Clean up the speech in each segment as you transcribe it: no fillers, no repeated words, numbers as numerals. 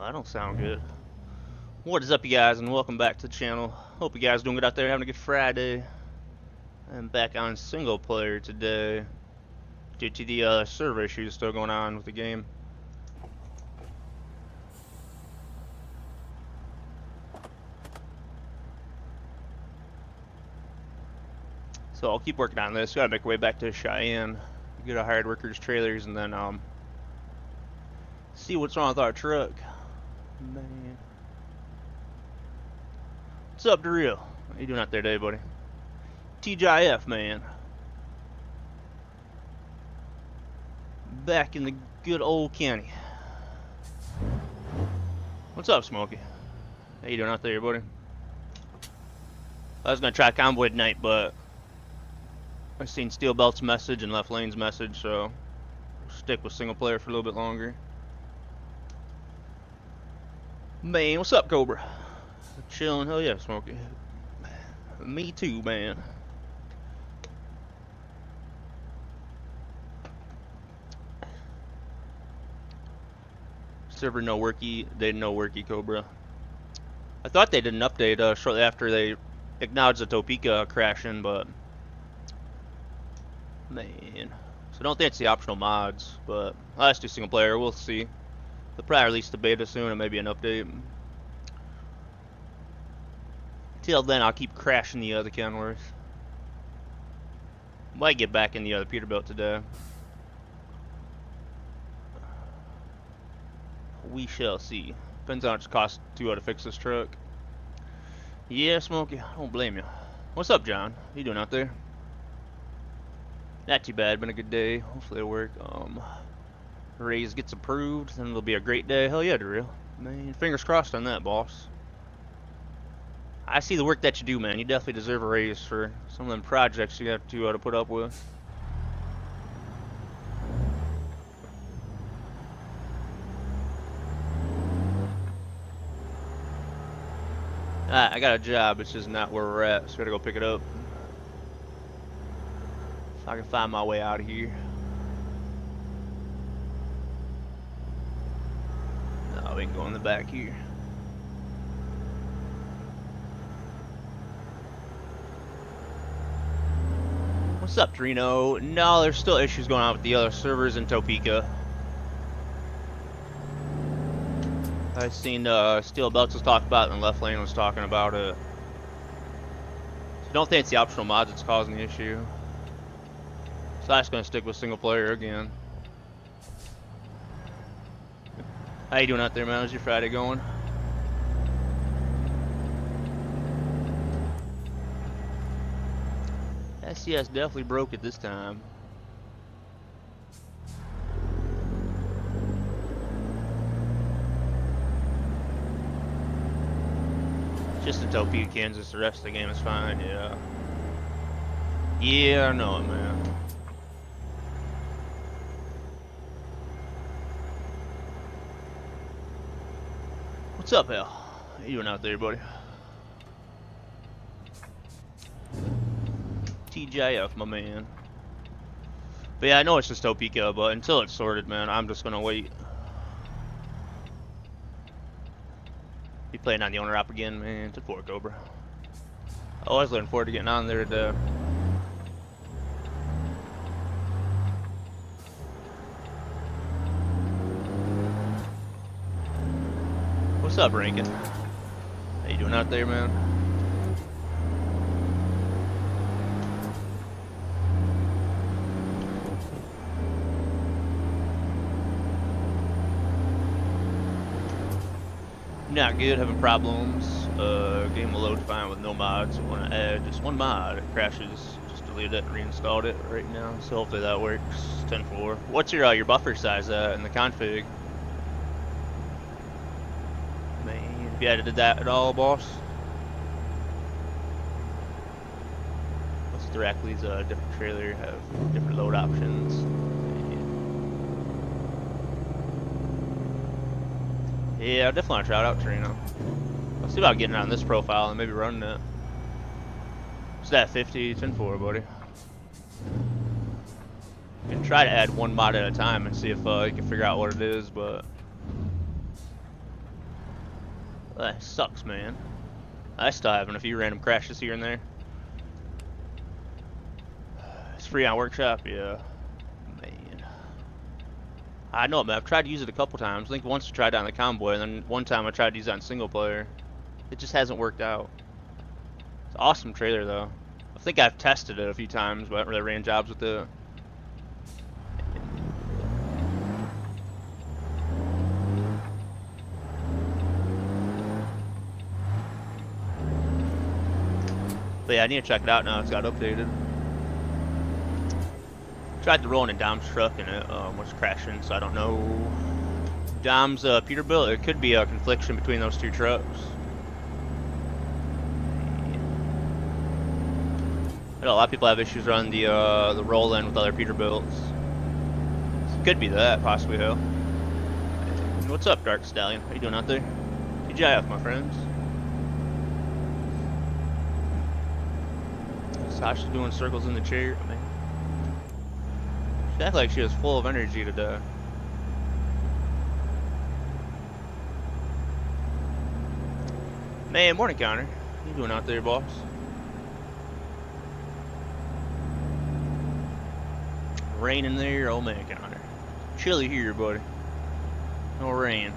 that don't sound good. What is up, you guys, and welcome back to the channel. Hope you guys doing good out there, having a good Friday. I'm back on single player today due to the server issues still going on with the game. So I'll keep working on this. Gotta make our way back to Cheyenne, get our hired workers' trailers, and then see what's wrong with our truck. Man. What's up, Daryl? How you doing out there today, buddy? TGIF, man. Back in the good old county. What's up, Smokey? How you doing out there, buddy? I was gonna try convoy tonight, but I seen Steel Belt's message and Left Lane's message, so I'll stick with single player for a little bit longer. Man, what's up, Cobra? Chilling, hell yeah, Smokey. Me too, man. Server no worky, they no worky, Cobra. I thought they did an update shortly after they acknowledged the Topeka crashing, but man. So I don't think it's the optional mods, but I'll just do single player, we'll see. They'll probably release the beta soon and maybe an update. Till then, I'll keep crashing the other Kenworth. Might get back in the other Peterbilt today. We shall see. Depends on how much it costs to fix this truck. Yeah, Smokey, I don't blame you. What's up, John? How you doing out there? Not too bad. Been a good day. Hopefully it'll work. Raise gets approved, then it'll be a great day. Hell yeah, Daryl. Man, fingers crossed on that, boss. I see the work that you do, man. You definitely deserve a raise for some of them projects you have to put up with. I got a job. It's just not where we're at, so I gotta go pick it up. If I can find my way out of here. No, we can go in the back here. What's up, Trino? No, there's still issues going on with the other servers in Topeka. I've seen Steel Belts was talking about it and Left Lane was talking about it. So don't think it's the optional mods that's causing the issue. So I'm just gonna stick with single player again. How you doing out there, man? How's your Friday going? SCS definitely broke it this time. Just in Topeka, Kansas, the rest of the game is fine, yeah. Yeah, I know it, man. What's up, Al? How you doing out there, buddy? TGIF, my man. But yeah, I know it's just Topeka, but until it's sorted, man, I'm just gonna wait. Be playing on the owner app again, man. To 4 Cobra. I was looking forward to getting on there today. What's up, Rankin? How you doing out there, man? Not good, having problems. Game will load fine with no mods. Want to add just one mod. It crashes. Just deleted it and reinstalled it right now. So hopefully that works. 10.4. What's your buffer size in the config? Man, have you edited that at all, boss? What's directly's different trailer have different load options? Yeah, I definitely want to try it out, Trino. I'll see about getting on this profile and maybe running it. It's that 50, 10.4, buddy. You can try to add one mod at a time and see if you can figure out what it is, but That sucks, man. I still having a few random crashes here and there. It's free on workshop, yeah. Man. I know, man. I've tried to use it a couple times. I think once I tried it on the convoy, and then one time I tried to use it on single player. It just hasn't worked out. It's an awesome trailer, though. I think I've tested it a few times, but I haven't really ran jobs with it. But yeah, I need to check it out now. It's got updated. Tried to roll in Dom's truck and it was crashing, so I don't know. Dom's Peterbilt, it could be a confliction between those two trucks. I know a lot of people have issues on the roll-in with other Peterbilts. So it could be that, possibly, hell. What's up, Dark Stallion? How you doing out there? TGIF, my friends. Sasha's doing circles in the chair, man. She acts like she was full of energy today. Man, morning, Connor. How you doing out there, boss? Rain in there, oh man, Connor. Chilly here, buddy. No rain.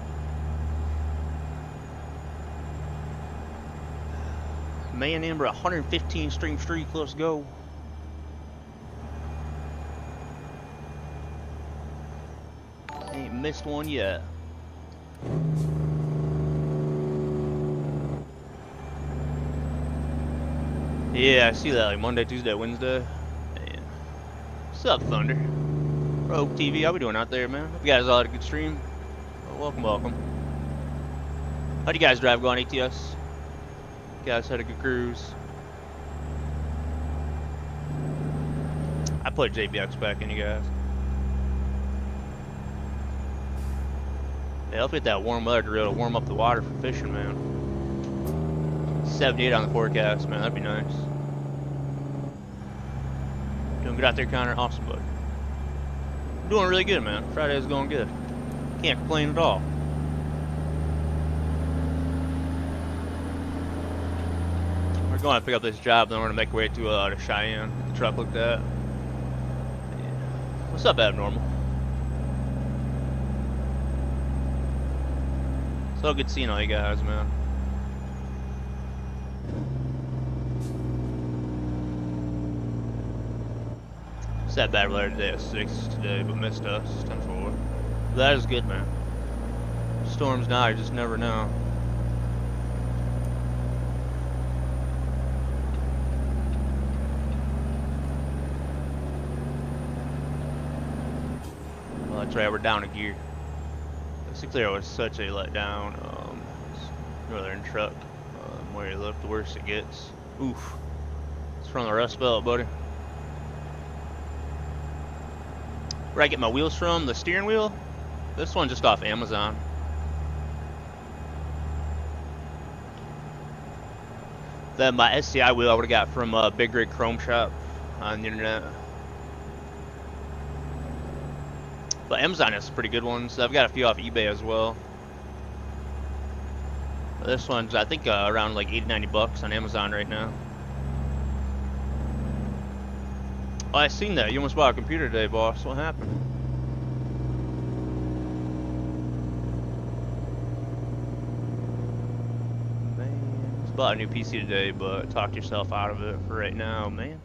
Man, Amber, 115 stream streak, let's go. Ain't missed one yet. Yeah, I see that, like Monday, Tuesday, Wednesday. Man. What's up, Thunder? Rogue TV, how we doing out there, man? Hope you guys all had a good stream. Well, welcome, welcome. How'd you guys drive going ATS? You guys had a good cruise. I put JBX back in, you guys. Yeah, let's get that warm weather to really warm up the water for fishing, man. 78 on the forecast, man. That'd be nice. Doing good out there, Connor? Awesome, bud. Doing really good, man. Friday's going good. Can't complain at all. We're going to pick up this job, then we're going to make our way to Cheyenne. Get the truck looked at. Yeah. What's up, Abnormal? So good seeing all you guys, man. It's that bad weather today at 6 today, but missed us. 10-4. That is good, man. Storms now, you just never know. Well, that's right, we're down a gear. There was such a letdown. Northern truck. Where you look, the worse it gets. Oof. It's from the Rust Belt, buddy. Where I get my wheels from? The steering wheel? This one just off Amazon. Then my SCI wheel I would have got from Big Rig Chrome Shop on the internet. But Amazon has some pretty good ones. I've got a few off eBay as well. This one's, I think, around like 80-90 bucks on Amazon right now. Oh, I seen that. You almost bought a computer today, boss. What happened? Man, just bought a new PC today, but talked yourself out of it for right now, man.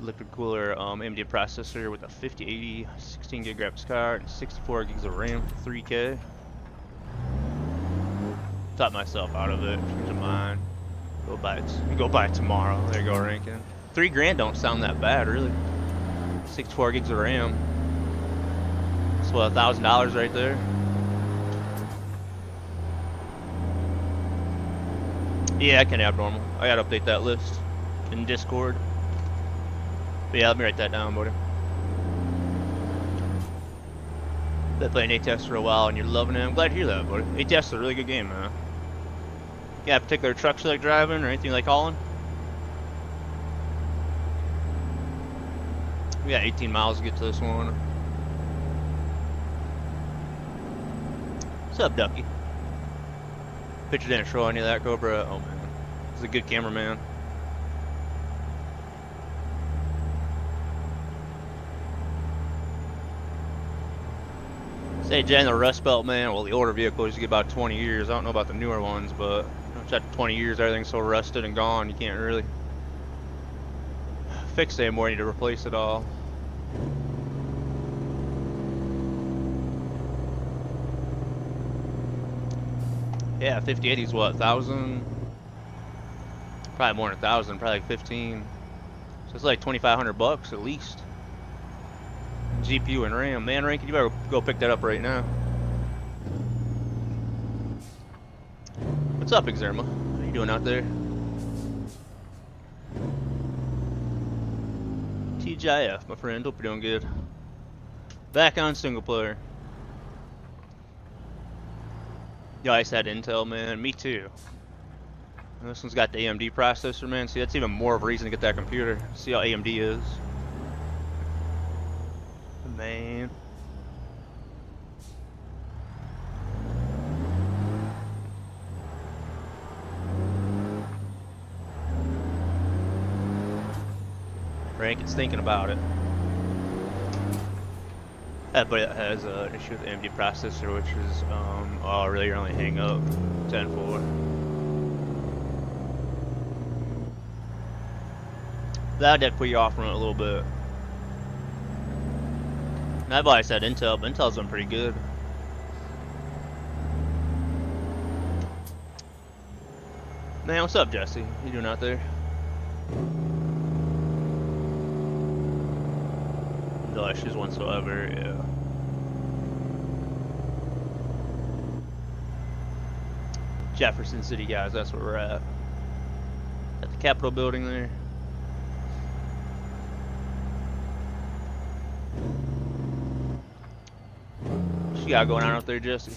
Liquid cooler AMD processor with a 5080 16 gig graphics card and 64 gigs of RAM for 3K. Taught myself out of it. Change of mind. Go buy it tomorrow. There you go, Rankin. $3 grand don't sound that bad, really. 64 gigs of RAM. That's what, $1,000 right there. Yeah, I can abnormal. I gotta update that list in Discord. But yeah, let me write that down, buddy. Been playing ATS for a while and you're loving it. I'm glad to hear that, buddy. ATS is a really good game, man. You got particular trucks you like driving or anything you like hauling? We got 18 miles to get to this one. What's up, Ducky? Picture didn't show any of that, Cobra. Oh man, he's a good cameraman. Say Jen, the Rust Belt, man. Well, the older vehicles you get about 20 years. I don't know about the newer ones, but after 20 years, everything's so rusted and gone, you can't really fix it anymore. You need to replace it all. Yeah, 5080's what, 1,000? Probably more than 1,000, probably like 15. So it's like 2,500 bucks at least. GPU and RAM. Man, Rankin, you better go pick that up right now. What's up, Exerma? How you doing out there? TGIF, my friend. Hope you're doing good. Back on single player. Yeah, I said Intel, man. Me too. And this one's got the AMD processor, man. See, that's even more of a reason to get that computer. See how AMD is. Man. Rankin's thinking about it. But it has an issue with the AMD processor, which is, oh, really, you're only hang up 10-4. That did put you off from it a little bit. I've always said Intel, but Intel's been pretty good. Man, what's up, Jesse? You doing out there? No issues whatsoever, yeah. Jefferson City, guys, that's where we're at. At the Capitol building there. What you got going on out there, Jesse?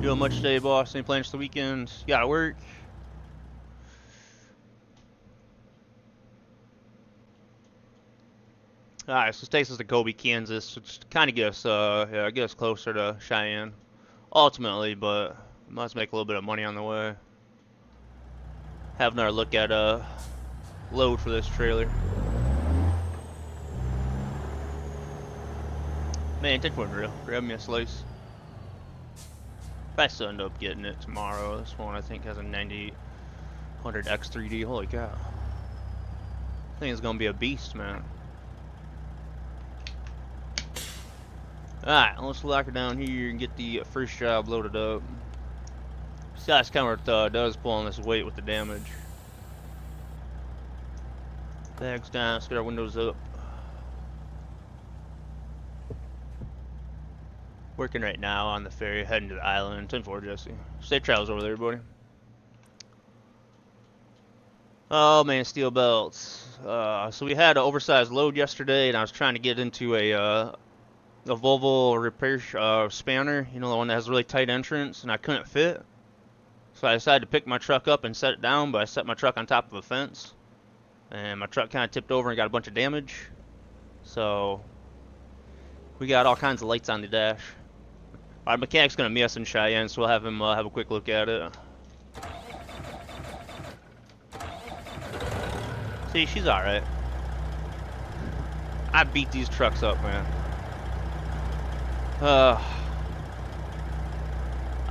Doing much today, boss? Any plans for the weekend? You gotta work? Alright, so this takes us to Colby, Kansas, which kind of gets yeah, it gets closer to Cheyenne, ultimately, but must make a little bit of money on the way. Have another look at load for this trailer. Man, take one real. Grab me a slice. I still end up getting it tomorrow. This one I think has a 9800 X3D. Holy cow! I think it's gonna be a beast, man. Alright, let's lock her down here and get the first job loaded up. See how this camera does pulling this weight with the damage. Bags down, let's get our windows up. Working right now on the ferry, heading to the island. 10-4, Jesse. Safe travels over there, everybody. Oh man, steel belts. So we had an oversized load yesterday, and I was trying to get into a Volvo repair spanner, you know, the one that has a really tight entrance, and I couldn't fit. So I decided to pick my truck up and set it down, but I set my truck on top of a fence, and my truck kind of tipped over and got a bunch of damage. So we got all kinds of lights on the dash. Our mechanic's gonna meet us in Cheyenne, so we'll have him have a quick look at it. See, she's alright. I beat these trucks up, man.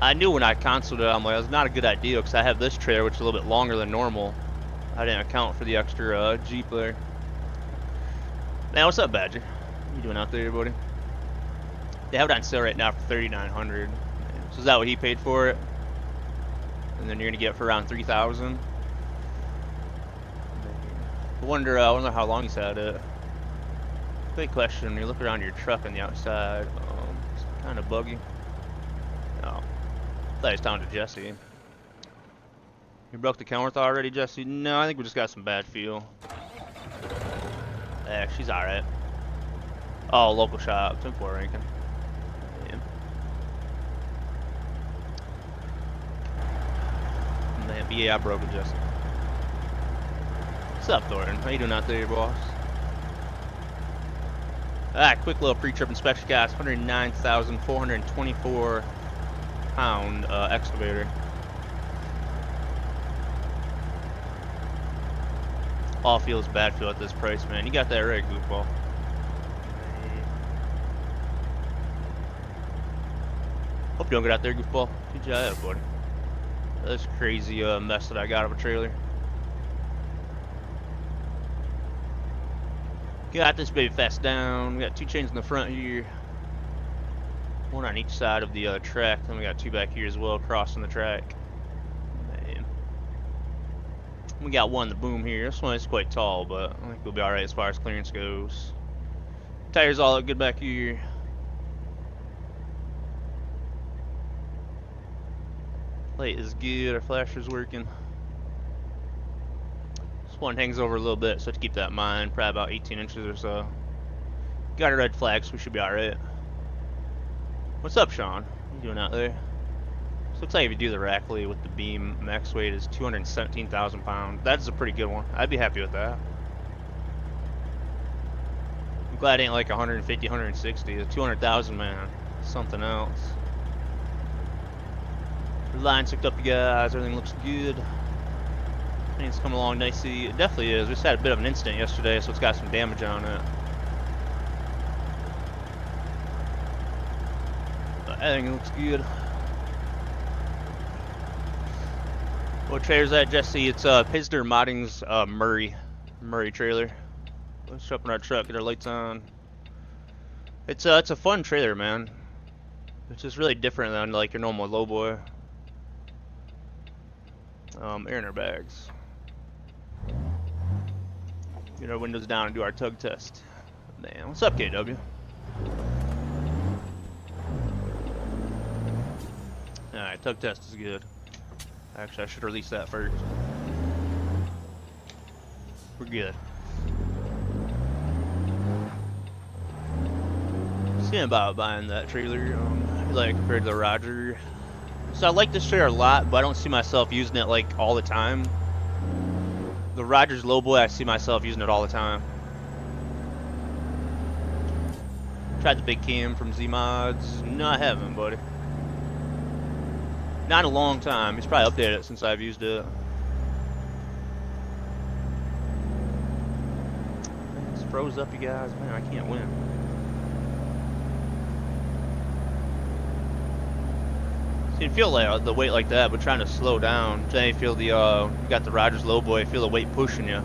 I knew when I consoled it, I'm like, it's not a good idea, because I have this trailer, which is a little bit longer than normal. I didn't account for the extra Jeep there. Man, what's up, Badger? What you doing out there, buddy? They have it on sale right now for $3,900. So is that what he paid for it? And then you're gonna get it for around $3,000. I wonder how long he's had it. Great question. When you look around your truck on the outside, it's kind of buggy. No, I thought he was talking to Jesse. You broke the camera already, Jesse? No, I think we just got some bad fuel. Yeah, she's alright. Oh, local shop, 10-4 Rankin. Yeah. Man, but yeah, I broke it, Jesse. What's up, Thornton? How you doing out there, boss? Alright, quick little pre-trip inspection, guys. 109,424 pound excavator. All feels bad feel at this price, man. You got that right, goofball. Hope you don't get out there, goofball. Good job, buddy. This crazy mess that I got of a trailer. Got this baby fast down. We got 2 chains in the front here. 1 on each side of the track. Then we got 2 back here as well, crossing the track. Man. We got 1 in the boom here. This one is quite tall, but I think we'll be alright as far as clearance goes. Tires all look good back here. Light is good, our flasher's working. This one hangs over a little bit, so I have to keep that in mind. Probably about 18 inches or so. Got a red flag, so we should be alright. What's up, Sean? What are you doing out there? This looks like if you do the Rackley with the beam, max weight is 217,000 pounds. That's a pretty good one. I'd be happy with that. I'm glad it ain't like 150, 160. The 200,000, man. Something else. The line's hooked up, you guys. Everything looks good. Things coming along nicely. It definitely is. We just had a bit of an incident yesterday, so it's got some damage on it. But everything looks good. What trailer's that, Jesse? It's Pisner Modding's Murray trailer. Let's jump in our truck, get our lights on. It's a fun trailer, man. It's just really different than like your normal lowboy. Air in our bags. Get our windows down and do our tug test. Man, what's up, KW? Alright, tug test is good. Actually, I should release that first. We're good. Thinking about buying that trailer, like compared to the Roger. So I like this trailer a lot, but I don't see myself using it like all the time. The Roger's lowboy, I see myself using it all the time. Tried the big cam from Z Mods. No, I haven't, buddy. Not in a long time. He's probably updated it since I've used it. It's froze up, you guys. Man, I can't win. So you feel like the weight like that, but trying to slow down. Then you feel the you got the Rogers lowboy. You feel the weight pushing you.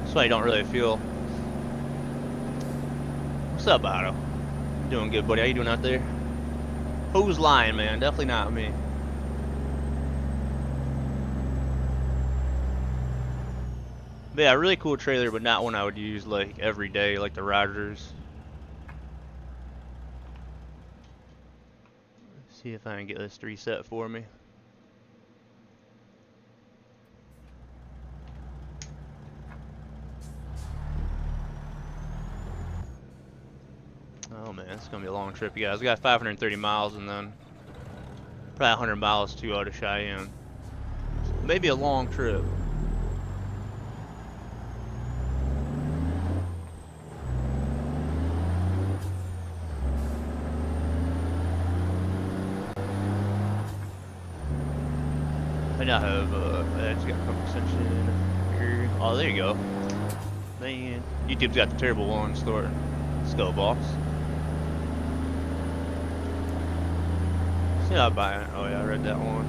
That's why you don't really feel. What's up, Otto? Doing good, buddy. How you doing out there? Who's lying, man? Definitely not me. But yeah, really cool trailer, but not one I would use like every day, like the Rogers. Let's see if I can get this to reset for me. Oh man, it's gonna be a long trip, you guys. We got 530 miles and then probably 100 miles to go to Cheyenne. So maybe a long trip. I now have I just got a couple extension here. Oh, there you go. Man, YouTube's got the terrible one stored. Skull box. Yeah, I'll buy it. Oh yeah, I read that one.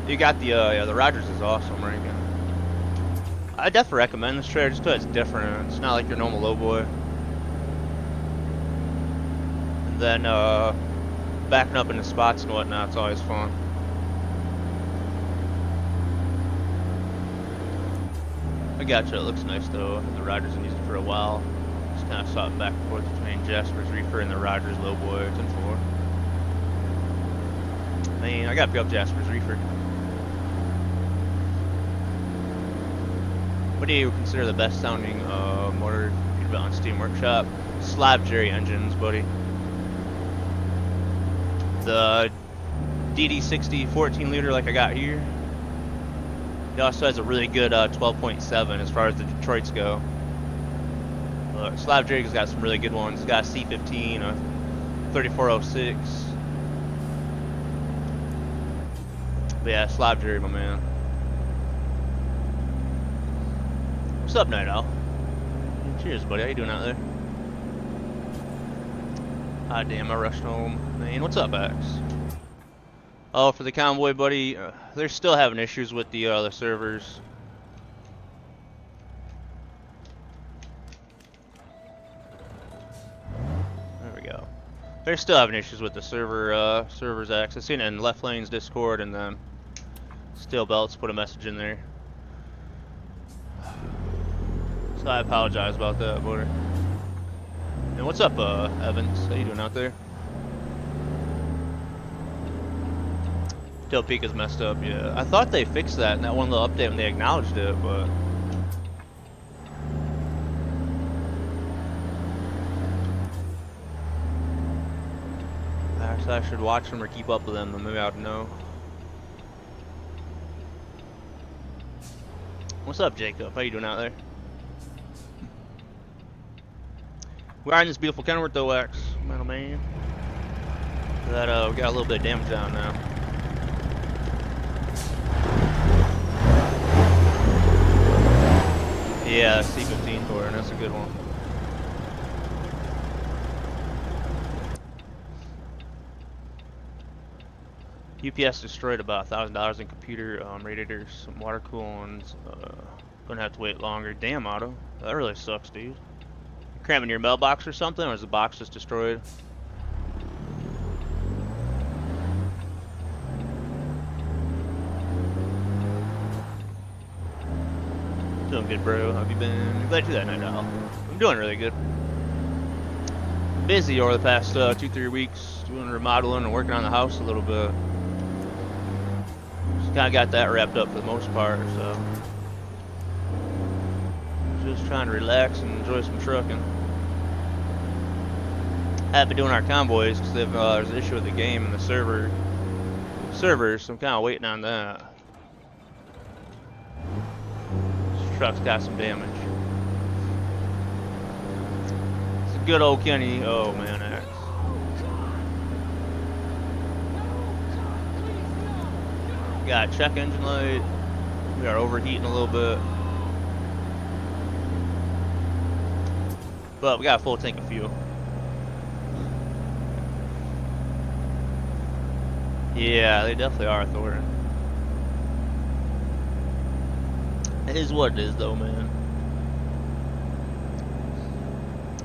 You got the yeah, the Rogers is awesome, right? I definitely recommend this trailer just because it's different. It's not like your normal lowboy. And then backing up into spots and whatnot, it's always fun. I gotcha. It looks nice though. The Rogers have used it for a while. Just kind of saw it back and forth between Jasper's Reefer and the Rogers lowboy. 10-4. Man, I gotta pick up Jasper's Reefer. What do you consider the best sounding motor you built on Steam Workshop? Slab Jerry engines, buddy. The DD60 14 liter like I got here. It also has a really good 12.7 as far as the Detroits go. Slab Jerry's got some really good ones. It's got a C15, 3406. But yeah, Slab Jerry, my man. What's up, Night Owl? Cheers, buddy. How you doing out there? Ah, damn, I rushed home. Man, what's up, Axe? Oh, for the convoy, buddy, they're still having issues with the servers. There we go. They're still having issues with the servers accessing in Left Lane's Discord, and then Steel Belts put a message in there. So I apologize about that, buddy. And what's up, Evans? How you doing out there? Topeka's messed up, yeah. I thought they fixed that in that one little update when they acknowledged it, but... Actually, I should watch them or keep up with them, then maybe I would know. What's up, Jacob? How you doing out there? We are in this beautiful Kenworth, though, X. Metal man. That, we got a little bit of damage down now. Yeah, C-15 for it, that's a good one. UPS destroyed about $1,000 in computer radiators, some water coolants. Gonna have to wait longer. Damn, Otto. That really sucks, dude. You cramming your mailbox or something, or is the box just destroyed? Doing good, bro. How have you been? Glad to do that, Night Owl. I'm doing really good. Busy over the past 2-3 weeks, doing remodeling and working on the house a little bit. Just kind of got that wrapped up for the most part, so just trying to relax and enjoy some trucking. I've been doing our convoys because there's an issue with the game and the servers, so I'm kind of waiting on that. Truck's got some damage. It's a good old Kenny. Oh man, Axe. Got check engine light. We are overheating a little bit, but we got a full tank of fuel. Yeah, they definitely are Thornton. It is what it is, though, man.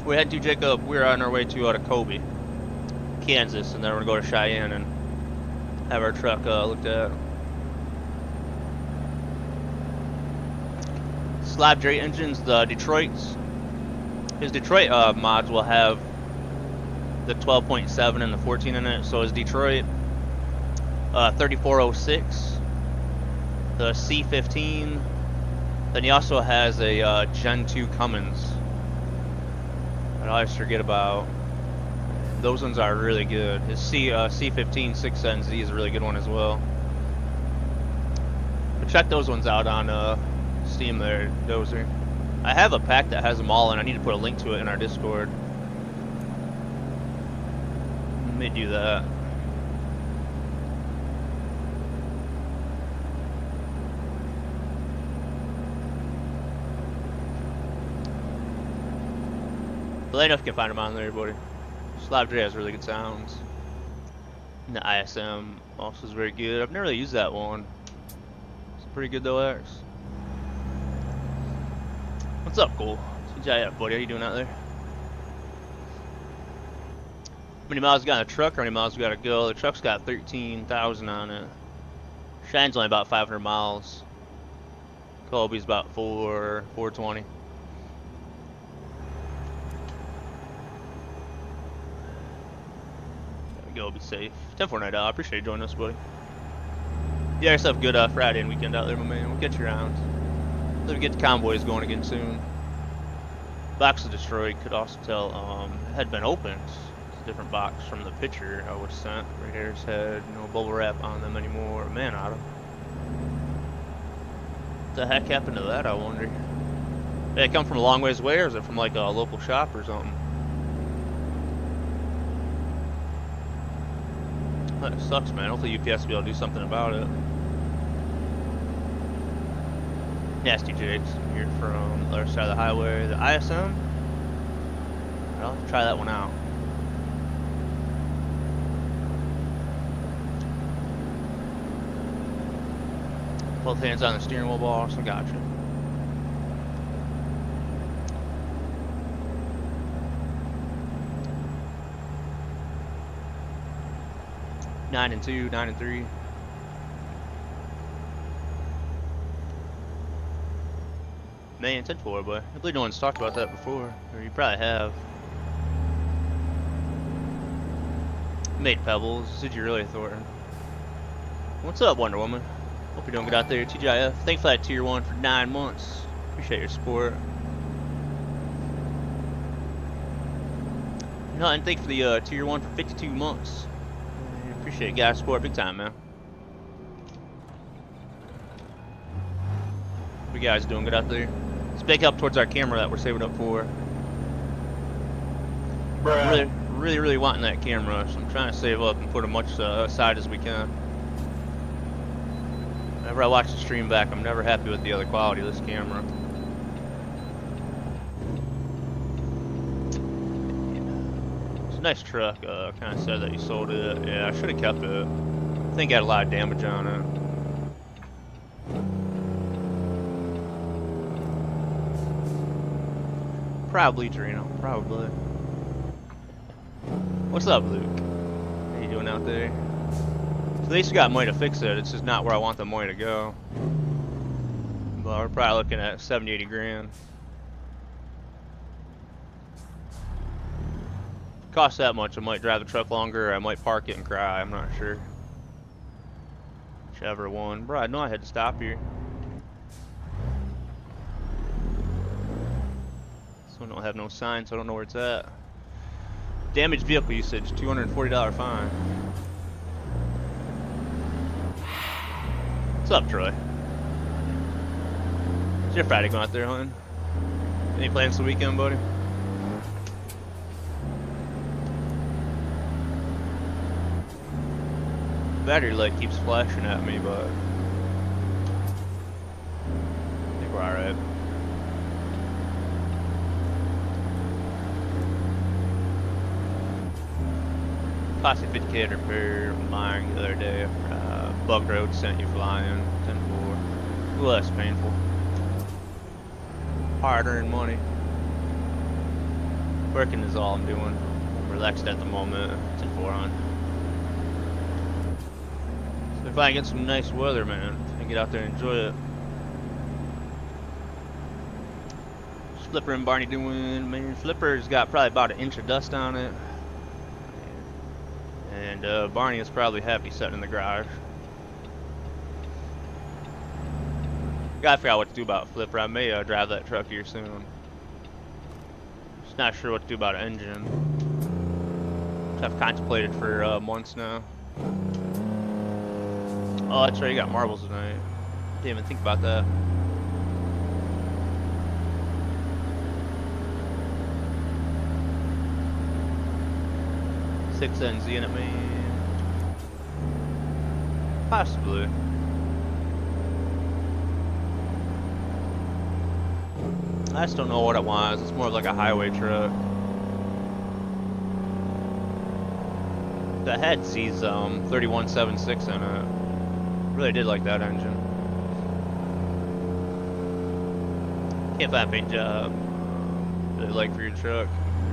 We're heading to Jacob. We're on our way to Kobe, Kansas, and then we're gonna go to Cheyenne and have our truck looked at. Slab Jerry engines, the Detroit's. His Detroit mods will have the 12.7 and the 14 in it. So his Detroit 3406, the C15. Then he also has a Gen 2 Cummins. I always forget about. Those ones are really good. His C15 6NZ is a really good one as well. But check those ones out on Steam there, Dozer. I have a pack that has them all, and I need to put a link to it in our Discord. Let me do that. But let me know if you can find them on there, buddy. Slab J has really good sounds. And the ISM also is very good. I've never really used that one. It's pretty good though, Alex. What's up, Cole? Yeah, buddy. How you doing out there? How many miles you got on the truck, or how many miles we got to go? The truck's got 13,000 on it. Cheyenne's only about 500 miles. Colby's about 420. Go, be safe. 10-4 night out. I appreciate you joining us, buddy. You got yourself a good Friday and weekend out there, my man. We'll get you around. Let me get the convoys going again soon. Box was destroyed. Could also tell it had been opened. It's a different box from the picture I was sent. Radiators had no bubble wrap on them anymore. Man, Otto. What the heck happened to that, I wonder? Did it come from a long ways away, or is it from like a local shop or something? That sucks, man. Hopefully UPS will be able to do something about it. Nasty Jakes, here from the other side of the highway. The ISM? I'll have to try that one out. Both hands on the steering wheel, boss. I got you. Nine and 2, 9 and 3. Man, 10-4, boy. I believe no one's talked about that before, or you probably have. Made Pebbles. Did you really, Thornton? What's up, Wonder Woman? Hope you're doing good out there. TGIF. Thanks for that tier 1 for 9 months. Appreciate your support. No, and thanks for the tier 1 for 52 months. Appreciate guys' support big time, man. You guys doing good out there? Let's back up towards our camera that we're saving up for. Really wanting that camera, so I'm trying to save up and put as much aside as we can. Whenever I watch the stream back, I'm never happy with the other quality of this camera. It's a nice truck. Kind of said that you sold it. Yeah, I should have kept it. I think it had a lot of damage on it. Probably, Trino. Probably. What's up, Luke? How you doing out there? So they still got money to fix it. It's just not where I want the money to go. But we're probably looking at 70, 80 grand. If it costs that much, I might drive the truck longer, or I might park it and cry. I'm not sure. Whichever one. Bro, I know I had to stop here. This one don't have no sign, so I don't know where it's at. Damaged vehicle usage, $240 fine. What's up, Troy? Is your Friday going out there hunting? Any plans for the weekend, buddy? Battery light keeps flashing at me, but I think we're alright. Classic 50K repair mine the other day. Bug Road sent you flying. 10-4. Less painful. Hard earned money. Working is all I'm doing. I'm relaxed at the moment. 10-4 on. So if I can get some nice weather, man, and get out there and enjoy it. What's Flipper and Barney doing? Man, Flipper's got probably about an inch of dust on it. And Barney is probably happy sitting in the garage. Gotta figure out what to do about Flipper. I may drive that truck here soon. Just not sure what to do about an engine. Which I've contemplated for months now. Oh, that's right, you got marbles tonight. Didn't even think about that. Six NZ in it, man. Possibly. I just don't know what it was. It's more of like a highway truck. That had Z's 3176 in it. Really did like that engine. Can't find a paint job really like for your truck.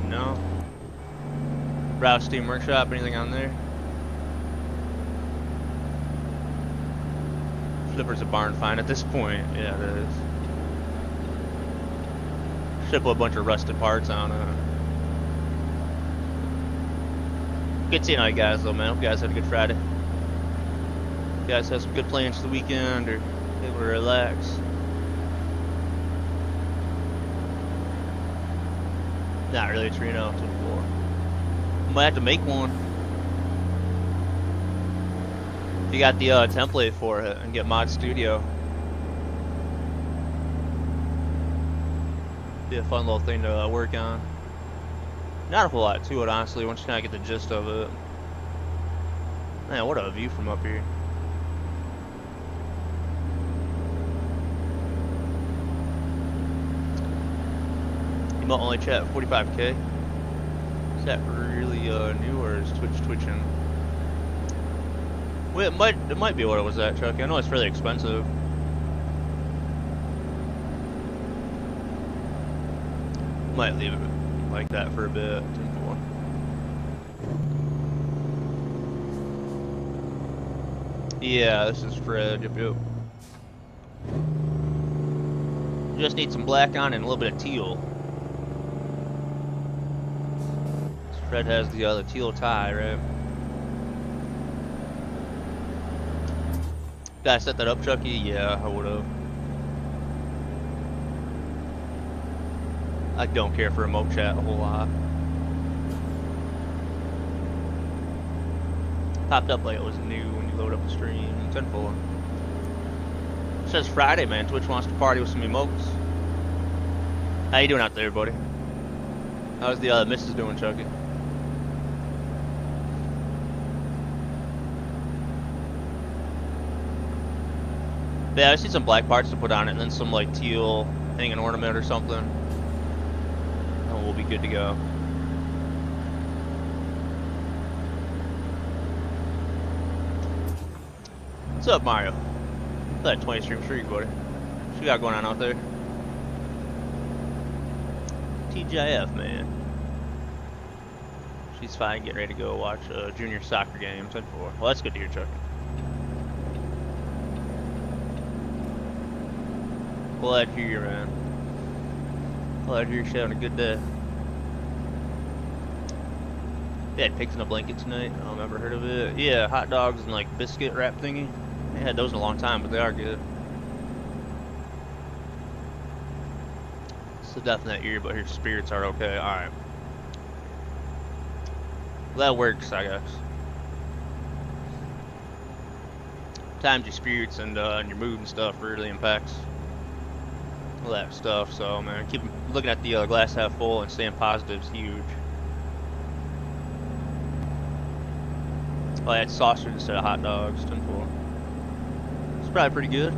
No. Rouse Steam Workshop, anything on there? Flipper's a barn find at this point. Yeah, it is. Should put a bunch of rusted parts on it. Good seeing all you guys though, man. Hope you guys had a good Friday. You guys have some good plans for the weekend or able to relax. Not really, Trino. Might have to make one. If you got the template for it and get Mod Studio. Be a fun little thing to work on. Not a whole lot to it, honestly, once you kind of get the gist of it. Man, what a view from up here. You might only chat 45K. Is that really new, or is Twitch twitching? Well, it might be what it was at, Chucky. I know it's fairly expensive. Might leave it like that for a bit. 10-4. Yeah, this is Fred. Yep. Just need some black on and a little bit of teal. Fred has the teal tie, right? Gotta set that up, Chucky? Yeah, I would've. I don't care for remote chat a whole lot. Popped up like it was new when you load up the stream. 10-4. It says Friday, man. Twitch wants to party with some emotes. How you doing out there, buddy? How's the missus doing, Chucky? Yeah, I just need some black parts to put on it, and then some like teal hanging ornament or something. And we'll be good to go. What's up, Mario? That 20 stream streak, buddy. What you got going on out there? TGIF, man. She's fine, getting ready to go watch a junior soccer game. 10-4. Well, that's good to hear, Chuck. Glad to hear you, man. Glad to hear you're having a good day. They had pigs in a blanket tonight. I've never heard of it. Yeah, hot dogs and like biscuit wrap thingy. I had those in a long time, but they are good. It's a definite ear, but your spirits are okay. Alright. Well, that works, I guess. Times your spirits and your mood and stuff really impacts all that stuff. So, man, keep looking at the glass half full and staying positive is huge. Oh, I had sausage instead of hot dogs. 10-4. It's probably pretty good.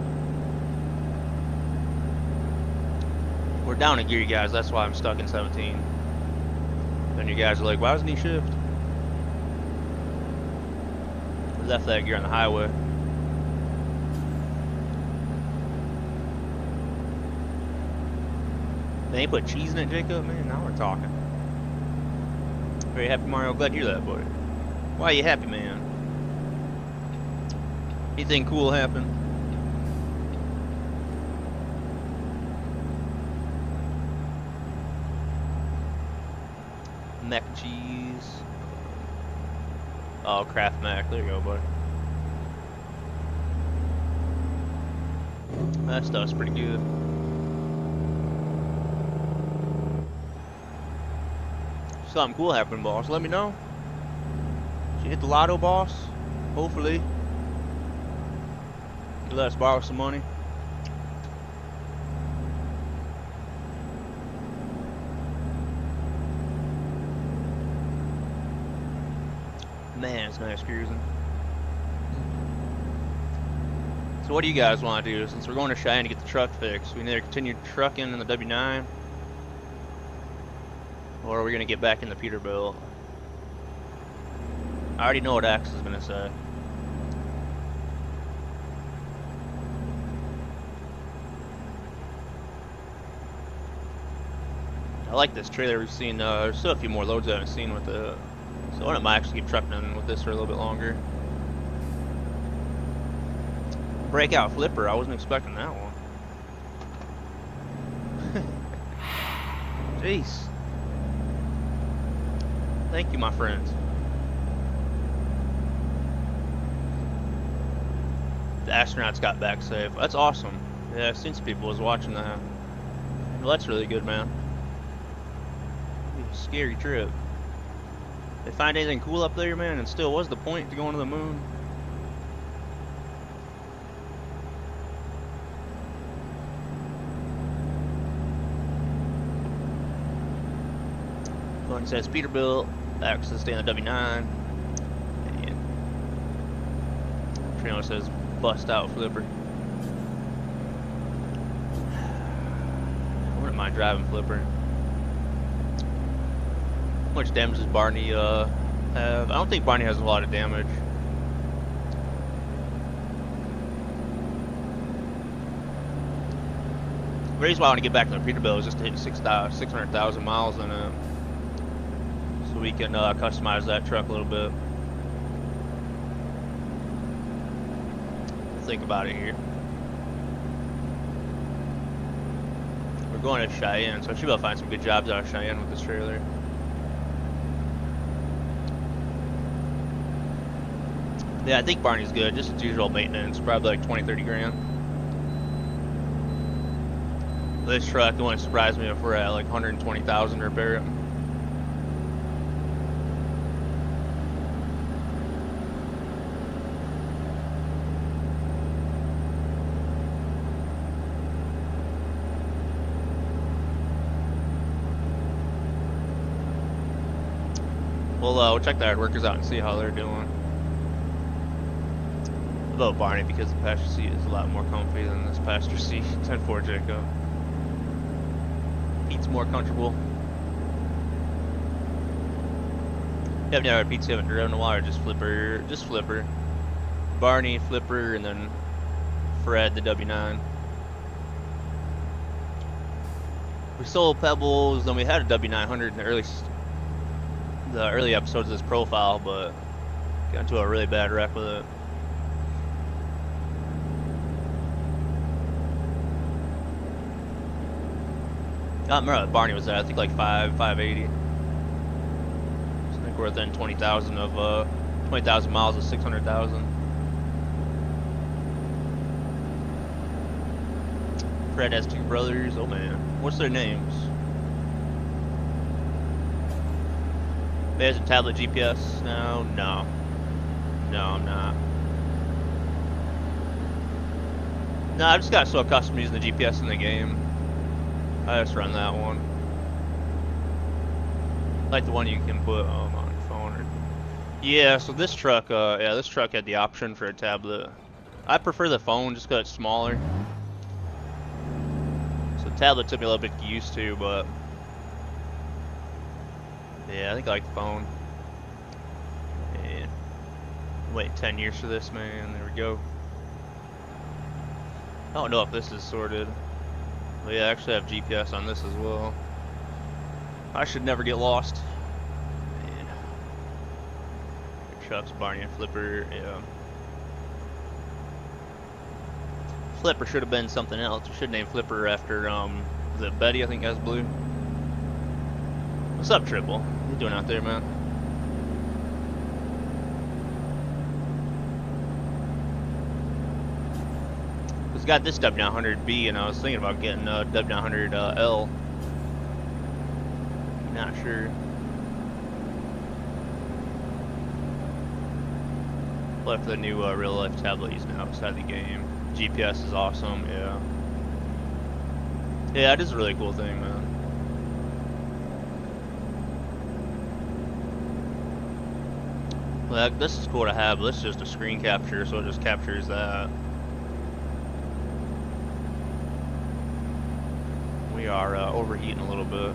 We're down a gear, you guys. That's why I'm stuck in 17. Then you guys are like, why doesn't he shift? We left that gear on the highway. They ain't put cheese in it, Jacob? Man, now we're talking. Very happy, Mario. Glad to hear that, buddy. Why are you happy, man? Anything cool happen? Mac and cheese. Oh, Kraft Mac. There you go, buddy. That stuff's pretty good. Something cool happened, boss. Let me know. Did you hit the lotto, boss? Hopefully. You let us borrow some money. Man, it's nice cruising. So what do you guys want to do? Since we're going to Cheyenne to get the truck fixed, we need to continue trucking in the W9, or are we going to get back in the Peterbilt? I already know what Axe is going to say. I like this trailer we've seen. There's still a few more loads I haven't seen with it. So I might actually keep trucking with this for a little bit longer. Breakout flipper, I wasn't expecting that one. Jeez. Thank you, my friends. The astronauts got back safe. That's awesome. Yeah, I've seen some people was watching that. Well, that's really good, man. A scary trip. They find anything cool up there, man, and still, what's the point to going to the moon? One says Peterbilt, Axe to stay on the W9. And trailer says bust out flipper. I wouldn't mind driving flipper. How much damage does Barney have? I don't think Barney has a lot of damage. The reason why I want to get back to the Peterbilt is just to hit 600,000 miles in it, so we can customize that truck a little bit. Think about it here. We're going to Cheyenne, so I should be able to find some good jobs out of Cheyenne with this trailer. Yeah, I think Barney's good, just its usual maintenance, probably like 20-30 grand. This truck, it wouldn't surprise me if we're at like 120,000 to repair it. We'll check the hard workers out and see how they're doing. About Barney because the passenger seat is a lot more comfy than this passenger seat. 10-4 Jacob. Pete's more comfortable. You have never Pete's haven't driven in a while, or just flipper, Barney, flipper, and then Fred the W9. We sold Pebbles, then we had a W900 in the early episodes of this profile, but got into a really bad wreck with it. I remember Barney was at, I think like 580. So I think we're within 20,000 of 20,000 miles of 600,000. Fred has two brothers. Oh man, what's their names? There's a tablet GPS. No, I'm not. No, I just got so accustomed to using the GPS in the game. I just run that one. Like the one you can put on your phone. Yeah, so this truck, this truck had the option for a tablet. I prefer the phone just because it's smaller. So the tablet took me a little bit to get used to, but yeah, I think I like the phone. And wait 10 years for this, man. There we go. I don't know if this is sorted. But yeah, I actually have GPS on this as well. I should never get lost. Man. Trucks, Barney, and Flipper. Yeah. Flipper should have been something else. We should name Flipper after is it Betty? I think has blue. What's up, Triple? What you doing out there, man? Got this W900B, and I was thinking about getting a W900L. Not sure. Left the new real life tablet using it outside the game. GPS is awesome, yeah. Yeah, it is a really cool thing, man. Well, this is cool to have, but this is just a screen capture, so it just captures that. We are overheating a little bit.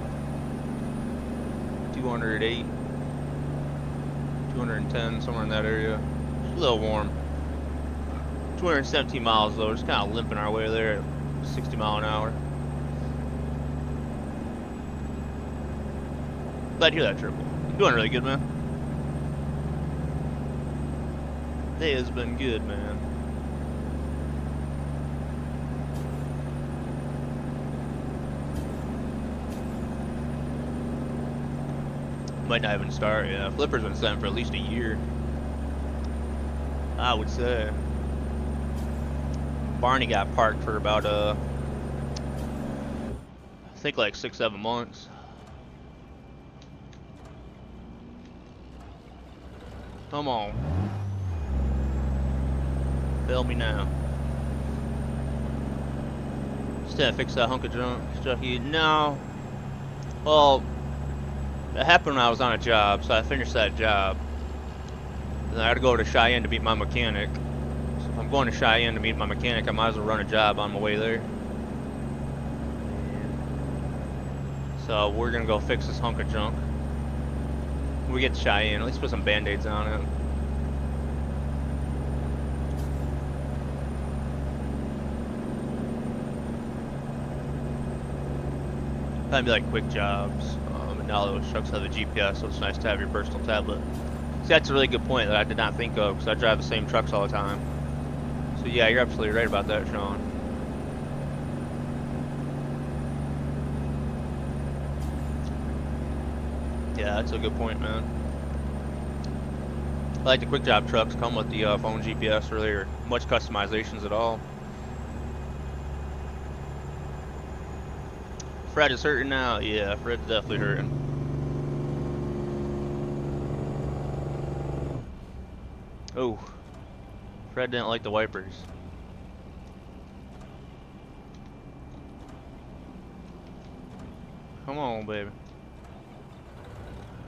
208, 210, somewhere in that area. It's a little warm. 217 miles though, just kind of limping our way there at 60 mile an hour. Glad to hear that, Triple. You're doing really good, man. Day has been good, man. Might not even start, yeah. Flipper's been setting for at least a year, I would say. Barney got parked for about, I think like 6-7 months. Come on. Fail me now. Still fix that hunk of junk, Chucky. No. Well, it happened when I was on a job, so I finished that job. Then I had to go to Cheyenne to meet my mechanic. I'm going to Cheyenne to meet my mechanic. I might as well run a job on my way there. So we're gonna go fix this hunk of junk. When we get to Cheyenne, at least put some band-aids on it. That'd be like quick jobs. And now those trucks have the GPS, so it's nice to have your personal tablet. See, that's a really good point that I did not think of, because I drive the same trucks all the time. So yeah, you're absolutely right about that, Sean. Yeah, that's a good point, man. I like the quick job trucks come with the phone GPS, really, or much customizations at all. Fred is hurting now? Yeah, Fred's definitely hurting. Oh, Fred didn't like the wipers. Come on, baby.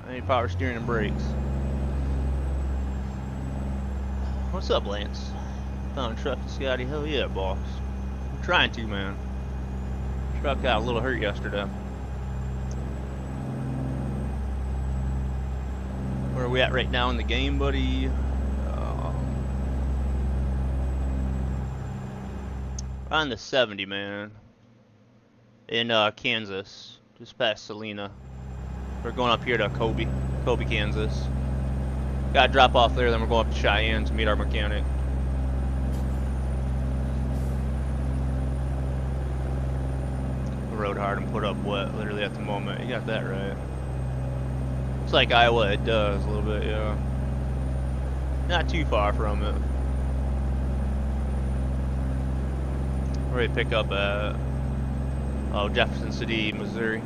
I need power steering and brakes. What's up, Lance? Found a truck and Scotty. Hell yeah, boss. I'm trying to, man. Truck got a little hurt yesterday. Where are we at right now in the game, buddy? On the 70, man. In Kansas, just past Salina. We're going up here to Kobe, Kansas. Gotta drop off there, then we're going up to Cheyenne to meet our mechanic. Rode hard and put up wet, literally at the moment. You got that right. It's like Iowa, it does a little bit, yeah. Not too far from it. Where do we pick up at? Oh, Jefferson City, Missouri.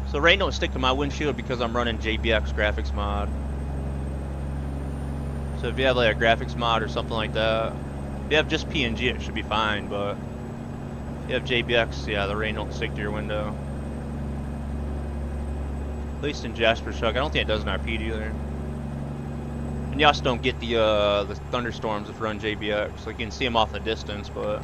So rain don't stick to my windshield because I'm running JBX graphics mod. So if you have like a graphics mod or something like that, if you have just PNG, it should be fine, but if you have JBX, yeah, the rain don't stick to your window. At least in Jasper's truck. I don't think it does in RP either. And you also don't get the thunderstorms if you run JBX. Like you can see them off in the distance, but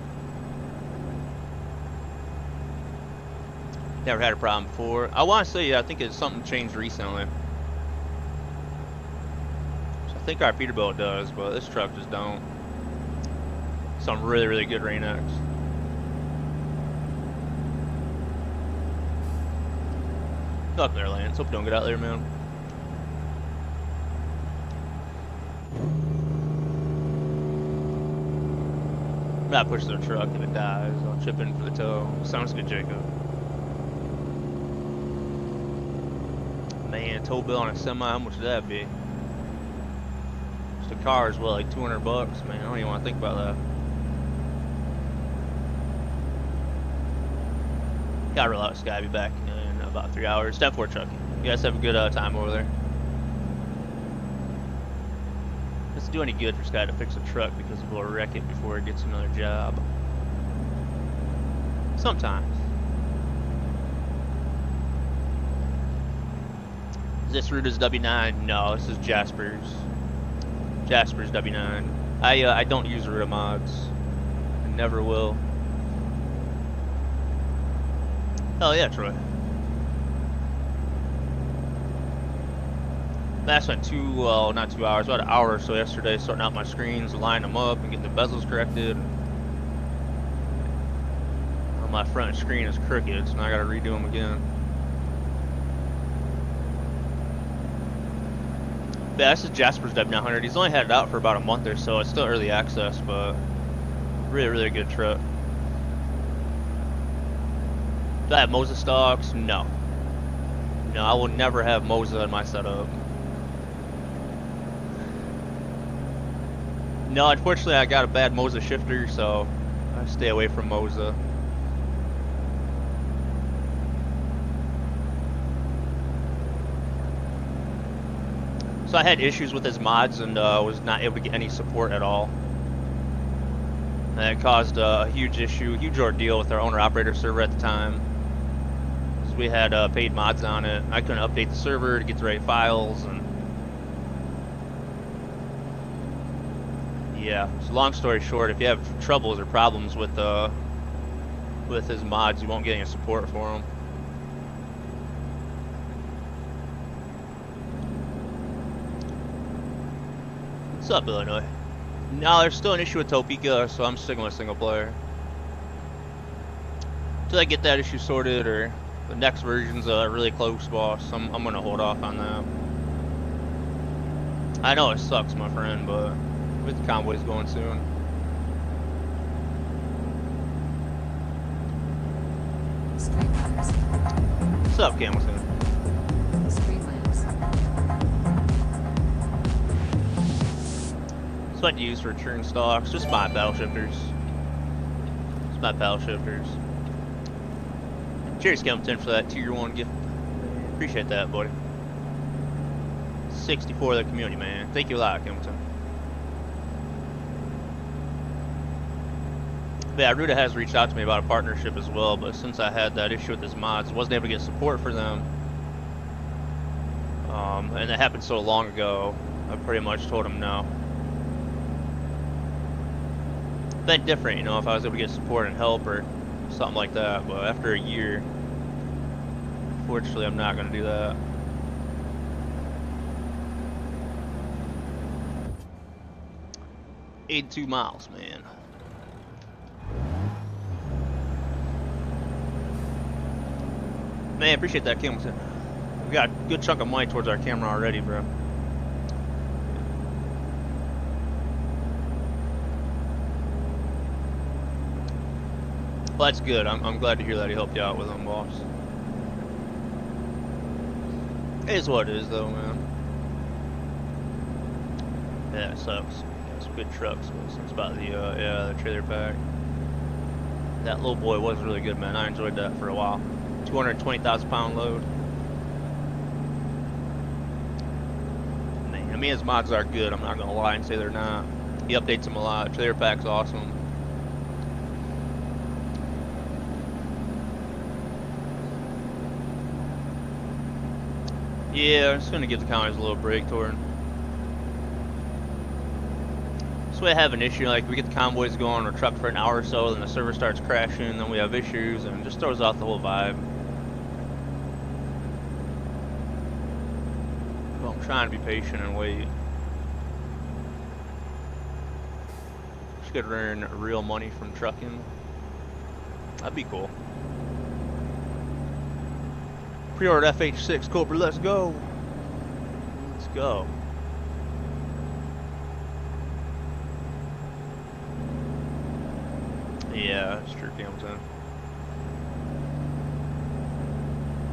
never had a problem before. I want to say, yeah, I think it's something changed recently. So I think our Peterbilt does, but this truck just don't. Some really, really good Rain-X. Good luck there, Lance. Hope you don't get out there, man. I'm not pushing the truck if it dies. I'll chip in for the tow. Sounds good, Jacob. Man, tow bill on a semi, how much would that be? Just a car is what, like 200 bucks? Man, I don't even want to think about that. Gotta roll out, Sky. Be back in about 3 hours. 10-4 trucking. You guys have a good time over there. Doesn't do any good for Sky to fix a truck because we'll wreck it before it gets another job. Sometimes. This route is W9. No, this is Jasper's. Jasper's W9. I don't use route mods. I never will. Hell yeah, Troy. I spent not 2 hours, about an hour or so yesterday sorting out my screens, lining them up, and getting the bezels corrected. Well, my front screen is crooked, so now I gotta redo them again. Yeah, this is Jasper's W900. He's only had it out for about a month or so. It's still early access, but really, really good truck. Do I have Moza stocks? No. No, I will never have Moza in my setup. No, unfortunately I got a bad Moza shifter, so I stay away from Moza. So I had issues with his mods and was not able to get any support at all. And it caused a huge issue, huge ordeal with our owner-operator server at the time. Because we had paid mods on it. I couldn't update the server to get the right files, and Yeah, so long story short, if you have troubles or problems with his mods, you won't get any support for them. What's up, Illinois? No, there's still an issue with Topeka, so I'm sticking with single player. Until I get that issue sorted, or the next version's really close, boss, I'm gonna hold off on that. I know it sucks, my friend, but with the convoys going soon. What's up, Camilton? It's what I use for return stocks, just my battle shifters. Just my battle shifters. Cheers, Camilton, for that tier 1 gift. Appreciate that, buddy. 64 of the community, man. Thank you a lot, Camilton. Yeah, Ruda has reached out to me about a partnership as well, but since I had that issue with his mods, wasn't able to get support for them. And it happened so long ago, I pretty much told him no. Been different, you know, if I was able to get support and help or something like that, but after a year, unfortunately, I'm not going to do that. $82 miles, man. Man, appreciate that, Camilton. We got a good chunk of money towards our camera already, bro. Well, that's good. I'm glad to hear that he helped you out with them, boss. It is what it is, though, man. Yeah, it sucks. Got some good trucks, but it's about the trailer pack. That little boy was really good, man. I enjoyed that for a while. 220,000 pound load. Man, I mean, his mods are good. I'm not gonna lie and say they're not. He updates them a lot. Trailer pack's awesome. Yeah, I'm just gonna give the counters a little break, Torrin. So we have an issue, like we get the convoys going, we're trucked for an hour or so, then the server starts crashing, then we have issues, and it just throws off the whole vibe. Well, I'm trying to be patient and wait. Just could earn real money from trucking. That'd be cool. Pre-ordered FH6 Cobra, let's go. Let's go. Yeah, that's true, Camilton.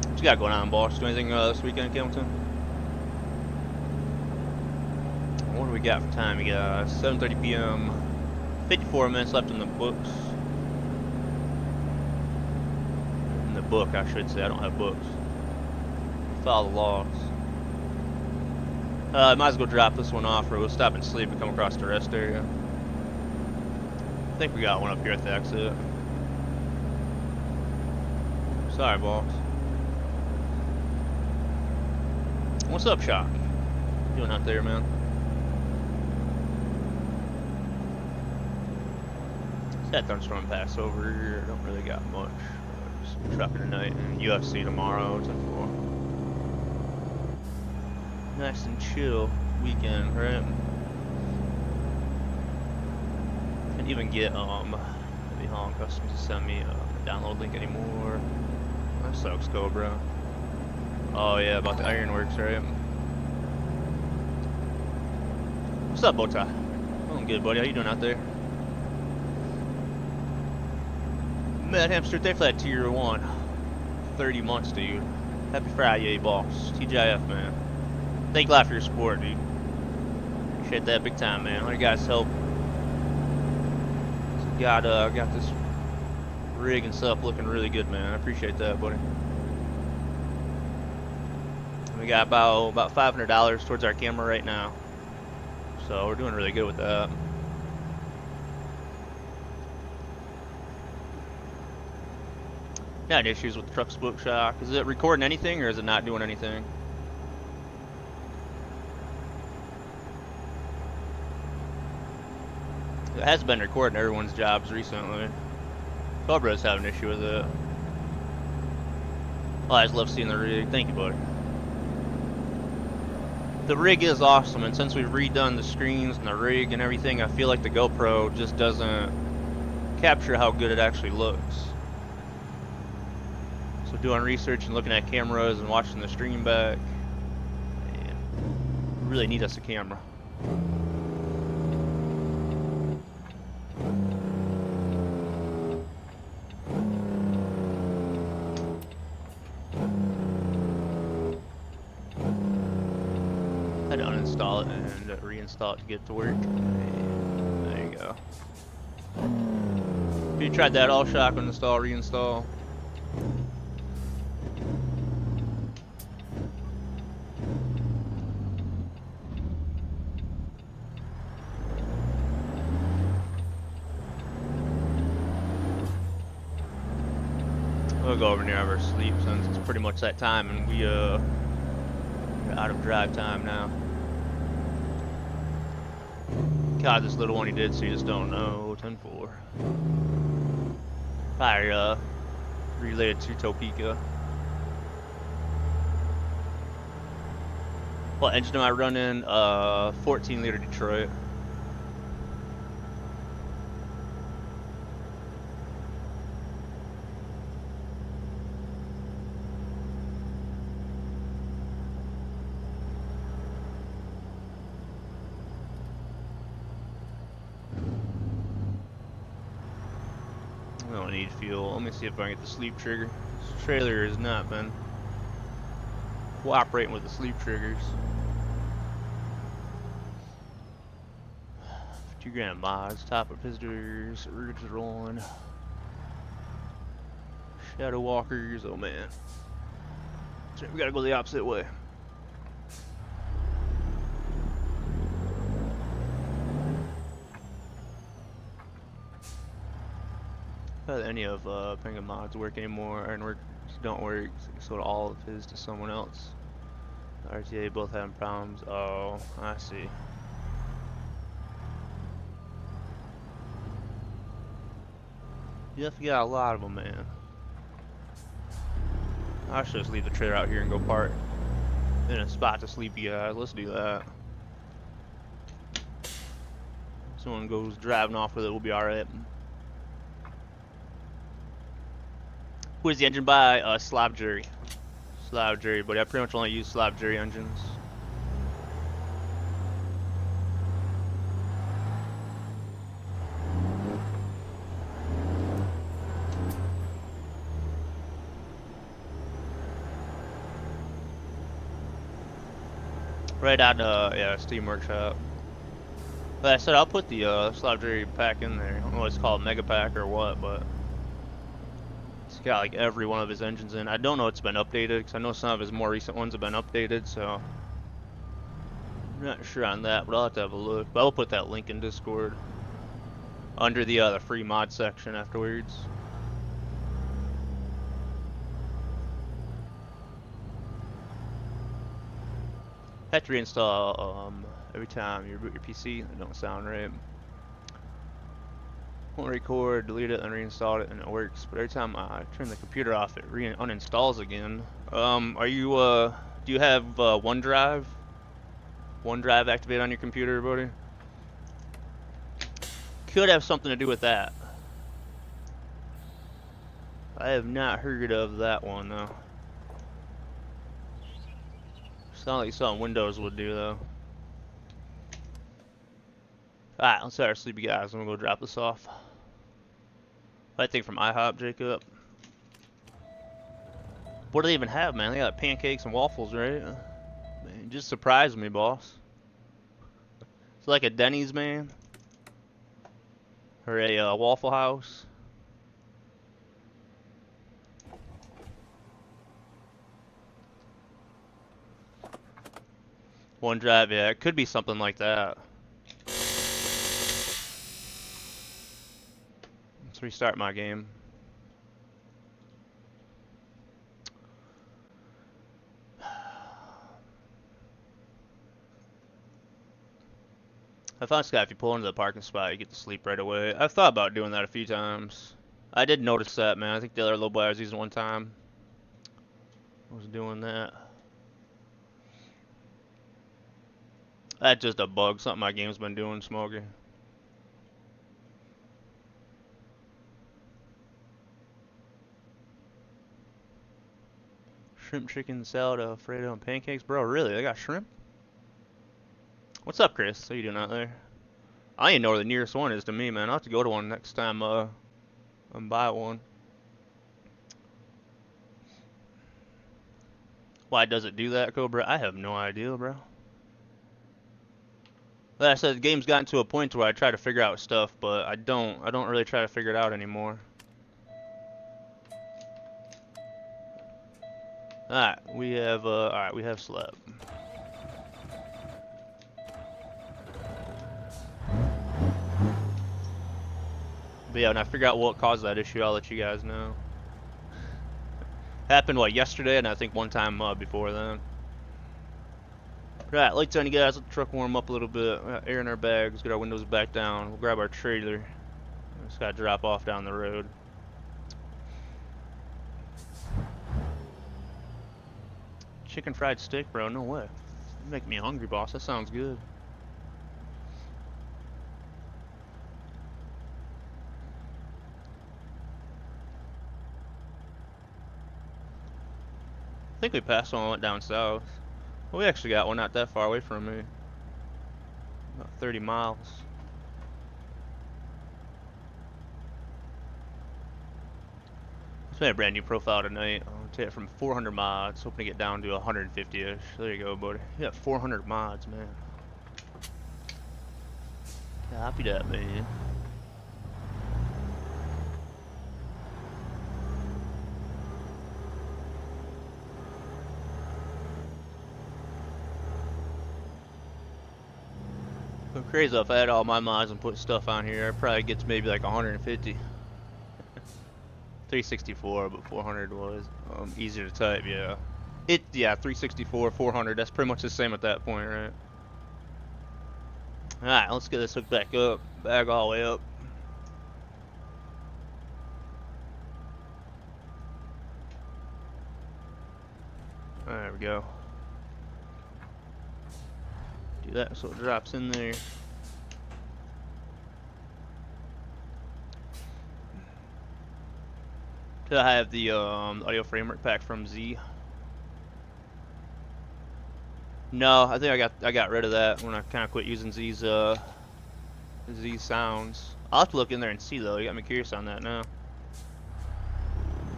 What you got going on, boss? Do anything this weekend, Camilton? What do we got for time? We got 7:30 p.m. 54 minutes left in the books. In the book, I should say. I don't have books. Follow the laws. I might as well drop this one off, or we'll stop and sleep and come across the rest area. I think we got one up here at the exit. Sorry, boss. What's up, Shock? What you doing out there, man? That thunderstorm pass over here. Don't really got much. Just trucking tonight and UFC tomorrow. 10-4. Nice and chill weekend, right? Can't even get maybe Hong Customs to send me a download link anymore. That sucks, Cobra. Oh yeah, about the ironworks, right? What's up, Bowtie? I'm good, buddy. How you doing out there? Mad Hamster, thanks for that tier 1. 30 months, dude. Happy Friday, boss. TGIF, man. Thank you a lot for your support, dude. Appreciate that big time, man. All you guys help. Got this rig and stuff looking really good, man. I appreciate that, buddy. We got about $500 towards our camera right now, so we're doing really good with that. Got any issues with the truck split shock? Is it recording anything or is it not doing anything? It has been recording everyone's jobs recently. Cobra's having an issue with it. Oh, I just love seeing the rig. Thank you, buddy. The rig is awesome, and since we've redone the screens and the rig and everything, I feel like the GoPro just doesn't capture how good it actually looks. So doing research and looking at cameras and watching the stream back, man, we really need us a camera. I had to uninstall it and reinstall it to get it to work. And there you go. Have you tried that all shotgun install, reinstall? We'll go over near our sleep since it's pretty much that time, and we're out of drive time now. God, this little one he did, so you just don't know. 10-4. Probably related to Topeka. What engine am I running? 14-liter Detroit. I don't need fuel. Let me see if I can get the sleep trigger. This trailer has not been cooperating with the sleep triggers. 2 grand mods, top of pistons, ridge rolling, shadow walkers. Oh man, so we gotta go the opposite way. Not any of Penguin mods work anymore, and don't work. Sold all of his to someone else. RTA both having problems. Oh, I see. You definitely got a lot of them, man. I should just leave the trailer out here and go park in a spot to sleep, you guys. Let's do that. Someone goes driving off with it, we'll be alright. Who is the engine by? Slab Jury. Slab Jury, but I pretty much only use Slab Jury engines. Right out, yeah, Steam Workshop. But I said I'll put the Slab Jury pack in there. I don't know what it's called, Mega Pack or what, but it's got like every one of his engines in. I don't know if it's been updated, because I know some of his more recent ones have been updated, so I'm not sure on that, but I'll have to have a look. But I'll put that link in Discord under the free mod section afterwards. Have to reinstall every time you reboot your PC. That don't sound right. Won't record, delete it, and reinstall it, and it works. But every time I turn the computer off, it uninstalls again. Are you do you have OneDrive? OneDrive activated on your computer, buddy? Could have something to do with that. I have not heard of that one though. Sound like something Windows would do though. Alright, let's start our sleepy guys. I'm gonna go drop this off. I think from IHOP, Jacob. What do they even have, man? They got pancakes and waffles, right? Man, you just surprised me, boss. It's like a Denny's, man. Or a Waffle House. OneDrive, yeah, it could be something like that. Let's restart my game. I found Scott, if you pull into the parking spot, you get to sleep right away. I've thought about doing that a few times. I did notice that, man. I think the other little boy I was using one time was doing that. That's just a bug, something my game's been doing, Smokey. Shrimp, chicken, salad, Alfredo, and pancakes. Bro, really? They got shrimp? What's up, Chris? How you doing out there? I ain't know where the nearest one is to me, man. I'll have to go to one next time, and buy one. Why does it do that, Cobra? I have no idea, bro. Like I said, the game's gotten to a point where I try to figure out stuff, but I don't really try to figure it out anymore. Alright, we have slept. But yeah, when I figure out what caused that issue, I'll let you guys know. Happened, what, yesterday, and I think one time before then. Right, lights on, you guys. Let the truck warm up a little bit. We got air in our bags. Get our windows back down. We'll grab our trailer. Just gotta drop off down the road. Chicken fried steak, bro? No way. You make me hungry, boss. That sounds good. I think we passed one and went down south. Well, we actually got one not that far away from me. About 30 miles. Just made a brand new profile tonight. I'll take it from 400 mods, hoping to get down to 150-ish. There you go, buddy. You got 400 mods, man. Copy that, man. Go crazy if I had all my mods and put stuff on here. I'd probably get to maybe like 150. 364, but 400 was easier to type, yeah. Yeah, 364, 400, that's pretty much the same at that point, right? Alright, let's get this hooked back up. Bag all the way up. There we go. Do that so it drops in there. I have the audio framework pack from Z. No, I think I got rid of that when I kind of quit using Z's Z sounds. I'll have to look in there and see though. You got me curious on that now.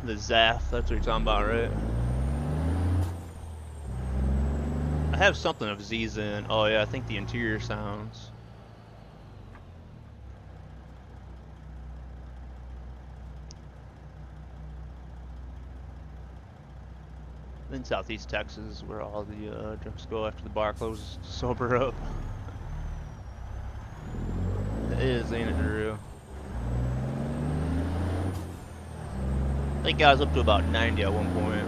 The Zaff, that's what you're talking about, right? I have something of Z's in. Oh yeah, I think the interior sounds. In Southeast Texas, where all the drunks go after the bar closes to sober up. It is, ain't it, Drew? I think I was up to about 90 at one point.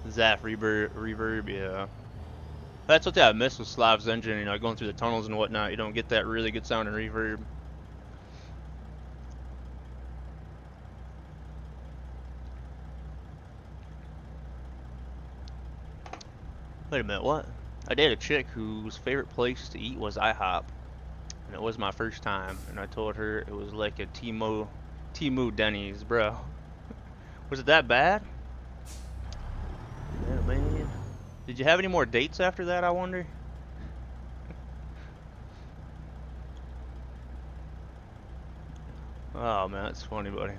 Zaff reverb, yeah. That's what I miss with Slav's engine, you know, going through the tunnels and whatnot. You don't get that really good sound and reverb. Wait a minute, what? I dated a chick whose favorite place to eat was IHOP, and it was my first time, and I told her it was like a Timu Denny's, bro. Was it that bad? Yeah, man. Did you have any more dates after that, I wonder? Oh man, that's funny, buddy.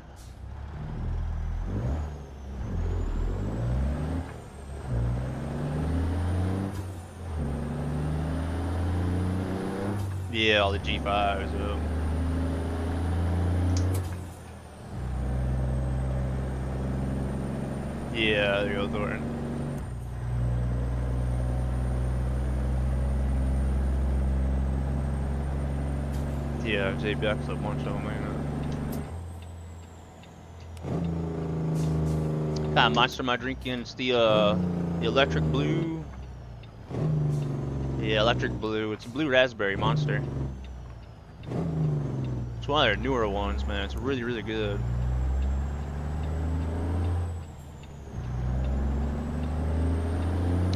Yeah, all the G5s. Yeah, there you go, Thornton. Yeah, JBX a bunch of them, man. Kind of monster am I drinking? It's the electric blue. Yeah, electric blue. It's a blue raspberry monster. It's one of their newer ones, man. It's really, really good.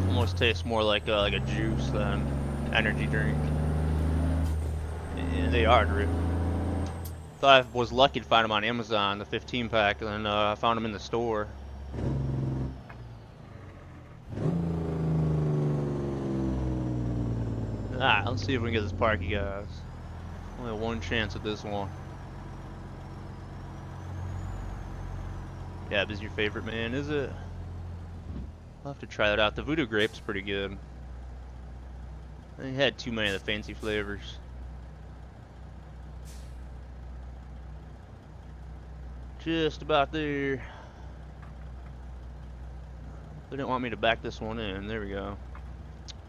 Almost tastes more like a juice than energy drink. Yeah, they are, Drew. Thought I was lucky to find them on Amazon, the 15 pack, and then I found them in the store. Alright, let's see if we can get this parky, guys. Only one chance at this one. Yeah, this is your favorite, man, is it? I'll have to try that out. The Voodoo Grape's pretty good. I had too many of the fancy flavors. Just about there. They didn't want me to back this one in. There we go.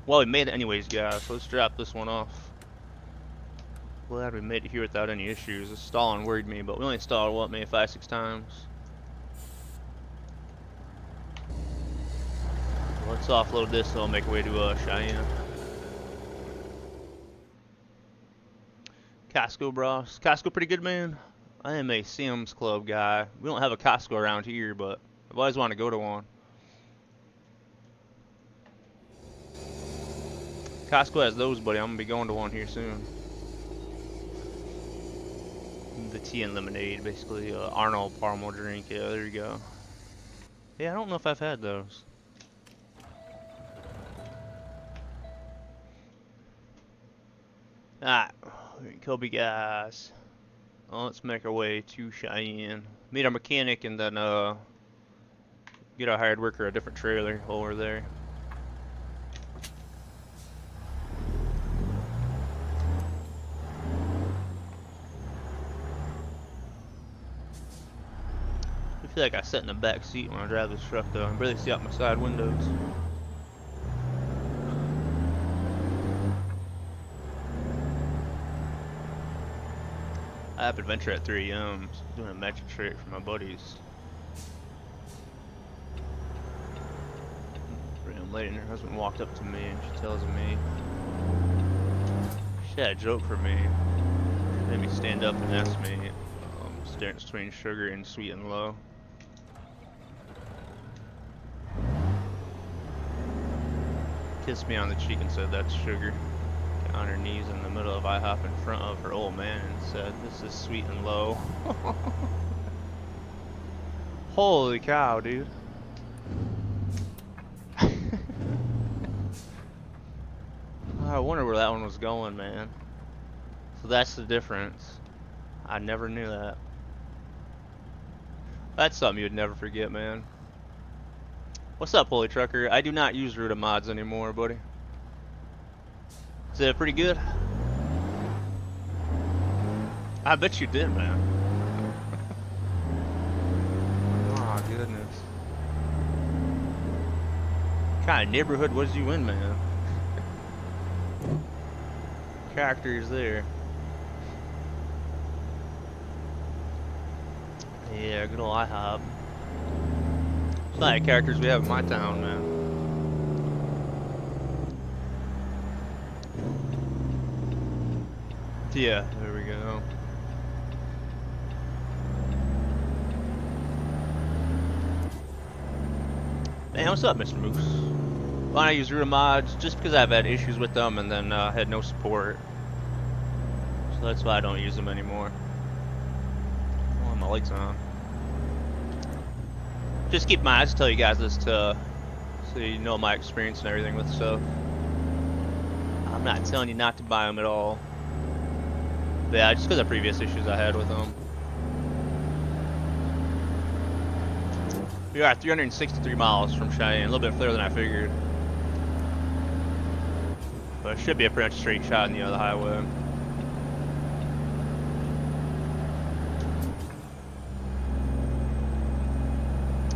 Well, we made it anyways, guys. So let's drop this one off. Glad we made it here without any issues. The stalling worried me, but we only stalled, what, maybe 5-6 times. So let's offload this so I'll make our way to Cheyenne. Costco, bros. Costco pretty good, man. I am a Sam's Club guy. We don't have a Costco around here, but I've always wanted to go to one. Costco has those, buddy. I'm gonna be going to one here soon. The tea and lemonade, basically. Arnold Palmer drink. Yeah, there you go. Yeah, I don't know if I've had those. Alright, Kobe guys. Well, let's make our way to Cheyenne. Meet our mechanic and then get our hired worker a different trailer while we're there. I feel like I sat in the back seat when I drive this truck though. I can barely see out my side windows. I have adventure at 3 AM, so doing a magic trick for my buddies. Random lady and her husband walked up to me and she tells me she had a joke for me. She made me stand up and ask me difference between sugar and sweet and low. Kissed me on the cheek and said that's sugar. Got on her knees in the middle of IHOP in front of her old man and said this is sweet and low. Holy cow, dude. I wonder where that one was going, man. So that's the difference. I never knew that. That's something you would never forget, man. What's up, Holy Trucker? I do not use Ruta mods anymore, buddy. Is it pretty good? I bet you did, man. Oh, goodness. What kind of neighborhood was you in, man? Characters there. Yeah, good old IHOP. It's not like characters we have in my town, man. Yeah, there we go. Man, what's up, Mr. Moose? Why don't I use Ruta mods? Just because I've had issues with them and then had no support. So that's why I don't use them anymore. Oh, my lights on. Just keep my eyes, tell you guys this to, so you know my experience and everything with stuff. I'm not telling you not to buy them at all. But yeah, just because of previous issues I had with them. We are 363 miles from Cheyenne, a little bit further than I figured. But it should be a pretty much straight shot in the other highway.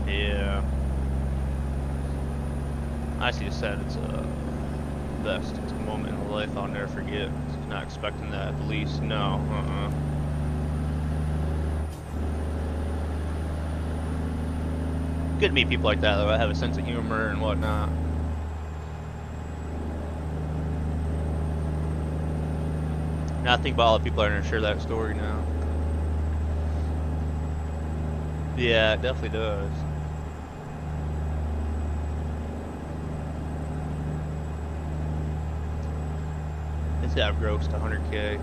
Yeah. I see you said it's best. It's a moment in life I'll never forget. Not expecting that at least. No. Good to meet people like that, though. I have a sense of humor and whatnot. Now I think about all the people that are going to share that story now. Yeah, it definitely does. It's got grossed 100K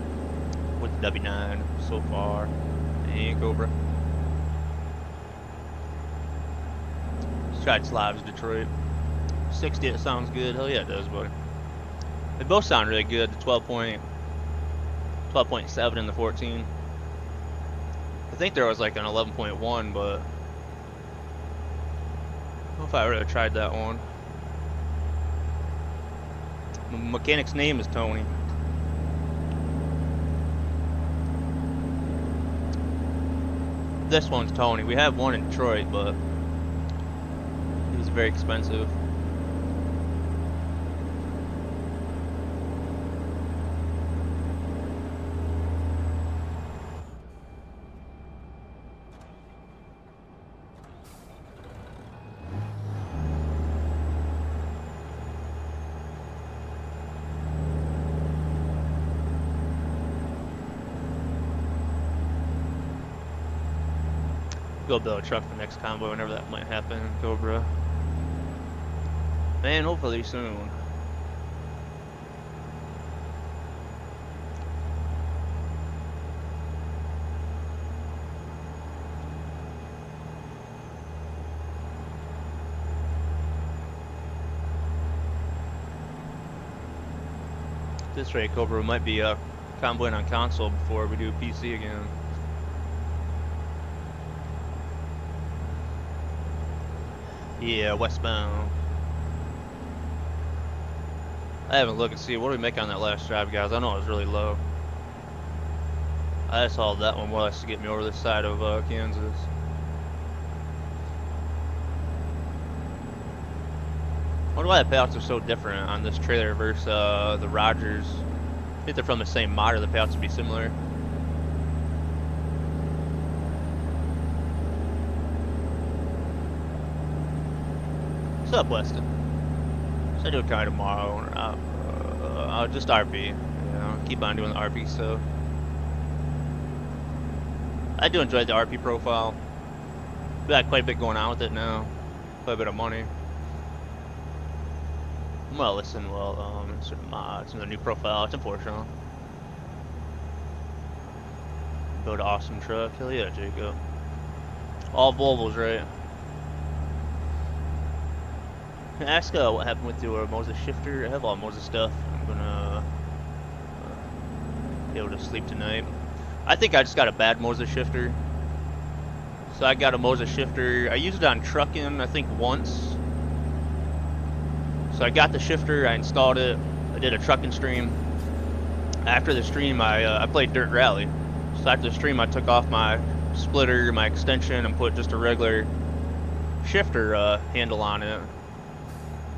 with the W9 so far. And Cobra. Tried Slavs Detroit. 60, it sounds good. Hell yeah, it does, buddy. They both sound really good. The 12.7 and the 14. I think there was like an 11.1, but I don't know if I really tried that one. The mechanic's name is Tony. This one's Tony. We have one in Detroit, but it was very expensive. Go build a truck for next combo whenever that might happen, Cobra. Man, hopefully soon. At this rate, Cobra might be comboing on console before we do PC again. Yeah, westbound. I haven't looked and see what did we make on that last drive, guys. I know it was really low. I just hauled that one more or less to get me over this side of Kansas. I wonder why the payouts are so different on this trailer versus the Rogers. I think they're from the same model. The payouts would be similar. What's up, Weston? Should I do a kind tomorrow? Or, just RP. You know, keep on doing the RP stuff. I do enjoy the RP profile. We got quite a bit going on with it now. Quite a bit of money. I'm gonna listen. Well, certain mods and the new profile. It's unfortunate. Build an awesome truck. Hell yeah, Jacob. All Volvos, right? Ask what happened with your Moses shifter. I have all Moses stuff. I'm gonna be able to sleep tonight. I think I just got a bad Moses shifter. So I got a Moses shifter. I used it on Truckin, I think once. So I got the shifter. I installed it. I did a Truckin stream. After the stream, I played Dirt Rally. So after the stream, I took off my splitter, my extension, and put just a regular shifter handle on it.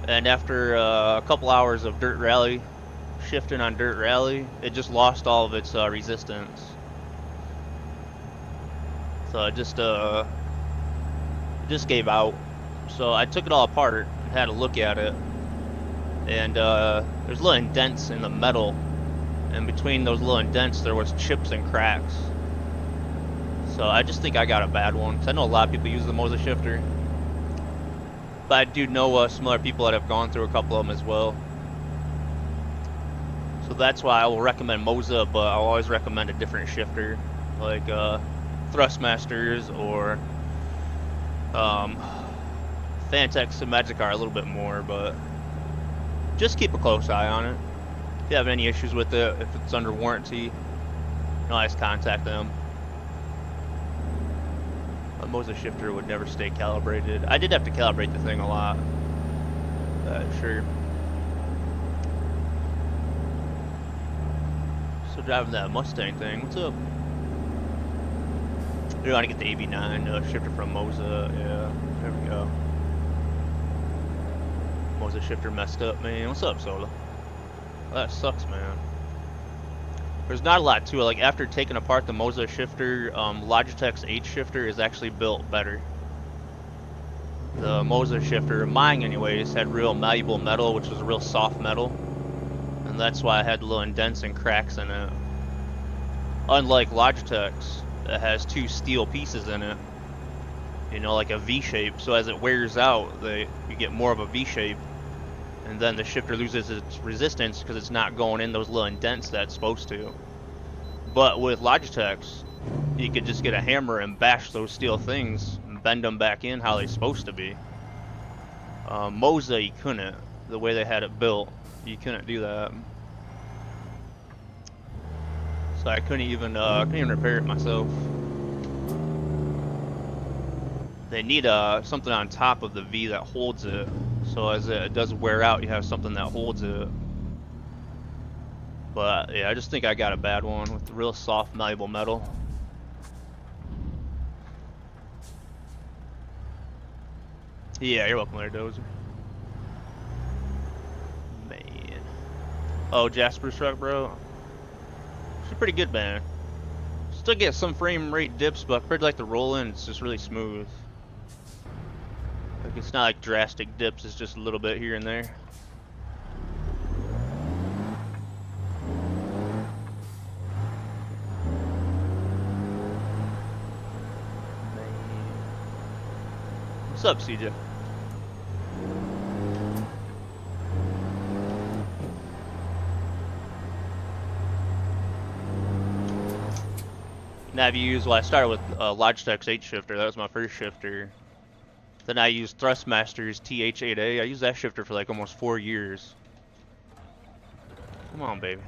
And after a couple hours of Dirt Rally, shifting on Dirt Rally, it just lost all of its resistance. So it just gave out. So I took it all apart and had a look at it. And there's little indents in the metal. And between those little indents, there was chips and cracks. So I just think I got a bad one. 'Cause I know a lot of people use the Moses shifter. But I do know some other people that have gone through a couple of them as well. So that's why I will recommend Moza, but I'll always recommend a different shifter. Like Thrustmasters or Fantex and Magikarp a little bit more, but just keep a close eye on it. If you have any issues with it, if it's under warranty, you can always contact them. A Moza shifter would never stay calibrated. I did have to calibrate the thing a lot. Sure. So driving that Mustang thing, what's up? We want to get the AB9 shifter from Moza. Yeah, there we go. Moza shifter messed up, man. What's up, Sola? That sucks, man. There's not a lot to it. Like, after taking apart the Moza shifter, Logitech's H shifter is actually built better. the Moza shifter, mine anyways, had real malleable metal, which was a real soft metal. And that's why I had little indents and cracks in it. Unlike Logitech's, that has two steel pieces in it. You know, like a V shape. So as it wears out, you get more of a V shape. And then the shifter loses its resistance because it's not going in those little indents that it's supposed to. But with Logitech's, you could just get a hammer and bash those steel things and bend them back in how they're supposed to be. Moza, you couldn't. The way they had it built, you couldn't do that. So I couldn't even repair it myself. They need something on top of the V that holds it. So as it does wear out, you have something that holds it. But yeah, I just think I got a bad one with real soft, malleable metal. Yeah, you're welcome there, Dozer. Man. Oh, Jasper's truck, bro. It's pretty good, man. Still get some frame rate dips, but compared to like the roll-in, it's just really smooth. Like it's not like drastic dips, it's just a little bit here and there. What's up, CJ? Now, I started with Logitech's 8 shifter. That was my first shifter. Then I used Thrustmaster's TH8A. I used that shifter for like almost 4 years. Come on, baby.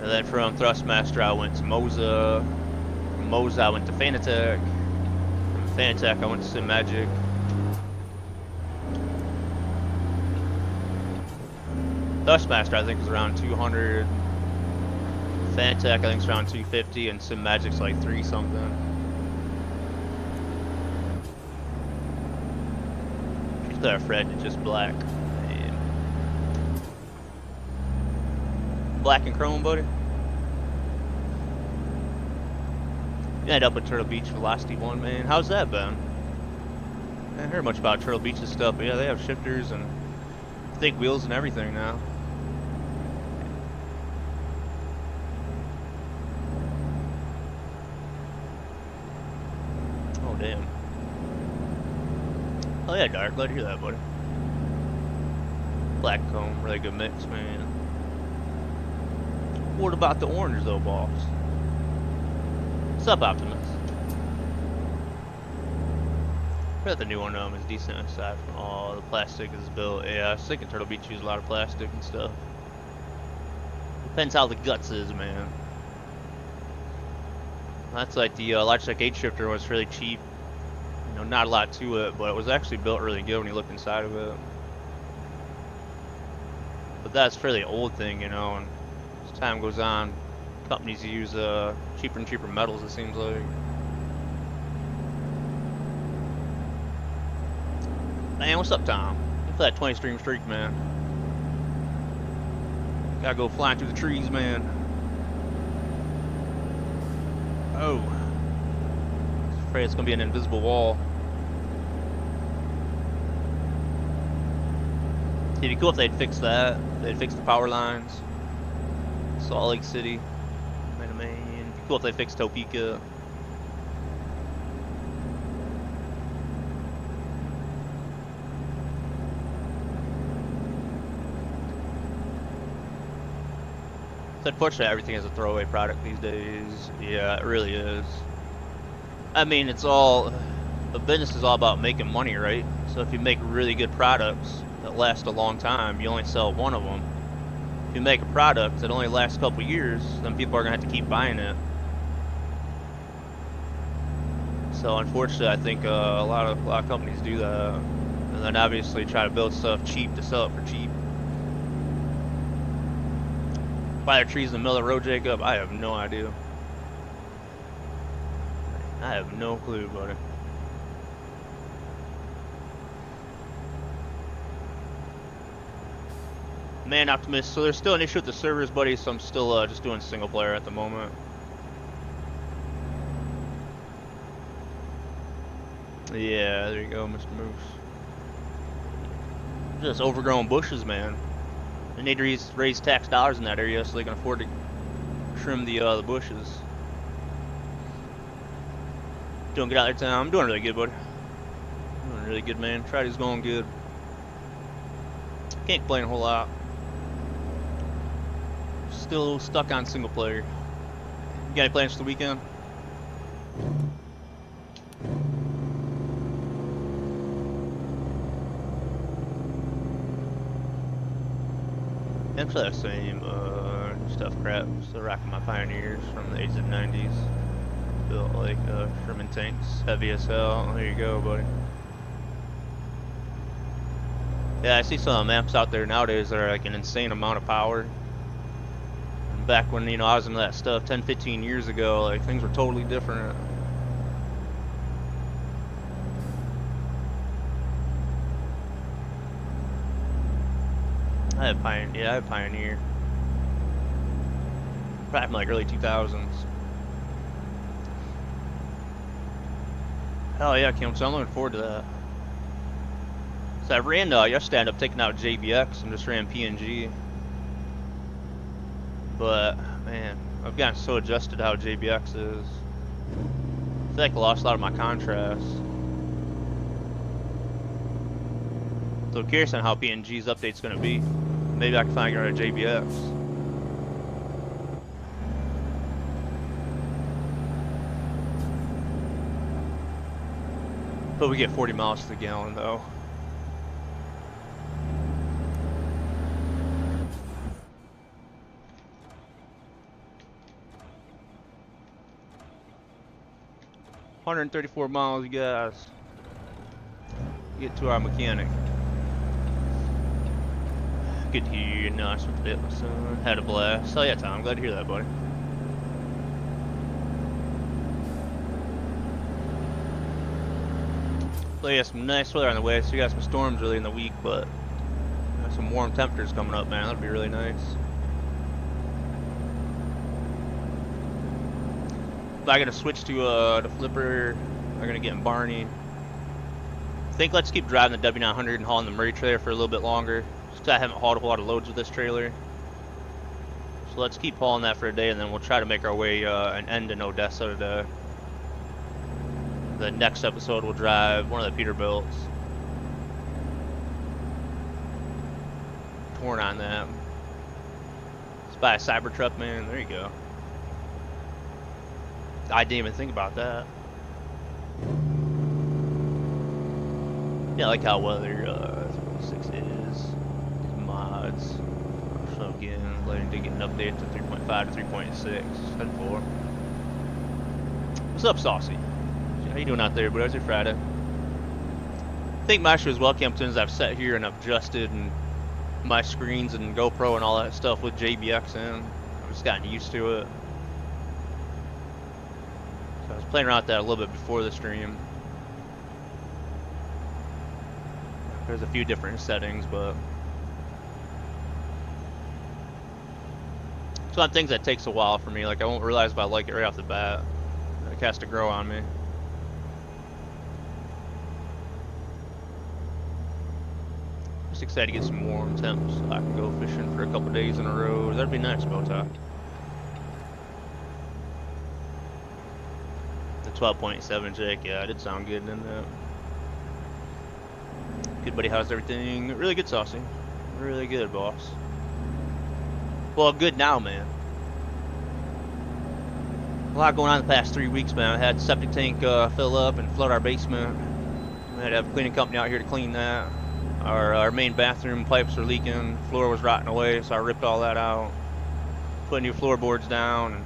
And then from Thrustmaster, I went to Moza. From Moza, I went to Fanatec. From Fanatec, I went to SimMagic. Thrustmaster, I think, was around 200. Fanatec, I think, is around 250, and SimMagic's like 3 something. She's there, Fred, it's just black. Man. Black and chrome, buddy. You ended up at Turtle Beach Velocity 1, man. How's that been? I haven't heard much about Turtle Beach's stuff, but yeah, they have shifters and thick wheels and everything now. Damn. Oh yeah, Dark, glad to hear that, buddy. Black comb, really good mix, man. What about the orange though, boss? What's up, Optimus? I bet the new one is decent aside from all the plastic is built. Yeah, I was thinking Turtle Beach used a lot of plastic and stuff. Depends how the guts is, man. That's like the Logitech 8 shifter was really cheap. You know, not a lot to it, but it was actually built really good when you look inside of it. But that's a fairly old thing, you know, and as time goes on, companies use cheaper and cheaper metals, it seems like. Man, what's up, Tom? Look for that 20 stream streak, man. Gotta go flying through the trees, man. Oh. I'm afraid it's gonna be an invisible wall. It'd be cool if they'd fix that. They'd fix the power lines. Salt Lake City. Man, man. It'd be cool if they fixed Topeka. Unfortunately, everything is a throwaway product these days. Yeah, it really is. I mean, it's all, the business is all about making money, right? So if you make really good products that last a long time, you only sell one of them. If you make a product that only lasts a couple years, then people are gonna have to keep buying it. So unfortunately, I think a lot of companies do that, and then obviously try to build stuff cheap to sell it for cheap. Why the trees in the middle of the road, Jacob? I have no idea. I have no clue, buddy. Man, Optimist. So there's still an issue with the servers, buddy, so I'm still just doing single player at the moment. Yeah, there you go, Mr. Moose. Just overgrown bushes, man. They need to raise tax dollars in that area so they can afford to trim the bushes. Doing good out there, Tom? I'm doing really good, buddy. Doing really good, man. Friday's going good. Can't complain a whole lot. Still stuck on single player. You got any plans for the weekend? I'm still the same stuff crap. Still rocking my Pioneers from the 80s and 90s. Built like Sherman tanks, heavy as hell. There you go, buddy. Yeah, I see some maps out there nowadays that are like an insane amount of power. And back when, you know, I was into that stuff 10, 15 years ago, like things were totally different. I had Pioneer. Probably from like early 2000s. Hell yeah, Kim, so I'm looking forward to that. So I ran yesterday, I ended up taking out JBX and just ran PNG. But man, I've gotten so adjusted to how JBX is. I feel like I lost a lot of my contrast. So curious on how PNG's update's gonna be. Maybe I can finally get rid of JBX. But we get 40 miles to the gallon though. $134 miles, you guys. Get to our mechanic. Good to hear you. Nice with the bit, my son. Had a blast. Oh yeah, Tom. I'm glad to hear that, buddy. So yeah, some nice weather on the way. So you got some storms really in the week, but got some warm temperatures coming up, man. That'll be really nice. I gotta switch to the flipper. I'm gonna get in Barney. I think let's keep driving the W900 and hauling the Murray trailer for a little bit longer. Just I haven't hauled a whole lot of loads with this trailer. So let's keep hauling that for a day, and then we'll try to make our way and end in Odessa today. The next episode we'll drive one of the Peterbilts. Torn on that. Let's buy a Cybertruck, man. There you go. I didn't even think about that. Yeah, I like how weather 6 is. These mods. So again, letting to get an update to 3.5 to 3.6. Head for. What's up, Saucy? How you doing out there, bro? How's your Friday? I think my issue as well, Kempton, is I've sat here and I've adjusted and my screens and GoPro and all that stuff with JBX in. I've just gotten used to it. So I was playing around with that a little bit before the stream. There's a few different settings, but it's one of the things that takes a while for me. Like I won't realize if I like it right off the bat. It has to grow on me. Just excited to get some warm temps so I can go fishing for a couple days in a row. That'd be nice, Botox. The 12.7 Jake, yeah, it did sound good, didn't it? Good, buddy. How's everything? Really good, Saucy. Really good, boss. Well, good now, man. A lot going on the past 3 weeks, man. I had septic tank fill up and flood our basement. We had to have a cleaning company out here to clean that. Our main bathroom pipes were leaking. Floor was rotting away, so I ripped all that out. Put new floorboards down. And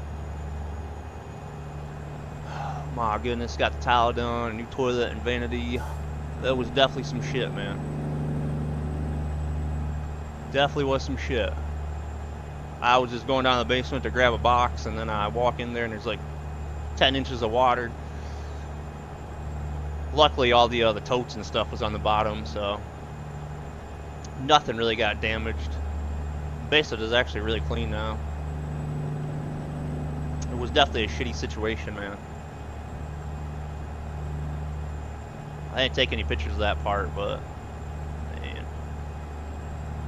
my goodness, got the tile done, a new toilet and vanity. That was definitely some shit, man. Definitely was some shit. I was just going down to the basement to grab a box, and then I walk in there and there's like 10 inches of water. Luckily, all the totes and stuff was on the bottom, so nothing really got damaged. Basement is actually really clean now. It was definitely a shitty situation, man. I didn't take any pictures of that part, but man,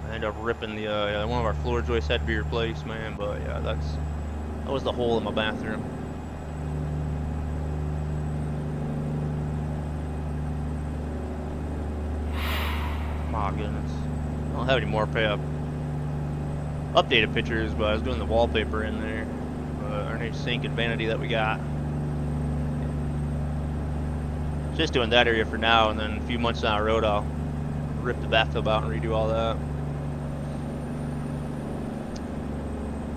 I ended up ripping the one of our floor joists had to be replaced, man. But yeah, that was the hole in my bathroom. My goodness, I don't have any more updated pictures, but I was doing the wallpaper in there. Our new sink and vanity that we got. Just doing that area for now, and then a few months down the road I'll rip the bathtub out and redo all that.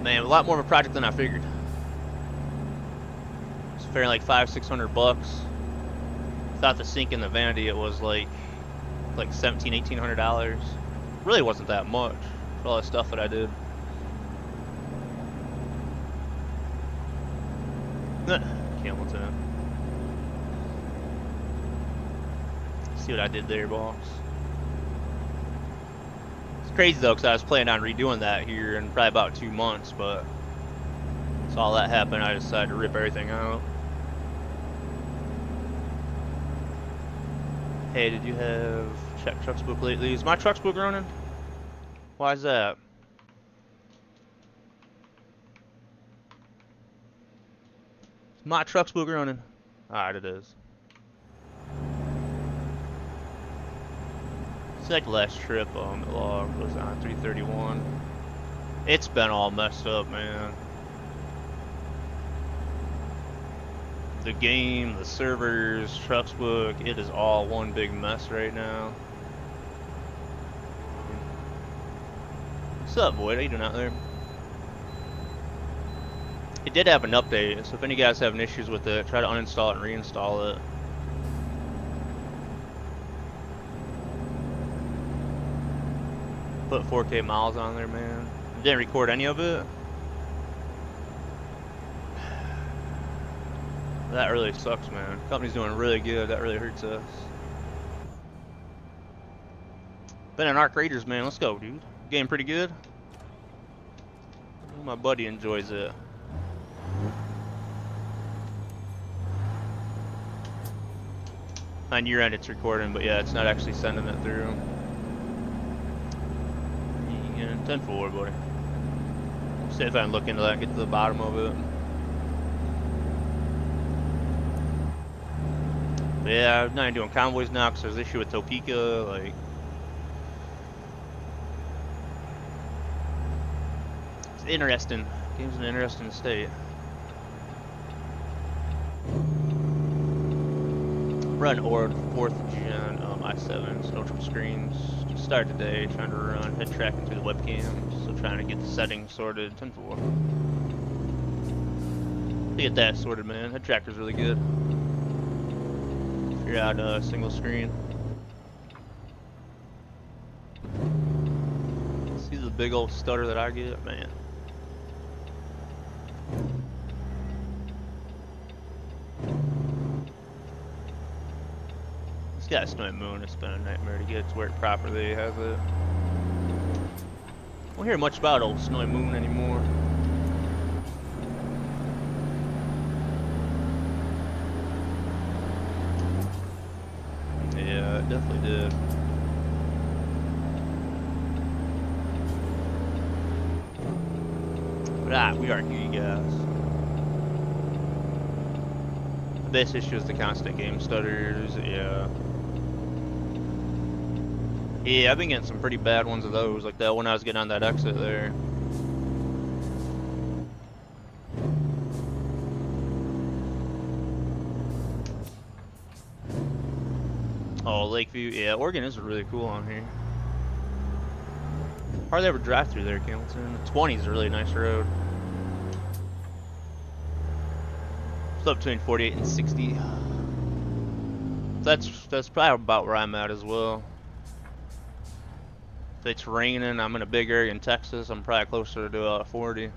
Man, a lot more of a project than I figured. It's fairly like $500-600. Without the sink and the vanity, it was like $1,700-1,800. Really wasn't that much for all the stuff that I did. Hamilton. See what I did there, boss. It's crazy though, because I was planning on redoing that here in probably about 2 months, but once all that happened, I decided to rip everything out. Hey, did you have check trucks book lately? Is my trucks book running? Why is that? Is my trucks book running? Alright, it is. It's like the last trip the log was on 331. It's been all messed up, man. The game, the servers, trucks book, it is all one big mess right now. What's up, Void? How you doing out there? It did have an update, so if any of you guys having issues with it, try to uninstall it and reinstall it. Put 4K miles on there, man. Didn't record any of it. That really sucks, man. Company's doing really good. That really hurts us. Been in Arc Raiders, man. Let's go, dude. Game pretty good. My buddy enjoys it. On your end, it's recording, but yeah, it's not actually sending it through. 10-4, buddy. See if I can look into that and get to the bottom of it. But yeah, I'm not even doing convoys now because there's an issue with Topeka. Like, it's interesting. Game's an interesting state. Run Ord 4th Gen i7, no trip screens. Just started today, trying to run head tracking through the webcams, so trying to get the settings sorted. 10-4. To get that sorted, man. Head tracker's really good. If you're out single screen. See the big old stutter that I get, man. This guy's Snowy Moon, it's been a nightmare to get to work properly, has it? Don't hear much about old Snowy Moon anymore. Yeah, it definitely did. But we are here, you guys. The best issue is the constant game stutters, yeah. Yeah, I've been getting some pretty bad ones of those, like that one I was getting on that exit there. Oh, Lakeview, yeah, Oregon is really cool on here. Hardly ever drive through there, Hamilton. The 20 is a really nice road. It's up between 48 and 60. That's probably about where I'm at as well. If it's raining, I'm in a big area in Texas, I'm probably closer to 40.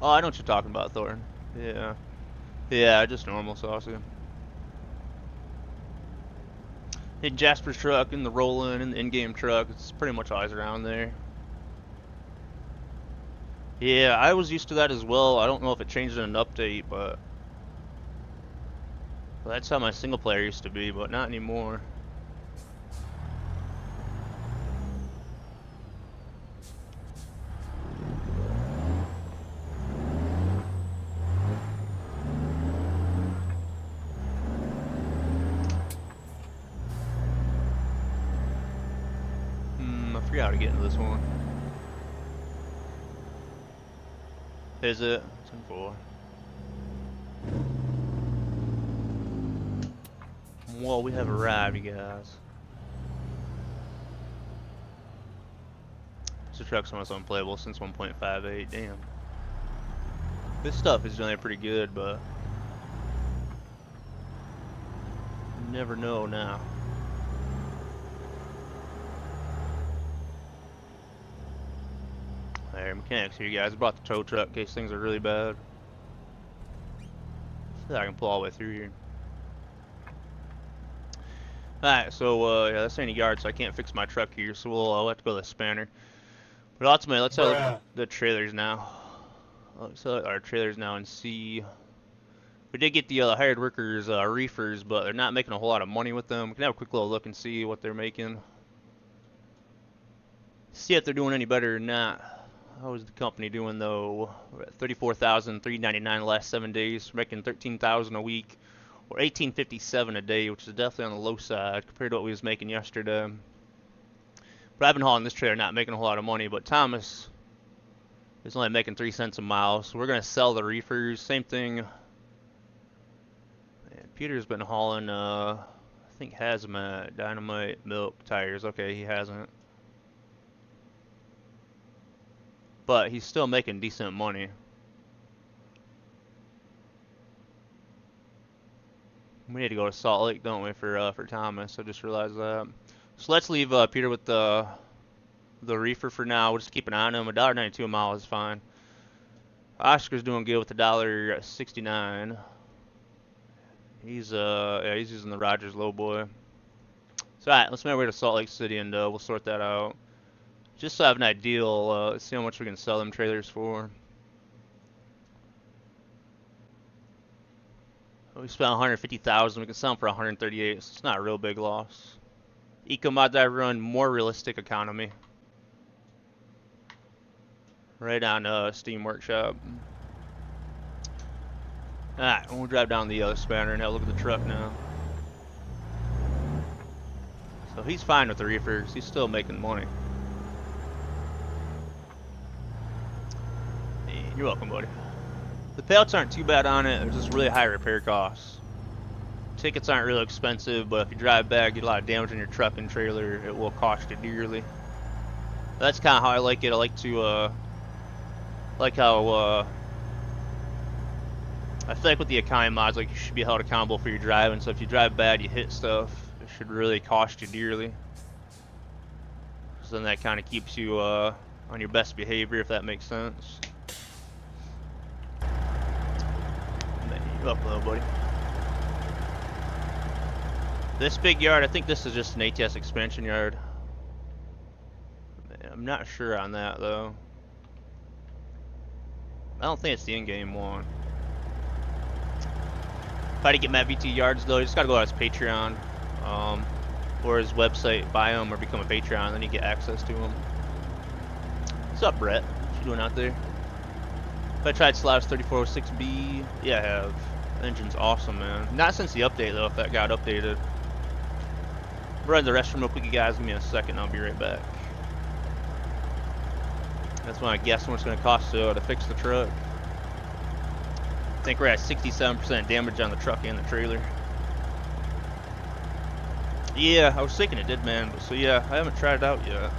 Oh, I know what you're talking about, Thornton. Yeah. Yeah, just normal saucy. In Jasper's truck, in the Roland, in the in-game truck, it's pretty much always around there. Yeah, I was used to that as well. I don't know if it changed in an update, but that's how my single player used to be, but not anymore. I forgot how to get into this one. Is it? 10-4. Well, we have arrived, you guys. This truck's almost unplayable since 1.58. Damn. This stuff is generally pretty good, but you never know now. Alright, mechanics here, guys. I brought the tow truck in case things are really bad. See if I can pull all the way through here. Alright, so yeah, that's any yard, so I can't fix my truck here, so we'll have to go to the spanner. But ultimately, let's have the trailers now. Let's look at our trailers now and see. We did get the hired workers reefers, but they're not making a whole lot of money with them. We can have a quick little look and see what they're making. See if they're doing any better or not. How is the company doing though? We're at $34,399 the last 7 days. We're making $13,000 a week, or $18.57 a day, which is definitely on the low side compared to what we was making yesterday. But I've been hauling this trailer, not making a whole lot of money. But Thomas is only making 3 cents a mile, so we're gonna sell the reefers. Same thing. Man, Peter's been hauling, I think hazmat, dynamite, milk, tires. Okay, he hasn't. But he's still making decent money. We need to go to Salt Lake, don't we, for Thomas? I just realized that. So let's leave Peter with the reefer for now. We'll just keep an eye on him. $1.92 a mile is fine. Oscar's doing good with $1.69. He's he's using the Rogers low boy. So alright, let's make our way to Salt Lake City and we'll sort that out. Just so I have an idea, let's see how much we can sell them trailers for. We spent $150,000. We can sell them for $138,000, so it's not a real big loss. Eco mods I run, more realistic economy. Right on Steam Workshop. Alright, we'll drive down the spanner and have a look at the truck now. So he's fine with the reefers. He's still making money. Hey, you're welcome, buddy. The payouts aren't too bad on it. There's just really high repair costs. Tickets aren't really expensive, but if you drive back, get a lot of damage on your truck and trailer, it will cost you dearly. That's kind of how I like it. I like to, like how, I feel like with the economy mods, like you should be held accountable for your driving. So if you drive bad, you hit stuff, it should really cost you dearly. So then that kind of keeps you on your best behavior, if that makes sense. You're up, little buddy. This big yard, I think this is just an ATS expansion yard. I'm not sure on that though. I don't think it's the in-game one. If I had to get Matt VT yards though, you just gotta go on his Patreon, or his website, buy him or become a Patreon, then you get access to him. What's up, Brett? What you doing out there? If I tried Slash 3406B, yeah, I have. The engine's awesome, man. Not since the update though, if that got updated. Run to the restroom real quick, you guys. Give me a second, I'll be right back. That's when I guess what it's going to cost to fix the truck. I think we're at 67% damage on the truck and the trailer. Yeah, I was thinking it did, man. But so yeah, I haven't tried it out yet.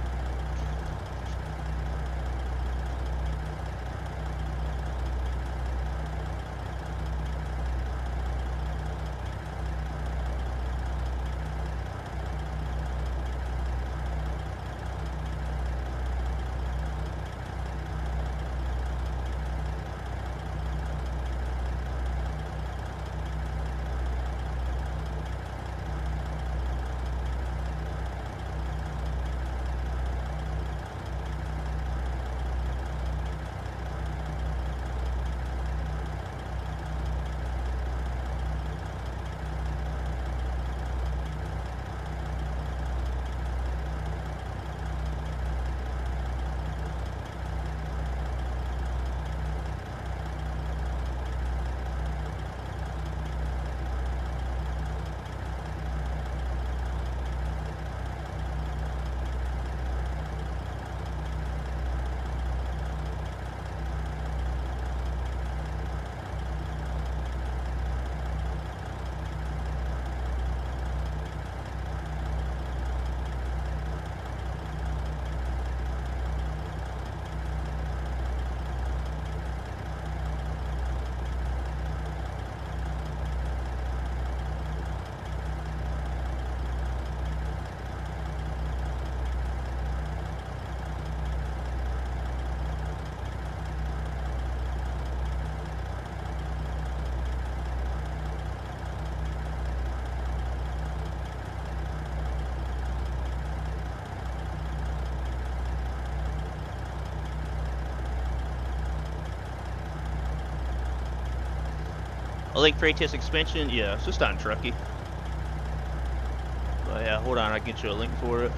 A link for ATS expansion? Yeah, it's just on Trucky. But yeah, hold on, I can get you a link for it.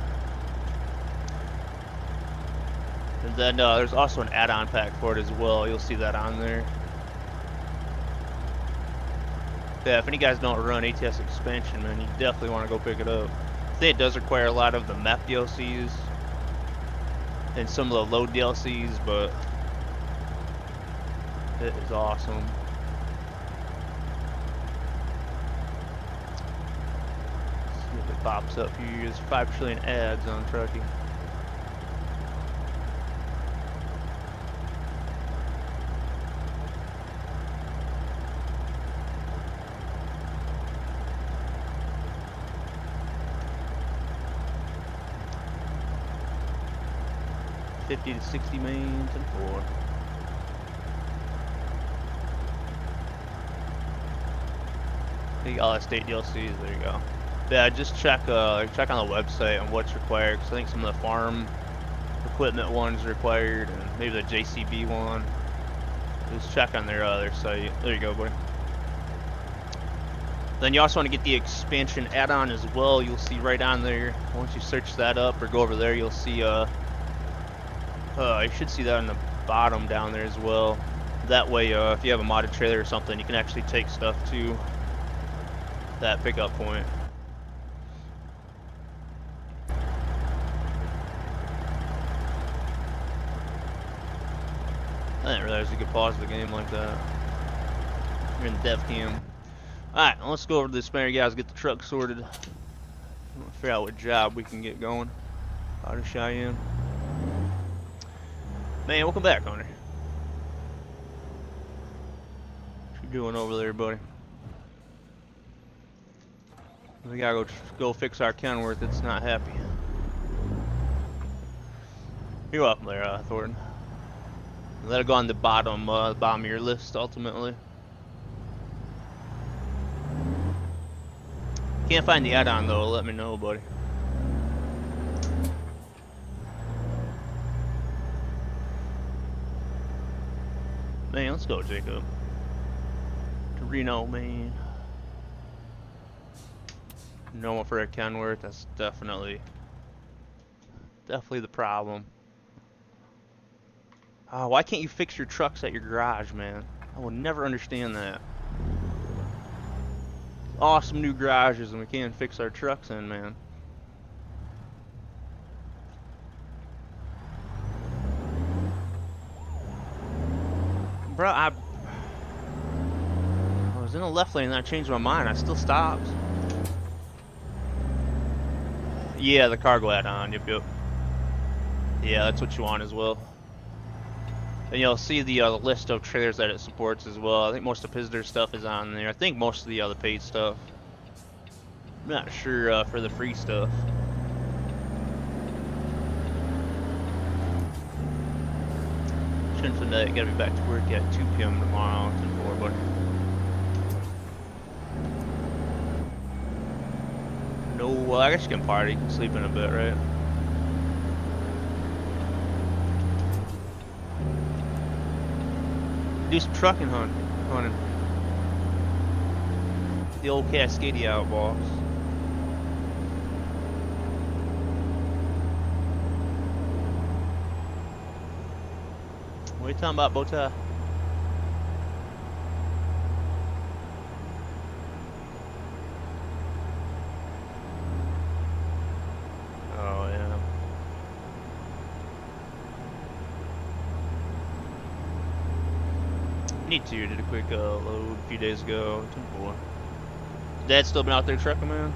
And then there's also an add-on pack for it as well. You'll see that on there. Yeah, if any guys don't run ATS expansion, man, you definitely want to go pick it up. I think it does require a lot of the map DLCs and some of the load DLCs, but it is awesome. Let's see if it pops up here. There's 5 trillion ads on Trucky. $50 to $60 million and 4. All state DLCs. There you go. Yeah, just check on the website on what's required. Cause I think some of the farm equipment ones required, and maybe the JCB one. Just check on their site. There you go, buddy. Then you also want to get the expansion add-on as well. You'll see right on there. Once you search that up or go over there, you'll see you should see that on the bottom down there as well. That way, if you have a modded trailer or something, you can actually take stuff to that pickup point. I didn't realize you could pause the game like that. You're in dev cam. Alright, let's go over to the spare guys, get the truck sorted. Figure out what job we can get going out of Cheyenne. Man, welcome back, Hunter. What you doing over there, buddy? We gotta go fix our Kenworth. It's not happy. You're welcome there, Thornton. Let it go on the bottom of your list, ultimately. Can't find the add-on though. Let me know, buddy. Man, let's go, Jacob. To Reno, man. No one for a Kenworth. That's definitely the problem. Why can't you fix your trucks at your garage, man? I will never understand that. Awesome new garages, and we can't fix our trucks in, man. Bro, I was in the left lane and I changed my mind. I still stopped. Yeah, the cargo add-on. Yep. Yeah, that's what you want as well. And you'll see the list of trailers that it supports as well. I think most of Pizder's stuff is on there. I think most of the other paid stuff. I'm not sure for the free stuff. Tonight, gotta be back to work at 2 p.m. tomorrow. 10-4, buddy. No, well, I guess you can party. You can sleep in a bit, right? Do some trucking hunting. The old Cascadia out, boss. What are you talking about, Bota? Oh, yeah. Need to. Did a quick load a few days ago. 10-4. Dad's still been out there trucking, man?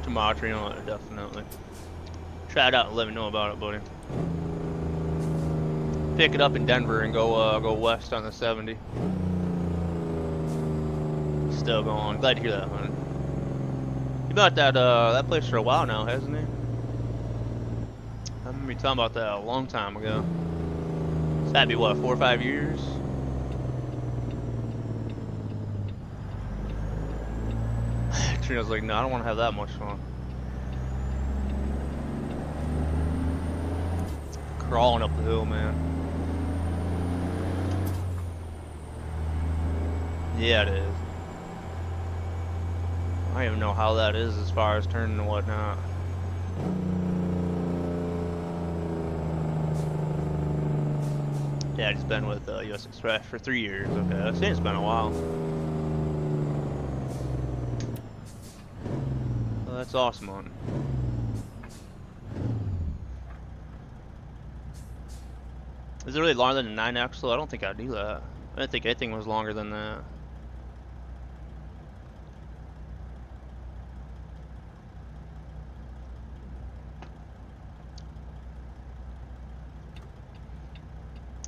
Tomorrow, you know, definitely. Try it out and let me know about it, buddy. Pick it up in Denver and go west on the 70. Still going. Glad to hear that, man. You been at that place for a while now, hasn't he? I remember you talking about that a long time ago. It's had to be what, 4 or 5 years? Trina's like, no, I don't want to have that much fun. crawling up the hill, man. Yeah, it is. I don't even know how that is as far as turning and whatnot. Yeah, he's been with US Express for 3 years. Okay, I've seen it's been a while. Well, that's awesome on. Is it really longer than a 9 axle? I don't think I do that. I didn't think anything was longer than that.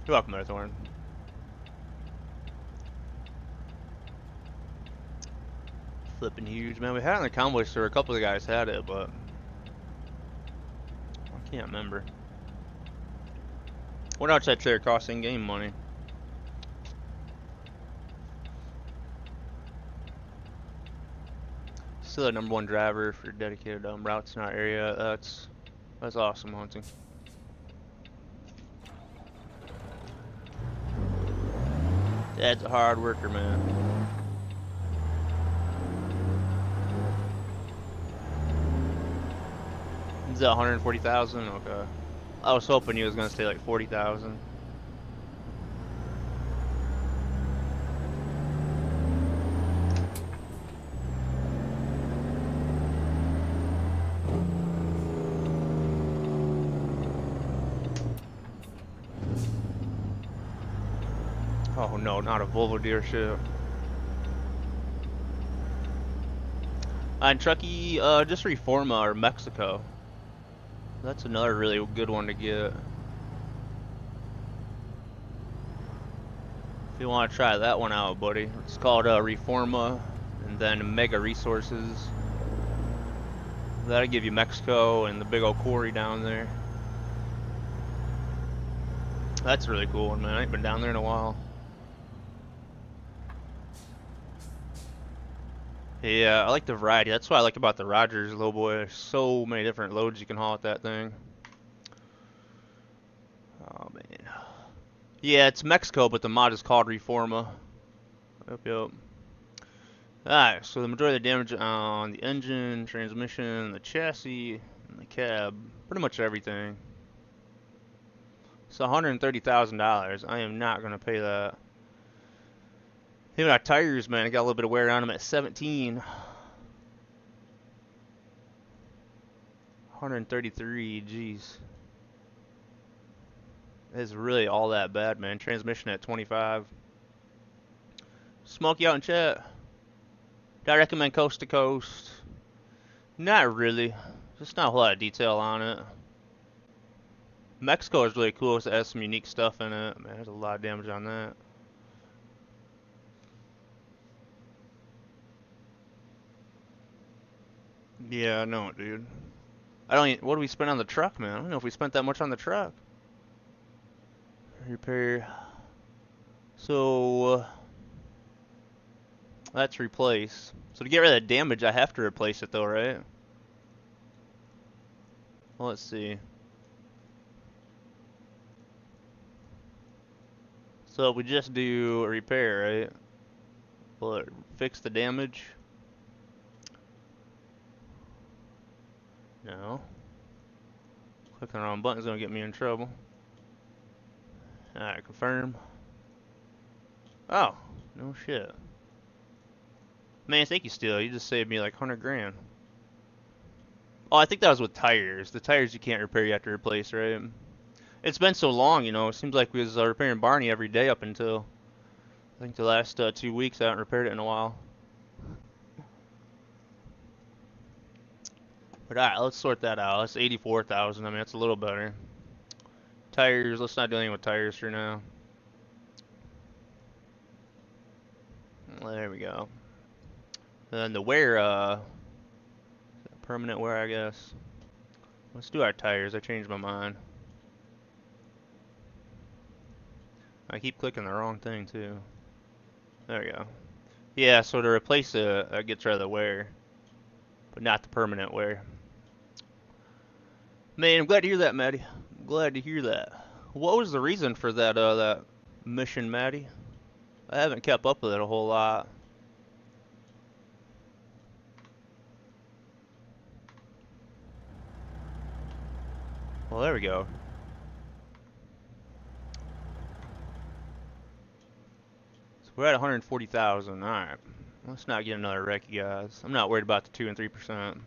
You're welcome, Marathon. Flipping huge, man. We had it in the convoy store. A couple of the guys had it, but I can't remember. What else that chair costs in game money? Still a #1 driver for dedicated routes in our area. That's awesome hunting. Dad's a hard worker, man. Is that 140,000? Okay. I was hoping he was gonna stay like 40,000. Oh no, not a Volvo dealership. And Truckee, just Reforma or Mexico. That's another really good one to get. If you want to try that one out, buddy. It's called Reforma, and then Mega Resources. That'll give you Mexico and the big old quarry down there. That's a really cool one, man. I ain't been down there in a while. Yeah, I like the variety. That's what I like about the Rogers low boy. There's so many different loads you can haul with that thing. Oh man. Yeah, it's Mexico, but the mod is called Reforma. Yep. Alright, so the majority of the damage on the engine, transmission, the chassis, and the cab, pretty much everything. It's $130,000. I am not gonna pay that. Even our tires, man, I got a little bit of wear on them at 17. 133, jeez. It's really all that bad, man. Transmission at 25. Smokey out in chat. Do I recommend coast to coast? Not really. Just not a whole lot of detail on it. Mexico is really cool. It has some unique stuff in it. Man, there's a lot of damage on that. Yeah, I know it, dude. I don't even, what do we spend on the truck, man? I don't know if we spent that much on the truck. Repair. So, that's replace. So to get rid of the damage, I have to replace it though, right? Well, let's see. So we just do a repair, right? Will it fix the damage? No. Clicking the wrong button is gonna get me in trouble. Alright, confirm. Oh, no shit. Man, thank you still. You just saved me like 100 grand. Oh, I think that was with tires. The tires you can't repair, you have to replace, right? It's been so long, you know. It seems like we was repairing Barney every day up until I think the last 2 weeks. I haven't repaired it in a while. But alright, let's sort that out. That's 84,000. I mean, that's a little better. Tires, let's not do anything with tires for now. There we go. Then the wear, permanent wear, I guess. Let's do our tires. I changed my mind. I keep clicking the wrong thing too. There we go. Yeah, so to replace it, gets rid of the wear, but not the permanent wear. Man, I'm glad to hear that, Maddie. I'm Glad to hear that. What was the reason for that mission, Maddie? I haven't kept up with it a whole lot. Well, there we go. So we're at 140,000. All right. Let's not get another wreck, you guys. I'm not worried about the 2 and 3%.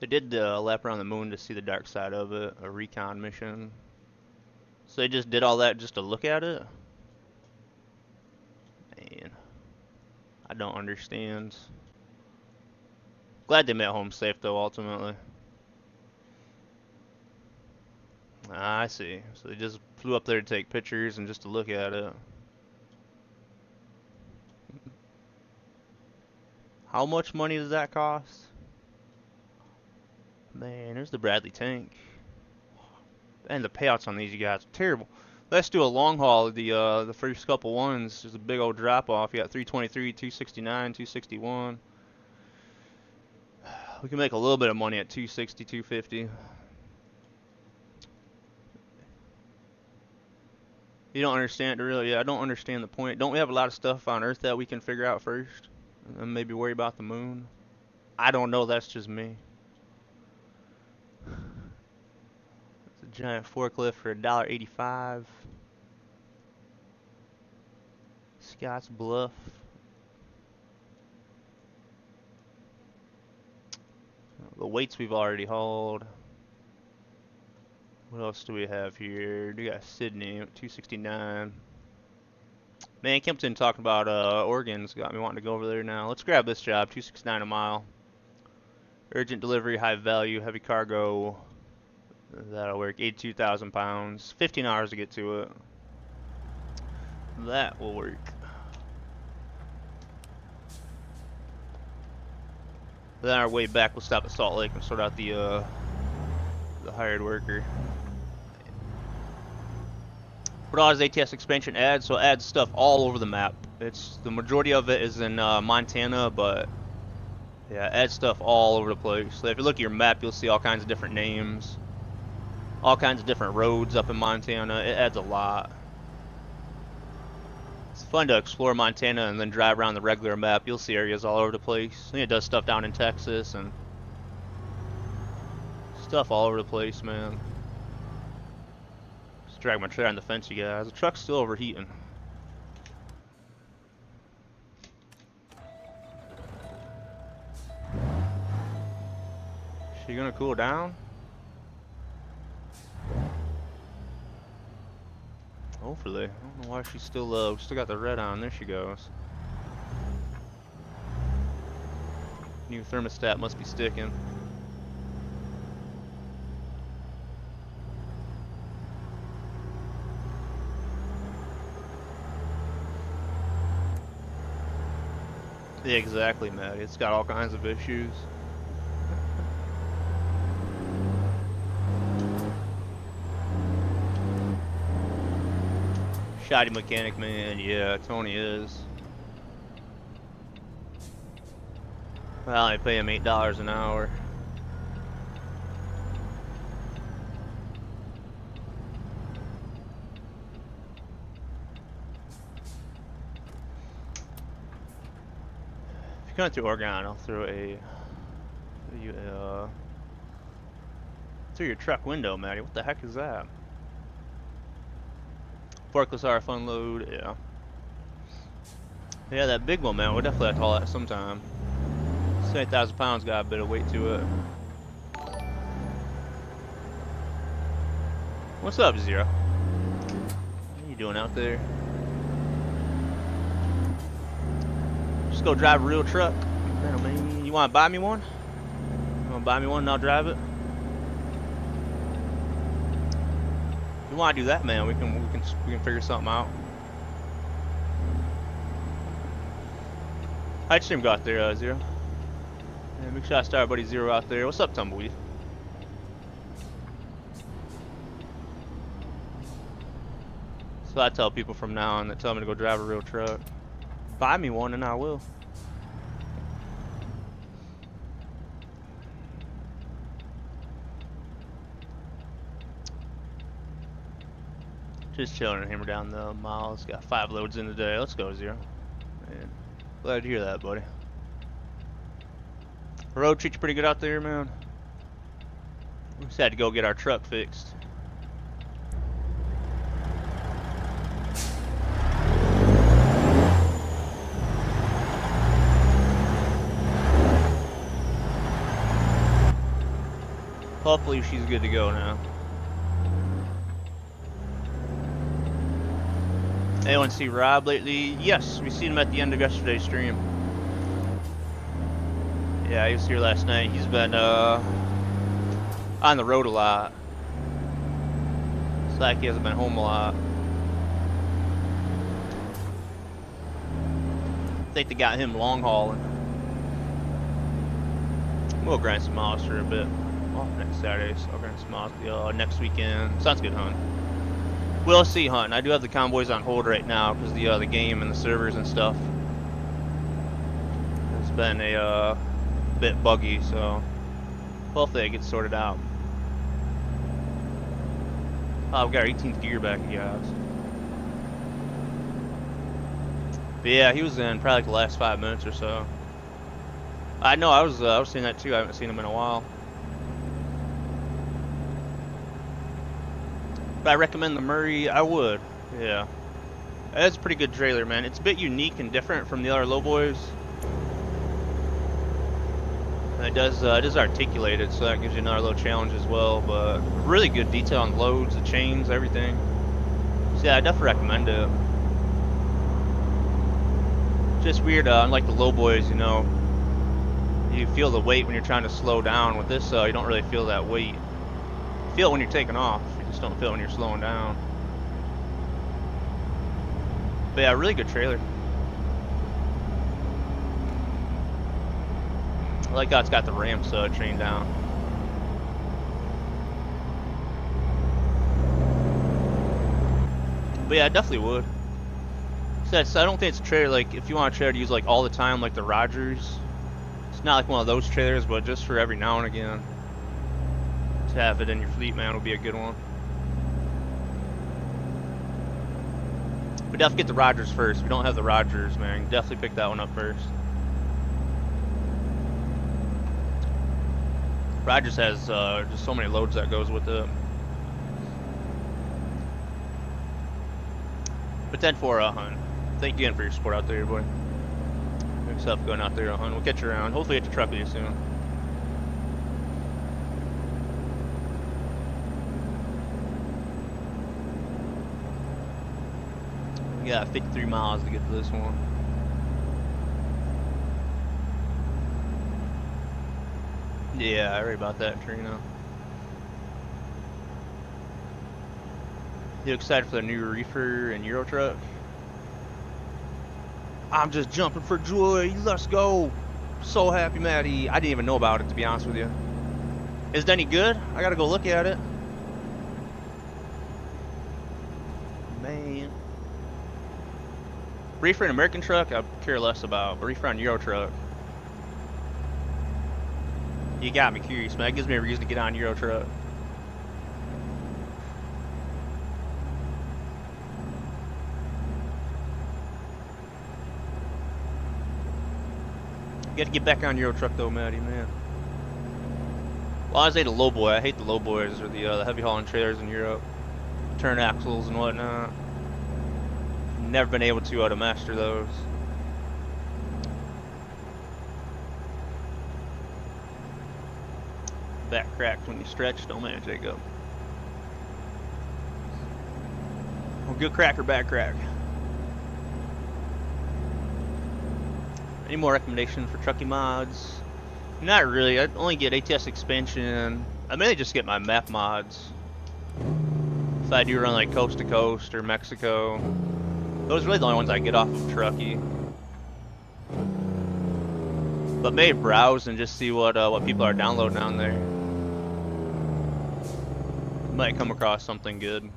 They did the lap around the moon to see the dark side of it, a recon mission. So they just did all that just to look at it? Man, I don't understand. Glad they met home safe though, ultimately. I see. So they just flew up there to take pictures and just to look at it. How much money does that cost? Man, there's the Bradley tank. And the payouts on these, you guys, are terrible. Let's do a long haul. The first couple ones, there's a big old drop off. You got 323, 269, 261. We can make a little bit of money at 260, 250. You don't understand it really? Yeah, I don't understand the point. Don't we have a lot of stuff on Earth that we can figure out first? And then maybe worry about the moon? I don't know, that's just me. It's a giant forklift for $1.85. Scott's Bluff. The weights we've already hauled. What else do we have here? We got Sydney at 269. Man, Kempton talking about Oregon's got me wanting to go over there now. Let's grab this job, 269 a mile. Urgent delivery, high value, heavy cargo. That'll work. 82,000 pounds. 15 hours to get to it. That will work. Then our way back, we'll stop at Salt Lake and sort out the hired worker. What all does ATS expansion add? So it adds stuff all over the map. It's the majority of it is in Montana, but yeah, it adds stuff all over the place. So if you look at your map, you'll see all kinds of different names, all kinds of different roads up in Montana. It adds a lot. It's fun to explore Montana and then drive around the regular map. You'll see areas all over the place. And it does stuff down in Texas and stuff all over the place, man. Just drag my trailer on the fence, you guys. The truck's still overheating. She gonna cool down? Hopefully. I don't know why she's still got the red on. There she goes. New thermostat must be sticking. Yeah, exactly, Maddie. It's got all kinds of issues. Shoddy mechanic, man. Yeah, Tony is. Well, I pay him $8 an hour. If you're going through Oregon, I'll throw through your truck window, Maddie. What the heck is that? Forklifts are a fun load, yeah. Yeah, that big one, man. We'll definitely have to haul that sometime. 8,000 pounds got a bit of weight to it. What's up, Zero? What are you doing out there? Just go drive a real truck. Man, you want to buy me one? You want to buy me one and I'll drive it? If you want to do that, man, we can figure something out. How'd stream go out there, Zero? Yeah, make sure I start our buddy Zero out there. What's up, Tumbleweed? So I tell people from now on that tell me to go drive a real truck. Buy me one and I will. Just chilling and hammer down the miles. Got 5 loads in today. Let's go, Zero. Man, glad to hear that, buddy. Road treats you pretty good out there, man. We just had to go get our truck fixed. Hopefully she's good to go now. Anyone see Rob lately? Yes, we seen him at the end of yesterday's stream. Yeah, he was here last night. He's been on the road a lot. It's like he hasn't been home a lot. I think they got him long hauling. We'll grind some miles for a bit. Oh, next Saturday, so I'll grind some miles next weekend. Sounds good, hunt. We'll see, hunt. I do have the convoys on hold right now because the game and the servers and stuff. It's been a bit buggy, so hopefully it gets sorted out. Oh, we've got our 18th gear back, guys. But yeah, he was in probably like the last 5 minutes or so. I know, I was seeing that too. I haven't seen him in a while. But I recommend the Murray. I would. Yeah, it's a pretty good trailer, man. It's a bit unique and different from the other lowboys. And it does articulate it, so that gives you another little challenge as well. But really good detail on loads, the chains, everything. So yeah, I definitely recommend it. Just weird, unlike the lowboys, you know, you feel the weight when you're trying to slow down. With this, you don't really feel that weight. You feel it when you're taking off. You just don't feel it when you're slowing down. But yeah, really good trailer. I like how it's got the ramps chained down. But yeah, I definitely would. So I don't think it's a trailer, like, if you want a trailer to use like all the time, like the Rogers. It's not like one of those trailers, but just for every now and again. To have it in your fleet, man, would be a good one. But definitely get the Rogers first. If you don't have the Rogers, man, definitely pick that one up first. Rogers has just so many loads that goes with it. But then for a hunt. Thank you again for your support out there, boy. Good stuff going out there, hunt. We'll catch you around. Hopefully get to truck with you soon. We got 53 miles to get to this one. Yeah, I read about that, Trina. You excited for the new reefer and Euro truck? I'm just jumping for joy. Let's go. So happy, Maddie. I didn't even know about it, to be honest with you. Is it any good? I gotta go look at it. Man. Reefer and American truck, I care less about. But reefer on Euro truck. You got me curious, man. That gives me a reason to get on Euro truck. You gotta get back on Euro truck though, Maddie, man. Well, I hate the low boy. I hate the low boys or the heavy hauling trailers in Europe. Turn axles and whatnot. Never been able to master those. Back cracks when you stretch, don't man, Jacob. Well, good crack or bad crack? Any more recommendations for trucking mods? Not really. I only get ATS expansion. I mainly just get my map mods. If I do run like coast to coast or Mexico, those are really the only ones I get off of Truckee. But maybe browse and just see what people are downloading down there. Might come across something good.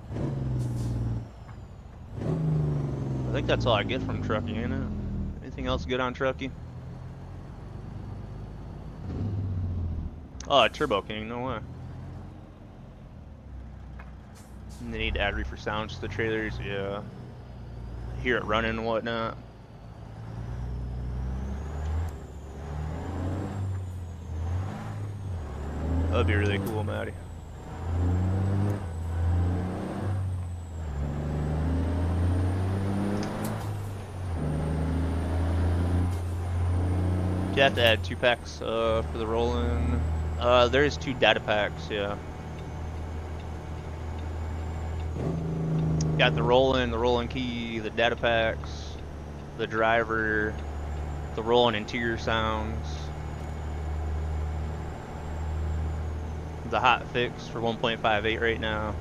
I think that's all I get from Truckee, ain't it? Anything else good on Truckee? Oh, Turbo King, no way. And they need to add reefer sounds to the trailers, yeah. Hear it running and whatnot. That'd be really cool, Matty. You have to add 2 packs for the roll-in. There is 2 data packs, yeah. Got the roll-in key, the data packs, the driver, the roll-in interior sounds, the hot fix for 1.58 right now.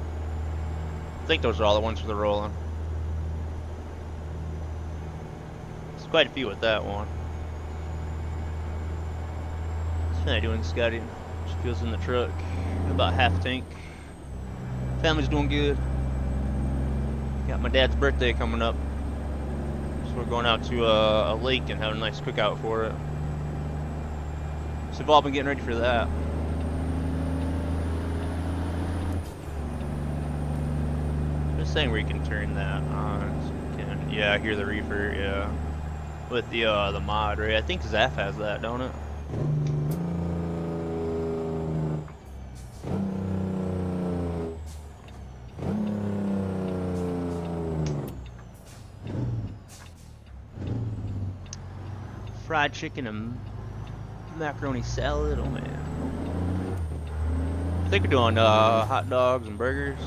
I think those are all the ones for the roll-in. There's quite a few with that one. What's I doing, Scotty? Just feels in the truck. About half tank. Family's doing good. Got my dad's birthday coming up, so we're going out to a lake and having a nice cookout for it. So we've all been getting ready for that. Just saying where you can turn that on. So yeah, I hear the reefer. Yeah, with the mod, right? I think Zaf has that, don't it? Fried chicken and macaroni salad. Oh man, I think we're doing hot dogs and burgers.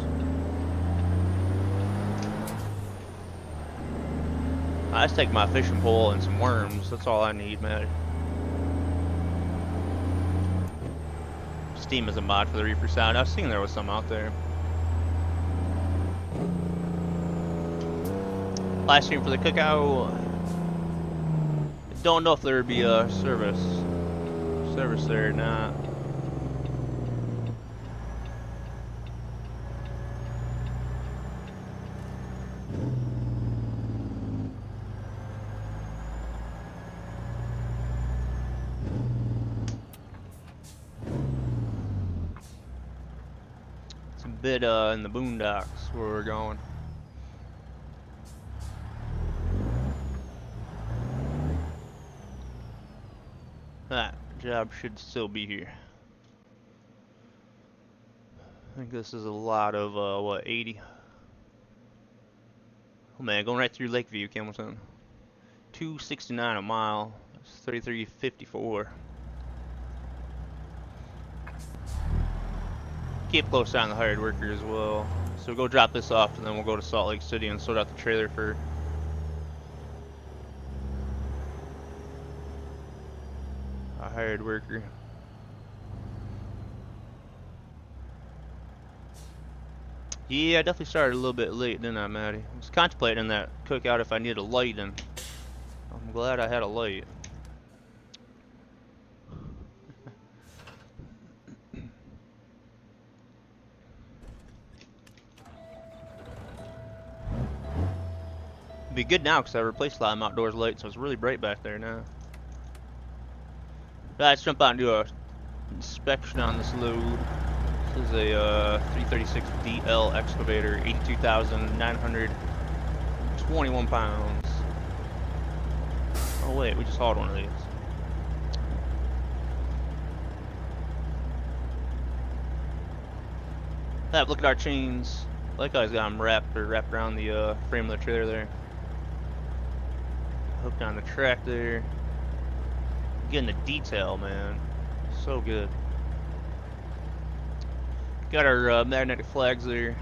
I just take my fishing pole and some worms. That's all I need, man. Steam is a mod for the reefer sound. I was seeing there was some out there. Live stream for the cookout. Don't know if there would be a service there or not. It's a bit in the boondocks where we're going. That job should still be here. I think this is a lot of, what, 80? Oh man, going right through Lakeview, Campbellton. 269 a mile. That's 33.54. Keep close eye on the hired worker as well. So we'll go drop this off and then we'll go to Salt Lake City and sort out the trailer for a hired worker. Yeah, I definitely started a little bit late, didn't I, Matty? I was contemplating that cookout if I needed a light, and I'm glad I had a light. Be good now because I replaced a lot of my outdoors lights, so it's really bright back there now. Let's jump out and do a inspection on this load. This is a 336 DL excavator, 82,921 pounds. Oh wait, we just hauled one of these. Look at our chains. I like how he's got them wrapped around the frame of the trailer there. Hooked on the track there. Getting the detail, man. So good. Got our magnetic flags there.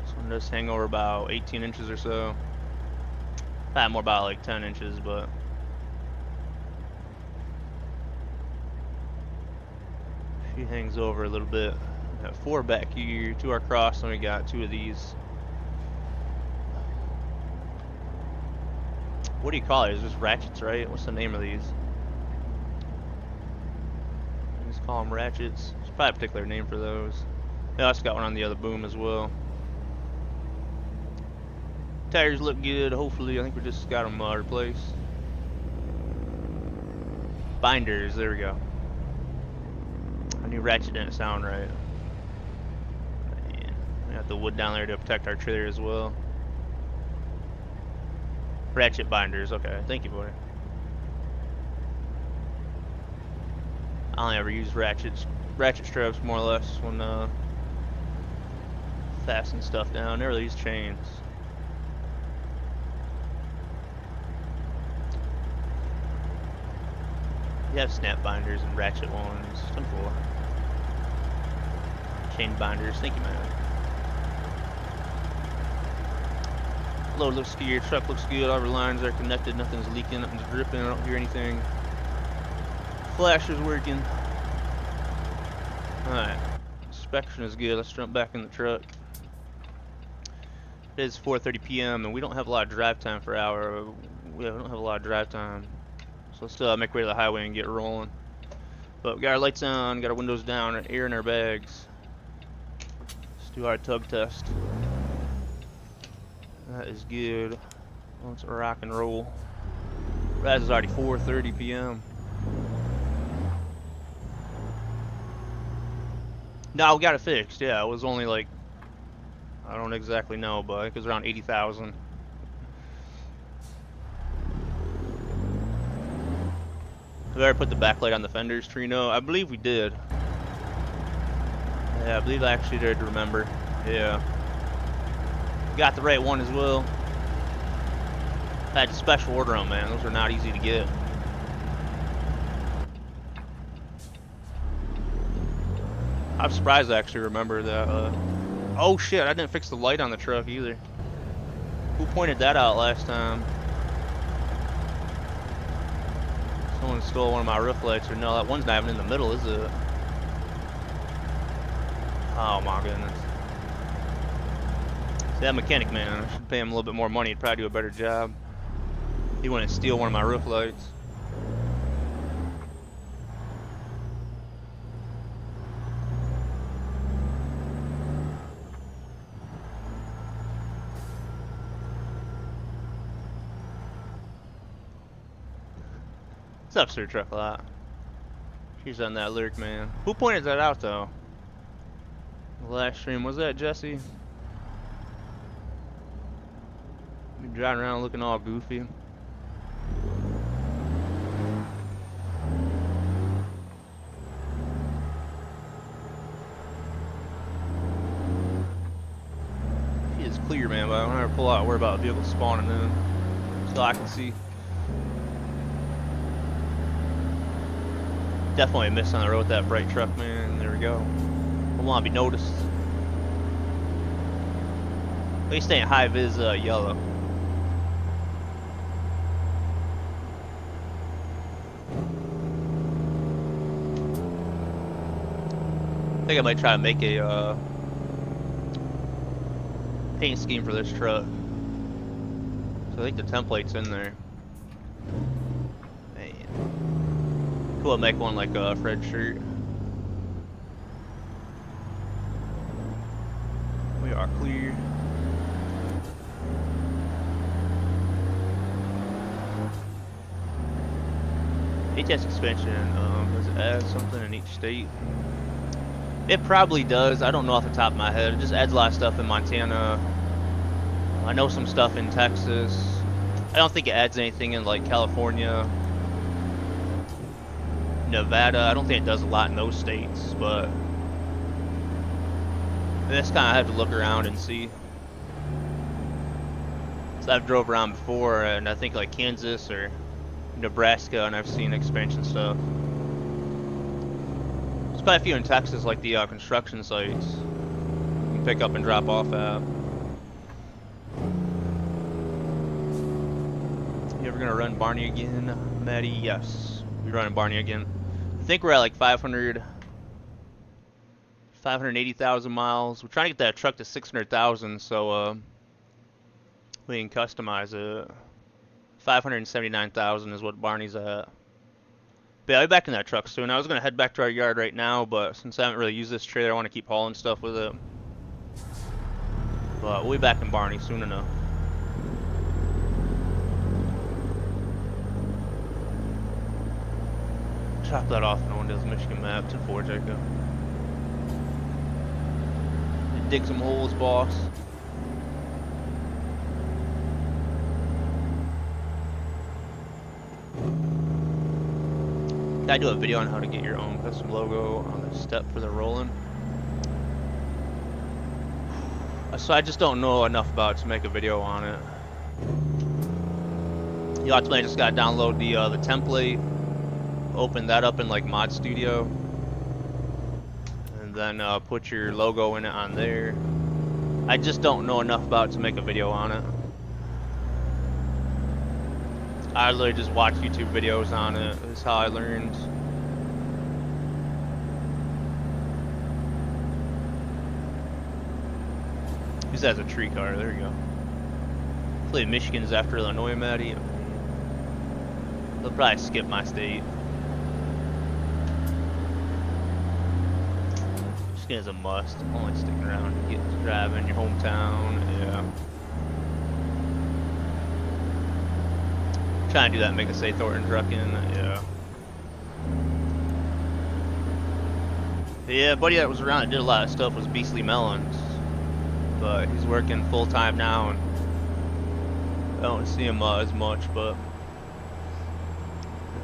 This one does hang over about 18 inches or so. More about like 10 inches, but she hangs over a little bit. We got 4 back here, 2 are crossed, and we got 2 of these. What do you call it? It's just ratchets, right? What's the name of these? I just call them ratchets. There's probably a particular name for those. I also got one on the other boom as well. Tires look good, hopefully. I think we just got them replaced. Binders, there we go. I knew ratchet didn't sound right. Yeah, Got the wood down there to protect our trailer as well. Ratchet binders, okay. Thank you, buddy. I only ever use ratchet straps more or less when fasten stuff down. Never really use chains. You have snap binders and ratchet ones. 10-4. Chain binders. Thank you, man. Load looks good. Truck looks good. All our lines are connected. Nothing's leaking. Nothing's dripping. I don't hear anything. Flasher's working. Alright. Inspection is good. Let's jump back in the truck. It is 4:30 p.m. and we don't have a lot of drive time for hour. We don't have a lot of drive time. So let's make our way to the highway and get rolling. But we got our lights on, got our windows down, our air in our bags. Let's do our tug test. That is good. Let's rock and roll. Raz is already 4:30 p.m. No, we got it fixed. Yeah, it was only like, I don't exactly know, but it was around 80,000. Have we ever put the backlight on the fenders, Trino? I believe we did. Yeah, I believe I actually did remember. Yeah. Got the right one as well. I had to special order them, man. Those are not easy to get. I'm surprised I actually remember that. Oh shit, I didn't fix the light on the truck either. Who pointed that out last time? Someone stole one of my roof lights, or no, that one's not even in the middle, is it? Oh my goodness. See, that mechanic man, I should pay him a little bit more money, he'd probably do a better job. He wouldn't steal one of my roof lights. What's up, Sir Truck Lot? She's on that lyric, man. Who pointed that out, though? The last stream, was that Jesse? You driving around looking all goofy. She is clear, man, but I don't ever pull out, worry about vehicles spawning in. So I can see. Definitely a miss on the road with that bright truck, man. There we go. Don't want to be noticed. At least ain't high vis yellow. I think I might try to make a paint scheme for this truck. So I think the template's in there. We'll make one like a Fred shirt. We are clear. ATS expansion, does it add something in each state? It probably does. I don't know off the top of my head. It just adds a lot of stuff in Montana. I know some stuff in Texas. I don't think it adds anything in like California. Nevada, I don't think it does a lot in those states, but I just kind of have to look around and see. So I've drove around before, and I think like Kansas or Nebraska, and I've seen expansion stuff. There's quite a few in Texas, like the construction sites you can pick up and drop off at. You ever gonna run Barney again, Maddie? Yes, we're running Barney again. I think we're at like 580,000 miles. We're trying to get that truck to 600,000, so we can customize it. 579,000 is what Barney's at. But yeah, I'll be back in that truck soon. I was gonna head back to our yard right now, but since I haven't really used this trailer, I want to keep hauling stuff with it. But we'll be back in Barney soon enough. Chop that off, no one does Michigan map. 10-4, Jacob. dig some holes, boss. I do a video on how to get your own custom logo on the step for the rolling. So I just don't know enough about it to make a video on it. You ultimately just gotta download the template, open that up in like Mod Studio, and then put your logo in it on there. I just don't know enough about it to make a video on it. I literally just watch YouTube videos on it. That's how I learned. Use that as a tree car. There you go. Hopefully Michigan's after Illinois, Maddie. They'll probably skip my state. Michigan is a must. Only sticking around to get to drive in your hometown. Yeah. Trying to do that and make it say Thornton Truckin. Yeah. Yeah, buddy that was around that did a lot of stuff was Beastly Melons. But he's working full time now and I don't see him as much, but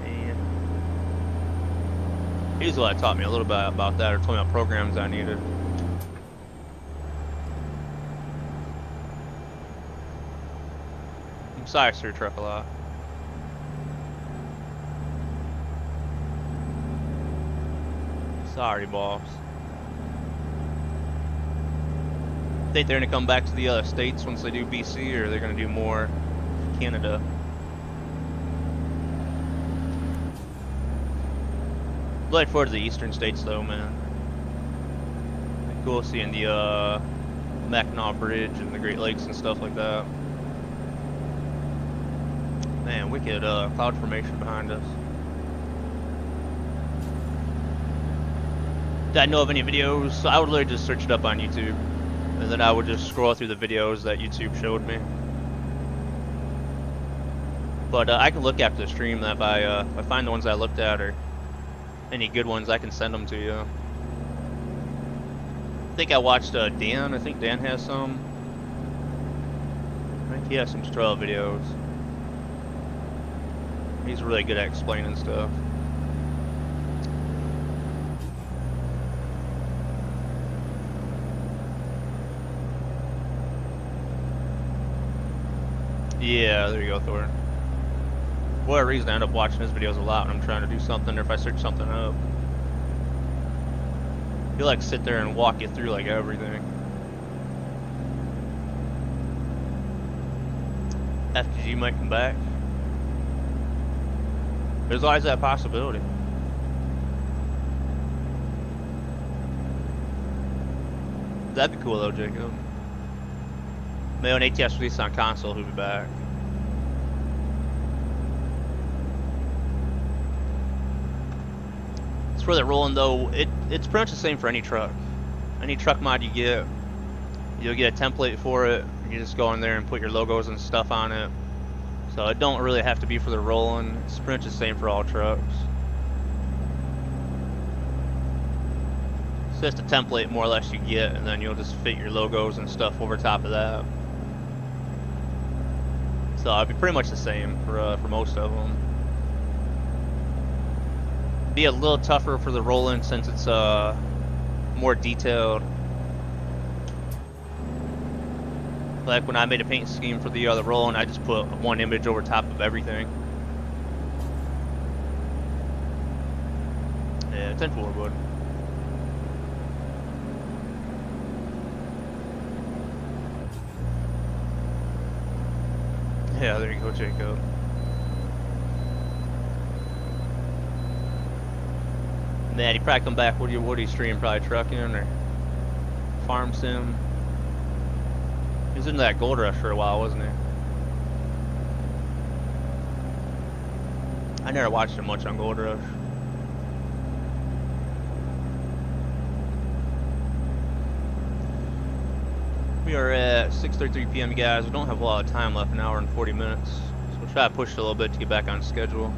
man. He's the one that taught me a little bit about that or told me what programs I needed. I'm sorry, Sir Truck a lot. Sorry, boss. Think they're gonna come back to the other states once they do BC, or they're gonna do more Canada? Looking forward to the eastern states though, man. Cool seeing the Mackinac Bridge and the Great Lakes and stuff like that. Man, wicked cloud formation behind us. Did I know of any videos? I would literally just search it up on YouTube, and then I would just scroll through the videos that YouTube showed me. But I can look after the stream that if I find the ones I looked at or any good ones, I can send them to you. I think I watched Dan. I think Dan has some. I think he has some tutorial videos. He's really good at explaining stuff. Yeah, there you go, Thor. For whatever reason, I end up watching his videos a lot when I'm trying to do something, or if I search something up. He'll like sit there and walk you through like everything. FTG might come back. There's always that possibility. That'd be cool though, Jacob. Maybe when ATS released on console, he'll be back. As for the rolling though, it's pretty much the same for any truck. Any truck mod you get, you'll get a template for it. You just go in there and put your logos and stuff on it. So it don't really have to be for the rolling. It's pretty much the same for all trucks. It's just a template more or less you get, and then you'll just fit your logos and stuff over top of that. So it'd be pretty much the same for most of them. Be a little tougher for the rolling since it's more detailed. Like when I made a paint scheme for the rolling, I just put one image over top of everything. Yeah, 10-4 wood. Yeah, there you go, Jacob. Man, he probably come back. What do you stream? Probably trucking or farm sim. He was into that Gold Rush for a while, wasn't he? I never watched him much on Gold Rush. We are at 6:33 p.m. guys. We don't have a lot of time left, an hour and 40 minutes. So we'll try to push it a little bit to get back on schedule.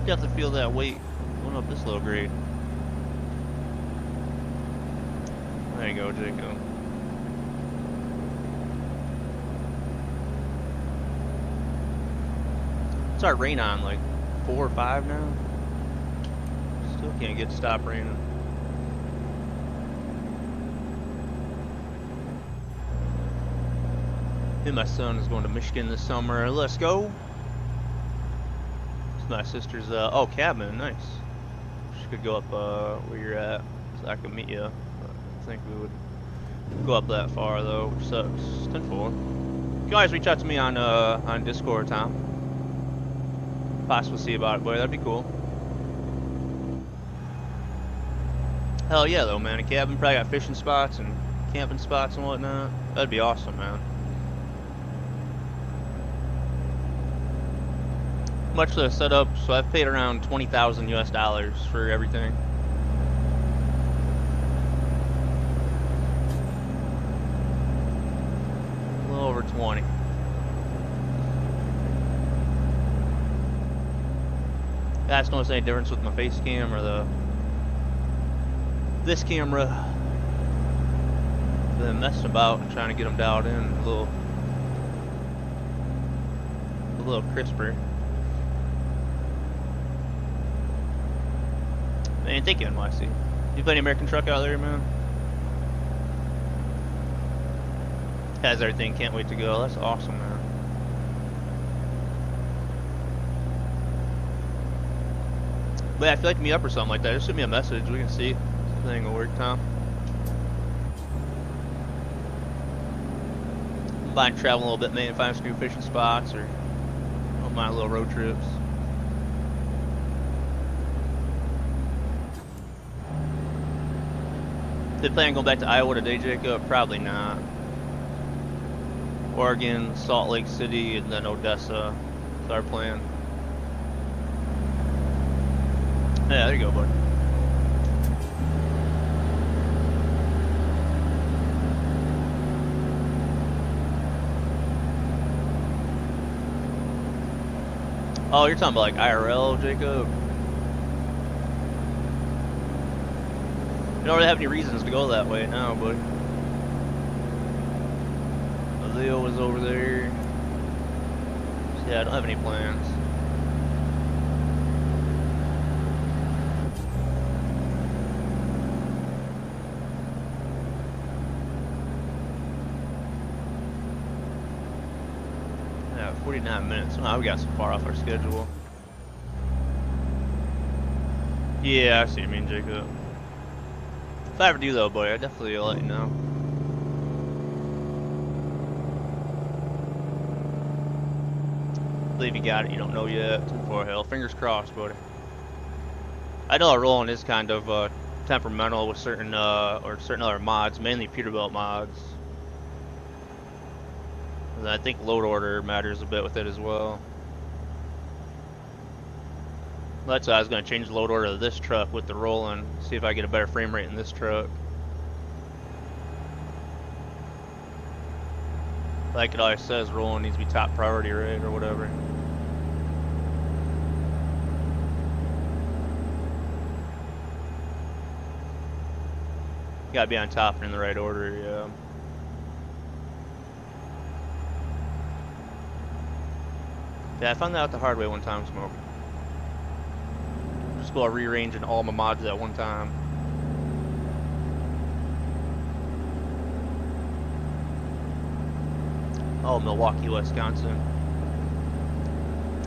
Definitely feel that weight going up this little grade. There you go, Jacob. It's our rain on like 4 or 5 now. Still can't get to stop raining. Me and my son is going to Michigan this summer. Let's go. It's my sister's oh, cabin, nice. She could go up where you're at so I could meet you. I think we would go up that far though, which sucks. 10-4. You can always reach out to me on Discord, Tom. Possibly see about it, boy. That'd be cool. Hell yeah, though, man. A cabin probably got fishing spots and camping spots and whatnot. That'd be awesome, man. Much for the setup, so I've paid around $20,000 US for everything. A little over 20. I just don't notice any difference with my face cam or this camera. Been messing about and trying to get them dialed in a little crisper. Man, thank you, NYC. You play any American Truck out there, man? Has everything, can't wait to go. That's awesome, man. But yeah, if you'd like to meet up or something like that, just send me a message. We can see if the thing will work, Tom. I'm buying travel a little bit, maybe find some new fishing spots or don't mind little road trips. They plan on going back to Iowa today, Jacob? Probably not. Oregon, Salt Lake City, and then Odessa is our plan. Yeah, there you go, bud. Oh, you're talking about like IRL, Jacob? You don't really have any reasons to go that way now, buddy. Leo was over there. So yeah, I don't have any plans. Yeah, 49 minutes. Wow, we got so far off our schedule. Yeah, I see what you mean, Jacob. If I ever do though, boy, I'd definitely let you know. I believe you got it, you don't know yet. 10-4 hell. Fingers crossed, buddy. I know our rolling is kind of temperamental with certain other mods, mainly Peterbilt mods. And I think load order matters a bit with it as well. That's why I was going to change the load order of this truck with the rolling, see if I get a better frame rate in this truck. Like it always says, rolling needs to be top priority, right, or whatever. Gotta be on top and in the right order, yeah. Yeah, I found that out the hard way one time, Smoke. Just about rearranging all my mods at one time. Oh, Milwaukee, Wisconsin.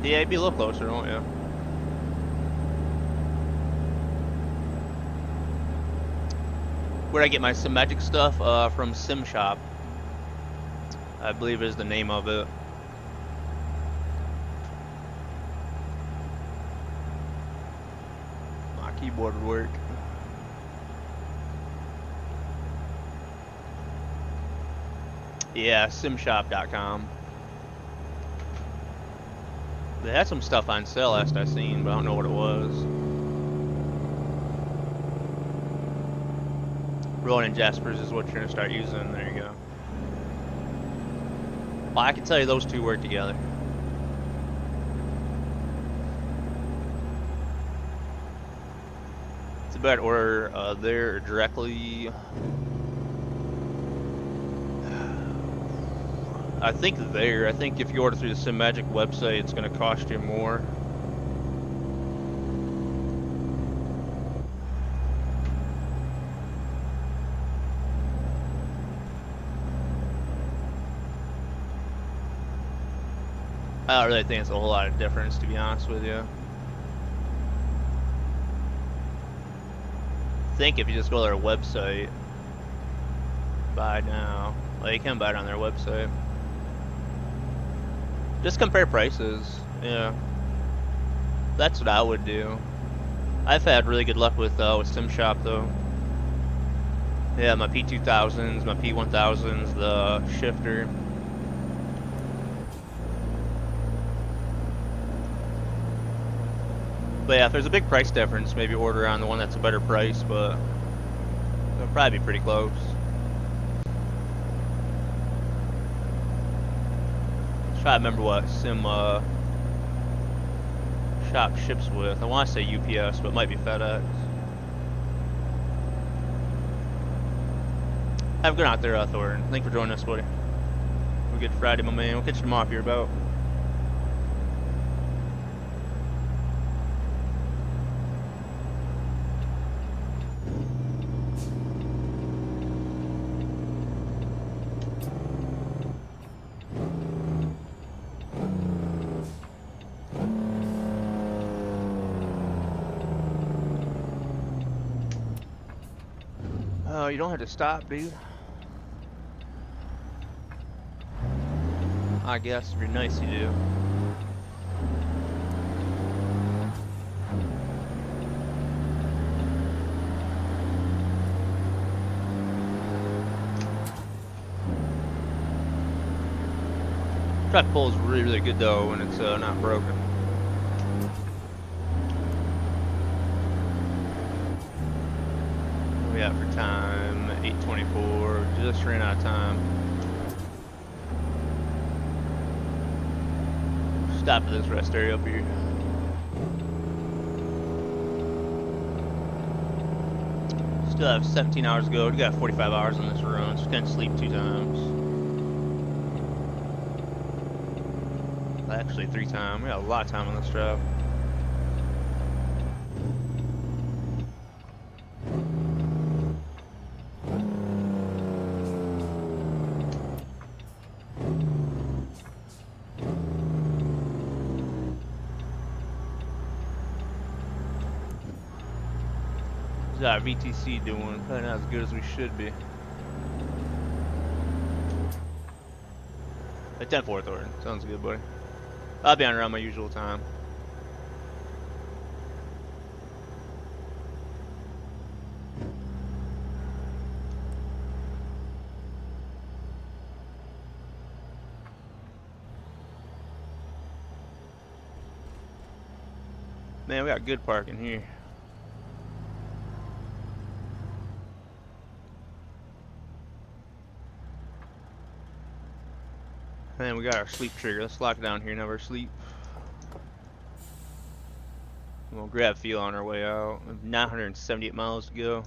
Yeah, you'd be a little closer, won't you? Where'd I get my Sim Magic stuff? From Sim Shop, I believe is the name of it. My keyboard would work. Yeah, simshop.com. They had some stuff on sale last I seen, but I don't know what it was. Rowan and Jaspers is what you're gonna start using. There you go. Well, I can tell you those two work together. It's better to order there directly. I think there. I think if you order through the SimMagic website, it's going to cost you more. I don't really think it's a whole lot of difference, to be honest with you. I think if you just go to their website, buy now. Well, you can buy it on their website. Just compare prices. Yeah, that's what I would do. I've had really good luck with SimShop though. Yeah, my P2000s, my P1000s, the shifter. But yeah, if there's a big price difference, maybe order on the one that's a better price, but it'll probably be pretty close. Let's try to remember what Sim shop ships with. I want to say UPS, but it might be FedEx. Have a good night out there, Thornton. Thanks for joining us, buddy. We're good Friday, my man. We'll catch you tomorrow if you're about. You don't have to stop, dude. I guess if you're nice, you do. Truck pull is really, really good though when it's not broken. What we got for time? 8:24. Just ran out of time. Stop at this rest area up here. Still have 17 hours to go. We got 45 hours on this run, so we can sleep 2 times. Actually 3 times. We got a lot of time on this job. How's our VTC doing? Probably not as good as we should be. At 10-4 Thornton. Sounds good, buddy. I'll be on around my usual time. Man, we got good parking here. Man, we got our sleep trigger. Let's lock it down here, never sleep. We'll grab fuel on our way out. We have 978 miles to go.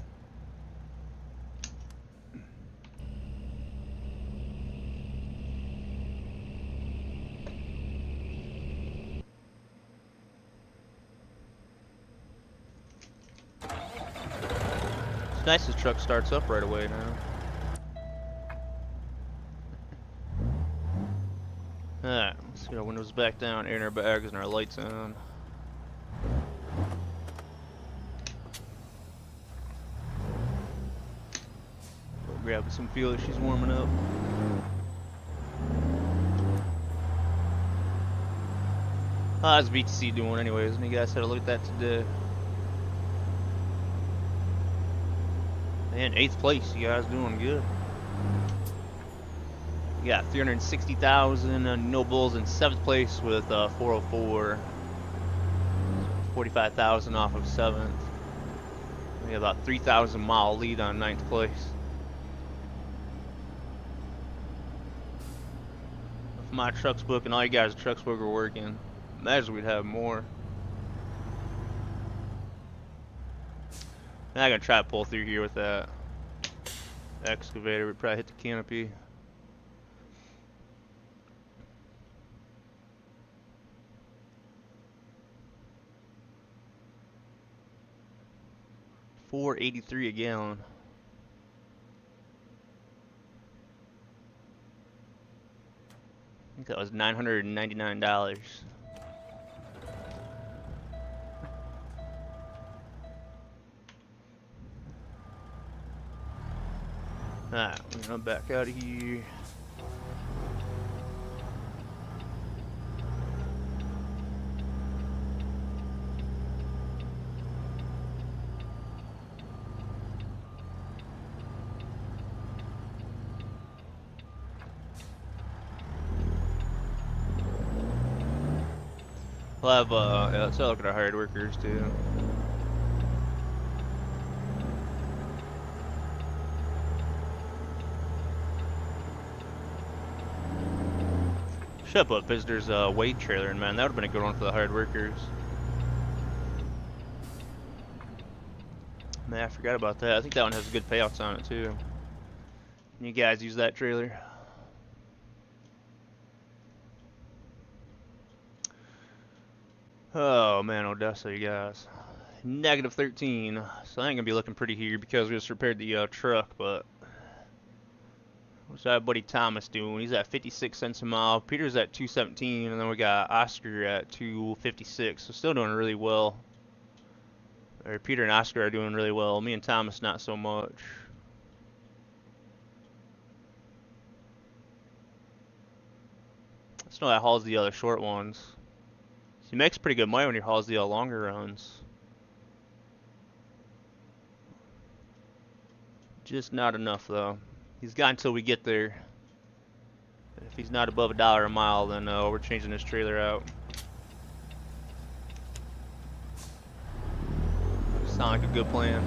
It's nice this truck starts up right away now. Alright, let's get our windows back down, air in our bags, and our lights on. Grab some fuel as she's warming up. How's VTC doing anyways? And you guys had a look at that today. Man, 8th place, you guys doing good. We got 360,000 no bulls in 7th place with 404. 45,000 off of 7th. We have about 3,000 mile lead on 9th place. If my truck's booked and all you guys' trucks booked are working, imagine we'd have more. I'm not gonna try to pull through here with that excavator. We'd probably hit the canopy. $4.83 a gallon. I think that was $999. Alright, we're gonna back out of here. We'll have, yeah, let's look at our hired workers too. Should have put visitors weight trailer in, man. That would have been a good one for the hired workers. Man, I forgot about that. I think that one has good payouts on it too. You guys use that trailer? Oh man, Odessa, you guys. -13. So I ain't gonna be looking pretty here because we just repaired the truck, but what's that buddy Thomas doing? He's at 56 cents a mile. Peter's at 217, and then we got Oscar at 256. So still doing really well. Or Peter and Oscar are doing really well. Me and Thomas not so much. Let's know that hauls the other short ones. He makes pretty good money when he hauls the longer runs. Just not enough though. He's got until we get there. If he's not above $1 a mile, then we're changing this trailer out. Sound like a good plan.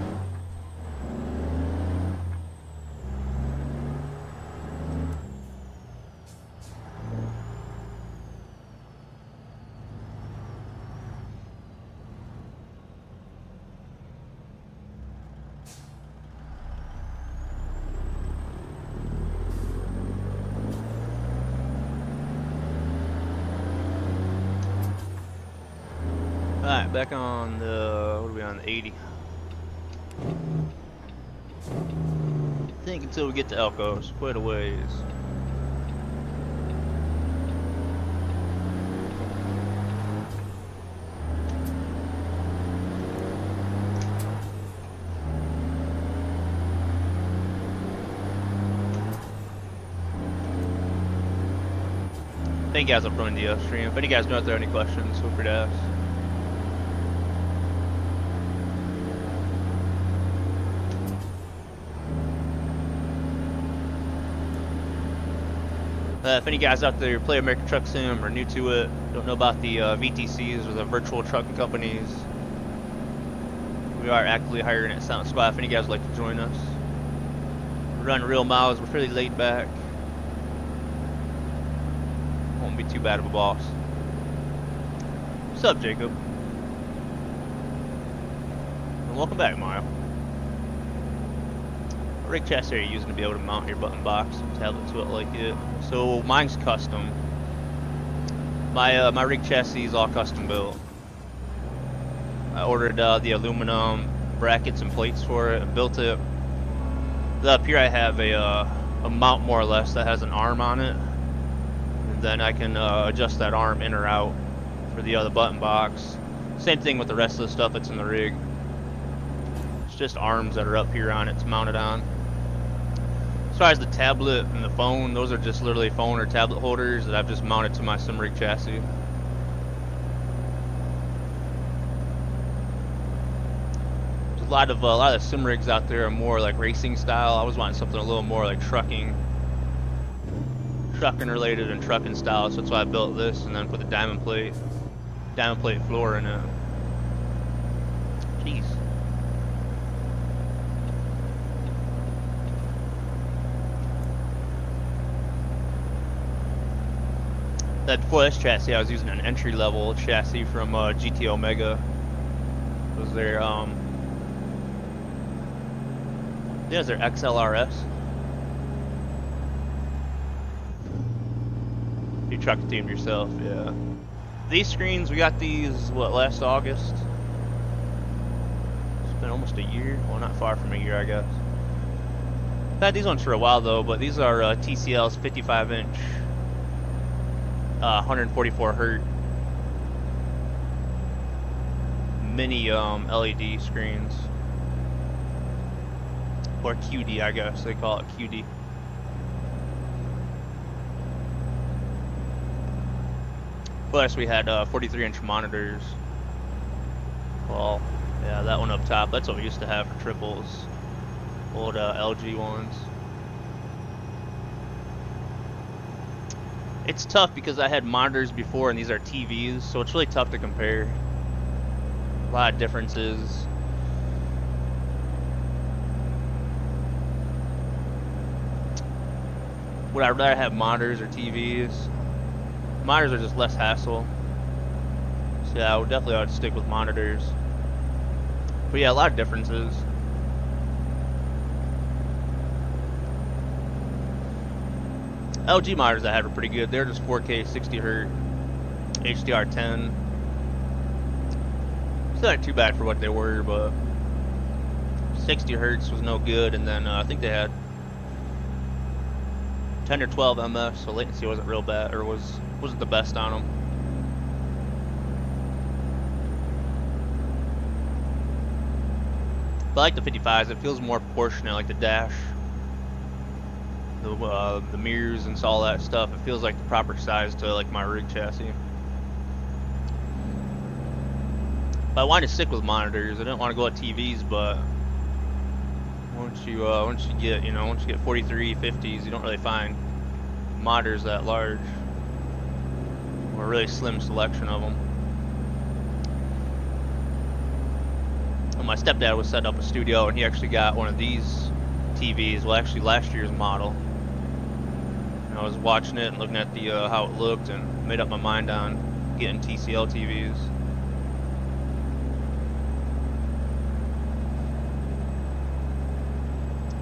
Alright, back on the, what are we on, the 80? I think until we get to Elko, it's quite a ways. Thank you guys for joining the stream. If any guys know if there are any questions, feel free to ask. If any guys out there play American Truck Sim or new to it, don't know about the VTCs or the virtual trucking companies, we are actively hiring at Sound Squad if any guys would like to join us. We run real miles, we're fairly laid back. Won't be too bad of a boss. What's up, Jacob? And welcome back, Mario. What rig chassis are you using to be able to mount your button box and tablet to it like it? So mine's custom. My rig chassis is all custom built. I ordered the aluminum brackets and plates for it and built it. Up here I have a mount more or less that has an arm on it. And then I can adjust that arm in or out for the other button box. Same thing with the rest of the stuff that's in the rig. It's just arms that are up here on it it's mounted on. As far as the tablet and the phone, those are just literally phone or tablet holders that I've just mounted to my sim rig chassis. There's a lot of the sim rigs out there are more like racing style. I was wanting something a little more like trucking related and trucking style, so that's why I built this and then put the diamond plate floor in it. Jeez. That before this chassis, I was using an entry-level chassis from GT Omega. It was their There's their XLRS. You truck teamed yourself, yeah. These screens, we got these, what, last August? It's been almost a year. Well, not far from a year, I guess. I've had these ones for a while, though, but these are TCL's 55-inch, 144 hertz mini LED screens. Or QD, I guess they call it QD. Plus, we had 43-inch monitors. Well, yeah, that one up top. That's what we used to have for triples. Old LG ones. It's tough because I had monitors before, and these are TVs, so it's really tough to compare. A lot of differences. Would I rather have monitors or TVs? Monitors are just less hassle. So yeah, I would definitely stick with monitors. But yeah, a lot of differences. LG monitors I had were pretty good. They're just 4K 60 Hz HDR10. Still not too bad for what they were, but 60 Hz was no good. And then I think they had 10 or 12 ms, so latency wasn't real bad, or wasn't the best on them. But I like the 55s. It feels more proportionate, like the dash, the mirrors and all that stuff. It feels like the proper size to like my rig chassis. But I wanted to stick with monitors. I didn't want to go at TVs, but once you get 43, 50s, you don't really find monitors that large, or a really slim selection of them. And my stepdad was setting up a studio, and he actually got one of these TVs. Well, actually last year's model. And I was watching it and looking at the how it looked, and made up my mind on getting TCL TVs.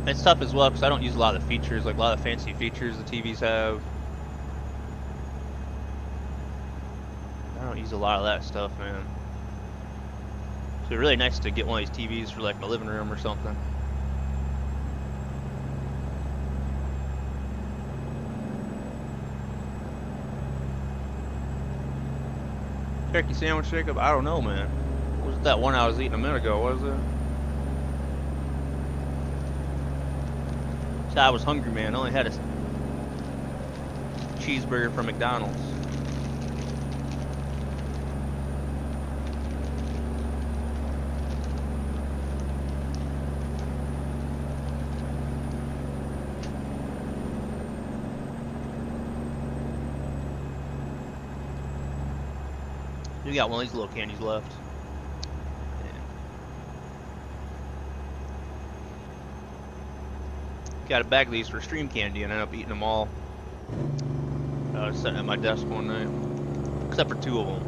It's tough as well because I don't use a lot of the features, like a lot of the fancy features the TVs have. I don't use a lot of that stuff, man. So it'd be really nice to get one of these TVs for like my living room or something. Turkey sandwich, Jacob? I don't know, man. What was that one I was eating a minute ago? What was it? I was hungry, man. I only had a cheeseburger from McDonald's. We got one of these little candies left. Got a bag of these for stream candy and ended up eating them all. I was sitting at my desk one night, except for 2 of them.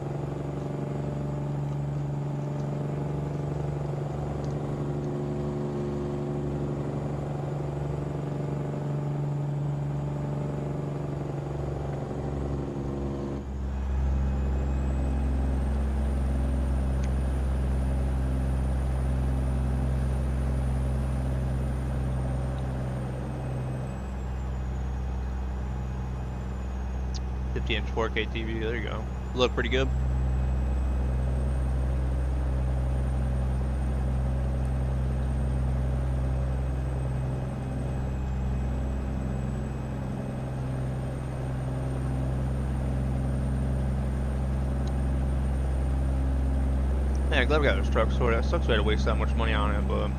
Inch 4K TV, there you go. Look pretty good. Man, glad we got this truck sorted. It sucks we had to waste that much money on it, but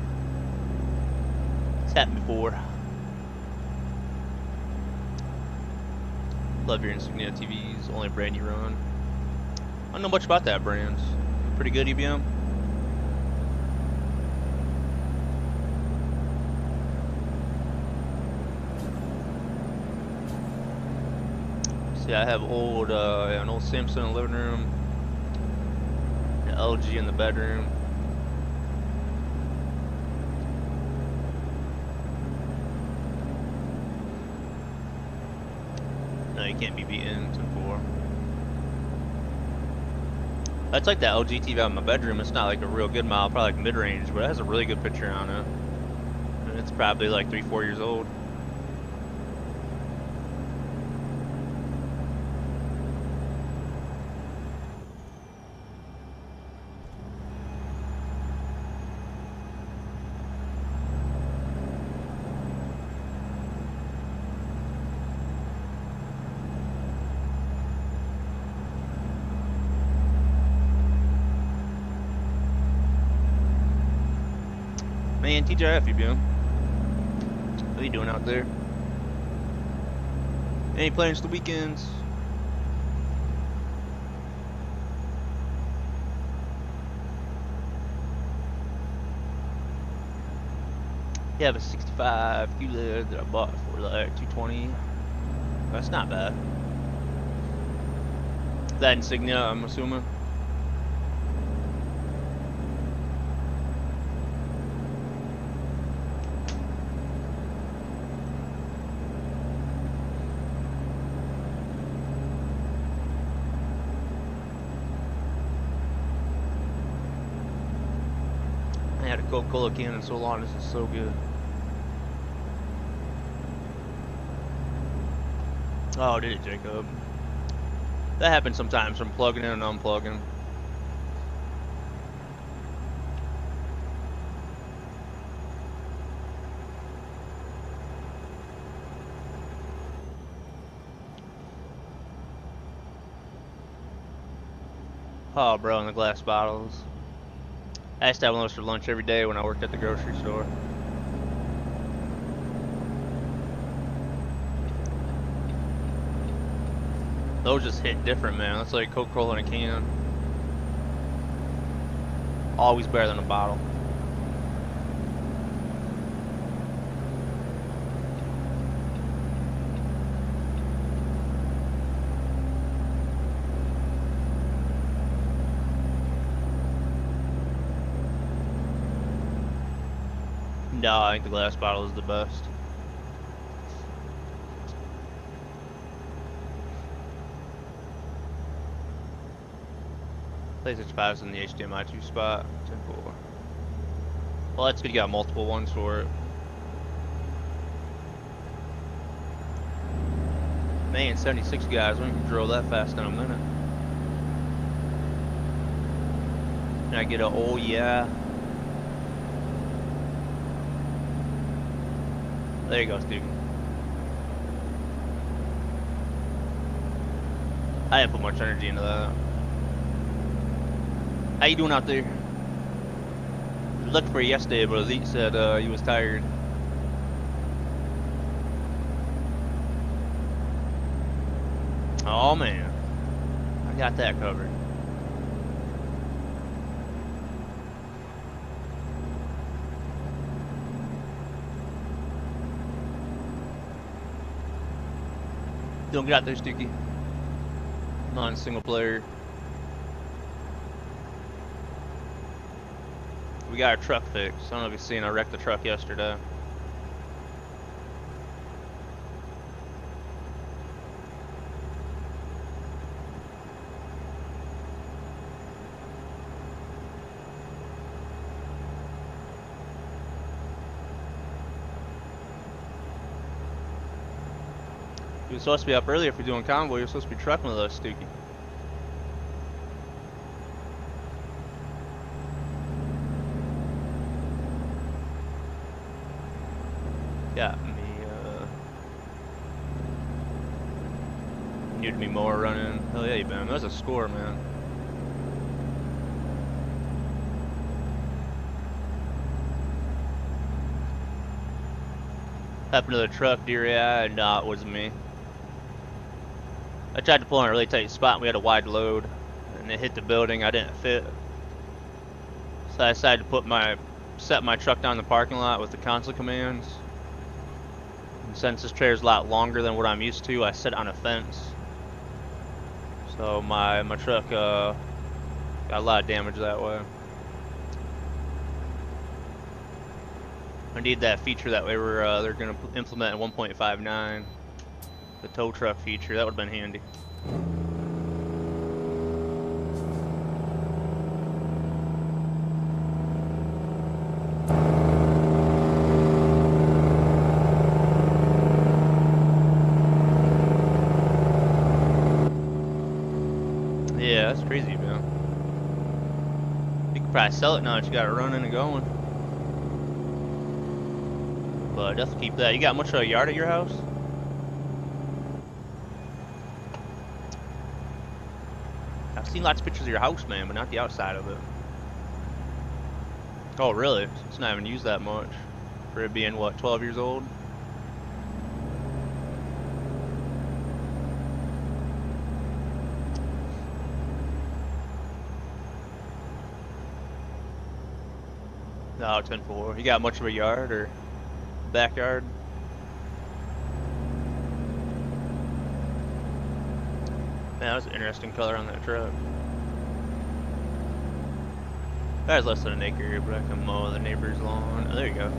it's happened before. Love your Insignia TVs, only brand you run. I don't know much about that brand. Pretty good, EBM. See, I have an old Samsung in the living room, an LG in the bedroom. No, you can't be beaten 10-4. That's like that LG TV out in my bedroom. It's not like a real good model, probably like mid-range, but it has a really good picture on it. And it's probably like 3-4 years old. Man, TGIF, you doing? What are you doing out there? Any plans the weekends? You have a 65 QLED that I bought for like 220. That's not bad. That Insignia, I'm assuming. I had a Coca-Cola can in so long. This is so good. Oh, did it, Jacob? That happens sometimes from plugging in and unplugging. Oh, bro, and the glass bottles. I used to have those for lunch every day when I worked at the grocery store. Those just hit different, man. That's like Coca-Cola in a can. Always better than a bottle. No, I think the glass bottle is the best. PlayStation 5 is in the HDMI 2 spot. 10-4. Well, that's good. You got multiple ones for it. Man, 76 guys. We can drill that fast in a minute. Can I get a oh yeah? There you go, Steven. I didn't put much energy into that. How you doing out there? I looked for you yesterday, but Elite said he was tired. Oh man, I got that covered. Don't get out there, Sticky. Non-single player. We got our truck fixed. I don't know if you've seen, I wrecked the truck yesterday. You were supposed to be up earlier if you're doing convoy. You're supposed to be trucking with us, Stookie. Got me, needed me more running. Hell yeah, you been. That's a score, man. Happened to the truck, dear, yeah, no, it wasn't me. I tried to pull in a really tight spot and we had a wide load and it hit the building. I didn't fit. So I decided to set my truck down in the parking lot with the console commands. And since this trailer's a lot longer than what I'm used to, I set it on a fence. So my truck got a lot of damage that way. I need that feature that way they're gonna implement in 1.59. The tow truck feature, that would have been handy. Yeah, that's crazy, man. You could probably sell it now that you got it running and going. But definitely keep that. You got much of a yard at your house? I've seen lots of pictures of your house, man, but not the outside of it. Oh, really? It's not even used that much for it being, what, 12 years old? No, 10-4. You got much of a yard or backyard? Man, that was an interesting color on that truck. That was less than an acre here, but I can mow the neighbor's lawn. Oh, there you go.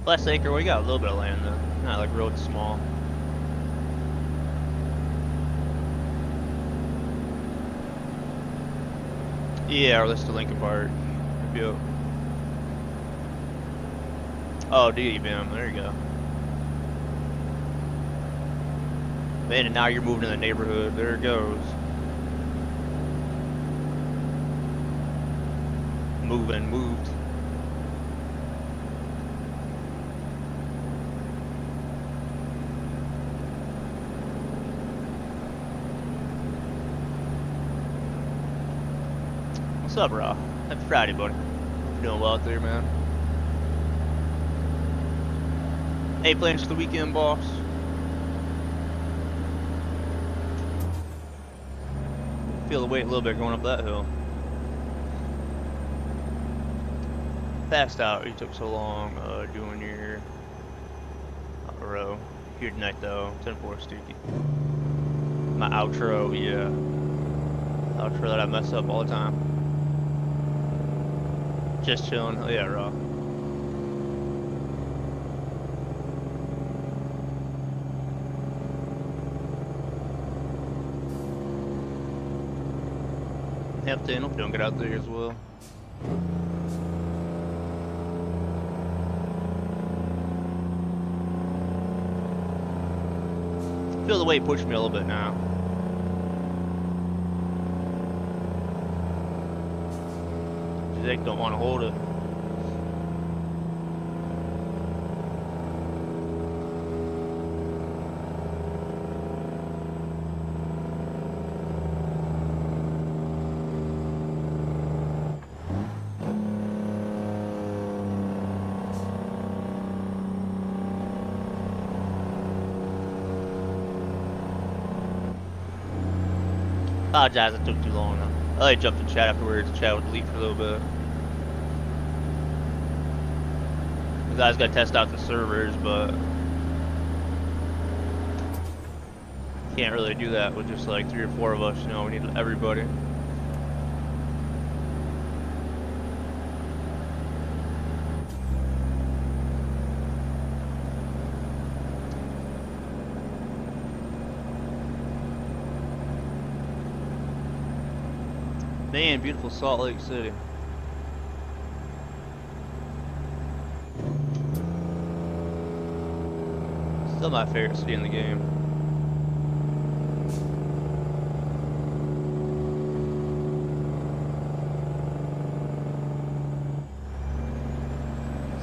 Less acre, well, you got a little bit of land though. Not like road small. Yeah, or let's do Lincoln Park. Yep. Oh, D-Bim, there you go. Man, and now you're moving in the neighborhood. There it goes. Moved. What's up, Raw? Happy Friday, buddy. Doing well out there, man. Any plans for the weekend, boss? Feel the weight a little bit going up that hill. Passed out. You took so long doing your row. Here tonight though. 10-4 Stookie. My outro, yeah. Outro that I mess up all the time. Just chilling. Oh yeah, raw. Yep, Dan, hope you don't get out there as well. Feel the weight push me a little bit now. Jake don't want to hold it. Apologize, it took too long. I jumped in chat afterwards, chat with Elite for a little bit. The guys got to test out the servers, but can't really do that with just like 3 or 4 of us. You know, we need everybody. Man, beautiful Salt Lake City. Still my favorite city in the game.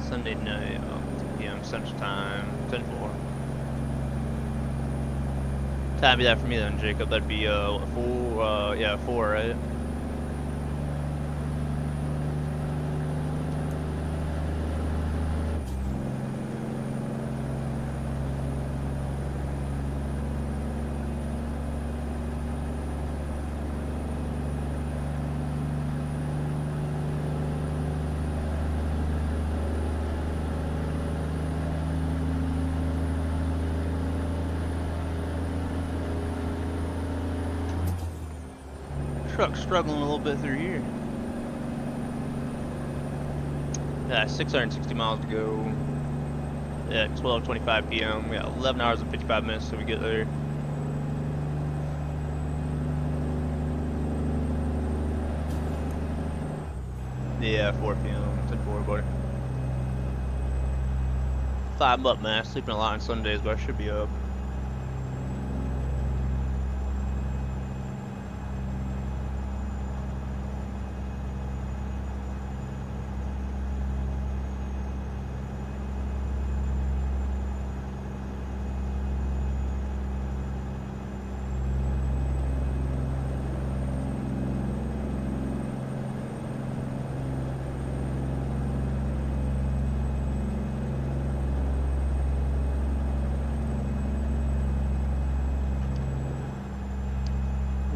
Sunday night, 2 p.m. Central Time, 10-4. Time be that for me then, Jacob. That'd be 4. Yeah, 4, right? Truck's struggling a little bit through here. Yeah, 660 miles to go at 12:25 p.m. We got 11 hours and 55 minutes till we get there. Yeah, 4 p.m. 10-4, buddy. 5 up, man. Sleeping a lot on Sundays, but I should be up.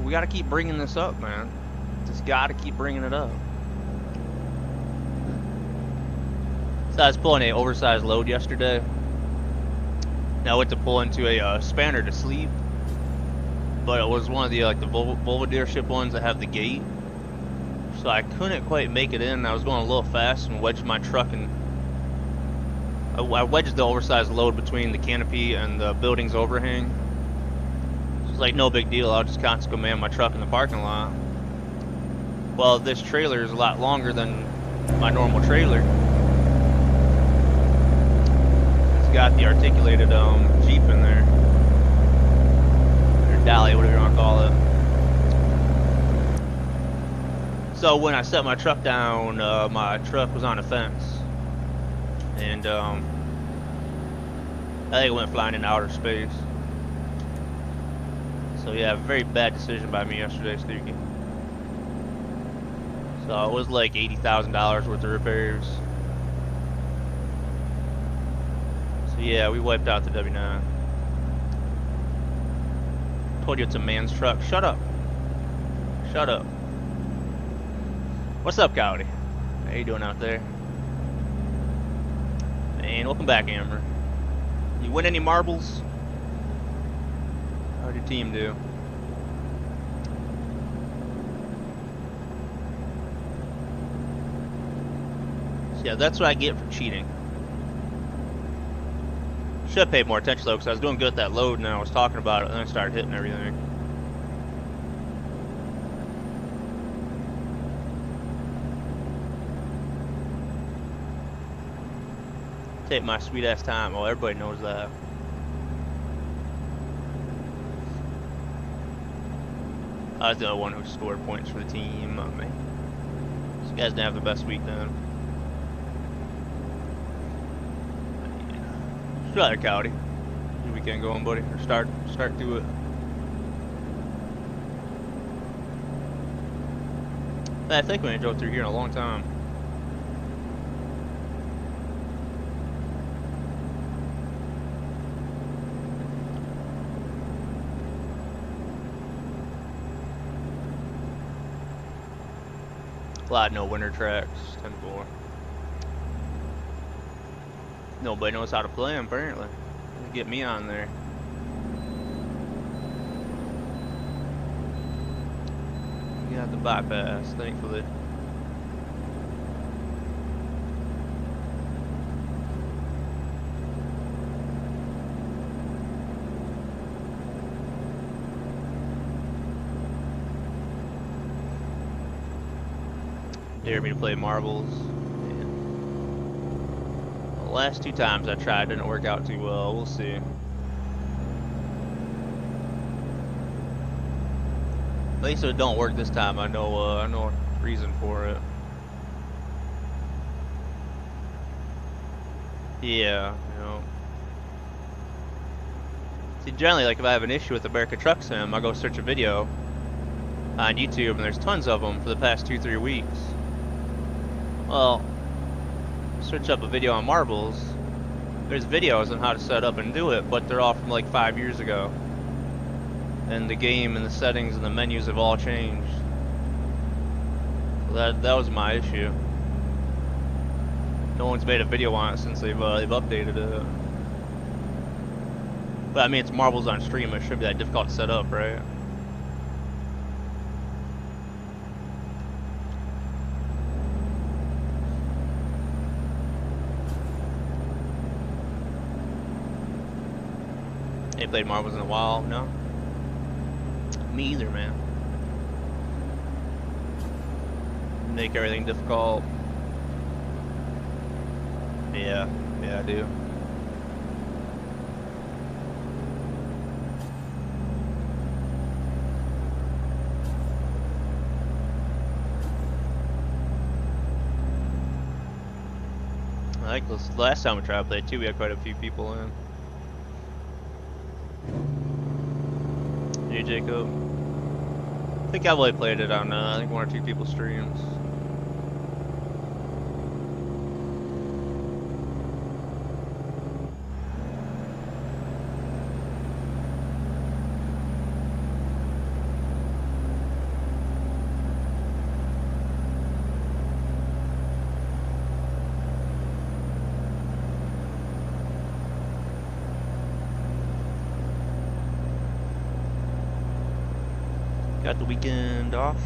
We gotta keep bringing this up, man. Just gotta keep bringing it up. So I was pulling a oversized load yesterday. Now I went to pull into a spanner to sleep, but it was one of the like the Volvo dealership ones that have the gate. So I couldn't quite make it in. I was going a little fast and wedged my truck, and I wedged the oversized load between the canopy and the building's overhang. Like, no big deal, I'll just constantly man my truck in the parking lot. Well, this trailer is a lot longer than my normal trailer. It's got the articulated Jeep in there, or Dolly, whatever you want to call it. So when I set my truck down, my truck was on a fence, and I think it went flying into outer space. So yeah, very bad decision by me yesterday, Steaky. So it was like $80,000 worth of repairs. So yeah, we wiped out the W9. Told you it's a man's truck. Shut up. Shut up. What's up, Cowdy? How you doing out there? And welcome back, Amber. You win any marbles? How'd your team do? So yeah, that's what I get for cheating. Should have paid more attention though, because I was doing good at that load and I was talking about it and then I started hitting everything. Take my sweet ass time. Well, everybody knows that. I was the one who scored points for the team. Oh, man. These guys didn't have the best week then. Try it, Cowdy. Your weekend going, buddy? Or start to it. I think we ain't drove through here in a long time. A lot of no winter tracks, 10-4. Nobody knows how to play them, apparently. Get me on there. You got the bypass, thankfully. Dare me to play marbles. Yeah. The last 2 times I tried didn't work out too well. We'll see. At least if it don't work this time, I know reason for it. Yeah, you know. See, generally, like if I have an issue with America Truck Sim, I go search a video on YouTube, and there's tons of them for the past 2-3 weeks. Well, search up a video on marbles. There's videos on how to set up and do it, but they're all from like 5 years ago. And the game and the settings and the menus have all changed. So that was my issue. No one's made a video on it since they've updated it. But I mean, it's marbles on stream. It shouldn't be that difficult to set up, right? ain't played marbles in a while, no? Me either, man. Make everything difficult. Yeah, I do. I think this last time we tried to play too, we had quite a few people in. Hey Jacob. I think I've only played it on I think 1 or 2 people's streams. Got the weekend off.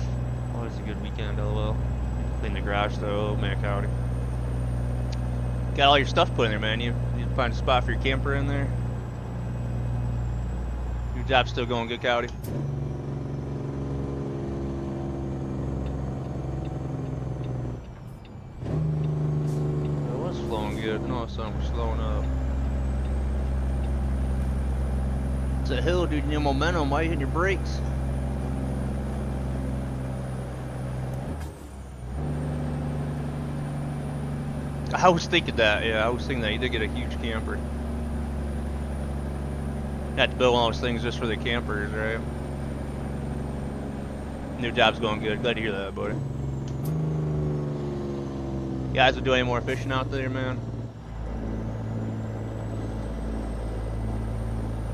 Always a good weekend, lol. Clean the garage though, man, howdy. Got all your stuff put in there, man. You need to find a spot for your camper in there. Your job's still going good, Cowdy? It was flowing good. No, something was slowing up. It's a hill, dude. You need momentum. Why are you hitting your brakes? I was thinking that, yeah, I was thinking that. You did get a huge camper. You had to build one of those things just for the campers, right? New job's going good. Glad to hear that, buddy. You guys are doing any more fishing out there, man?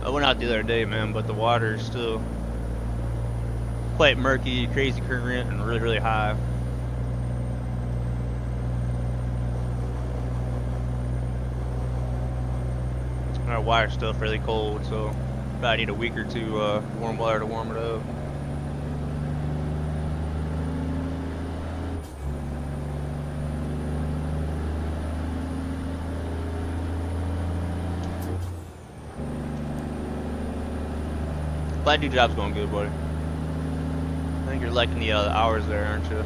I went out the other day, man, but the water is still quite murky, crazy current, and really, really high. Our wire's still fairly cold, so probably need a week or two warm water to warm it up. Glad your job's going good, buddy. I think you're liking the hours there, aren't you?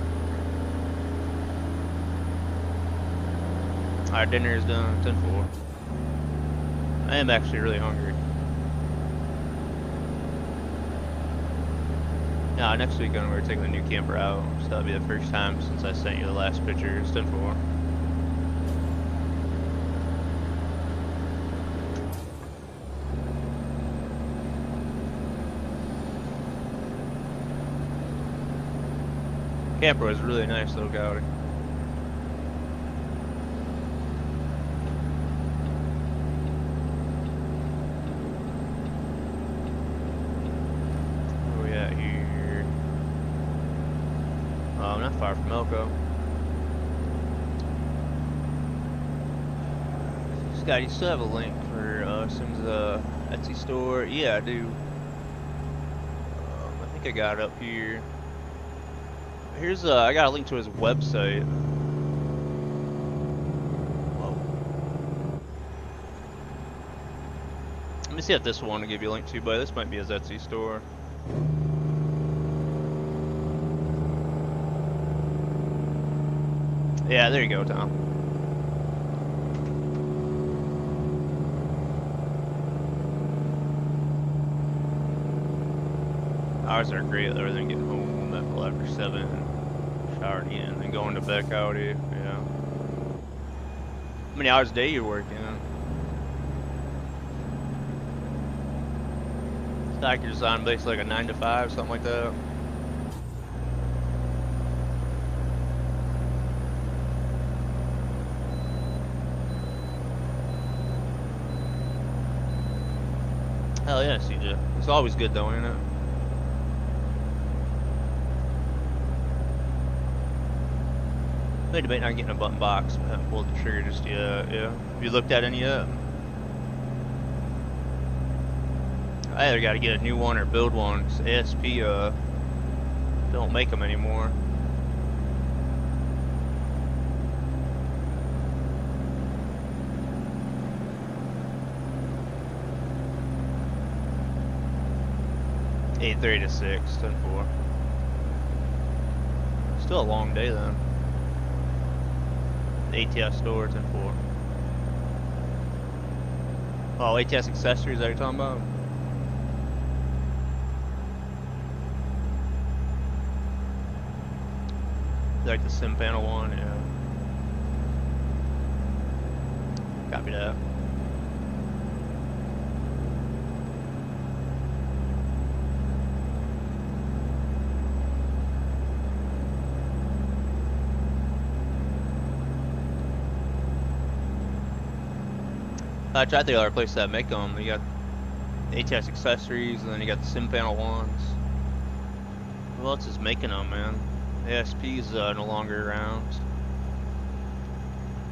Our dinner is done, 10-4. I am actually really hungry. Now, next weekend we're taking the new camper out, so that'll be the first time since I sent you the last picture. It's 10-4. Camper was really nice, little Gowdy. Not far from Elko. Scott, you still have a link for Sim's Etsy store? Yeah, I do. I think I got it up here. Here's I got a link to his website. Whoa. Let me see if this one will give you a link to, but this might be his Etsy store. Yeah, there you go, Tom. Hours are great other than getting home after 7, showering in, and going to bed out here, yeah. How many hours a day you working? It's like you're just on basically like a 9 to 5, something like that. Hell yeah, CJ. It's always good though, ain't it? May debate not getting a button box, but haven't pulled the trigger just yet, yeah. Have you looked at any yet? I either gotta get a new one or build one, because ASP don't make them anymore. 8:30 to 6, 10-4. Still a long day then. The ATS store, 10-4. Oh, ATS accessories that you're talking about? Like the sim panel one, yeah. Copy that. I tried the other place that make them. You got ATS accessories, and then you got the sim panel ones. Who else is making them, man? ASP's no longer around.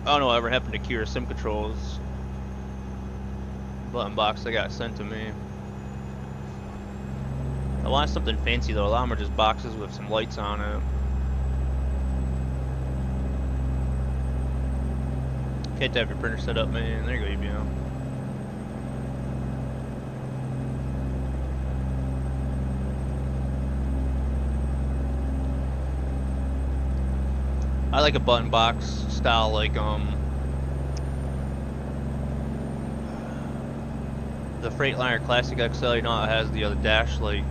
I don't know what ever happened to Kira Sim Controls. Button box that got sent to me. I want something fancy though. A lot of them are just boxes with some lights on it. Can't have your printer set up, man. There you go, EBM. I like a button box style, like the Freightliner Classic XL. You know how it has the other dash, like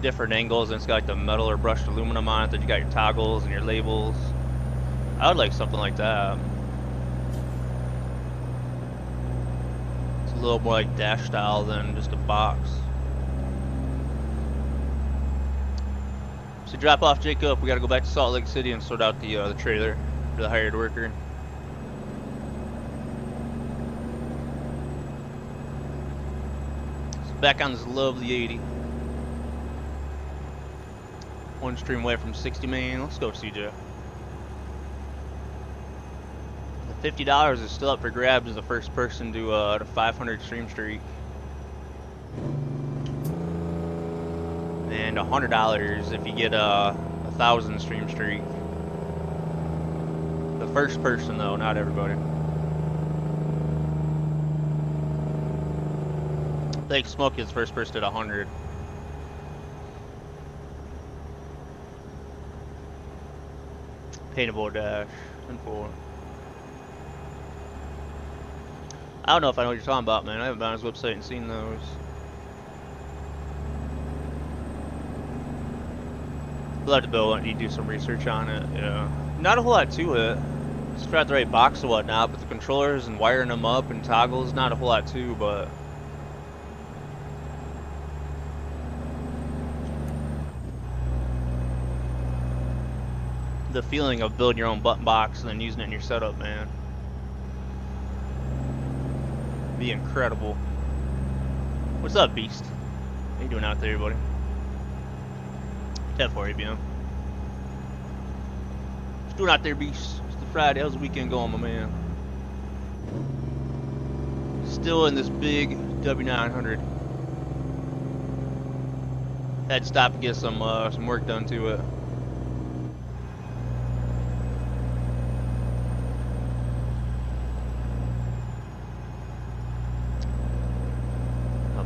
different angles, and it's got like the metal or brushed aluminum on it. Then you got your toggles and your labels. I would like something like that. It's a little more like dash style than just a box. So drop off Jacob. We gotta go back to Salt Lake City and sort out the trailer for the hired worker. So back on this lovely 80. One stream away from 60 million. Let's go, CJ. $50 is still up for grabs as the first person to the 500 stream streak, and $100 if you get a 1,000 stream streak. The first person though, not everybody. I think Smokey is the first person at 100. Paintable dash and 4. I don't know if I know what you're talking about, man. I haven't been on his website and seen those. We'll have to Bill need to do some research on it, yeah. Not a whole lot to it. Just try out the right box and whatnot, but the controllers and wiring them up and toggles, not a whole lot too, but the feeling of building your own button box and then using it in your setup, man. Be incredible. What's up, Beast? How you doing out there, buddy? 10-4 ABM. What's doing out there, Beast? It's the Friday. How's the weekend going, my man? Still in this big W900. Had to stop and get some work done to it.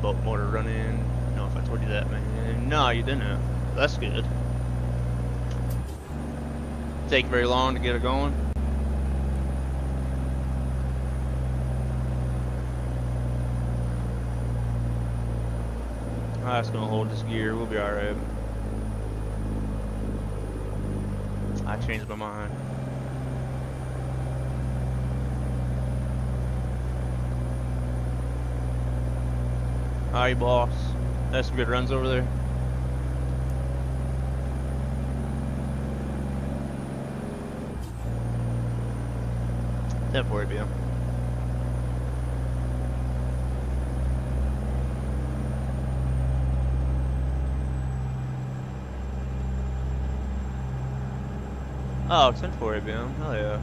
Boat motor running. I don't know if I told you that, man. No, you didn't. That's good. Take very long to get it going. That's gonna hold this gear. We'll be alright. I changed my mind. Alright, boss. That's some good runs over there. That for it, BM. Oh, 10-4 ABM. Hell yeah.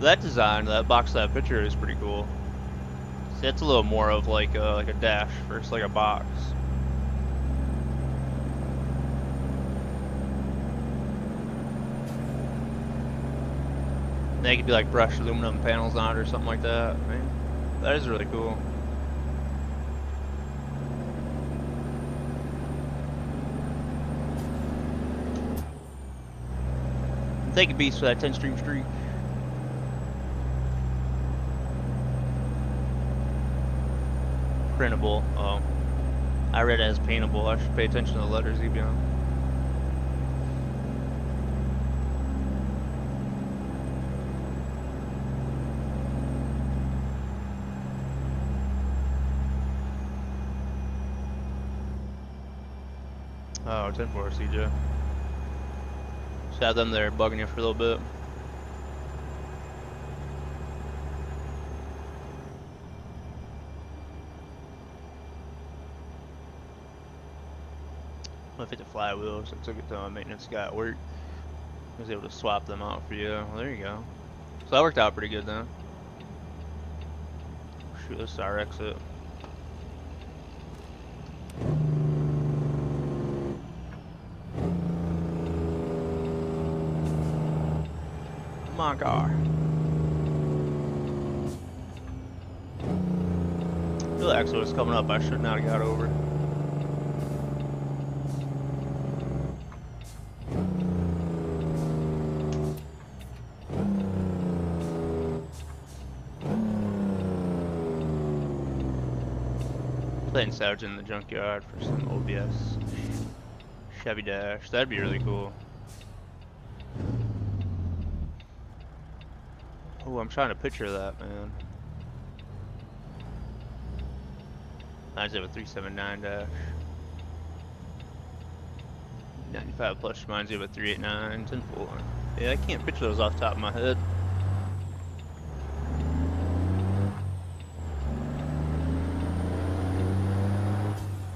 That design, that box, that picture is pretty cool. See, it's a little more of like a dash versus like a box. They could be like brushed aluminum panels on it or something like that. Man, that is really cool. Thank you, Beast, for that 10 stream streak. Printable. Oh. I read it as paintable. I should pay attention to the letters, EBM. Oh, 10-4, CJ. Just have them there bugging you for a little bit. I fit the flywheels. I took it to a maintenance guy at work. I was able to swap them out for you. Well, there you go. So that worked out pretty good then. Shoot, this is our exit. My car. I feel like was coming up. I should not have got over. Playing Savage in the junkyard for some OBS Chevy Dash. That'd be really cool. Oh, I'm trying to picture that, man. I just have a 379 dash. 95 plus reminds me of a 389, 10-4. Yeah, I can't picture those off the top of my head.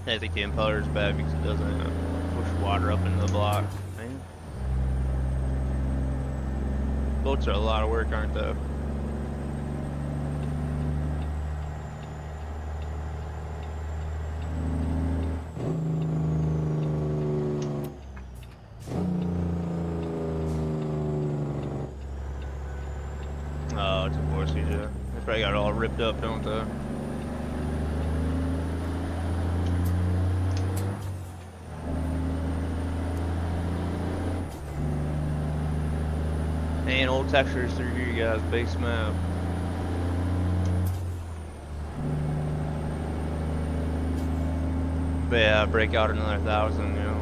I think the impeller is bad because it doesn't push water up into the block. Man. Boats are a lot of work, aren't they? Oh, it's a 4CJ. They probably got it all ripped up, don't they? And old textures through here, guys. Base map. But yeah, break out another 1,000, you know.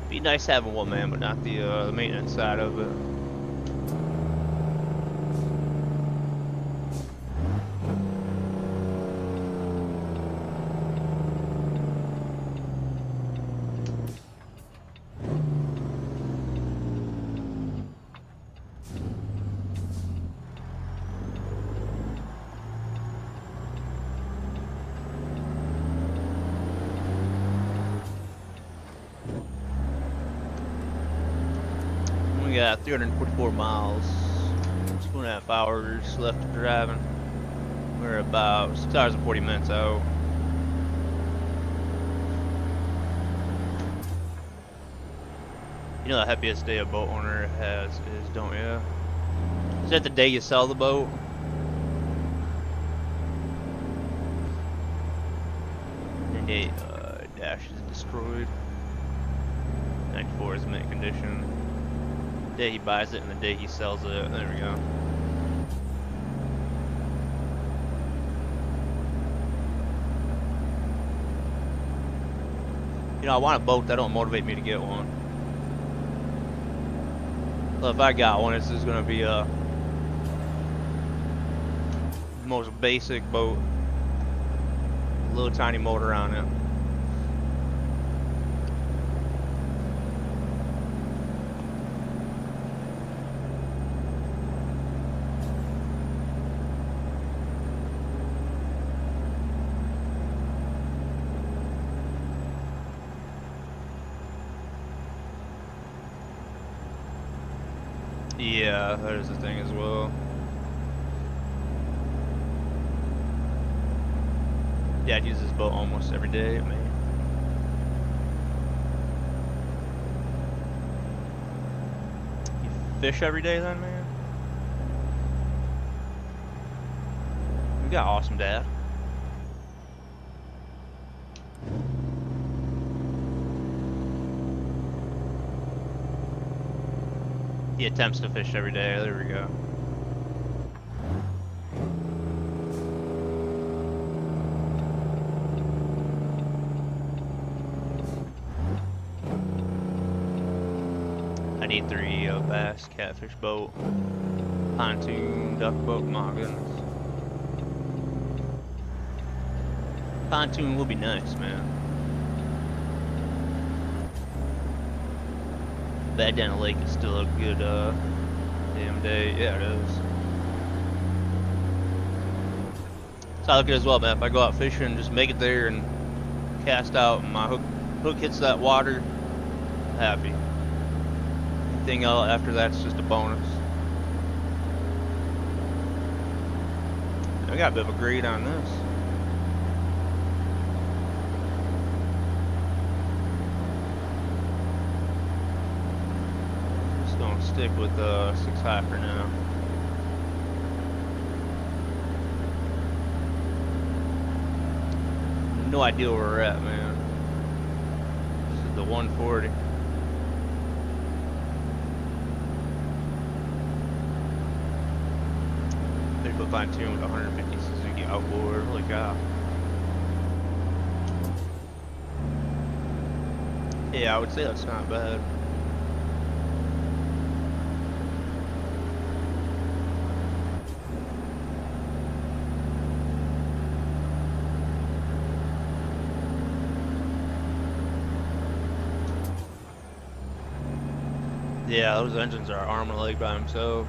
Be nice having one man, but not the maintenance side of it. We got 344 miles, 2.5 hours left of driving. We're about 6 hours and 40 minutes out. You know the happiest day a boat owner has is, don't you? Is that the day you sell the boat? And the dash is destroyed. 94 is in mint condition. The day he buys it and the day he sells it. There we go. You know, I want a boat. That don't motivate me to get one. Well, if I got one, this is gonna be a most basic boat. A little tiny motor on it. Yeah, that is the thing as well. Dad uses this boat almost every day, man. You fish every day then, man? You got awesome dad. He attempts to fish every day. There we go. I need 3 bass, catfish boat, pontoon, duck boat. My goodness. Pontoon will be nice, man. Bad down the lake is still a good damn day. Yeah, it is. So I look at it as well, man. If I go out fishing, just make it there and cast out, and my hook hits that water, I'm happy. Anything else after that's just a bonus. I got a bit of a grade on this. Just gonna stick with 6 high for now. No idea where we're at, man. This is the 140. Foot pontoon with 150 Suzuki outboard. Holy cow. Yeah, I would say that's not bad. Yeah, those engines are arm and leg by themselves.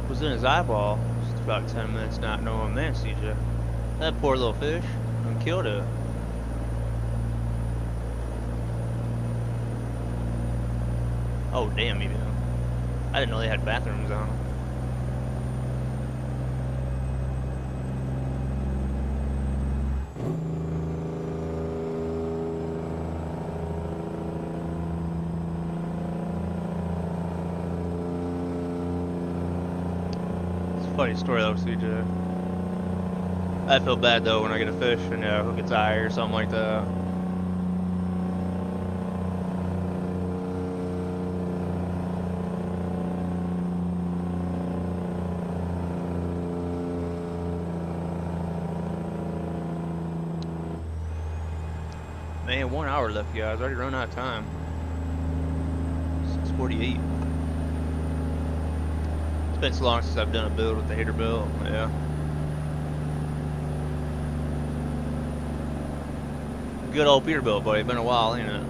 Was in his eyeball. Just about 10 minutes not knowing, man, CJ. That poor little fish and killed it. Oh damn, even. I didn't know they had bathrooms on them. Funny story though, CJ. I feel bad though when I get a fish and hook its eye or something like that. Man, 1 hour left, guys. Already run out of time. 6:48. It's been so long since I've done a build with the hater build, yeah. Good old Peterbilt, buddy. Been a while, ain't it?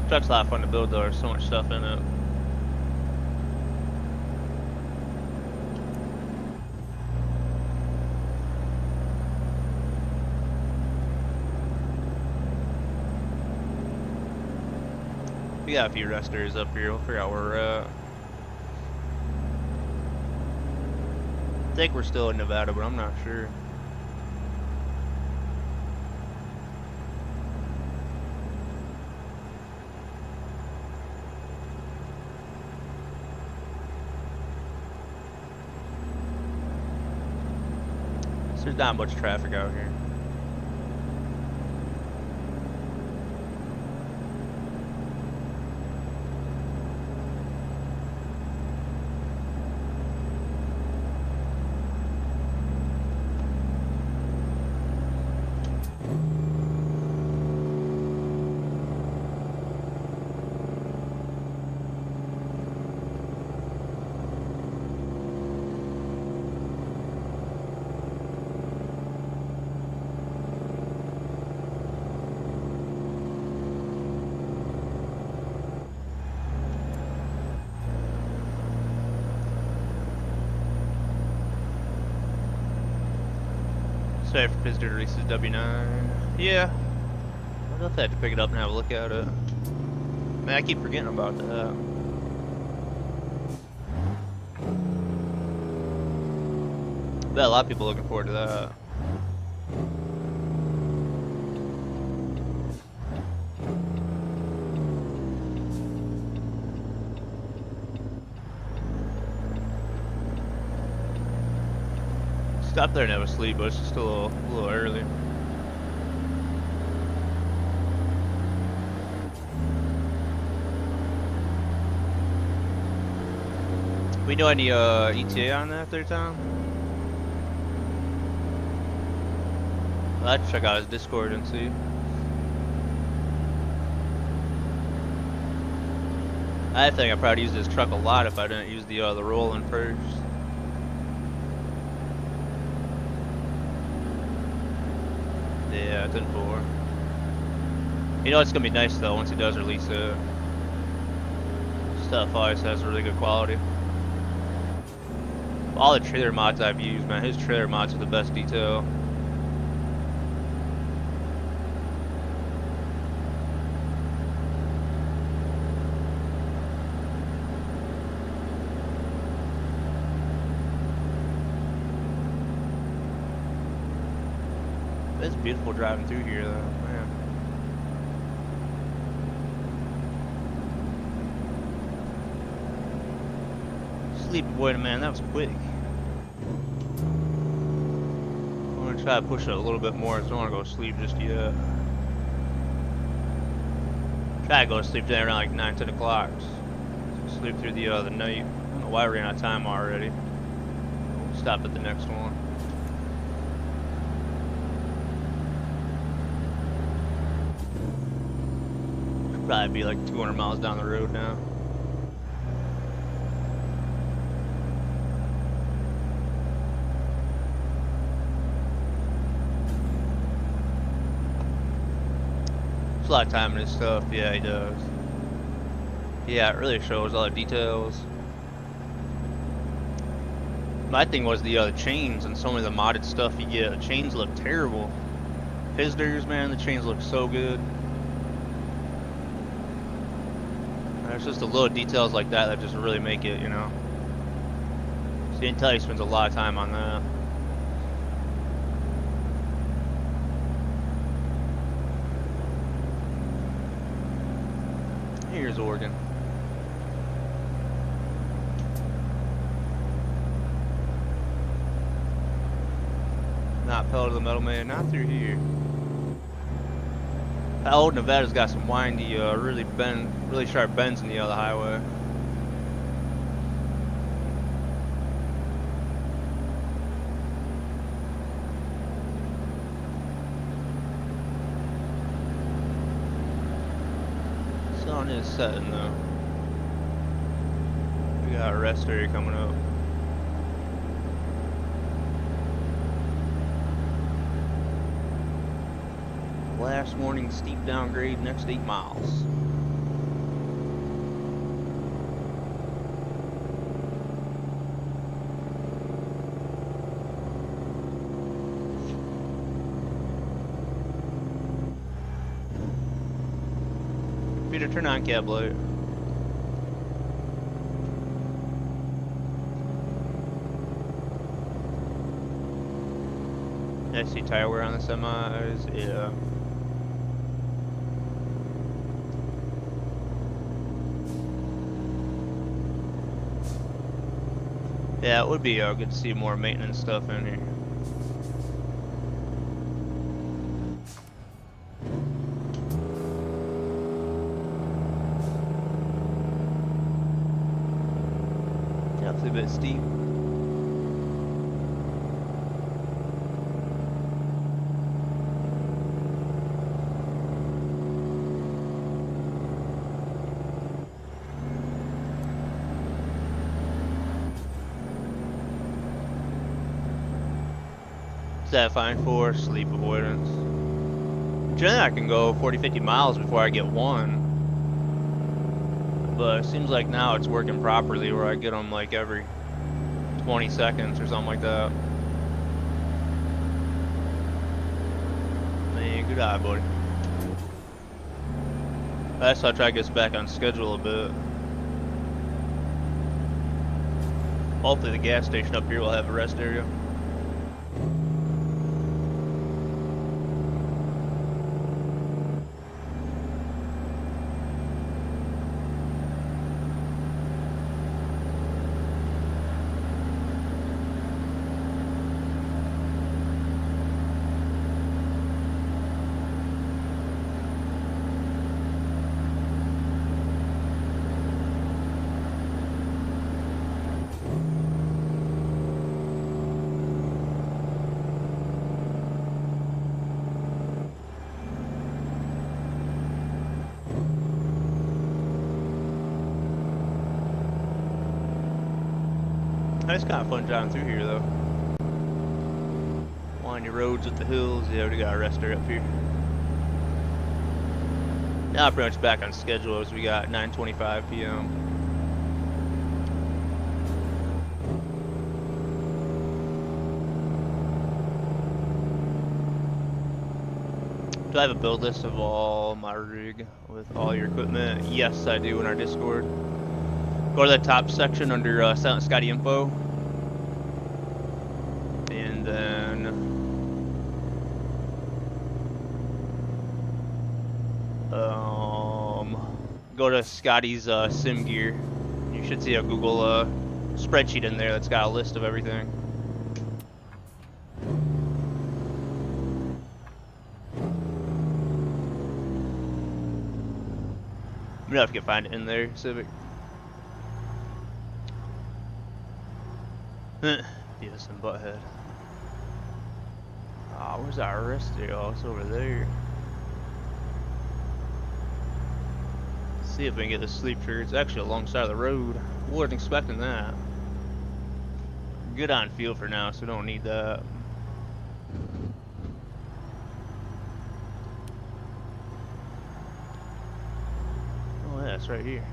Truck's a lot of fun to build though. There's so much stuff in it. We got a few resters up here. We'll figure out where we're at. I think we're still in Nevada, but I'm not sure. So there's not much traffic out here. Sorry for visitor releases W9. Yeah. I'll definitely have to pick it up and have a look at it. Man, I keep forgetting about that. I bet a lot of people are looking forward to that. Stop there and have a sleep, but it's just still a little early. We know any ETA on that there, Tom? I'll have to check out his Discord and see. I think I'd probably use this truck a lot if I didn't use the rolling first. Yeah, 10-4. You know it's gonna be nice though once he does release it. Stuff always has really good quality. All the trailer mods I've used, man, his trailer mods are the best detail. It's beautiful driving through here though, man. Sleepy boy, man, that was quick. I'm gonna try to push it a little bit more, so I don't wanna go to sleep just yet. Try to go to sleep then around like 9, 10 o'clock. Sleep through the night. I don't know why we ran out of time already. We'll stop at the next one. Probably be like 200 miles down the road now. There's a lot of time in this stuff. Yeah, he does. Yeah, it really shows all the details. My thing was the chains and some of the modded stuff you get. The chains look terrible. Pizders, man, the chains look so good. There's just the little details like that that just really make it, you know. So you can tell he spends a lot of time on that. Here's Oregon. Not pedal to the metal, man. Not through here. That old Nevada's got some windy, really sharp bends in the other highway. Sun is setting though. We got a rest area coming up. Last warning, steep downgrade next 8 miles. Peter, turn on cab light. I see tire wear on the semis, yeah. Yeah, it would be good to see more maintenance stuff in here. Definitely a bit steep. Is that fine for sleep avoidance? Generally I can go 40-50 miles before I get one. But it seems like now it's working properly where I get them like every 20 seconds or something like that. Man, good eye, buddy. That's how I try to get us back on schedule a bit. Hopefully the gas station up here will have a rest area. It's kind of fun driving through here, though. Windy roads with the hills. Yeah, we got a rest area up here. Now pretty much back on schedule as we got 9:25 p.m. Do I have a build list of all my rig with all your equipment? Yes, I do in our Discord. Go to the top section under Silent Scotty info, and then go to Scotty's sim gear. You should see a Google spreadsheet in there that's got a list of everything. I'm gonna have to find it in there, Civic. Yes, and butthead. Ah, where's our rest area? Oh, it's over there. Let's see if we can get this sleep trigger. It's actually alongside of the road. Wasn't expecting that. Good on field for now, so we don't need that. Oh yeah, it's right here.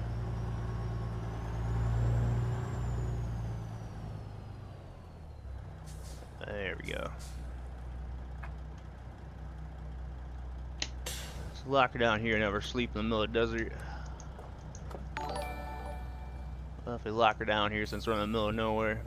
There we go. Let's lock her down here and have her sleep in the middle of the desert. Well, if we lock her down here since we're in the middle of nowhere.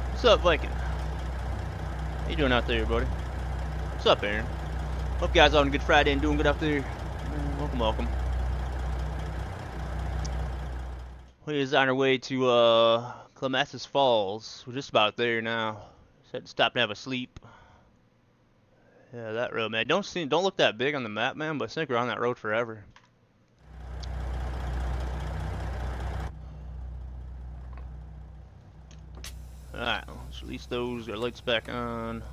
What's up, Viking? How you doing out there, buddy? What's up, Aaron? Hope you guys are on a good Friday and doing good out there. Welcome, welcome. We're on our way to Clematis Falls. We're just about there now. Just had to stop and have a sleep. Yeah, that road, man. Don't look that big on the map, man, but I think we're on that road forever. Alright, let's release those, get our lights back on.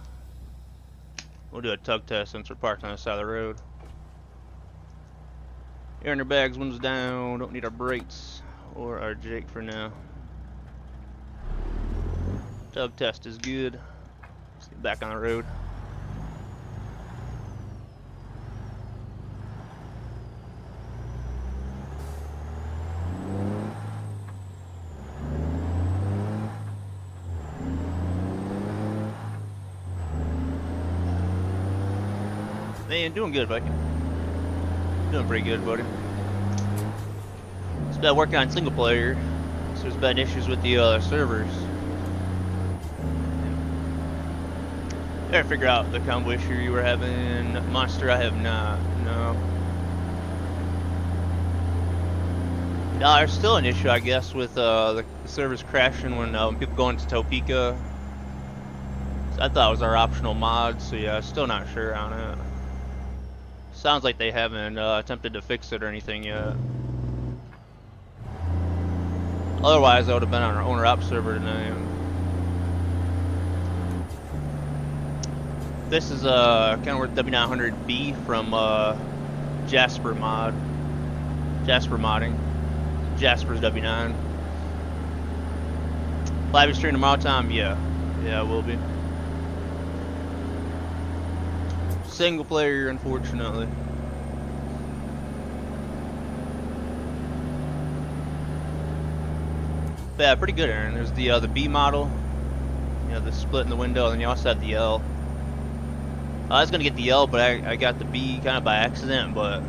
We'll do a tug test since we're parked on the side of the road. Air in our bags, windows down, don't need our brakes or our Jake for now. Tug test is good. Let's get back on the road. Man, doing good, Viking. Doing pretty good, buddy. It's been working on single player, so there's been issues with the servers. Gotta figure out the combo issue you were having. Monster, I have not. No. No, there's still an issue, I guess, with the servers crashing when people go into Topeka. So I thought it was our optional mod, so yeah, still not sure on it. Sounds like they haven't attempted to fix it or anything yet. Otherwise, I would have been on our owner-op server tonight. This is Kenworth W900B from Jasper mod. Jasper modding. Jasper's W9. Live stream tomorrow time? Yeah. Yeah, it will be. Single player, unfortunately. But yeah, pretty good, Aaron. There's the B model, you know, the split in the window, and then you also have the L. I was gonna get the L, but I got the B kind of by accident, but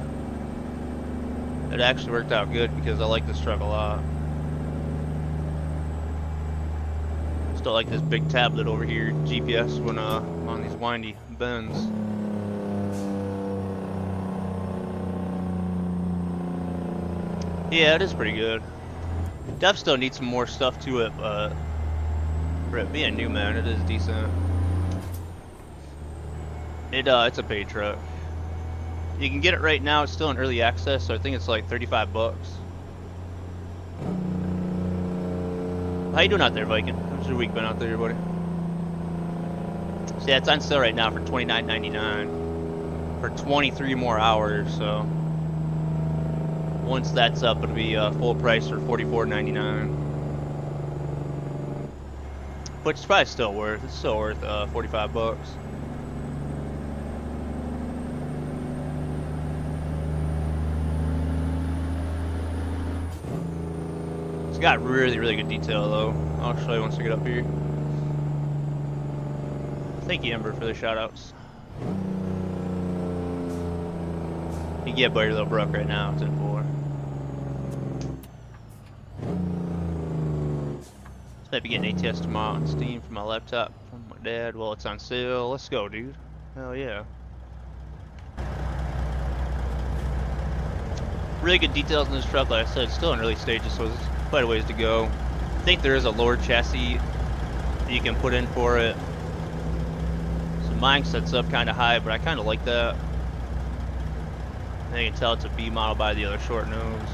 it actually worked out good because I like this truck a lot. Still like this big tablet over here, GPS when I'm on these windy bends. Yeah, it is pretty good. Def still needs some more stuff to it, but for it being new, man, it is decent. It's a paid truck. You can get it right now. It's still in early access, so I think it's like 35 bucks. How you doing out there, Viking? How's your week been out there, buddy? So yeah, it's on sale right now for $29.99 for 23 more hours. So once that's up, it'll be full price for $44.99. But it's probably still worth. It's still worth 45 bucks. It's got really, really good detail though. I'll show you once I get up here. Thank you, Ember, for the shoutouts. You can get by your little Brook right now. It's in 4. This might be getting ATS tomorrow on Steam for my laptop from my dad. Well, it's on sale. Let's go, dude. Hell yeah. Really good details in this truck. Like I said, it's still in early stages, so there's quite a ways to go. I think there is a lower chassis that you can put in for it. So mine sets up kind of high, but I kind of like that. And you can tell it's a B model by the other short nose.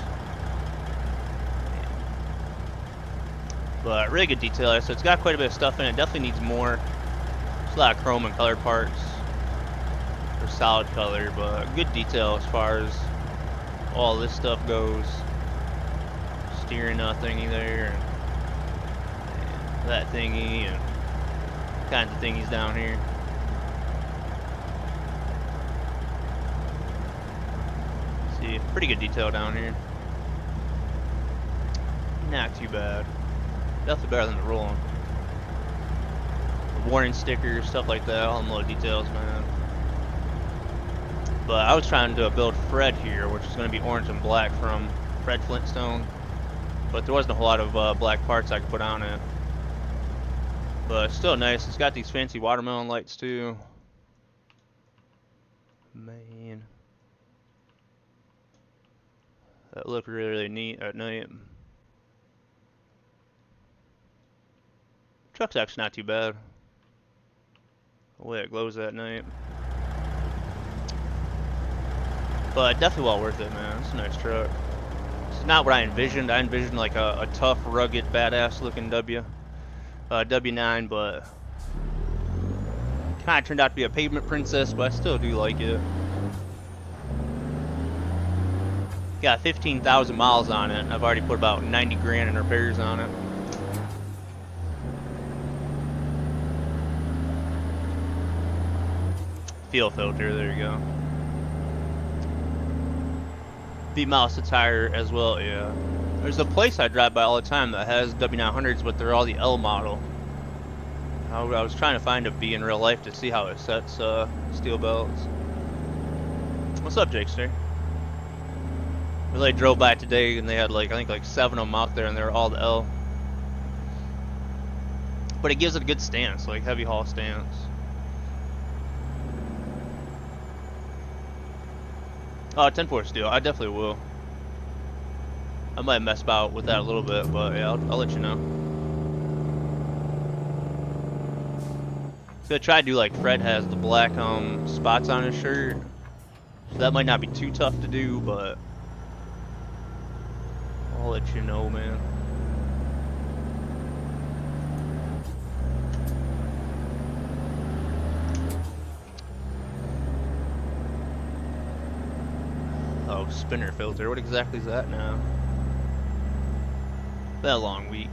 But really good detail. So it's got quite a bit of stuff in it. Definitely needs more. There's a lot of chrome and colored parts for solid color, but good detail as far as all this stuff goes. Steering thingy there, and that thingy, and kinds of thingies down here. See, pretty good detail down here. Not too bad. Definitely better than the rolling. The warning stickers, stuff like that, all them little details, man. But I was trying to build Fred here, which is going to be orange and black from Fred Flintstone. But there wasn't a whole lot of black parts I could put on it. But it's still nice. It's got these fancy watermelon lights too. Man. That looked really, really neat at night. Truck's actually not too bad. The way it glows at night. But definitely well worth it, man. It's a nice truck. It's not what I envisioned. I envisioned like a tough, rugged, badass looking W9, but kind of turned out to be a pavement princess, but I still do like it. Got 15,000 miles on it. I've already put about 90 grand in repairs on it. Fuel filter, there you go. B-Mouse attire as well, yeah. There's a place I drive by all the time that has W900s, but they're all the L model. I was trying to find a B in real life to see how it sets steel belts. What's up, Jakester? Really drove by today and they had like, I think like 7 of them out there and they're all the L. But it gives it a good stance, like heavy haul stance. Oh, 10-4 steel. I definitely will. I might mess about with that a little bit, but yeah, I'll let you know. So I try to do like Fred has the black spots on his shirt. So that might not be too tough to do, but I'll let you know, man. Oh, spinner filter. What exactly is that now? Been a long week.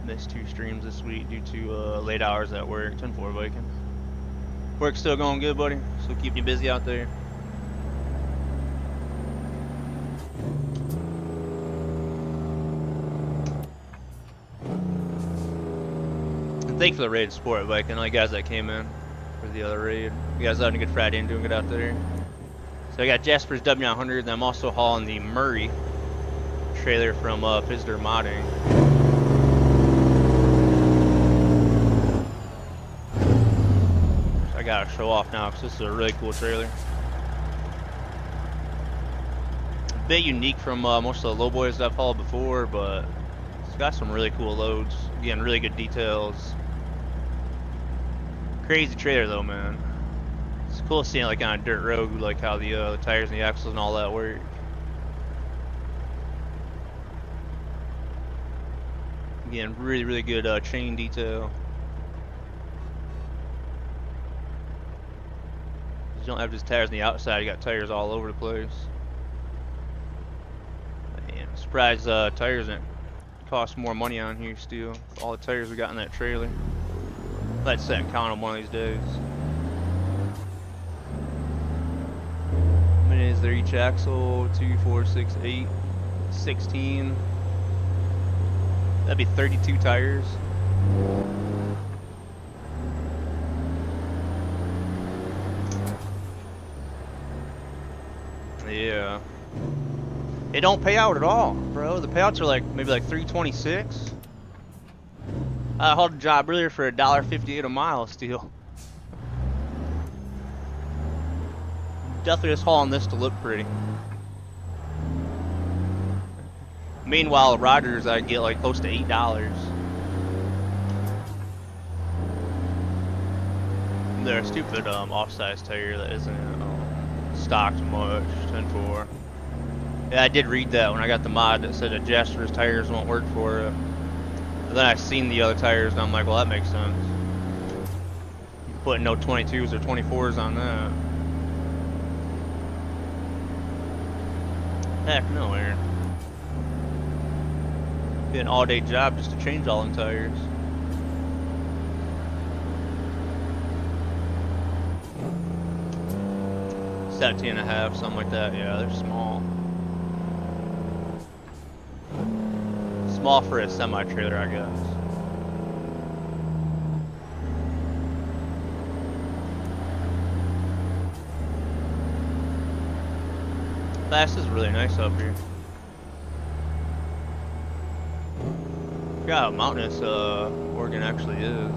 Missed 2 streams this week due to late hours at work. 10-4 Viking. Work still going good, buddy? Still keeping you busy out there? And thank you for the raid sport bike. I know you guys that came in for the other raid. You guys having a good Friday and doing good out there. So I got Jasper's W900, and I'm also hauling the Murray trailer from Pizder Modding. So I gotta show off now because this is a really cool trailer. A bit unique from most of the low boys that I've hauled before, but it's got some really cool loads. Again, really good details. Crazy trailer though, man. It's cool seeing like on a dirt road, like how the tires and the axles and all that work. Again, really good chain detail. You don't have just tires on the outside, you got tires all over the place. Man, I'm surprised tires didn't cost more money on here still. All the tires we got in that trailer. Let's sit and count them one of these days. How many is there each axle? 2, 4, 6, 8, 16. That'd be 32 tires. Yeah. It don't pay out at all, bro. The payouts are like maybe like 326. I hauled a job earlier for $1.58 a mile still. Definitely just hauling this to look pretty. Meanwhile, Rogers, I get like close to $8. They're a stupid off-size tire that isn't stocked much. 10.4. Yeah, I did read that when I got the mod that said that Jasper's tires won't work for it. But then I seen the other tires and I'm like, well, that makes sense. You can put no 22s or 24s on that. Heck no, Aaron. Be an all-day job just to change all them tires. $17.5, something like that. Yeah, they're small. Small for a semi-trailer, I guess. Fast is really nice up here. Forgot how mountainous Oregon actually is.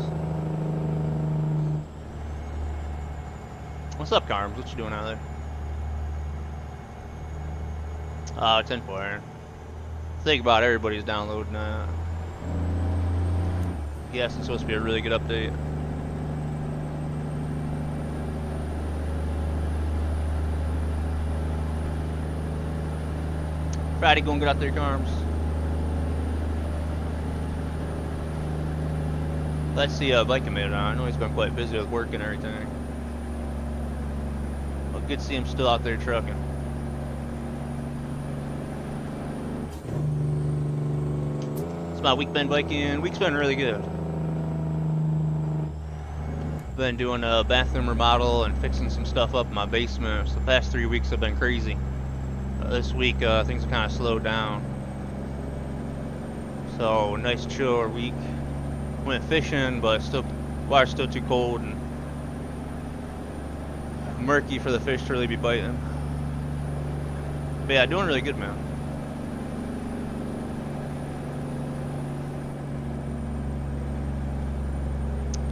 What's up, Carms? What you doing out there? 10.4, Aaron. Think about everybody's downloading that. Yes, it's supposed to be a really good update. Friday going good out there, Carms. Let's see Viking made it on. I know he's been quite busy with work and everything. But good to see him still out there trucking. It's my week been Viking. Week's been really good. Been doing a bathroom remodel and fixing some stuff up in my basement. So the past 3 weeks have been crazy. This week things have kind of slowed down. So nice chiller week. Went fishing, but still, water's still too cold and murky for the fish to really be biting. But yeah, doing really good, man.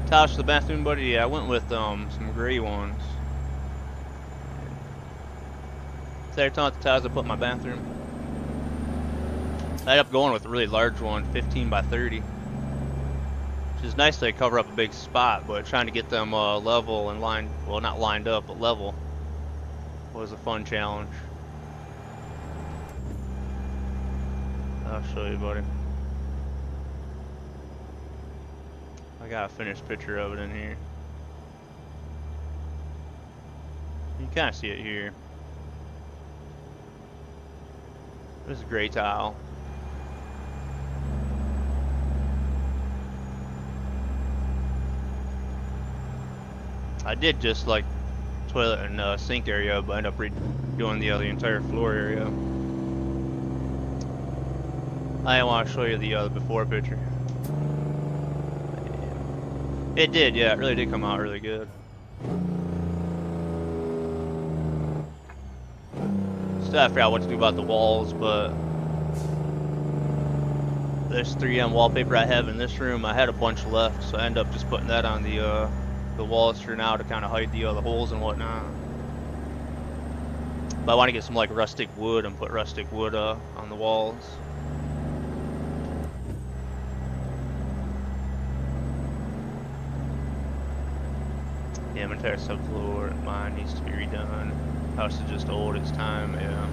Towels for the bathroom, buddy. Yeah, I went with some gray ones. They're talking about the towels I put in my bathroom. I ended up going with a really large one, 15 by 30. Which is nice to cover up a big spot, but trying to get them level and lined, well, not lined up, but level was a fun challenge. I'll show you, buddy. I got a finished picture of it in here. You can kind of see it here. This is a gray tile. I did just like toilet and sink area, but I ended up redoing the entire floor area. I want to show you the before picture. It did, yeah, it really did come out really good. Still have to figure out what to do about the walls, but this 3M wallpaper I have in this room, I had a bunch left, so I ended up just putting that on the walls for now to kind of hide the holes and whatnot. But I want to get some like rustic wood and put rustic wood on the walls. Yeah, my entire subfloor, mine needs to be redone. House is just old, it's time, yeah.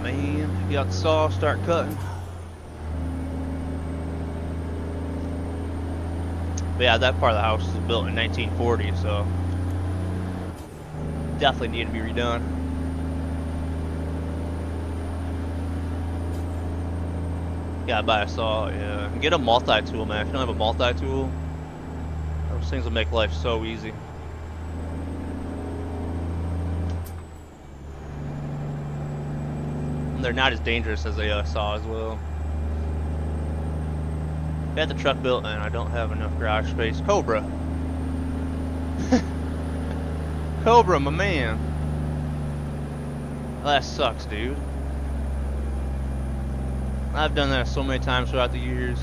Man, get out the saw, start cutting. But yeah, that part of the house was built in 1940, so definitely need to be redone. Gotta buy a saw, yeah. And get a multi-tool, man. If you don't have a multi-tool, those things will make life so easy. And they're not as dangerous as a saw as well. I had the truck built and I don't have enough garage space. Cobra. Cobra, my man. That sucks, dude. I've done that so many times throughout the years.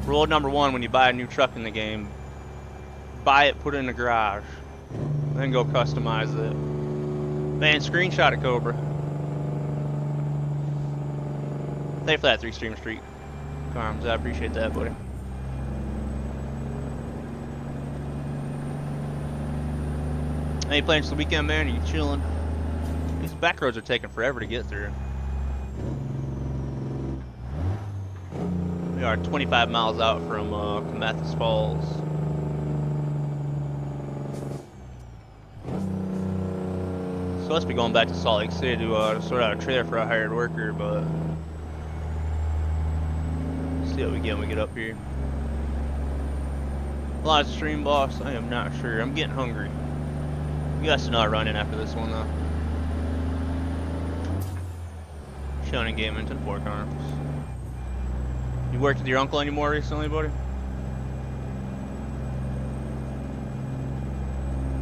Rule number one when you buy a new truck in the game, buy it, put it in the garage, then go customize it. Man, screenshot it, Cobra. Thank you for that 3 Stream Street, Carms. I appreciate that, buddy. Any plans for the weekend, man? Are you chilling? These back roads are taking forever to get through. We are 25 miles out from Comathis Falls. So let's be going back to Salt Lake City to sort out a trailer for a hired worker, but see what we get when we get up here. Live stream, boss? I am not sure. I'm getting hungry. You guys not running after this one though. Cheyenne Gaming to the Fork Arms. You worked with your uncle anymore recently, buddy?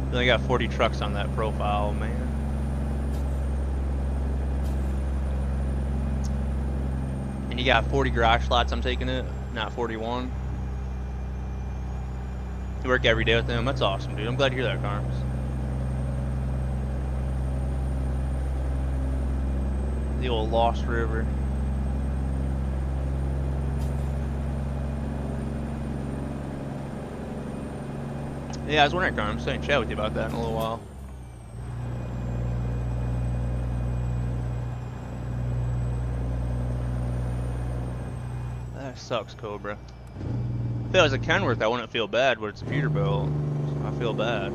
You only got 40 trucks on that profile, man. And you got 40 garage slots, I'm taking it, not 41. You work every day with them, that's awesome, dude. I'm glad to hear that, Carms. The old Lost River. Yeah, I was wondering, Carms. I'm saying chat with you about that in a little while. That sucks, Cobra. If it was a Kenworth, I wouldn't feel bad, but it's a Peterbilt, so I feel bad.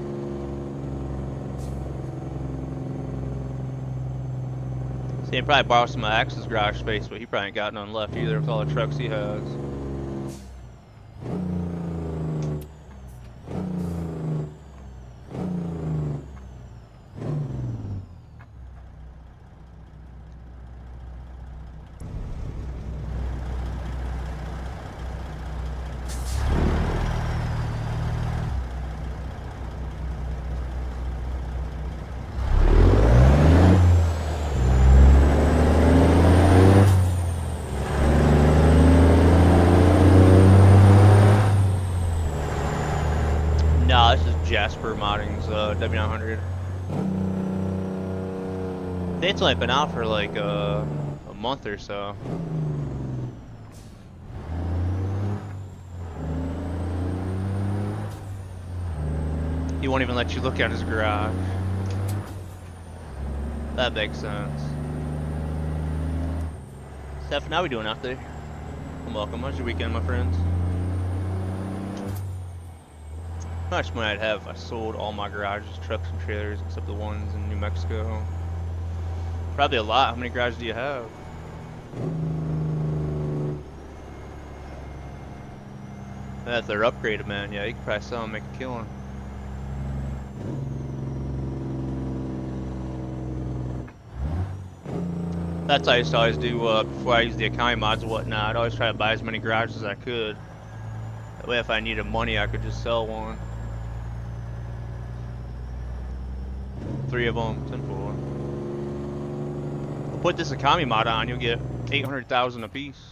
So he'd probably borrow some of Axe's garage space, but he probably ain't got none left either with all the trucks he has. No, this is Jasper Modding's W900. It's only been out for like a month or so. He won't even let you look at his garage. That makes sense. Steph, how we doing out there? Welcome. How's your weekend, my friends? How much money I'd have if I sold all my garages, trucks, and trailers except the ones in New Mexico? Probably a lot. How many garages do you have? If they're upgraded, man, yeah, you can probably sell them, make a killing. That's what I used to always do before I use the economy mods and whatnot. I'd always try to buy as many garages as I could. That way, if I needed money, I could just sell one. 3 of them, 10-4. I'll put this economy mod on, you'll get 800,000 a piece.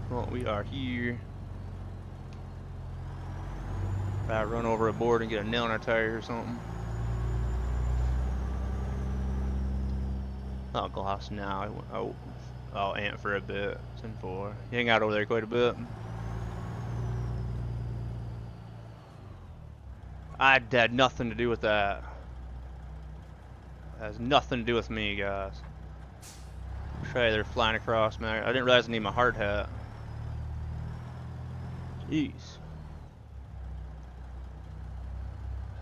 Well, we are here. Probably run over a board and get a nail in our tire or something. I'll gloss now. I'll ant for a bit. 10-4. You hang out over there quite a bit. I had nothing to do with that. That has nothing to do with me, guys. Try they're flying across, man. I didn't realize I need my hard hat. Jeez.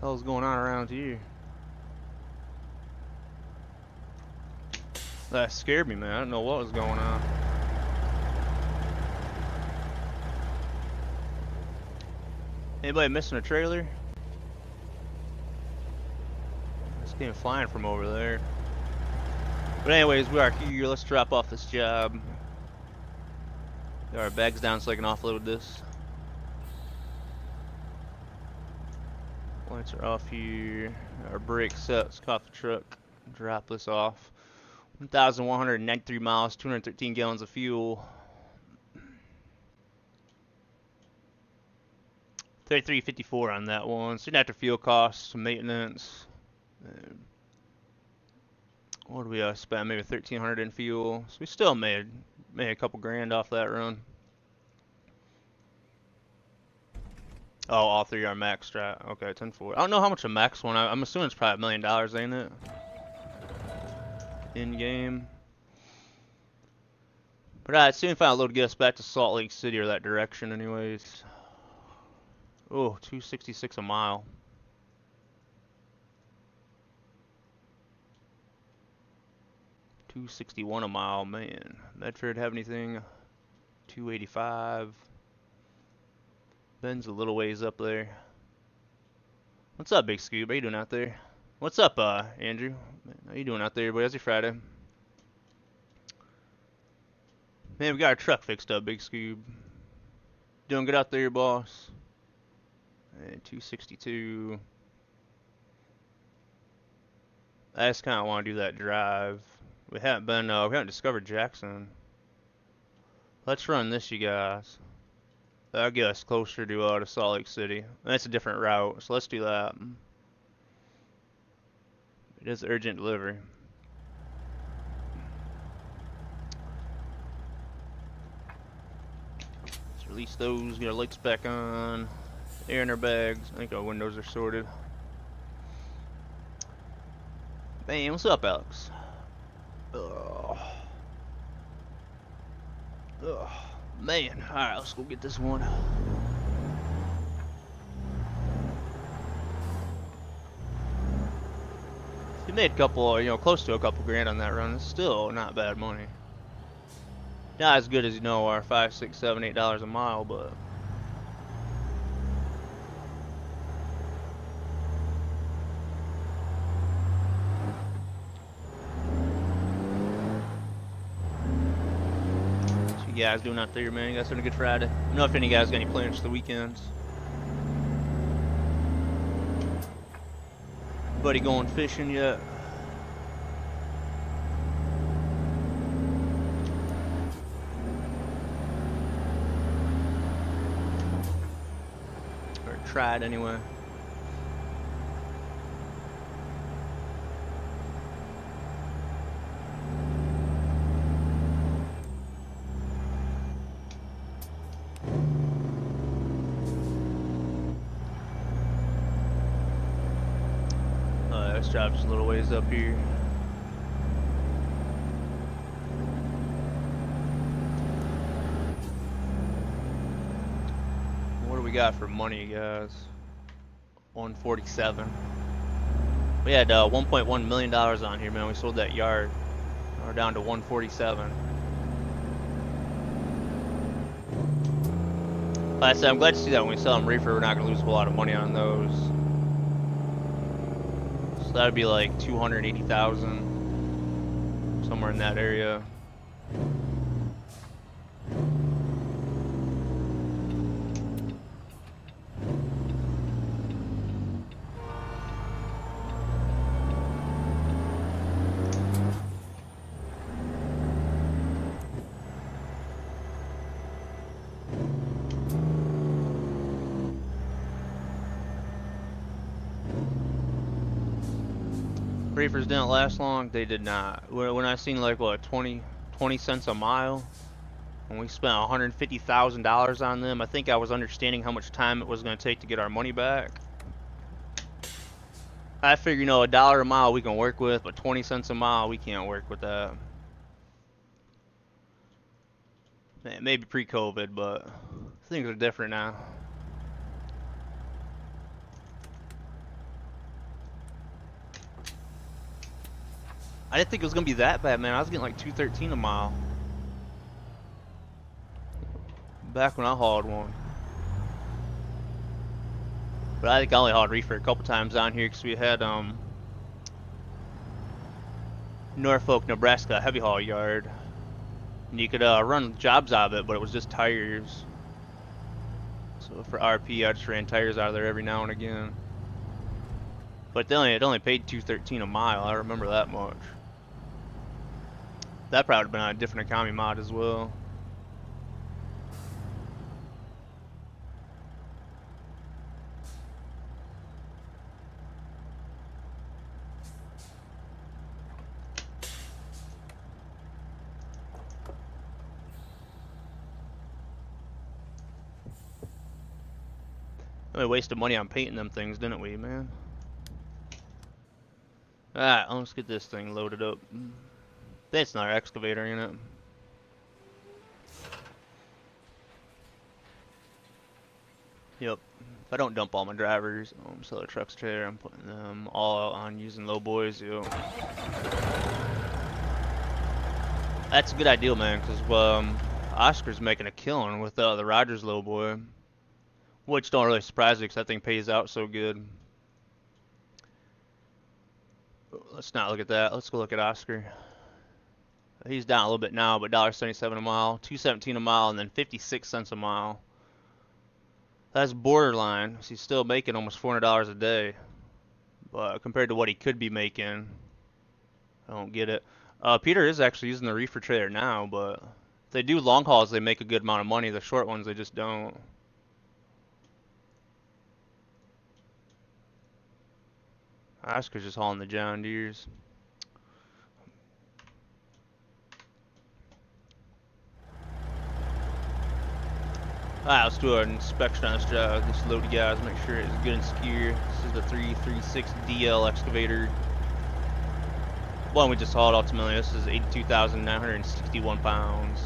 What the hell's going on around here? That scared me, man. I didn't know what was going on. Anybody missing a trailer? This game flying from over there. But anyways, we are here. Let's drop off this job. Get our bags down so I can offload this. Lights are off here. Our brake sets off the truck. Drop this off. 1,193 miles, 213 gallons of fuel. 33.54 on that one. Soon after fuel costs, maintenance. What do we spend? Maybe 1,300 in fuel. So we still made a couple grand off that run. Oh, all 3 are max strat. Okay, 10-4. I don't know how much a max one. I'm assuming it's probably $1 million, ain't it? In game. But I'd soon find a load to get us back to Salt Lake City or that direction, anyways. Oh, 266 a mile. $261 a mile, man. Medford have anything? 285. Ben's a little ways up there. What's up, Big Scoob? How you doing out there? What's up, Andrew? How you doing out there, boy? How's your Friday? Man, we got our truck fixed up, Big Scoob. Doing good out there, boss? And 262. I just kind of want to do that drive. We haven't discovered Jackson. Let's run this, you guys. That'll get us closer to Salt Lake City. That's a different route, so let's do that. It is urgent delivery. Let's release those, get our lights back on. Air in our bags. I think our windows are sorted. Man, what's up, Alex? Ugh. Ugh. Man, alright, let's go get this one. We made a couple, close to a couple grand on that run. It's still not bad money. Not as good as, our $5, $6, $7, $8 a mile, but what you guys doing out there, man? You guys having a good Friday? I don't know if any of you guys got any plans for the weekends. Anybody going fishing yet? Or tried anyway. This job's just a little ways up here. What do we got for money, guys? 147. We had $1.1 million on here, man. We sold that yard. We're down to 147. Like I said, I'm glad to see that when we sell them reefer, we're not going to lose a whole lot of money on those. So that would be like 280,000, somewhere in that area. Reefers didn't last long. They did not. When I seen like what 20 cents a mile, and we spent $150,000 on them, I think I was understanding how much time it was going to take to get our money back. I figure, you know, $1 a mile we can work with, but 20 cents a mile we can't work with that. Maybe pre-COVID, but things are different now. I didn't think it was gonna be that bad, man. I was getting like $2.13 a mile back when I hauled one. But I think I only hauled reefer a couple times down here because we had Norfolk, Nebraska heavy haul yard, and you could run jobs out of it, but it was just tires. So for RP, I just ran tires out of there every now and again. But it only paid $2.13 a mile. I remember that much. That probably would have been on a different economy mod as well. We wasted money on painting them things, didn't we, man? Alright, let's get this thing loaded up. That's not our excavator in it. Yep. If I don't dump all my drivers, sell the trucks trailer, I'm putting them all out on using low boys. Yep. That's a good idea, man, because Oscar's making a killing with the Rogers low boy, which don't really surprise me because that thing pays out so good. Let's not look at that. Let's go look at Oscar. He's down a little bit now, but $1.77 a mile, $2.17 a mile, and then 56 cents a mile. That's borderline. He's still making almost $400 a day, but compared to what he could be making, I don't get it. Peter is actually using the reefer trailer now, but if they do long hauls, they make a good amount of money. The short ones, they just don't. Oscar's just hauling the John Deeres. Alright, let's do an inspection on this load, guys. Make sure it's good and secure. This is the 336 DL excavator. One we just hauled ultimately. This is 82,961 pounds.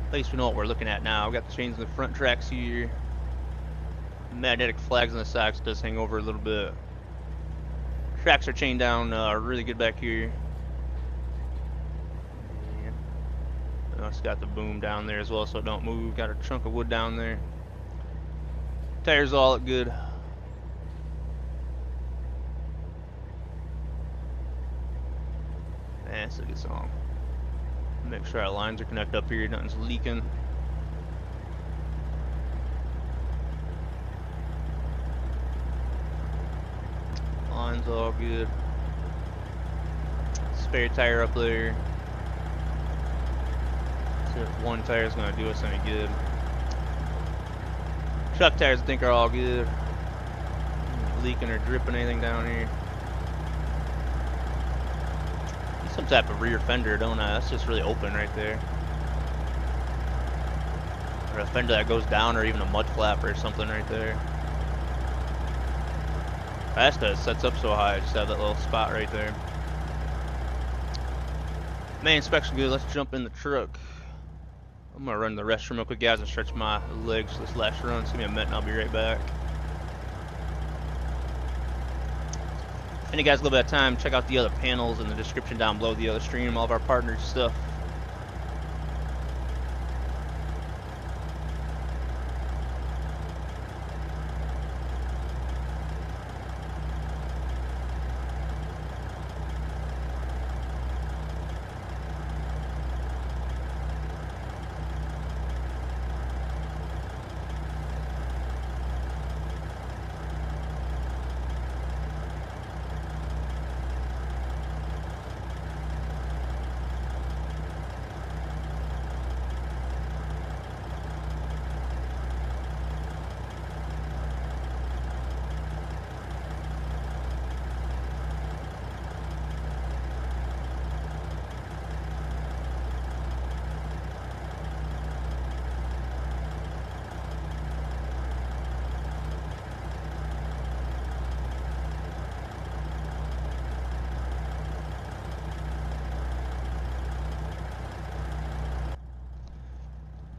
At least we know what we're looking at now. We got the chains in the front tracks here. Magnetic flags on the sides does hang over a little bit. Tracks are chained down really good back here. It's got the boom down there as well, so it don't move. Got a chunk of wood down there. Tires all look good. Man, it's a good song. Make sure our lines are connected up here. Nothing's leaking. Lines all good. Spare tire up there. If one tire is going to do us any good. Truck tires I think are all good. Leaking or dripping anything down here. Some type of rear fender, don't I? That's just really open right there. Or a fender that goes down, or even a mud flap or something right there. That's because it sets up so high. I just have that little spot right there. Main inspection good. Let's jump in the truck. I'm gonna run the restroom real quick, guys, and stretch my legs this last run. Just give me a minute and I'll be right back. And you guys a little bit of time, check out the other panels in the description down below, the other stream, all of our partners stuff.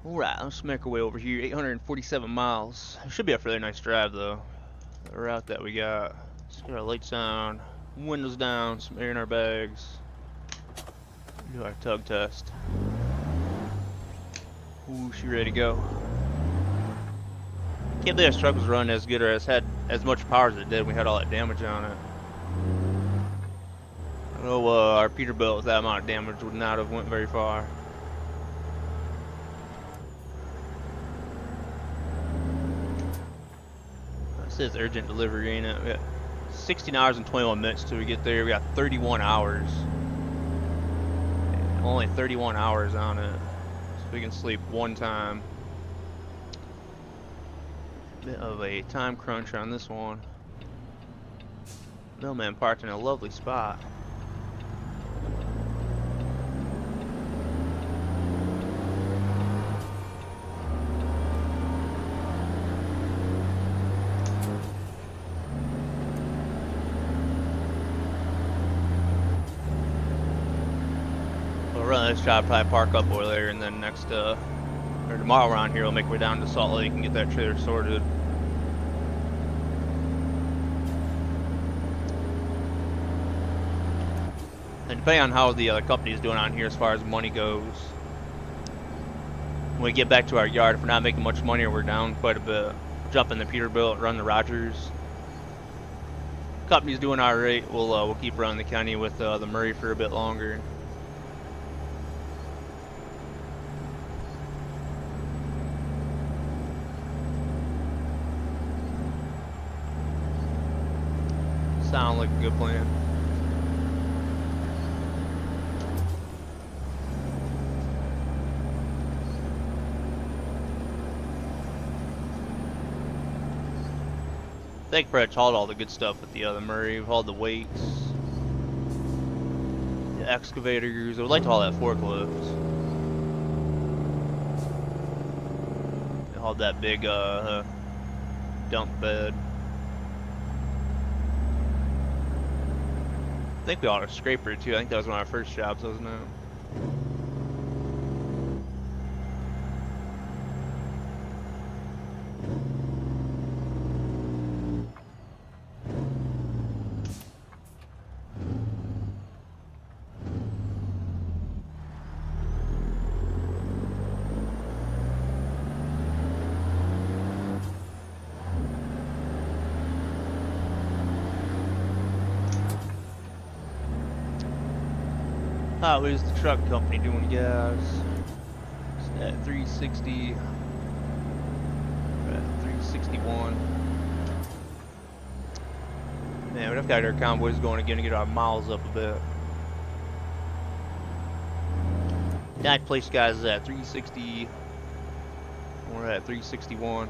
Alright, let's make our way over here. 847 miles. It should be a fairly nice drive, though. The route that we got. Let's get our lights on, windows down, some air in our bags. Do our tug test. Ooh, she ready to go. Can't believe this truck was running as good or has had as much power as it did. We had all that damage on it. I know our Peterbilt with that amount of damage would not have went very far. It says urgent delivery, ain't it? We got 16 hours and 21 minutes till we get there. We got 31 hours. Only 31 hours on it. So we can sleep one time. Bit of a time crunch on this one. Mailman parked in a lovely spot. We'll run this job, probably park up over there, and then next or tomorrow around here we'll make our way down to Salt Lake and get that trailer sorted. And depending on how the company is doing on here as far as money goes, when we get back to our yard, if we're not making much money or we're down quite a bit, jump in the Peterbilt, run the Rogers. Company's doing alright, we'll keep running the county with the Murray for a bit longer. Sound like a good plan. I think Brett's hauled all the good stuff with the other Murray. We've hauled the weights, the excavators. I would like to haul that forklift. We hauled that big dump bed. I think we hauled a scraper too. I think that was one of our first jobs, wasn't it? How is the truck company doing, guys? It's at 360. We're at 361. Man, we've got our convoys going again to get our miles up a bit. That place, guys, is at 360. We're at 361.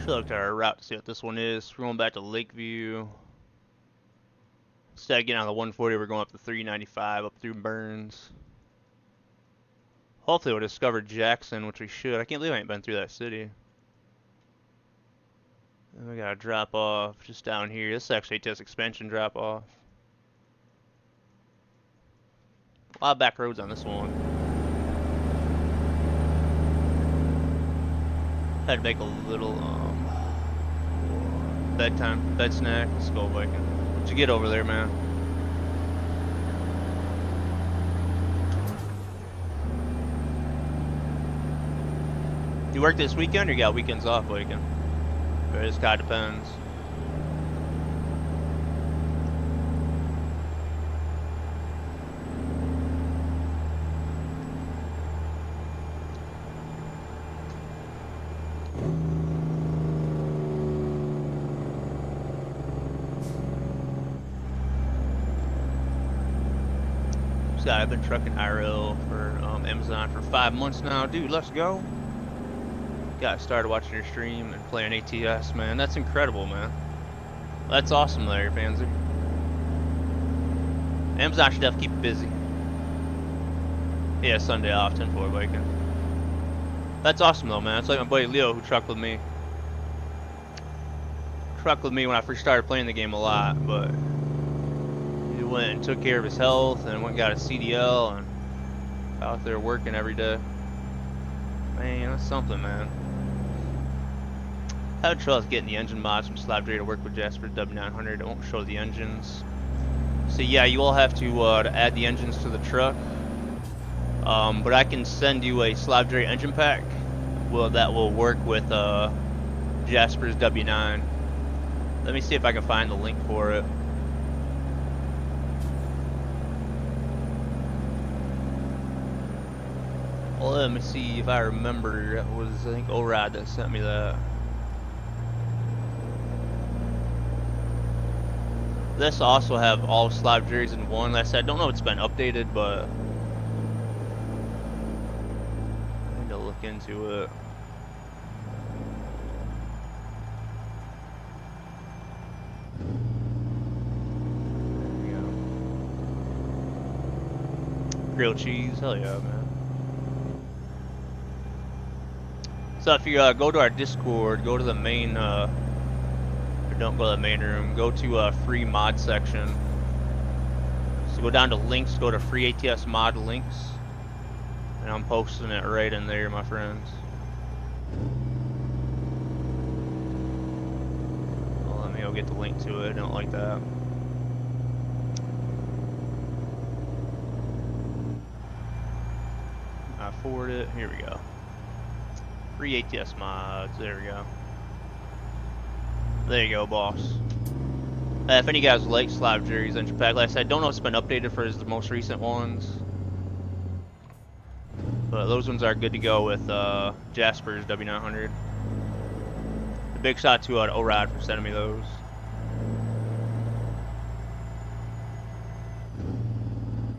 Looked at our route to see what this one is. We're going back to Lakeview. Instead of getting on the 140, we're going up to 395 up through Burns. Hopefully we'll discover Jackson, which we should. I can't believe I ain't been through that city. And we gotta drop off just down here. This is actually ATS expansion drop off. A lot of back roads on this one. Had to make a little bedtime bed snack. Let's go, Viking. What'd you get over there, man? You work this weekend or you got weekends off, Viking? It just kinda depends. I've been trucking IRL for Amazon for 5 months now. Dude, let's go. Got started watching your stream and playing ATS, man. That's incredible, man. That's awesome there, Panzer. Amazon should definitely keep you busy. Yeah, Sunday off, 10-4 biking. That's awesome though, man. It's like my buddy Leo who trucked with me. Trucked with me when I first started playing the game a lot, but he went and took care of his health and went and got a CDL and out there working every day. Man, that's something, man. I had trouble getting the engine mods from Slabdray to work with Jasper's W900. It won't show the engines. So yeah, you will have to add the engines to the truck. But I can send you a Slabdray engine pack. Well, that will work with Jasper's W9. Let me see if I can find the link for it. Well, let me see if I remember. It was, I think, ORAD that sent me that. This also have all Slabdrays in one. Like I said, I don't know if it's been updated, but I need to look into it. There we go. Grilled cheese, hell yeah, man. So if you go to our Discord, go to the main, or don't go to the main room, go to free mod section. So go down to links, go to free ATS mod links, and I'm posting it right in there, my friends. Well, let me go get the link to it. I don't like that. I forward it. Here we go. Free ATS mods, there we go. There you go, boss. If any of you guys like Slabdray's engine pack, like I said, I don't know if it's been updated for the most recent ones. But those ones are good to go with Jasper's W900. A big shout to ORAD for sending me those.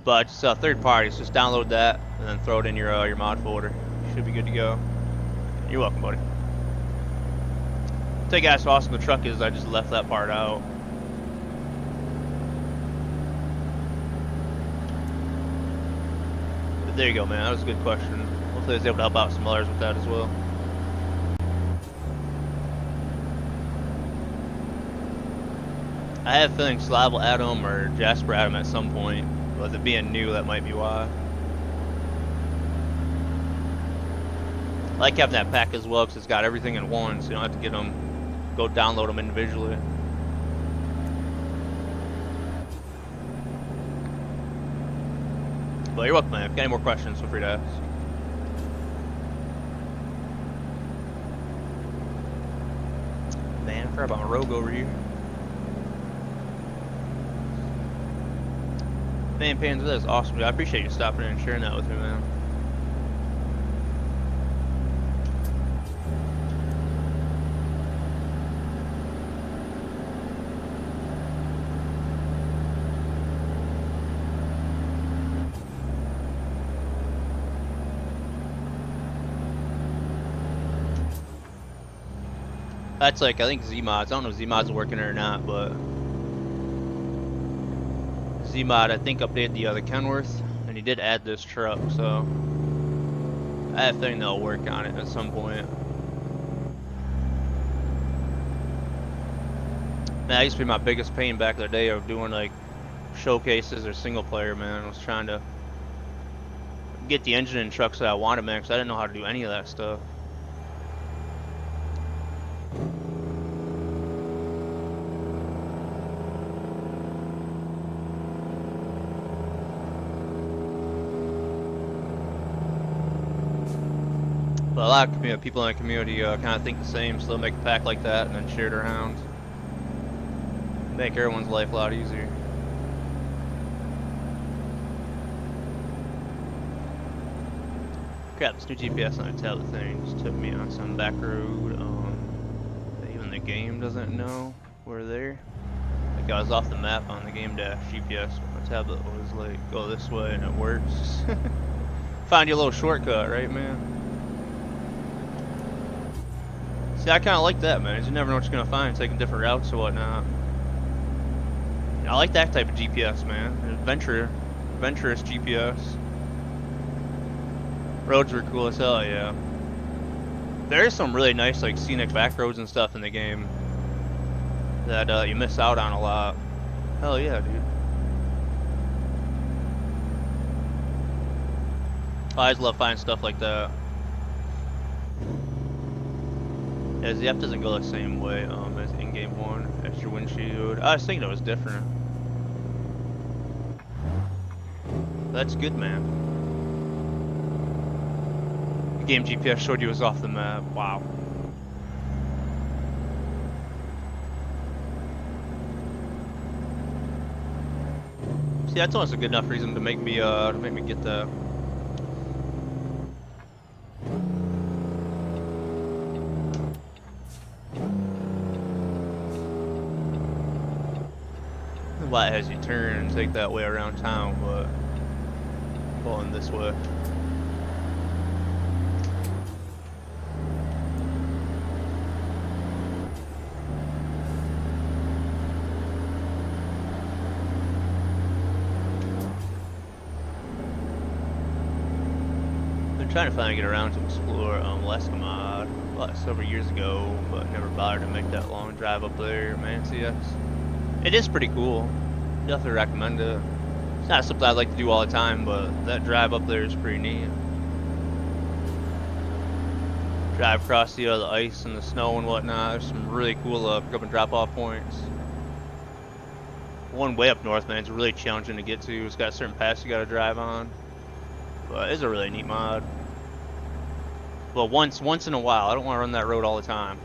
But it's third party, so just download that and then throw it in your mod folder. Should be good to go. You're welcome, buddy. Tell you guys how awesome the truck is. I just left that part out. But there you go, man. That was a good question. Hopefully I was able to help out some others with that as well. I have a feeling Slab will add them or Jasper add them at some point. But with it being new, that might be why. I like having that pack as well because it's got everything in one, so you don't have to get them, go download them individually. But you're welcome, man. If you got any more questions, feel free to ask. Man, I forgot about my Rogue over here. Man, Pans, that is awesome, dude. I appreciate you stopping in and sharing that with me, man. That's like, I think Zmods. I don't know if Zmods are working or not, but Zmod I think updated the Kenworth, and he did add this truck, so I have a thing they'll work on it at some point. Man, that used to be my biggest pain back in the day of doing like showcases or single player, man. I was trying to get the engine in trucks that I wanted, man, because I didn't know how to do any of that stuff. But a lot of people in the community kind of think the same, so they'll make a pack like that and then share it around. Make everyone's life a lot easier. Crap, this new GPS on the tablet thing just took me on some back road that even the game doesn't know we're there. Like I was off the map on the game dash GPS, but my tablet was like, go this way and it works. Find you a little shortcut, right, man? See, I kind of like that, man. You never know what you're going to find taking different routes or whatnot. I like that type of GPS, man. Adventurous GPS. Roads were cool as hell, yeah. There's some really nice, like, scenic back roads and stuff in the game that you miss out on a lot. Hell yeah, dude. I always love finding stuff like that. Yeah, the app doesn't go the same way as in-game one. Extra windshield. I was thinking it was different. That's good, man. The game GPS showed you it was off the map. Wow. See, that's almost a good enough reason to make me get the. Why it has you turn and take that way around town, but going this way. Been trying to finally get around to explore Alaska mod several years ago, but never bothered to make that long drive up there, man. CX. It is pretty cool. Definitely recommend it. It's not something I'd like to do all the time, but that drive up there is pretty neat. Drive across the ice and the snow and whatnot. There's some really cool pick up and drop off points. One way up north, man, it's really challenging to get to. It's got a certain pass you gotta drive on. But it's a really neat mod. But once in a while. I don't want to run that road all the time.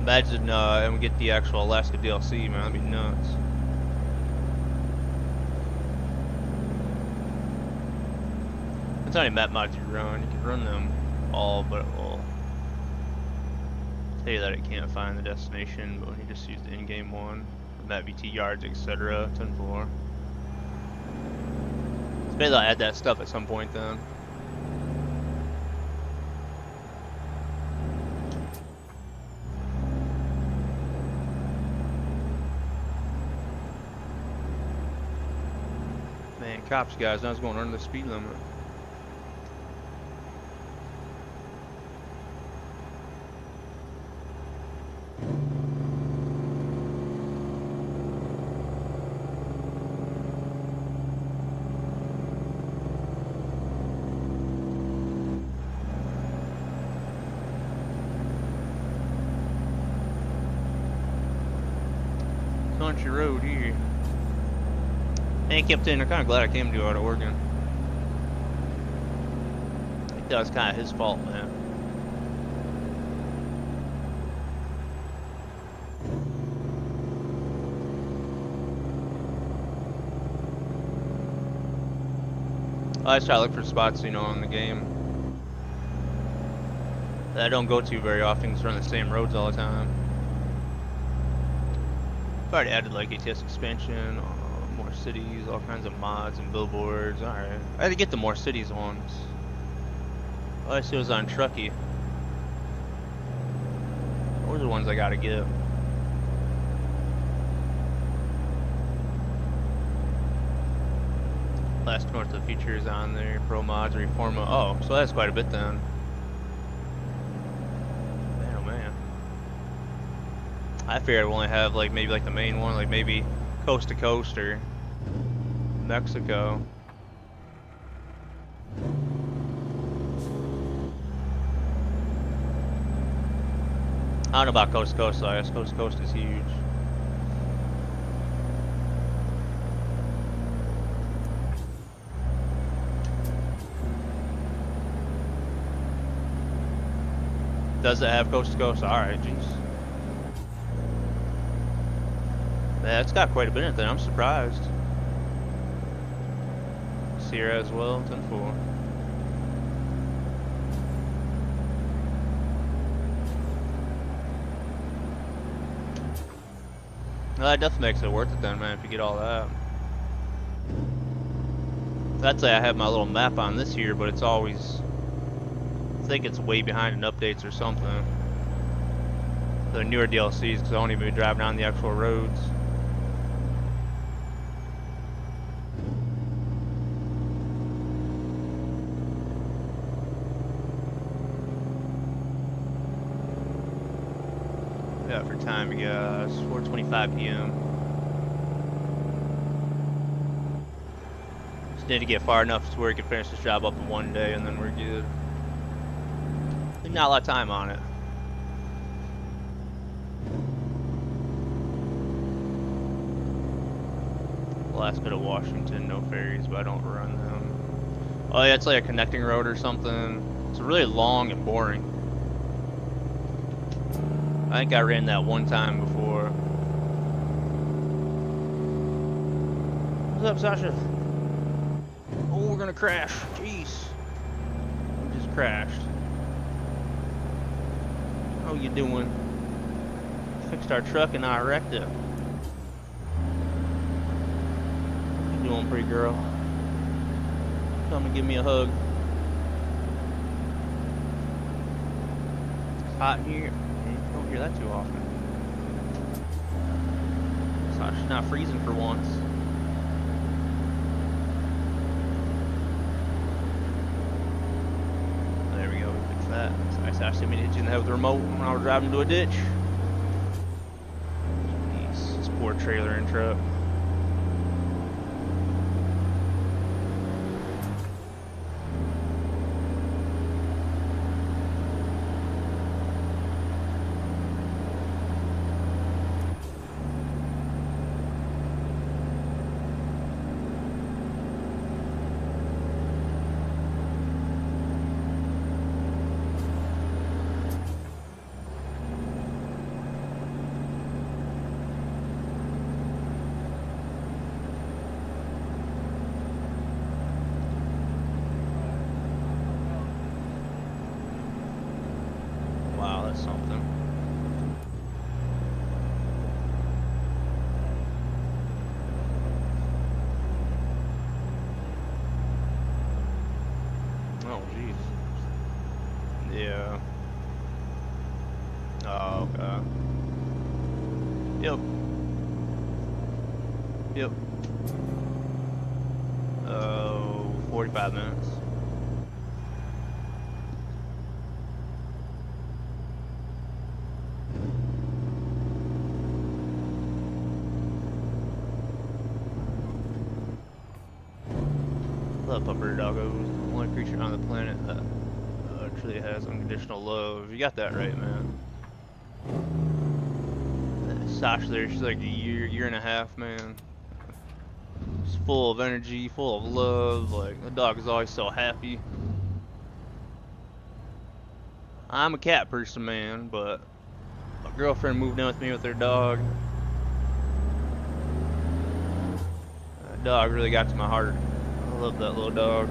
Imagine and we get the actual Alaska DLC, man. That'd be nuts. That's how many map mods you run. You can run them all, but it will tell you that it can't find the destination. But when you just use the in-game one, map VT yards, etc. 10-4. So maybe they'll add that stuff at some point then. Man, cops, guys, I was going under the speed limit. Country road here. And Captain, I'm kind of glad I came to out of Oregon. I think that was kind of his fault, man. I just try to look for spots, you know, in the game that I don't go to very often because we're on the same roads all the time. I've already added like ATS expansion, more cities, all kinds of mods and billboards. Alright. I had to get the more cities ones. Oh, I see it was on Truckee. Those are the ones I gotta get. Last North of features on there. Pro mods, reforma. Oh, so that's quite a bit then. Man, oh man. I figured we'll only have like maybe like the main one, like maybe coast to coast or Mexico. I don't know about coast to coast though. I guess coast to coast is huge. Does it have coast to coast? Alright, jeez. Yeah, it's got quite a bit in it then. I'm surprised. Sierra as well, 10-4. Well, that definitely makes it worth it then, man, if you get all that. I'd say I have my little map on this here, but it's always... I think it's way behind in updates or something. The newer DLCs, because I don't even be driving on the actual roads. Yeah, for time, you guys, 4:25 p.m. Just need to get far enough to where we can finish this job up in one day, and then we're good. Not a lot of time on it. Last bit of Washington, no ferries, but I don't run them. Oh yeah, it's like a connecting road or something. It's really long and boring. I think I ran that one time before. What's up, Sasha? Oh, we're gonna crash. Jeez. We just crashed. How you doing? Fixed our truck and I wrecked it. How you doing, pretty girl? Come and give me a hug. It's hot in here. You don't hear that too often. It's not freezing for once. There we go, we fixed that. It's nice. I didn't hit you in the head with the remote when I was driving into a ditch. Jeez, this poor trailer and truck. Wow, that's something. Oh, jeez. Yeah. Oh, okay. Yep. Yep. 45 minutes. Love pupper doggos. Only creature on the planet that truly has unconditional love. You got that right, man. Sasha there, she's like a year and a half, man. She's full of energy, full of love. Like, the dog is always so happy. I'm a cat person, man, but my girlfriend moved in with me with her dog. That dog really got to my heart. I love that little dog.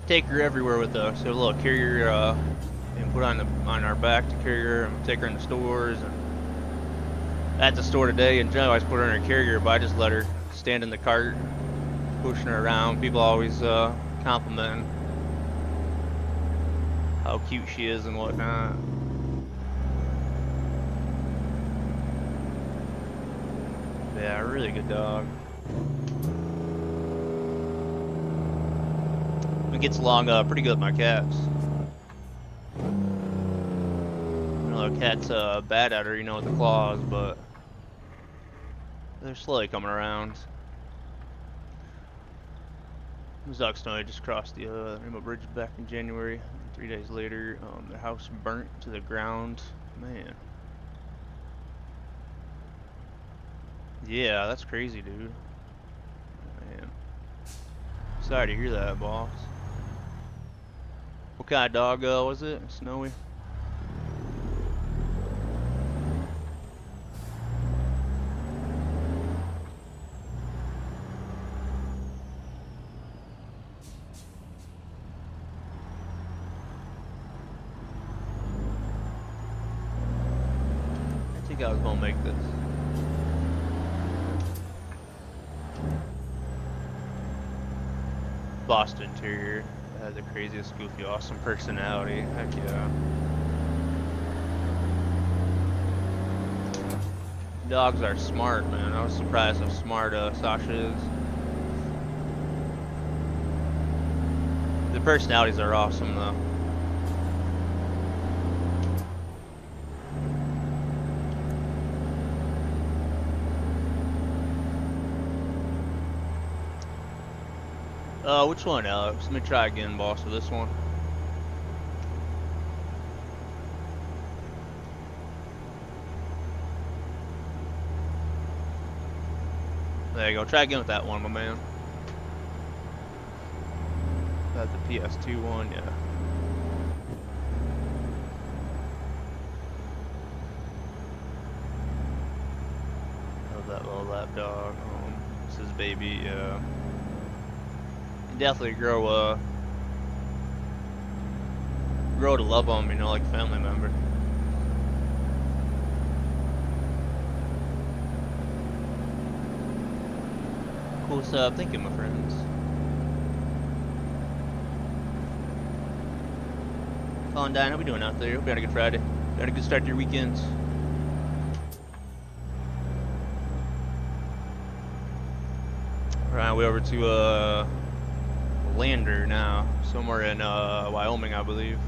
Take her everywhere with us. So a little carrier and put on our back to carry her and take her in the stores. And at the store today, and generally I always put her in her carrier, but I just let her stand in the cart, pushing her around. People always complimenting how cute she is and whatnot. Yeah, really good dog. It gets along pretty good with my cats. You know, the cat's bad at her, you know, with the claws, but they're slowly coming around. Zuck Snowy just crossed the Rainbow Bridge back in January. 3 days later, their house burnt to the ground. Man. Yeah, that's crazy, dude. Man. Sorry to hear that, boss. What kind of dog was it? Snowy? I think I was gonna make this. Boston Terrier has the craziest, goofy, awesome personality. Heck yeah. Dogs are smart, man. I was surprised how smart Sasha is. The personalities are awesome, though. Which one, Alex? Let me try again, boss, with this one. There you go. Try again with that one, my man. That's the PS2 one, yeah. Love that little lap dog. This is baby, yeah. Definitely grow to love them, you know, like a family member. Cool stuff. Thank you, my friends. Colin Dine, how we doing out there? Hope you had a good Friday. Had a good start to your weekends. Alright, we're over to Lander now, somewhere in Wyoming, I believe.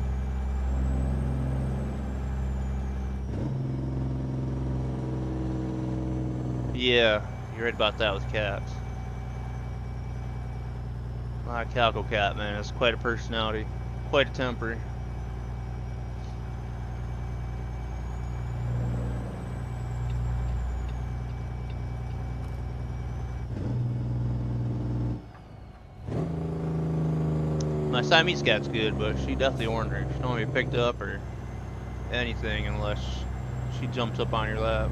Yeah, you're right about that with cats. My Calico cat, man, it's quite a personality, quite a temper. My Siamese cat's good, but she definitely ornery. She don't want to be picked up or anything unless she jumps up on your lap.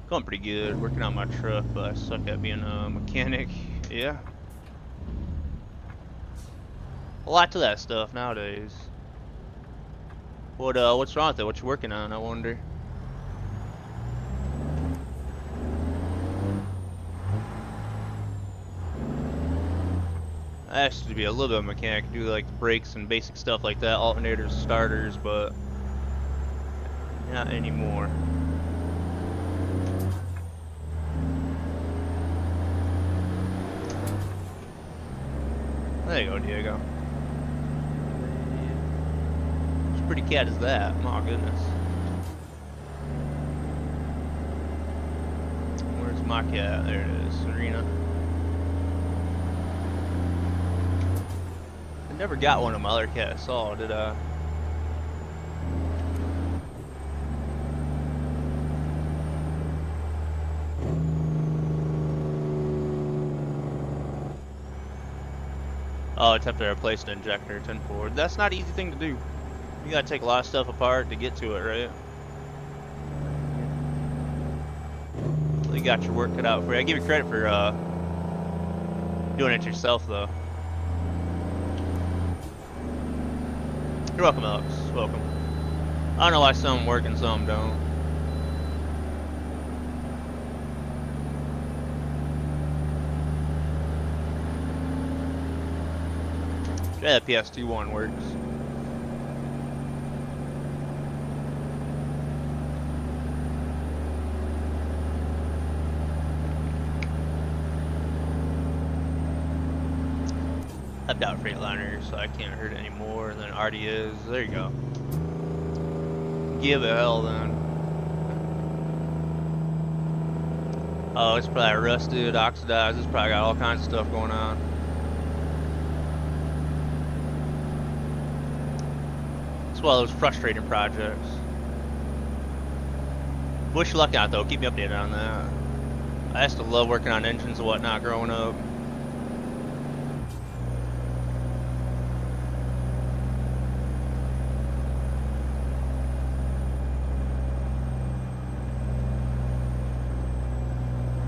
Going pretty good. Working on my truck, but I suck at being a mechanic. Yeah. A lot to that stuff nowadays. What's wrong with it? What you working on, I wonder? I used to be a little bit of a mechanic, do like brakes and basic stuff like that, alternators, starters, but not anymore. There you go, Diego. Which pretty cat is that? My goodness. Where's my cat? There it is, Serena. Never got one of my other cats. Saw, did I? Oh, attempt to replace an injector, 10-4. That's not an easy thing to do. You gotta take a lot of stuff apart to get to it, right? Well, you got your work cut out for you. I give you credit for doing it yourself, though. You're welcome, Alex. Welcome. I don't know why some work and some don't. Yeah, the PS2 one works. wiped out Freightliner, so I can't hurt it anymore than it already is. There you go. Give it hell then. Oh, it's probably rusted, oxidized. It's probably got all kinds of stuff going on. It's one of those frustrating projects. Wish you luck out though. Keep me updated on that. I used to love working on engines and whatnot growing up.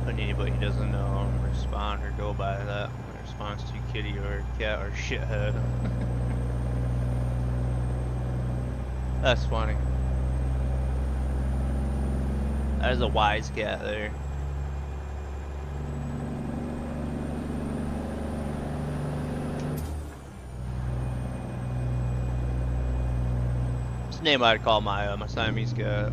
But anybody who doesn't know, respond or go by that when it responds to kitty or cat or shithead. That's funny. That is a wise cat there. It's the name I'd call my my Siamese cat.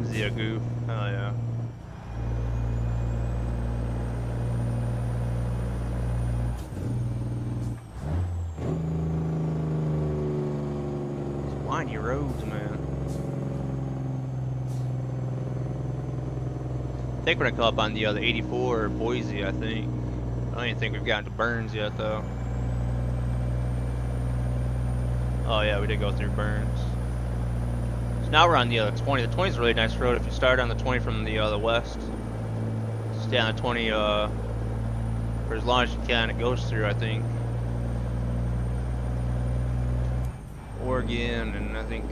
Is he a goof? Oh yeah. Windy roads, man. I think we're gonna come up on the 84 or Boise, I think. I don't even think we've gotten to Burns yet, though. Oh yeah, we did go through Burns. So now we're on the 20. The 20 is a really nice road. If you start on the 20 from the west, stay on the 20 for as long as you can. It goes through, I think, Oregon and I think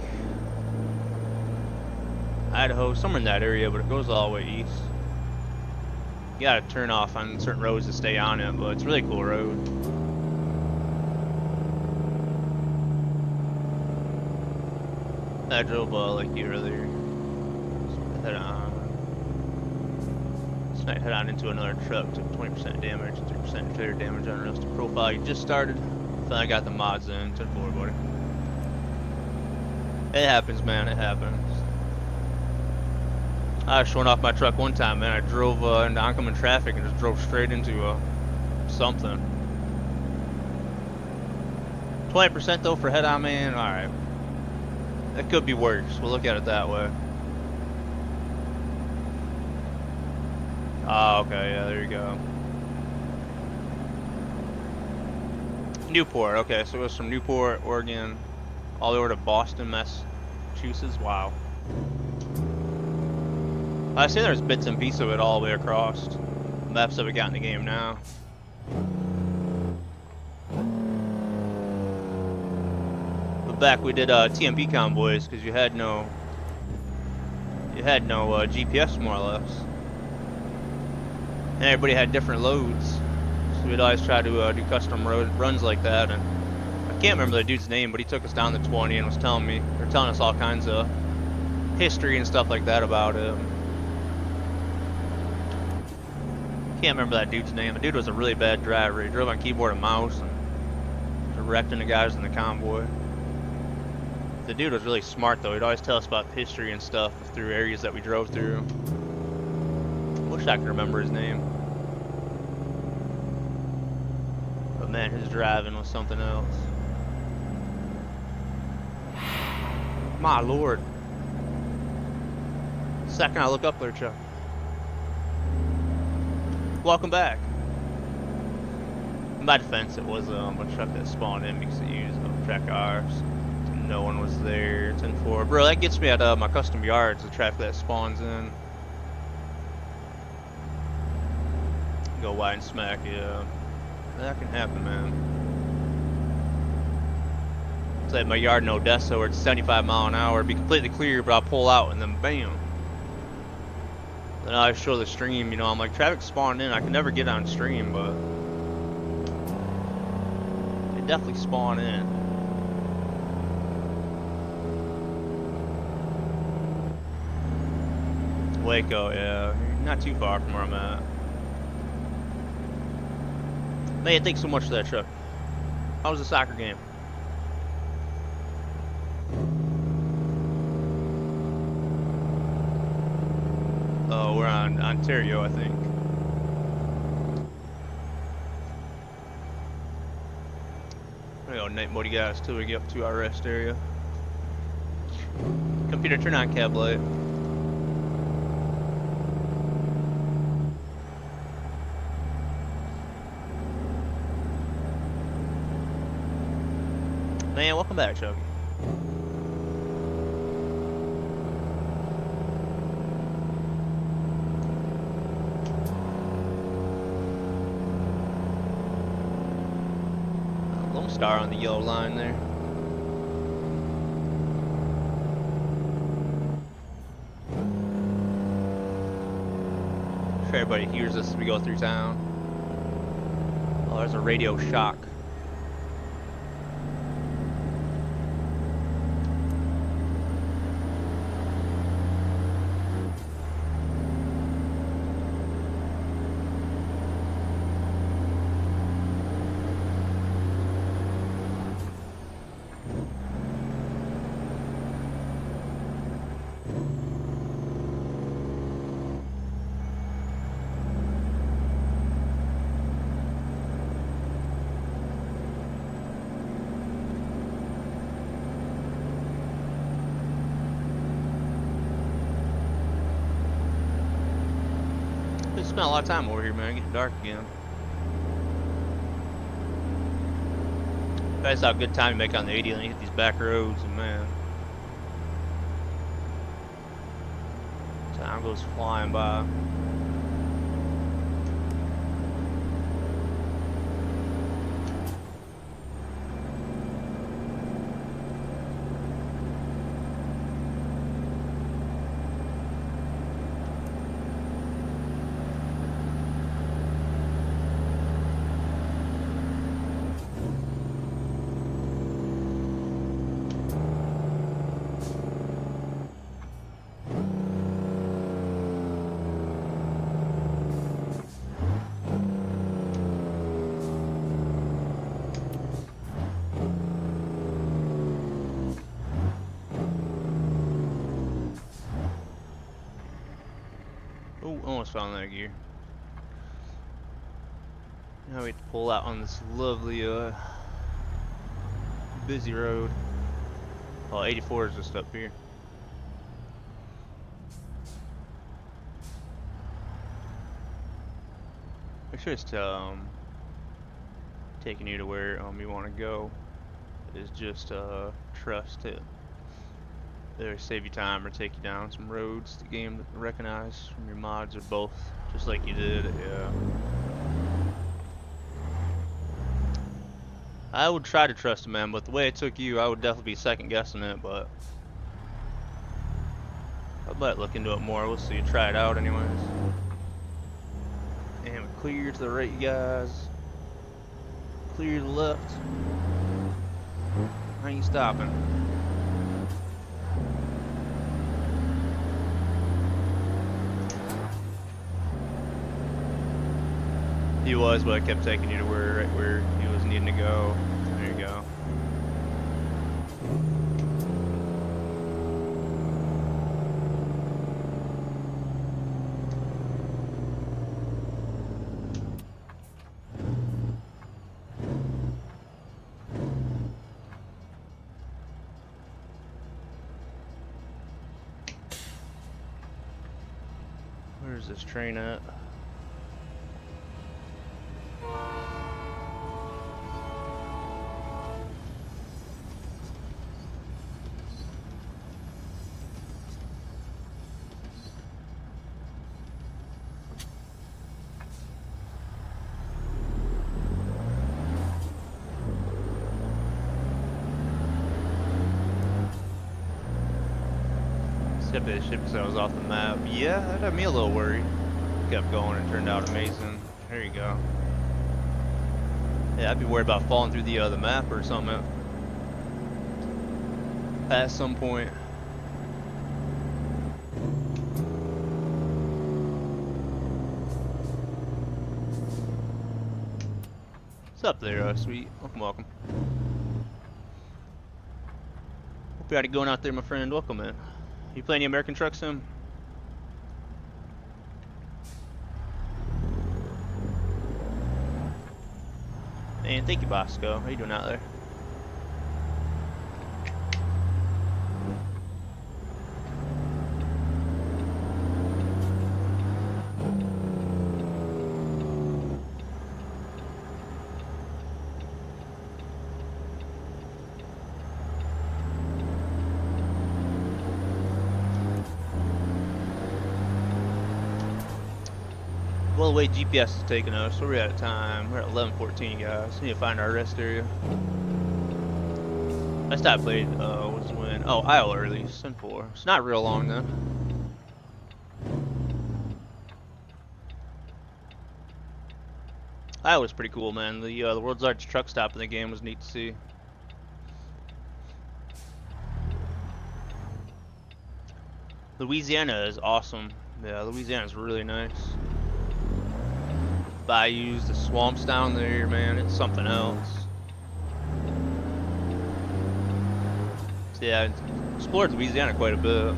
Idaho, somewhere in that area, but it goes all the way east. You gotta turn off on certain roads to stay on it, but it's a really cool road. I drove like you earlier. Head on. This night head on into another truck, took 20% damage, 3% trailer damage on the rest of profile. You just started. Finally got the mods in, 10-4, buddy. It happens, man. It happens. I was showing off my truck one time, man. I drove into oncoming traffic and just drove straight into something. 20% though for head-on, man. All right, that could be worse. We'll look at it that way. Oh, okay. Yeah, there you go. Newport. Okay, so it was from Newport, Oregon, all the way over to Boston, Massachusetts. Wow. I say there's bits and pieces of it all the way across. Maps that we got in the game now. But back we did TMP convoys because you had no GPS more or less, and everybody had different loads. So we'd always try to do custom runs like that. And I can't remember the dude's name, but he took us down the 20 and was telling us all kinds of history and stuff like that about it. Can't remember that dude's name. The dude was a really bad driver. He drove on keyboard and mouse and directing the guys in the convoy. The dude was really smart though. He'd always tell us about history and stuff through areas that we drove through. Wish I could remember his name. But man, his driving was something else. My lord. Second I look up there, Chuck. Welcome back. In my defense, it was a truck that spawned in because it used track ours. No one was there. 10-4. Bro, that gets me at my custom yards, the traffic that spawns in. Go wide and smack, yeah. That can happen, man. It's like my yard in Odessa where it's 75 mile an hour. It'd be completely clear, but I'll pull out and then bam. Then I show the stream, you know, I'm like, traffic spawned in. I can never get on stream, but it definitely spawned in. Waco, yeah, not too far from where I'm at. Man, thanks so much for that truck. How was the soccer game? Oh, we're on Ontario, I think. Go night mode, you guys, till we get up to our rest area. Computer, turn on cab light. Man, welcome back, Chucky. Lone Star on the yellow line there. I'm sure everybody hears us as we go through town. Oh, there's a radio shock. Spent a lot of time over here, man. Getting dark again. That's how good time you make on the 80 and you hit these back roads, and man, time goes flying by. Oh, almost found that gear. Now we have to pull out on this lovely, busy road. Oh, 84 is just up here. Make sure it's taking you to where you want to go. Is just trust it. Either save you time or take you down some roads the game recognize from your mods, or both, just like you did. Yeah. I would try to trust it, man, but the way it took you, I would definitely be second guessing it. But I might look into it more. We'll see. Try it out, anyways. And we clear to the right, you guys. Clear to the left. I ain't stopping. He was, but I kept taking you to right where he was needing to go. There you go. Where's this train at? Except that ship because I was off the map. Yeah, that had me a little worried. Kept going and turned out amazing. There you go. Yeah, I'd be worried about falling through the map or something at some point. What's up there, sweet? Welcome, welcome. Hope you had it going out there, my friend. Welcome in. You playing the American Truck Sim? And thank you, Bosco. How you doing out there? the way GPS is taking us. Where are we at time? We're at 11:14, guys. Need to find our rest area. Last time I played was when Iowa early, Sin 4. It's not real long then. Iowa's pretty cool, man. The world's largest truck stop in the game was neat to see. Louisiana is awesome. Yeah, Louisiana is really nice. Bayous, the swamps down there, man, it's something else. So yeah, I explored Louisiana quite a bit.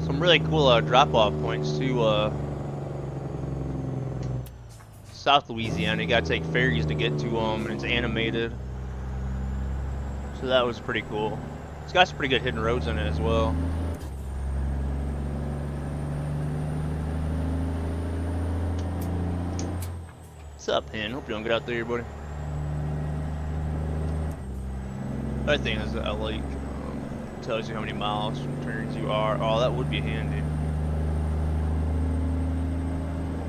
Some really cool drop-off points too. South Louisiana, you gotta take ferries to get to them, and it's animated. So that was pretty cool. It's got some pretty good hidden roads in it as well. What's up, Hen? Hope you don't get out there, buddy. Other thing is that I like tells you how many miles from turns you are. Oh, that would be handy.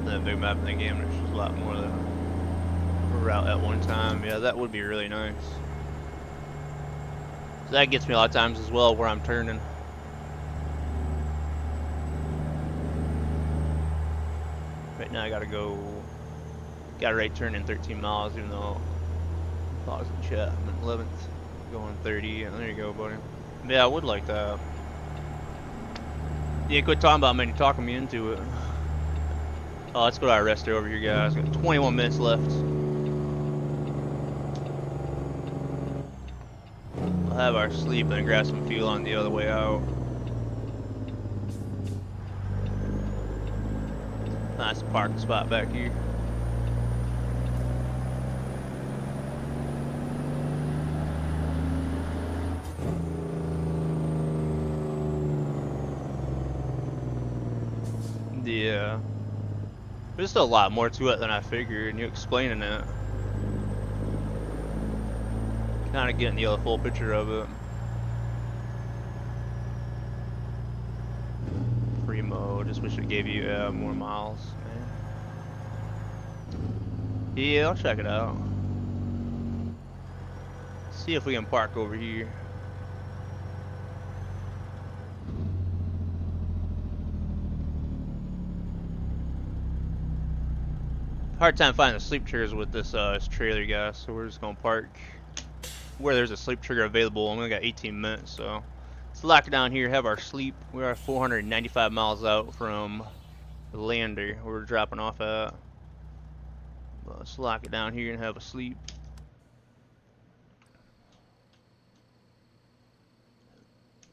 The big map in the game, there's just a lot more than a route at one time. Yeah, that would be really nice. So that gets me a lot of times as well where I'm turning. Right now I gotta right turn in 13 miles, even though I was in chat. I'm in 11th, going 30, and there you go, buddy. Yeah, I would like that. Yeah, quit talking about me, you're talking me into it. Oh, let's go to our rest area over here, guys. Got 21 minutes left. We'll have our sleep and grab some fuel on the other way out. Nice parking spot back here. Yeah. There's still a lot more to it than I figured, and you explaining it. Kind of getting the full picture of it. Free mode, just wish it gave you more miles. Man. Yeah, I'll check it out. See if we can park over here. Hard time finding the sleep triggers with this trailer, guys, so we're just gonna park where there's a sleep trigger available. We only got 18 minutes, so let's lock it down here, have our sleep. We are 495 miles out from the lander where we're dropping off at. Let's lock it down here and have a sleep.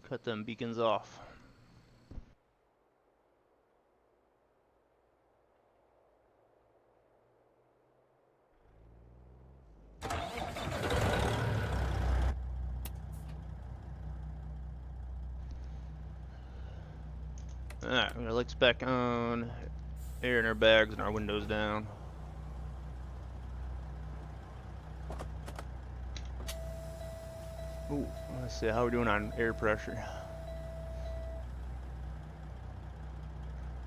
Cut them beacons off. Alright, we got lights back on, air in our bags, and our windows down. Ooh, let's see how we're doing on air pressure. I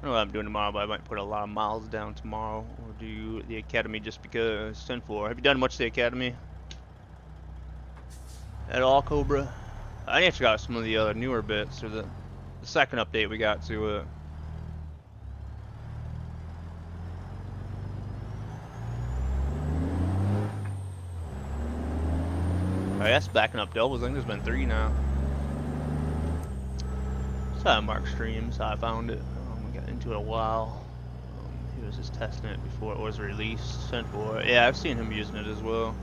don't know what I'm doing tomorrow, but I might put a lot of miles down tomorrow, or do the academy just because. 10-4. Have you done much to the academy at all, Cobra? I actually got some of the other newer bits, or the second update we got to it. I guess backing up doubles. I think there's been 3 now. That's how I mark streams, how I found it. We got into it a while. He was just testing it before it was released. Sent for it. Yeah, I've seen him using it as well.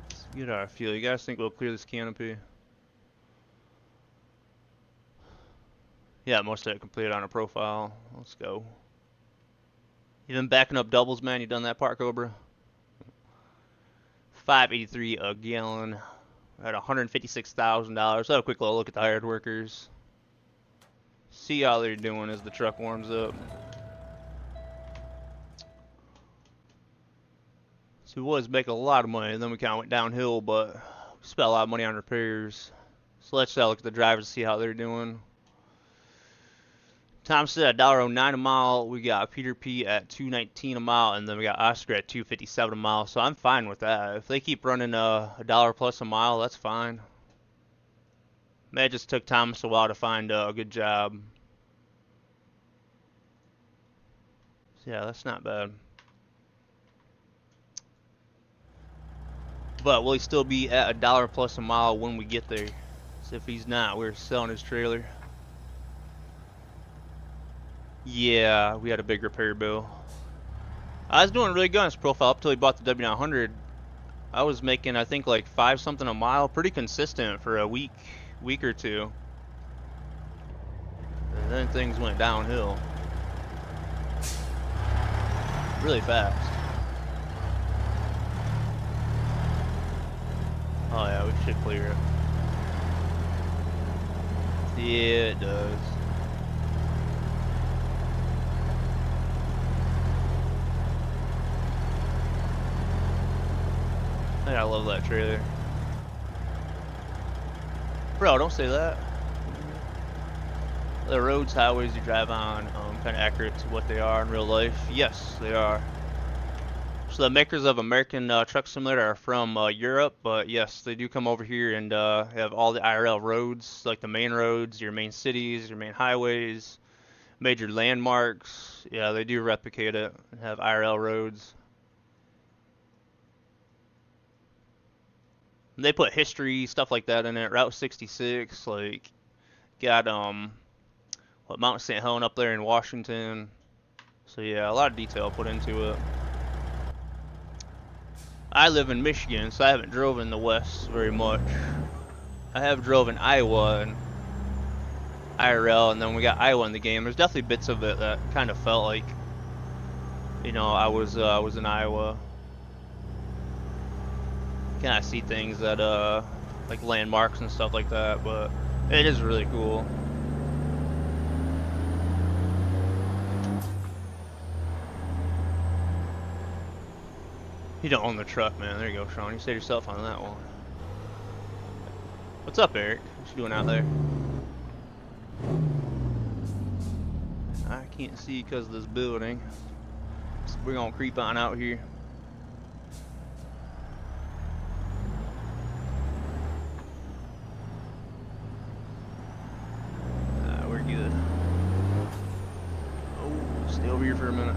Let's get our fuel. You guys think we'll clear this canopy? Yeah, most of it completed on a profile. Let's go. You been backing up doubles, man? You done that part, Cobra? 583 a gallon. We're at $156,000. Let's have a quick little look at the hired workers. See how they're doing as the truck warms up. So we was making a lot of money, and then we kind of went downhill, but we spent a lot of money on repairs. So let's look at the drivers to see how they're doing. Tom said at $1.09 a mile. We got Peter P at $2.19 a mile, and then we got Oscar at $2.57 a mile. So I'm fine with that. If they keep running a $1 plus a mile, that's fine. Maybe it just took Thomas a while to find a good job. So yeah, that's not bad. But will he still be at $1 plus a mile when we get there? So if he's not, we're selling his trailer. Yeah, we had a big repair bill. I was doing really good on his profile up till he bought the W900. I was making, I think, like 5 something a mile, pretty consistent for a week or two. And then things went downhill really fast. Oh yeah, we should clear it. Yeah, it does. I love that trailer. Bro, don't say that. The roads, highways you drive on, kind of accurate to what they are in real life. Yes, they are. So the makers of American Truck Simulator are from Europe, but yes, they do come over here and have all the IRL roads, like the main roads, your main cities, your main highways, major landmarks. Yeah, they do replicate it and have IRL roads. And they put history, stuff like that in it. Route 66, like, got, what, Mount St. Helens up there in Washington. So yeah, a lot of detail put into it. I live in Michigan, so I haven't drove in the West very much. I have drove in Iowa and IRL, and then we got Iowa in the game. There's definitely bits of it that kind of felt like, you know, I was in Iowa. Kind of see things that like landmarks and stuff like that, but it is really cool. You don't own the truck, man. There you go, Sean. You saved yourself on that one. What's up, Eric? What you doing out there? I can't see because of this building. So we're gonna creep on out here. We're good. Oh, stay over here for a minute.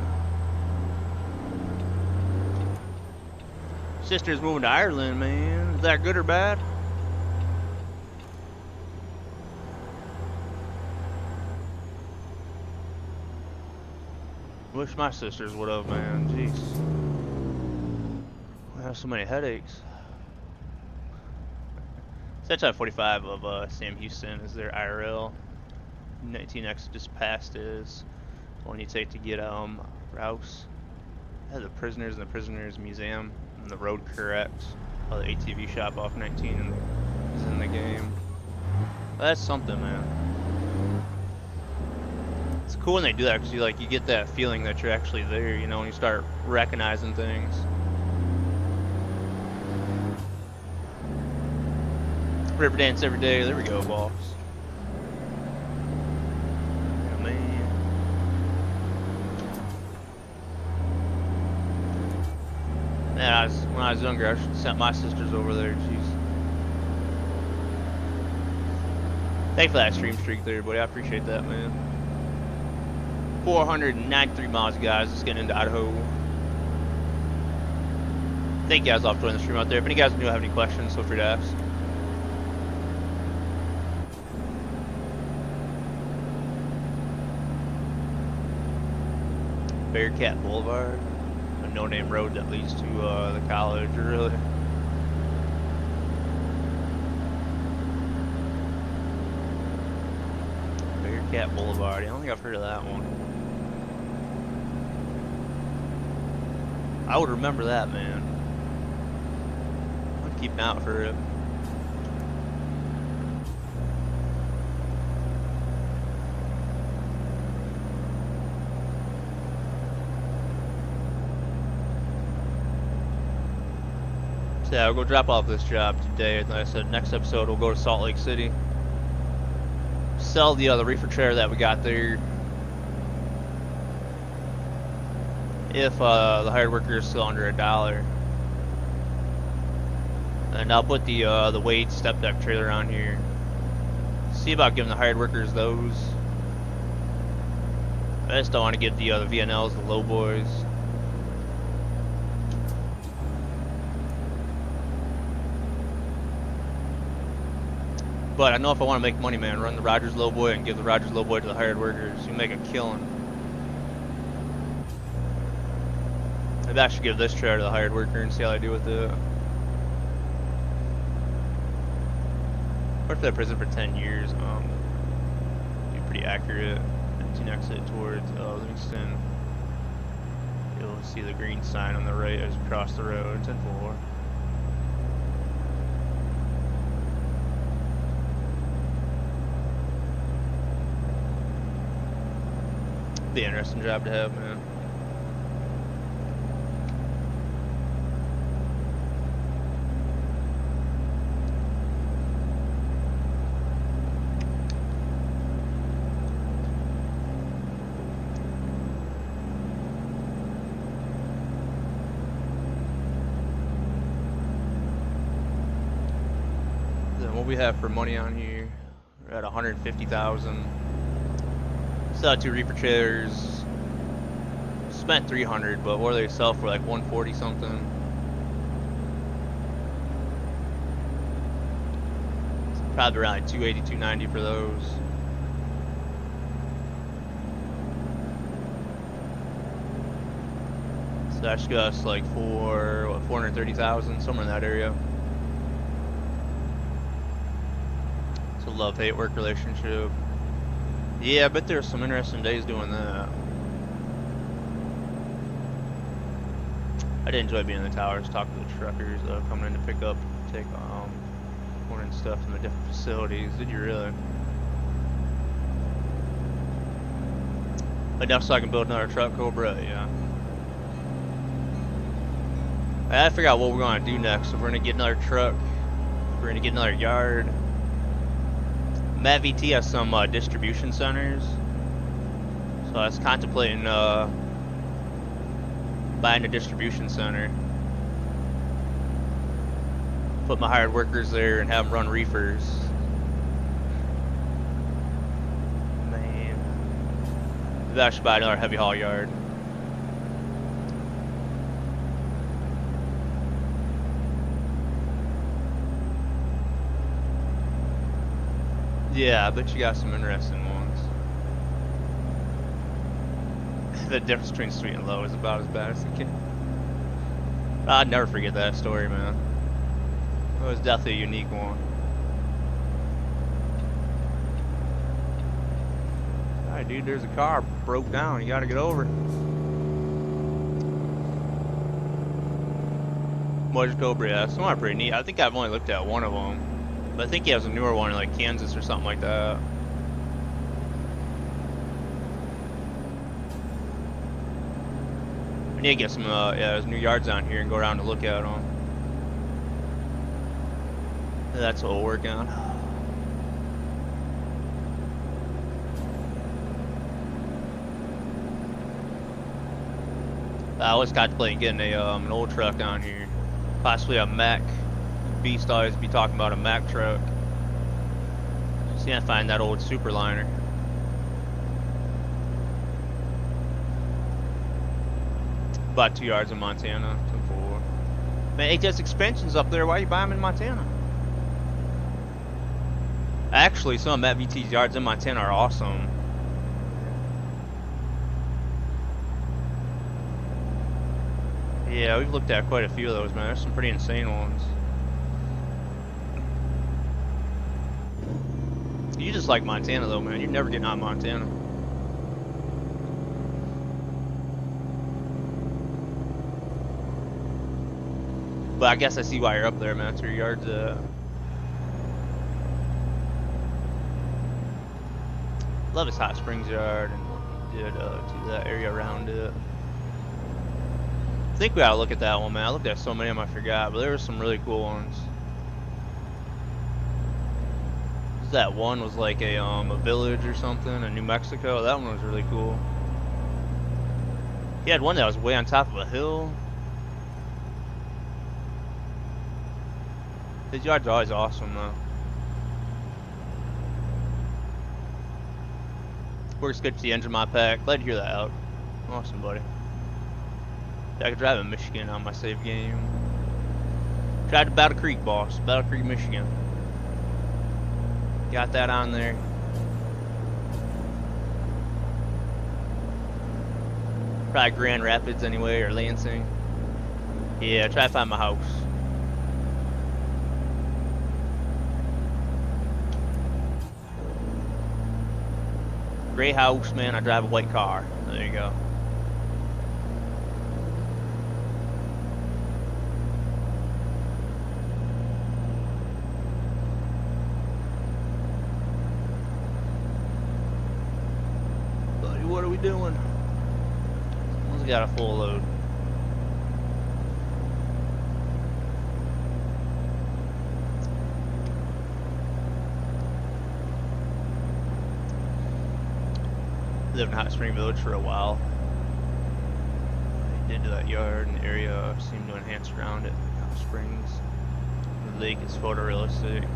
Sister's moving to Ireland, man. Is that good or bad? Wish my sisters would have, man. Jeez. I have so many headaches. Set 45 of Sam Houston is their IRL. 19X just passed is the one you take to get Rouse. They have the prisoners in the prisoners museum. And the road correct. Oh, the ATV shop off 19 is in the game. That's something, man. It's cool when they do that because you get that feeling that you're actually there, you know, when you start recognizing things. River dance every day. There we go, boss. Yeah, man. Man, when I was younger, I should have sent my sisters over there. Jeez. Thanks for that stream streak there, buddy. I appreciate that, man. 493 miles, guys. Let's get into Idaho. Thank you guys all for joining the stream out there. If any guys do have any questions, feel free to ask. Bearcat Boulevard. No-name road that leads to the college, really. Bearcat Boulevard. I don't think I've heard of that one. I would remember that, man. I'd keep an eye out for it. So yeah, we'll go drop off this job today. Like I said, next episode we'll go to Salt Lake City. Sell the reefer trailer that we got there. If the hired worker is still under $1. And I'll put the weight step deck trailer on here. See about giving the hired workers those. I just don't want to give the VNLs, the low boys. But I know if I want to make money, man, run the Rogers low boy and give the Rogers low boy to the hired workers. You make a killing. Maybe I should give this trailer to the hired worker and see how I do with it. Worked for that prison for 10 years. Be pretty accurate. 15 exit towards Livingston. You'll see the green sign on the right as you cross the road. 10-4. Be an interesting job to have, man. What we have for money on here, we're at 150,000. Still 2 reefer trailers. Spent 300, but what do they sell for, like 140 something? Probably around like 280, 290 for those. So that's just like for what, 430,000, somewhere in that area. It's a love-hate work relationship. Yeah, I bet there's some interesting days doing that. I did enjoy being in the towers, talking to the truckers coming in to pick up, take corn and stuff from the different facilities. Did you really? Enough so I can build another truck, Cobra? Yeah. I gotta figure out what we're gonna do next. If we're gonna get another truck, if we're gonna get another yard. Matt VT has some distribution centers, so I was contemplating buying a distribution center, put my hired workers there and have them run reefers. Man, maybe I should buy another heavy haul yard. Yeah, I bet you got some interesting ones. The difference between sweet and low is about as bad as it can. I'd never forget that story, man. It was definitely a unique one. Alright, dude, there's a car broke down. You gotta get over. Motor Cobra, yeah, some are pretty neat. I think I've only looked at one of them. But I think he has a newer one in like Kansas or something like that. I need to get some yeah, there's new yards on here and go around to look at them. That's what we'll work on. I was contemplating getting an old truck on here, possibly a Mack. Beast always be talking about a Mack truck. Just can't find that old Superliner. About 2 yards in Montana. 2-4. Man, HS expansions up there. Why you buy them in Montana? Actually, some of Matt VT's yards in Montana are awesome. Yeah, we've looked at quite a few of those, man. There's some pretty insane ones. You just like Montana though, man. You're never getting out of Montana. But I guess I see why you're up there, man. That's where your yard's at. Love his Hot Springs yard and what he did to that area around it. I think we gotta look at that one, man. I looked at so many of them I forgot, but there were some really cool ones. That one was like a village or something in New Mexico. That one was really cool. He had one that was way on top of a hill. His yard's always awesome though. Works good for the engine mod pack. Glad to hear that out. Awesome, buddy. I could drive in Michigan on my save game. Tried to Battle Creek, boss. Battle Creek, Michigan. Got that on there. Probably Grand Rapids anyway, or Lansing. Yeah, try to find my house. Gray house, man. I drive a white car. There you go. Buddy, what are we doing? We got a full load. Lived in Hot Spring Village for a while. I did to that yard and area seemed to enhance around it. Hot Springs. The lake is photorealistic.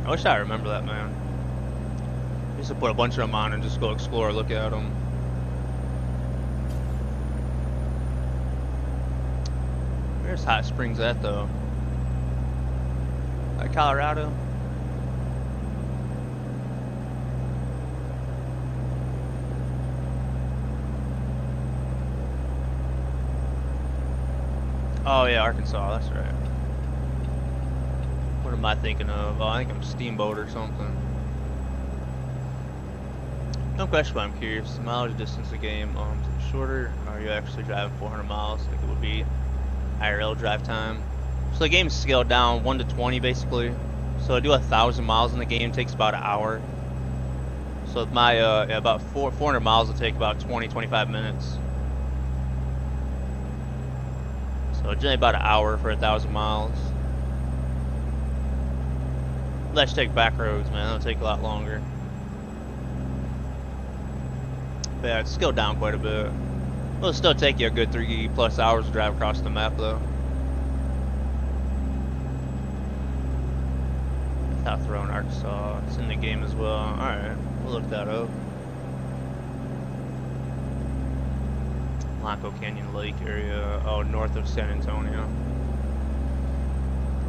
I wish I remember that, man. I used to put a bunch of them on and just go explore, look at them. Where's Hot Springs at though? Like Colorado? Oh yeah, Arkansas, that's right. What am I thinking of? Oh, I think I'm Steamboat or something. No question, but I'm curious. The mileage distance of the game, is it shorter? Or are you actually driving 400 miles like it would be IRL drive time? So the game's scaled down 1 to 20 basically. So I do 1,000 miles in the game, takes about an hour. So my about 400 miles will take about 20-25 minutes. So generally about an hour for 1,000 miles. Let's take back roads, man. That'll take a lot longer. But yeah, it's scaled down quite a bit. It'll still take you a good 3+ hours to drive across the map, though. South Throne, Arkansas. It's in the game as well. Alright, we'll look that up. Blanco Canyon Lake area. Oh, north of San Antonio.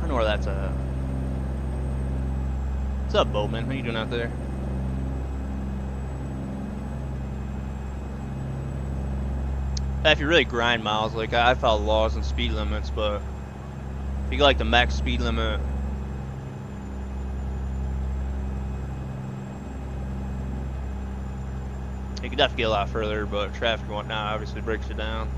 I know where that's at. What's up, Boatman? How you doing out there? If you really grind miles, like I follow laws and speed limits, but if you go like the max speed limit, you could definitely get a lot further, but traffic and whatnot obviously breaks you down.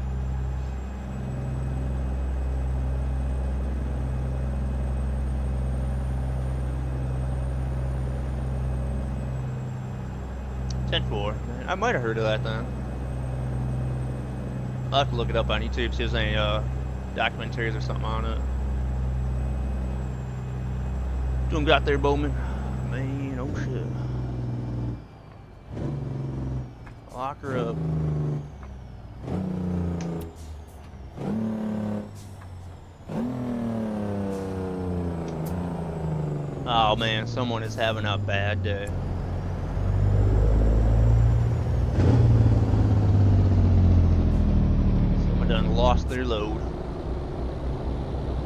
$10.4. I might have heard of that then. I'll have to look it up on YouTube, see if there's any documentaries or something on it. Doing good out there, Bowman? Man, oh shit. Lock her up. Oh man, someone is having a bad day. Someone done lost their load.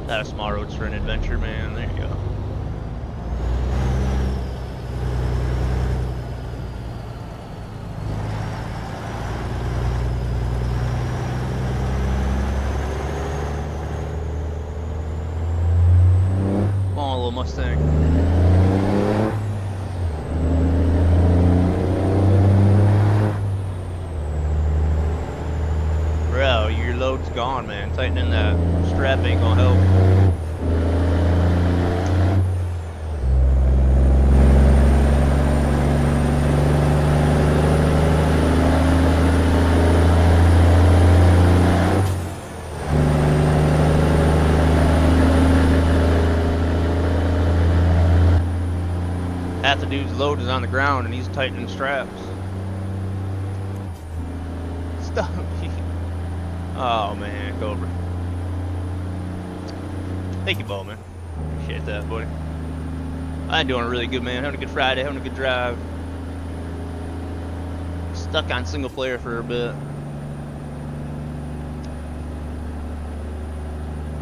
That a small roads for an adventure, man. There you go. Mustang. Bro, your load's gone, man. Tightening that strap ain't gonna help. half the dude's load is on the ground and he's tightening straps. Stop. Oh man, Cobra. Thank you, Bowman. Appreciate that, buddy. I'm doing really good, man. Having a good Friday, having a good drive. Stuck on single player for a bit.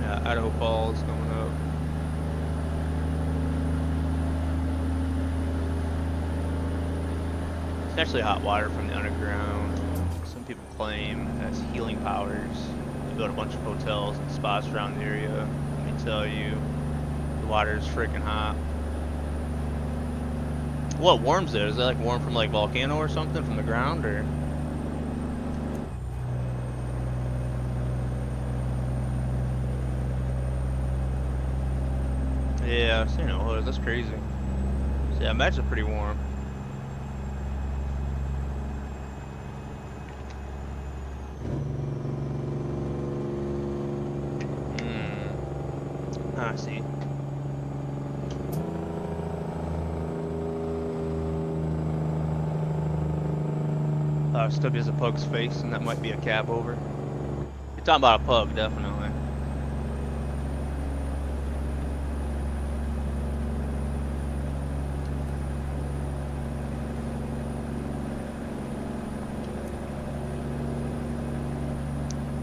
Yeah, Idaho Falls coming up. It's actually hot water from the underground. Some people claim that's healing powers. You build a bunch of hotels and spots around the area. Let me tell you, the water is freaking hot. What warms it? Is that like warm from like volcano or something from the ground, or? Yeah, I've seen it. That's crazy. So yeah, I imagine it's pretty warm. I see. Stubby has a pug's face, and that might be a cab over. You're talking about a pug, definitely.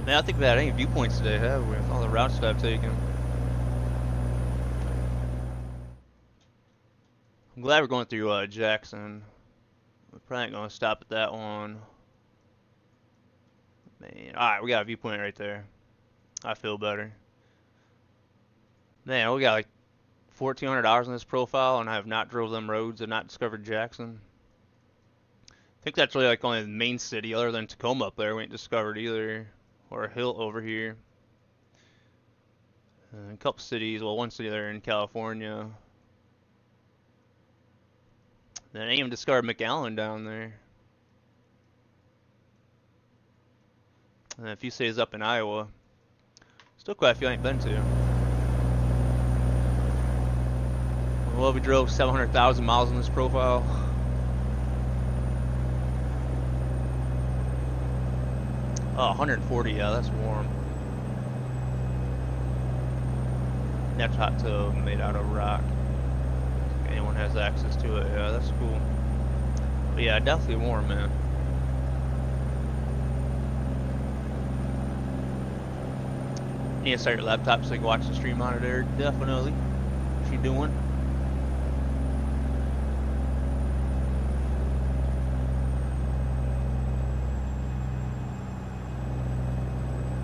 Man, I think we had any viewpoints today, have we? With all the routes that I've taken. I'm glad we're going through Jackson. We're probably not going to stop at that one. Man, alright, we got a viewpoint right there. I feel better. Man, we got like $1,400 in this profile, and I have not drove them roads and not discovered Jackson. I think that's really like only the main city, other than Tacoma up there, we ain't discovered either. Or a hill over here. A couple cities, well, one city there in California. Then I ain't even discovered McAllen down there. And a few cities up in Iowa. Still quite a few I ain't been to. Well, we drove 700,000 miles in this profile. Oh, 140, yeah, that's warm. That's hot tub made out of rock. If anyone has access to it, yeah, that's cool. But yeah, definitely warm, man. You need to start your laptop so you can watch the stream monitor, definitely. What you doing?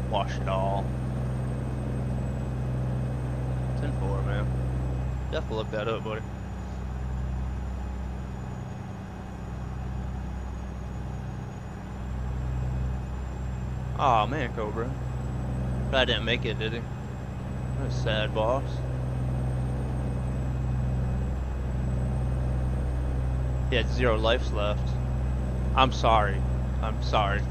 Wash it all. 10-4, man. Definitely look that up, buddy. Aw, oh, man, Cobra. Probably didn't make it, did he? That's sad, boss. He had 0 lives left. I'm sorry. I'm sorry.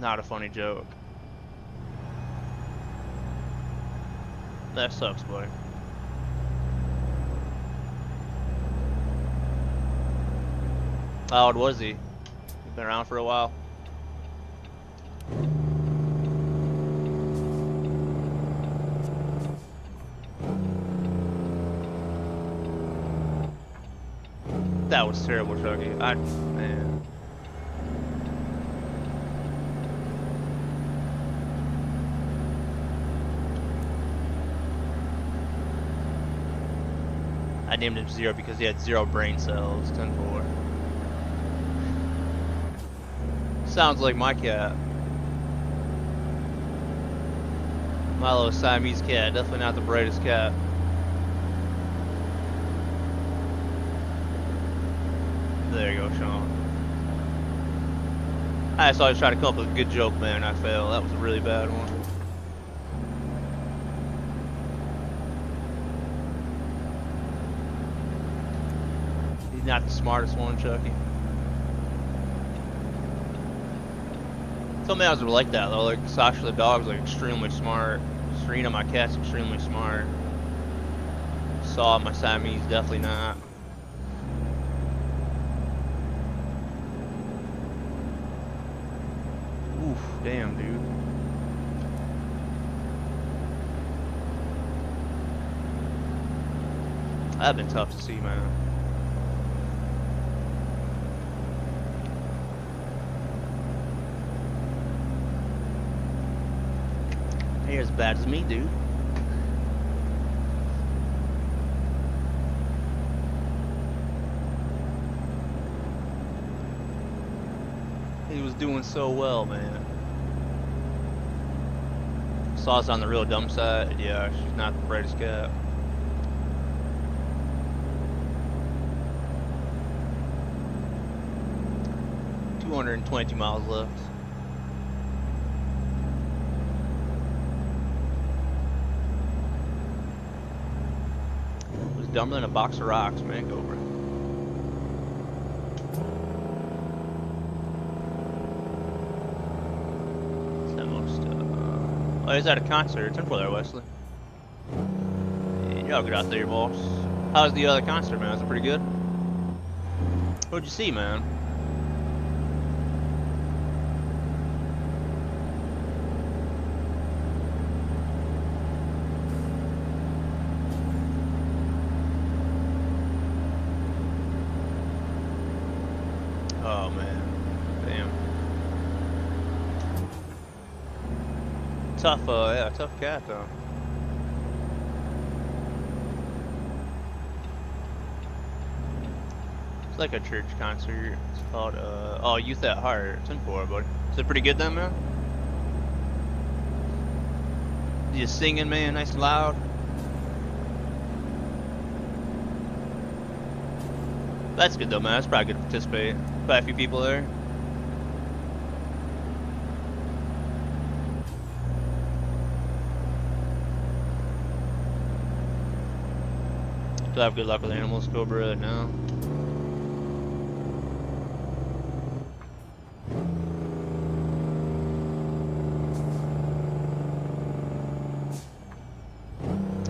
Not a funny joke. That sucks, buddy. How old was he? He's been around for a while. That was terrible, Chucky. Man. I named him 0 because he had 0 brain cells. 10-4. Sounds like my cat. My little Siamese cat. Definitely not the brightest cat. There you go, Sean. I just always try to come up with a good joke, man. I failed. That was a really bad one. He's not the smartest one, Chucky. Some males are like that though. Like Sasha the dog's like extremely smart. Serena, my cat's extremely smart. saw my Siamese, definitely not. Oof, damn, dude. That'd been tough to see, man. You're as bad as me, dude. He was doing so well, man. Saw us on the real dumb side. Yeah, she's not the brightest cat. $222 miles left. It was dumber than a box of rocks, man. Go over it. Oh, he's at a concert. 10-4 there, Wesley. Yeah, y'all get out there, boss. How's the other concert, man? Was it pretty good? What'd you see, man? Oh, man. Damn. Tough, yeah, tough cat, though. It's like a church concert. It's called, oh, Youth at Heart. It's in 4, buddy. Is it pretty good then, man? You singing, man, nice and loud? That's good, though, man. That's probably good to participate. Probably a few people there. Still have good luck with animals, Cobra, now.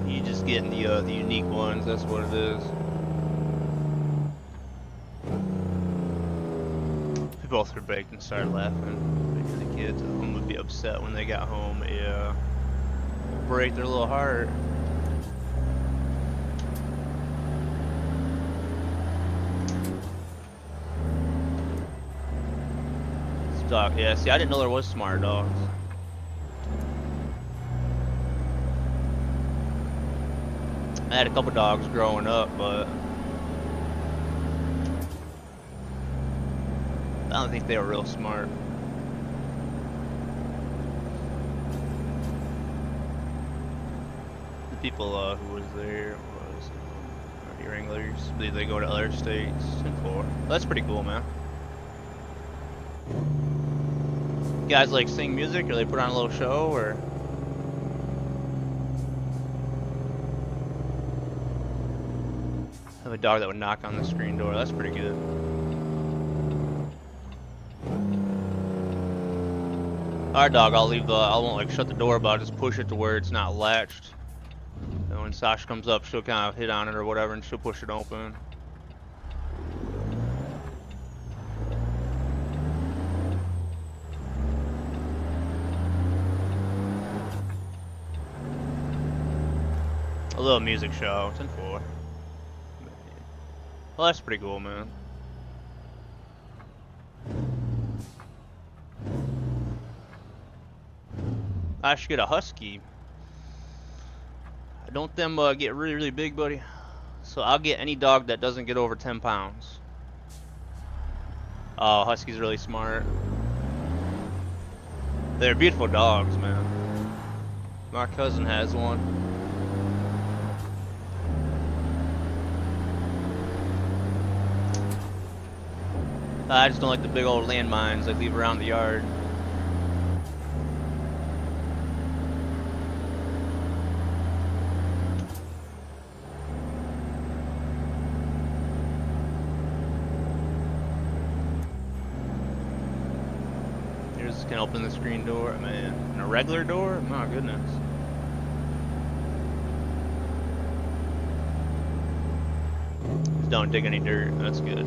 You just getting the unique ones, that's what it is. We both were baked and started laughing. The kids at home would be upset when they got home. Yeah. Break their little heart. Dog, yeah, see, I didn't know there was smart dogs. I had a couple dogs growing up, but I don't think they were real smart. The people who was there was wranglers. I believe they go to other states and for. That's pretty cool, man. You guys like sing music, or they put on a little show, or? I have a dog that would knock on the screen door. That's pretty good. Our dog, I won't like shut the door, but I'll just push it to where it's not latched. And when Sasha comes up, she'll kind of hit on it or whatever, and she'll push it open. A little music show. It's in 4. Well, that's pretty cool, man. I should get a husky. Don't them get really, really big, buddy? So I'll get any dog that doesn't get over 10 pounds. Oh, husky's really smart. They're beautiful dogs, man. My cousin has one. I just don't like the big old landmines they leave around the yard. Here's can open the screen door, man. And a regular door? My goodness. don't dig any dirt. That's good.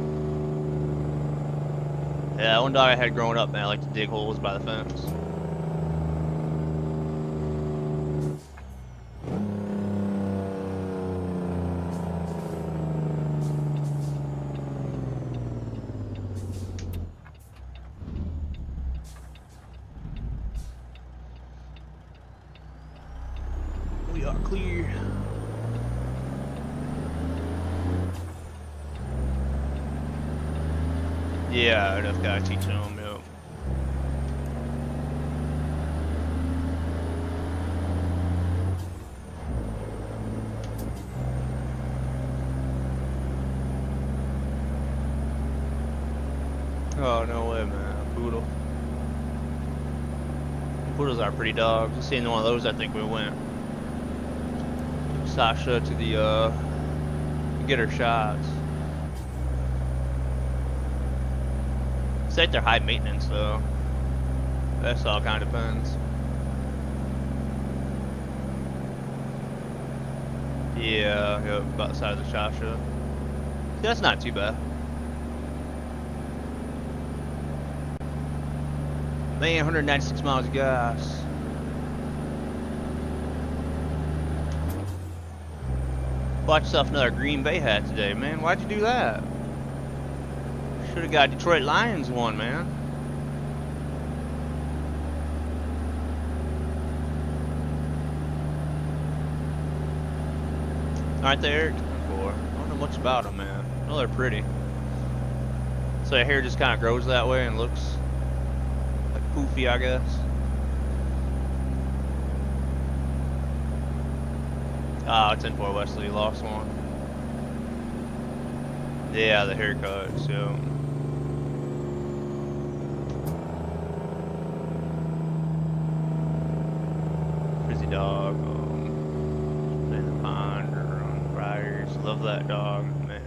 Yeah, one dog I had growing up, man, I like to dig holes by the fence. We are clear. Yeah, enough guy teaching them, yep. Oh, no way, man. Poodle. Poodles are pretty dogs. Just seeing one of those, I think we went. Sasha to the, get her shots. It's like they're high maintenance, though. That's all kind of depends. Yeah, about the size of Sasha. See, that's not too bad. Man, 196 miles of gas. Bought yourself another Green Bay hat today, man. Why'd you do that? Should have got Detroit Lions one, man. Aren't they, Eric? I don't know much about them, man. I know they're pretty. So their hair just kind of grows that way and looks like poofy, I guess. Ah, it's in Fort Wesley, lost one. Yeah, the haircut, so. Frizzy dog, in the pond or on briars. Love that dog, man.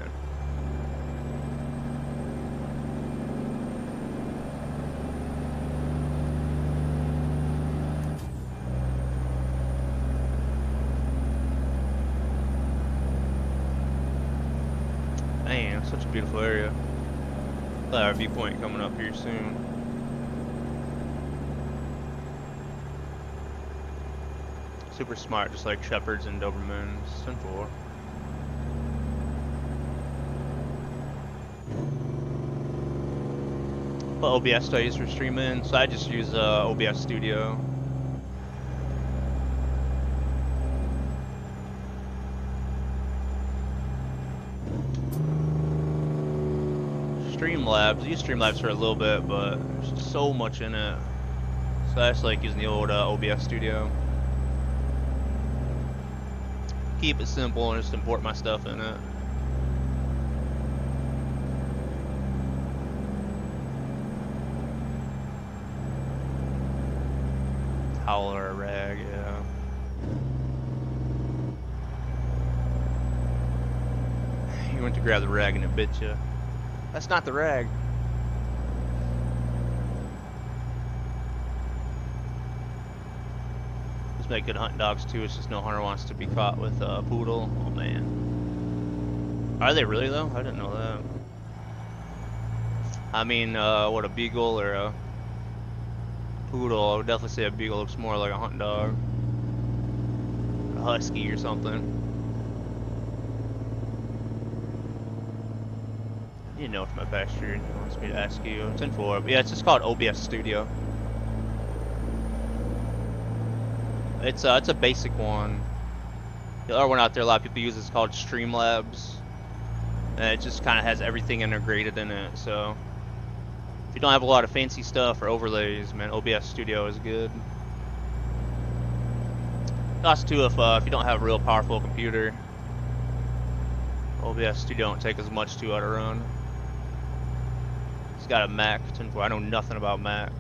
Man, such a beautiful area. Got our viewpoint coming up here soon. Super smart, just like Shepherds and Dobermans. 10-4. What OBS do I use for streaming? So I just use OBS Studio. Streamlabs. I used Streamlabs for a little bit, but there's just so much in it. So I just like using the old OBS Studio. Keep it simple and just import my stuff in it. Howler rag, yeah. You went to grab the rag and it bit you. That's not the rag. Just make good hunting dogs too. It's just no hunter wants to be caught with a poodle. Oh man. Are they really though? I didn't know that. I mean, what, a beagle or a poodle? I would definitely say a beagle looks more like a hunting dog. A husky or something. You know it's my pasture and he wants me to ask you. It's in 4, but yeah, it's just called OBS Studio. It's a basic one. The other one out there a lot of people use is called Streamlabs. And it just kind of has everything integrated in it, so if you don't have a lot of fancy stuff or overlays, man, OBS Studio is good. Also too, if you don't have a real powerful computer, OBS Studio don't take as much to run. It's got a Mac 10-4. I know nothing about Macs.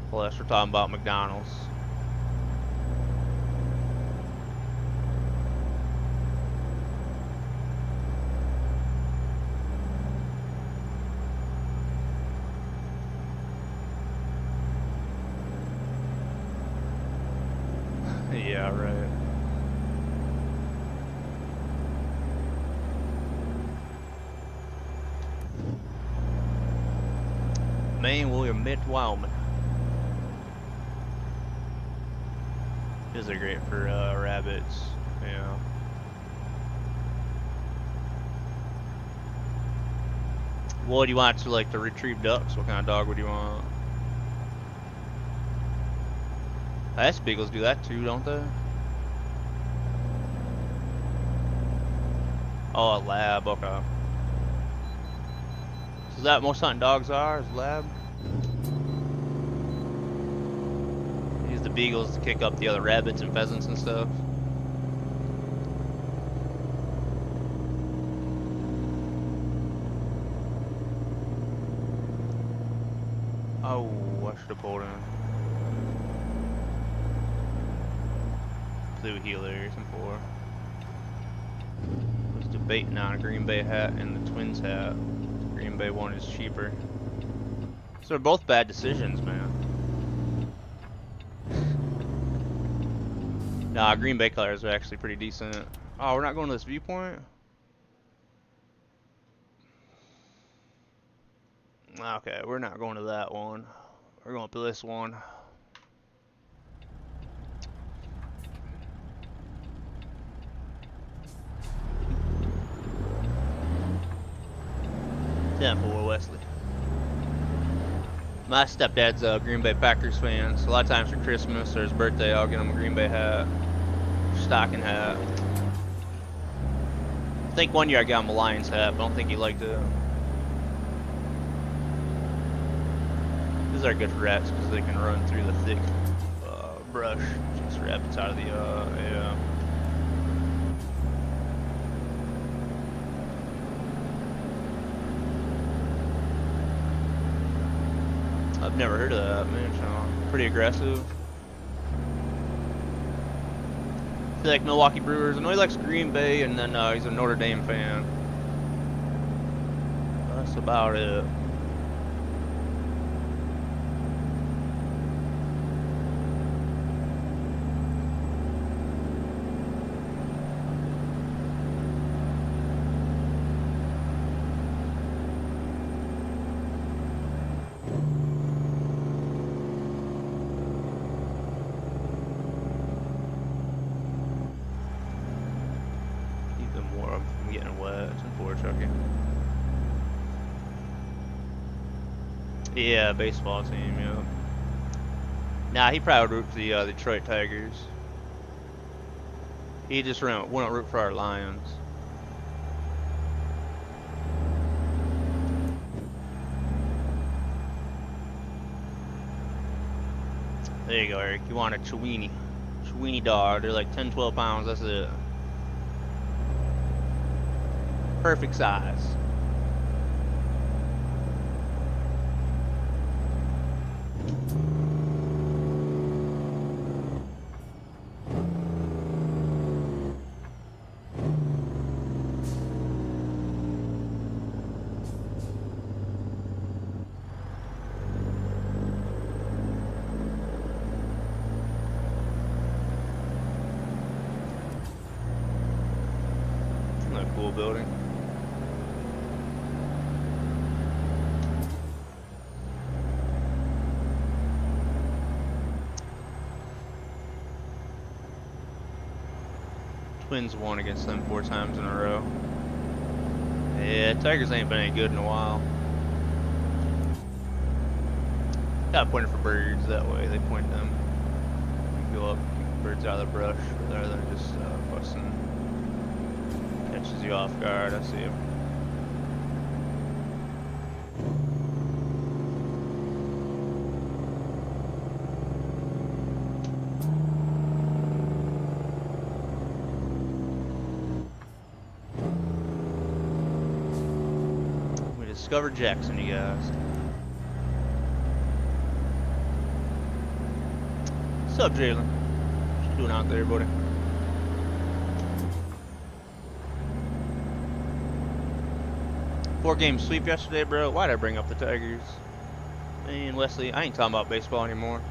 Plus, we're talking about McDonald's. Yeah, right. Maine, Williamette, Wyoming. These are great for rabbits. Yeah. What do you want to like to retrieve ducks? What kind of dog would you want? Ice beagles do that too, don't they? Oh, a lab. Okay. So is that most hunting dogs are? Is lab? Use the beagles to kick up the other rabbits and pheasants and stuff. Oh, I should have pulled in. Blue healers and 4. I was debating on a Green Bay hat and the Twins hat. The Green Bay one is cheaper. So they're both bad decisions, man. Nah, Green Bay colors are actually pretty decent. Oh, we're not going to this viewpoint? Okay, we're not going to that one. We're going to this one. Temple, Wesley. My stepdad's a Green Bay Packers fan, so a lot of times for Christmas or his birthday, I'll get him a Green Bay hat, stocking hat. I think one year I got him a Lions hat, but I don't think he liked it. These are good for rats because they can run through the thick brush. Chase rabbits out of the yeah. I've never heard of that, man. So pretty aggressive. I feel like Milwaukee Brewers. I know he likes Green Bay, and then he's a Notre Dame fan. That's about it. Yeah, baseball team, yeah. Nah, he probably would root for the Detroit Tigers. He just wouldn't root for our Lions. There you go, Eric. You want a Cheyenne. Cheyenne dog. They're like 10, 12 pounds. That's it. Perfect size. Cool building. Twins won against them 4 times in a row. Yeah, Tigers ain't been any good in a while. Got pointed for birds that way. They point them. You go up, keep birds out of the brush rather than just fussing. Catches you off guard, I see him. We discovered Jackson, you guys. What's up, Jalen? What you doing out there, buddy? Four-game sweep yesterday, bro. Why'd I bring up the Tigers? Man, Wesley, I ain't talking about baseball anymore.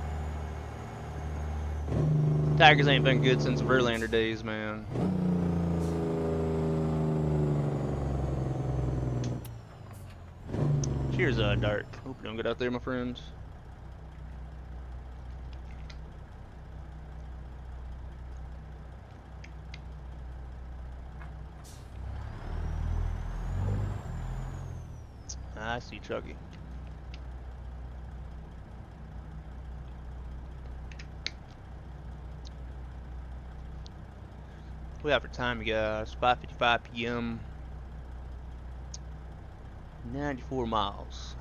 Tigers ain't been good since Verlander days, man. Cheers, Dark. Hope you don't get out there, my friends. I see Chucky. We have for time, you guys. 5:55 p.m. 94 miles.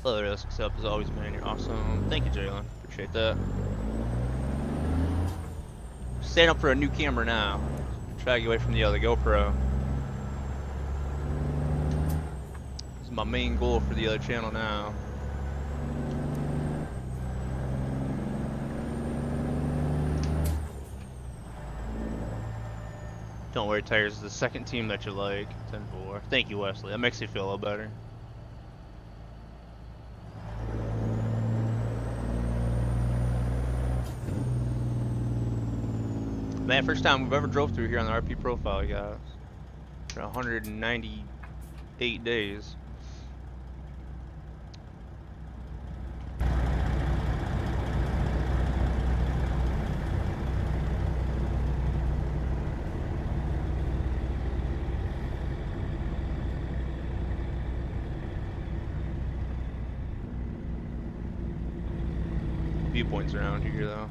Other else except as always, man. You're awesome. Thank you, Jalen. Appreciate that. Setting up for a new camera now. Try to get away from the other GoPro. This is my main goal for the other channel now. Don't worry, Tires is the second team that you like. 10-4. Thank you, Wesley. That makes me feel a little better. Man, first time we've ever drove through here on the RP profile, guys. For 198 days. Viewpoints around here, though.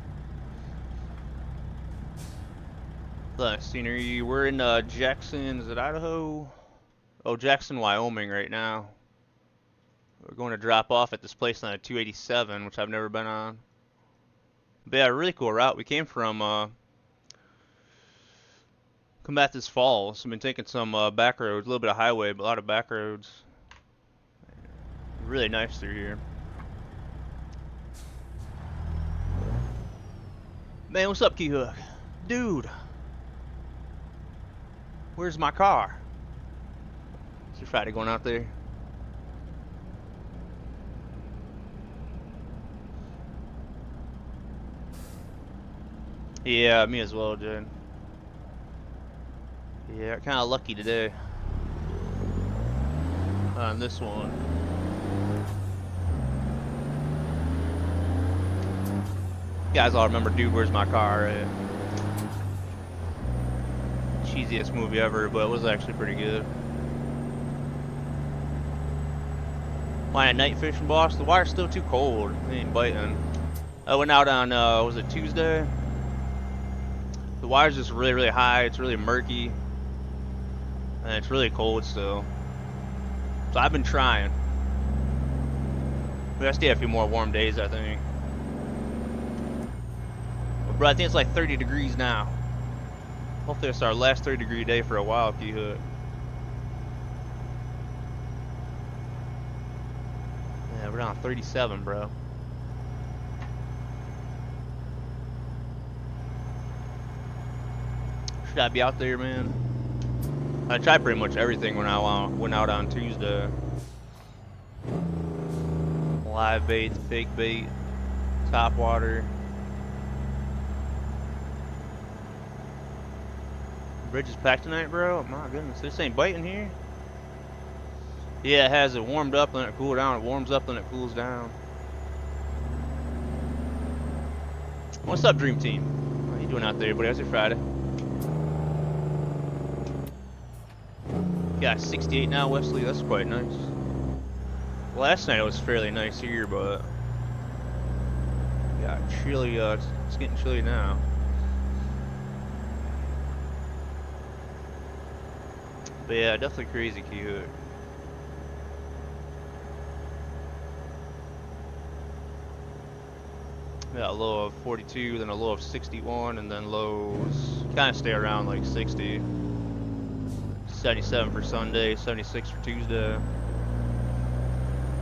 The scenery. We're in Jackson, is it Idaho? Oh, Jackson, Wyoming right now. We're going to drop off at this place on a 287, which I've never been on. But yeah, really cool route. We came from Comathis Falls. I've been taking some back roads, a little bit of highway, but a lot of back roads. Really nice through here. Man, what's up, Keyhook? Dude! Where's my car? Is your Friday going out there? Yeah, me as well, Jen. Yeah, kind of lucky today on this one. You guys all remember Dude, Where's My Car, right? Cheesiest movie ever, but it was actually pretty good. Why a night fishing, boss? The wire's still too cold. It ain't biting. I went out on, was it Tuesday? The wire's just really, really high. It's really murky. And it's really cold still. So I've been trying. We gotta stay a few more warm days, I think. But bro, I think it's like 30 degrees now. Hopefully it's our last 30-degree day for a while, Keyhook. Yeah, we're down 37, bro. Should I be out there, man? I tried pretty much everything when I went out on Tuesday. Live bait, fake bait, top water. Bridge is packed tonight, bro. My goodness, this ain't biting here. Yeah, it has. It warmed up, then it cooled down. It warms up, then it cools down. What's up, Dream Team? How you doing out there, buddy? How's your Friday? Got 68 now, Wesley. That's quite nice. Last night it was fairly nice here, but got chilly. It's getting chilly now. But yeah, definitely crazy, Keyhook. Got a low of 42, then a low of 61, and then lows kind of stay around like 60. 77 for Sunday, 76 for Tuesday.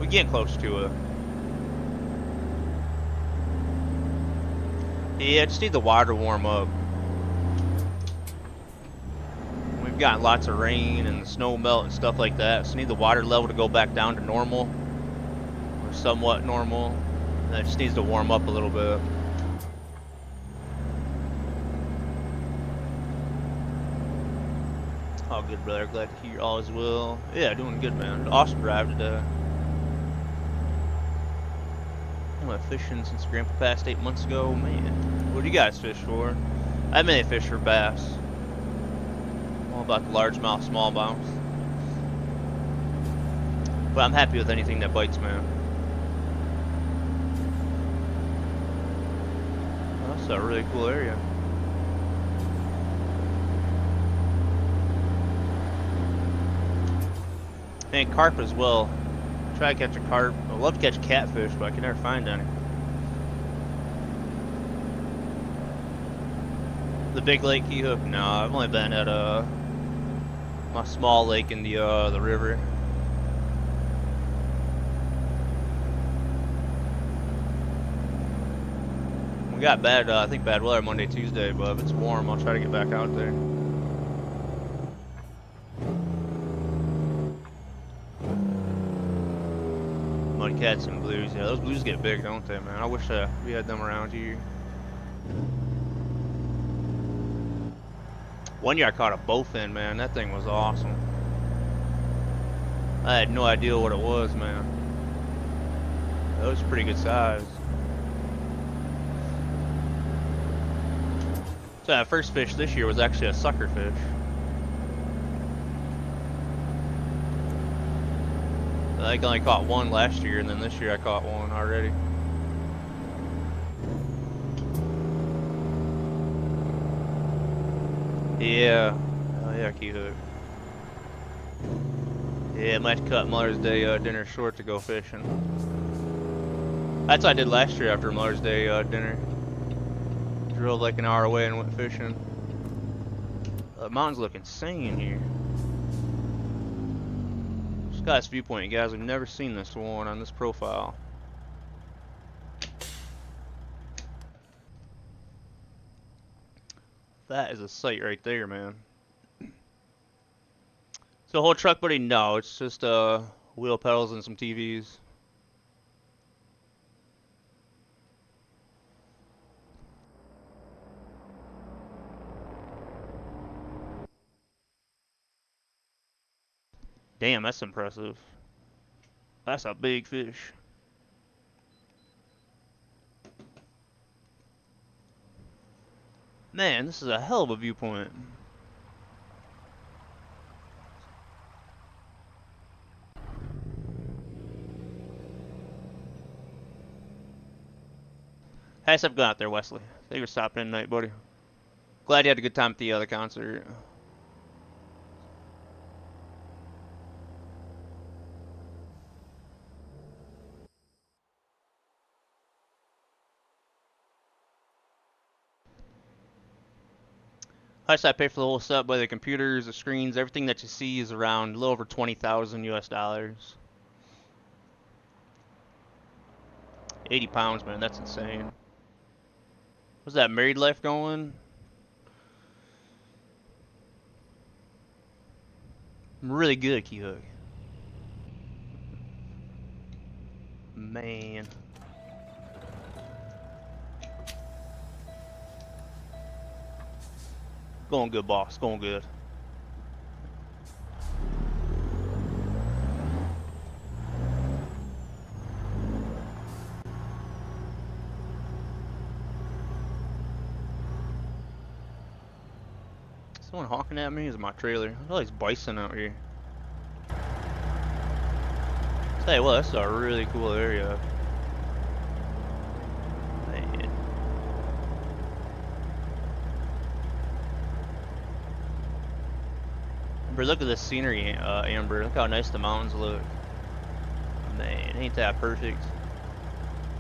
We're getting close to it. Yeah, just need the water to warm up. We've gotten lots of rain and snow melt and stuff like that, so need the water level to go back down to normal, or somewhat normal. And it just needs to warm up a little bit. Oh, Doing good, brother. Glad to hear all is well. Yeah, doing good, man. Awesome drive today. I went fishing since Grandpa passed 8 months ago. Man, what do you guys fish for? I mainly fish for bass. All about the largemouth, smallmouth. But I'm happy with anything that bites, man. Oh, that's a really cool area. And carp as well. Try to catch a carp. I'd love to catch catfish, but I can never find any. The big lake you hook? No, I've only been at my small lake in the river. We got bad, I think bad weather Monday, Tuesday, but if it's warm, I'll try to get back out there. Mudcats and blues, yeah, those blues get big, don't they, man? I wish we had them around here. One year I caught a bowfin, man. That thing was awesome. I had no idea what it was, man. That was pretty good size. So that first fish this year was actually a sucker fish. I only caught one last year, and then this year I caught one already. Yeah. Oh yeah, key hook. Yeah, might cut Mother's Day dinner short to go fishing. That's what I did last year after Mother's Day dinner. Drove like an hour away and went fishing. The mountains look insane here. Sky's viewpoint, guys. We've never seen this one on this profile. That is a sight right there, man. So whole truck, buddy? No, it's just wheel pedals and some TVs. Damn, that's impressive. That's a big fish. Man, this is a hell of a viewpoint. How's up going out there, Wesley? Thanks for stopping in tonight, buddy. Glad you had a good time at the other concert. How much I pay for the whole setup? By the computers, the screens, everything that you see is around a little over 20,000 US dollars. 80 pounds, man, that's insane. Was that married life going? I'm really good at key hook. Man. Going good, boss. Going good. Someone honking at me? Is it my trailer? I feel like it's bison out here. Tell you what, that's a really cool area. Man. Amber, look at the scenery, Amber. Look how nice the mountains look. Man, ain't that perfect?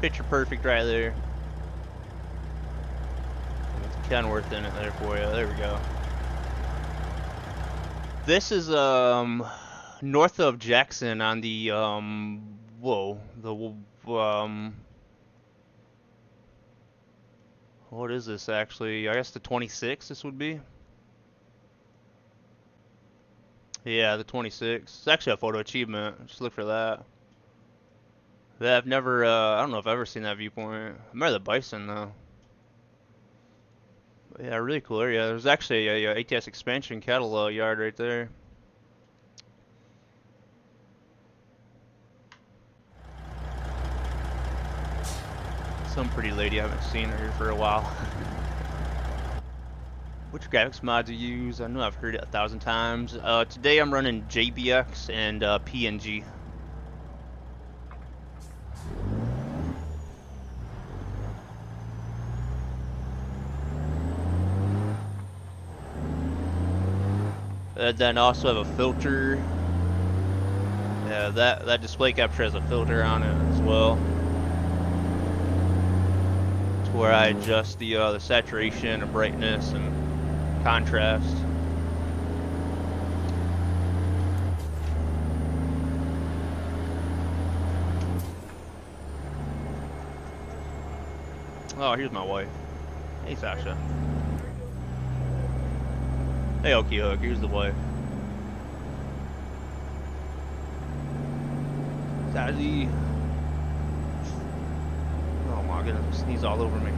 Picture perfect right there. It's Kenworth in it there for you. There we go. This is north of Jackson on the what is this actually? I guess the 26th this would be. Yeah, the 26th. It's actually a photo achievement. Just look for that. Yeah, I've never I don't know if I've ever seen that viewpoint. I remember the bison though. But yeah, really cool area. There's actually a ATS expansion cattle yard right there. Some pretty lady, I haven't seen her for a while. Which graphics mods you use? I know I've heard it 1,000 times. Today I'm running JBX and PNG. Then I also have a filter. Yeah, that display capture has a filter on it as well, to where I adjust the saturation and brightness and contrast. Oh, here's my wife. Hey, Sasha. Hey, Okie Hook, here's the wife. Sassy. Oh my goodness, sneeze all over me.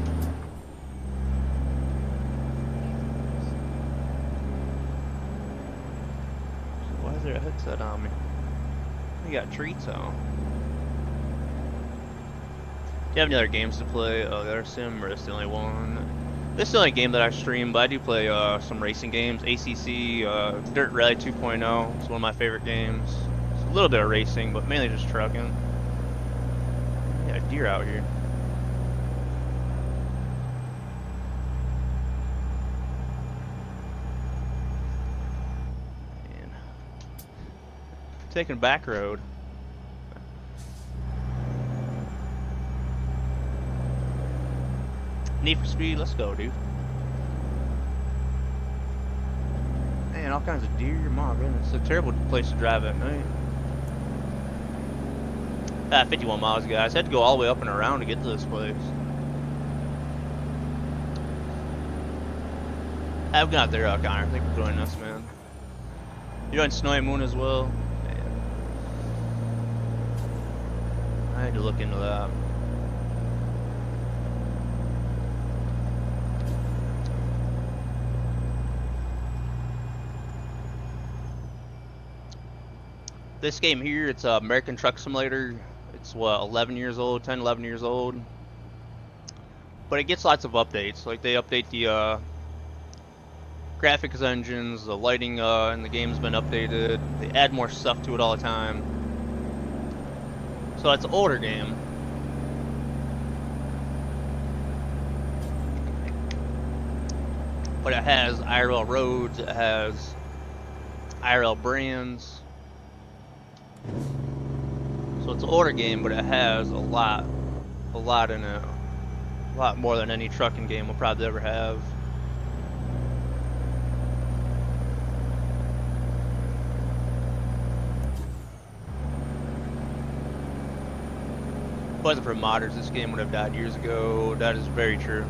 Why is there a headset on me? We got treats on. Do you have any other games to play? Oh, the other sim, or is this the only one? This is the only game that I stream, but I do play some racing games. ACC, Dirt Rally 2.0. It's one of my favorite games. It's a little bit of racing, but mainly just trucking. Yeah, a deer out here. Man. Taking a back road. Need for Speed, let's go, dude. Man, all kinds of deer, my goodness. It's a terrible place to drive at night. 51 miles, guys. Had to go all the way up and around to get to this place. I've got there, Connor. Thanks for joining us, man. You're on Snowy Moon as well? Man. I had to look into that. This game here, it's American Truck Simulator. It's what, 11 years old, 10, 11 years old. But it gets lots of updates. Like they update the graphics engines, the lighting in the game's been updated. They add more stuff to it all the time. So it's an older game. But it has IRL roads, it has IRL brands. So it's an older game, but it has a lot in it. A lot more than any trucking game will probably ever have. If it wasn't for modders, this game would have died years ago. That is very true.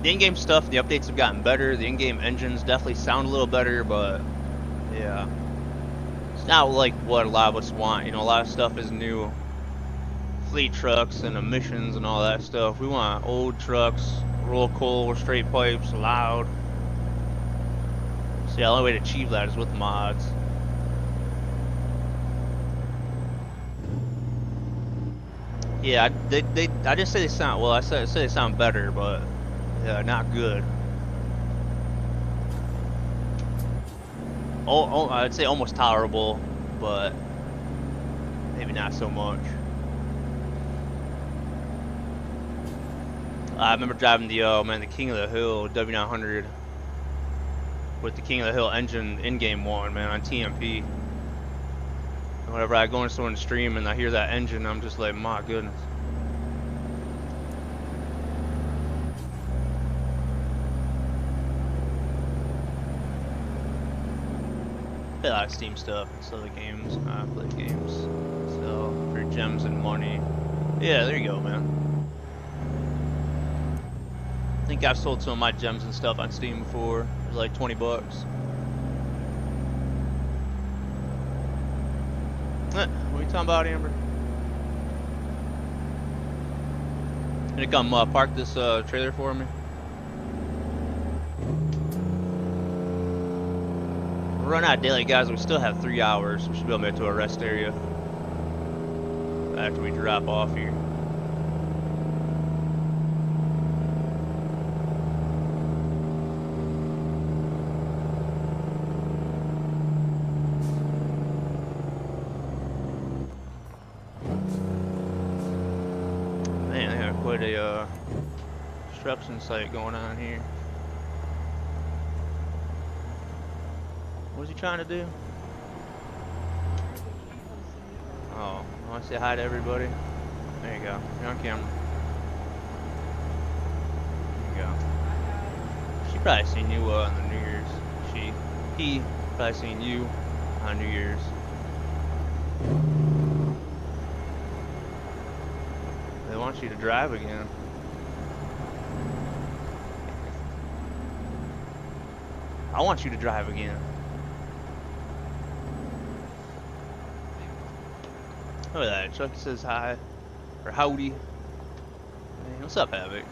The in-game stuff, the updates have gotten better. The in-game engines definitely sound a little better, but yeah. It's not like what a lot of us want. You know, a lot of stuff is new. Fleet trucks and emissions and all that stuff. We want old trucks, roll coal, straight pipes, loud. So yeah, the only way to achieve that is with mods. Yeah, I didn't say they sound well. I said they sound better, but yeah, not good. Oh, I'd say almost tolerable, but maybe not so much. I remember driving the King of the Hill W900 with the King of the Hill engine in game one, man, on TMP. And whenever I go into someone's stream and I hear that engine, I'm just like, my goodness. A lot of Steam stuff and some of the games. I play games. So for gems and money. Yeah, there you go, man. I think I've sold some of my gems and stuff on Steam before. It was like 20 bucks. What are you talking about, Amber? Gonna come park this trailer for me? We're running out of daylight, guys. We still have 3 hours. We should be able to get to a rest area after we drop off here. Man, they have quite a construction site going on here. What's he trying to do? Oh, I want to say hi to everybody. There you go. You're on camera. There you go. She probably seen you on the New Year's. He probably seen you on New Year's. They want you to drive again. I want you to drive again. Look at that. Chucky says hi. Or howdy. Hey, what's up, Havoc?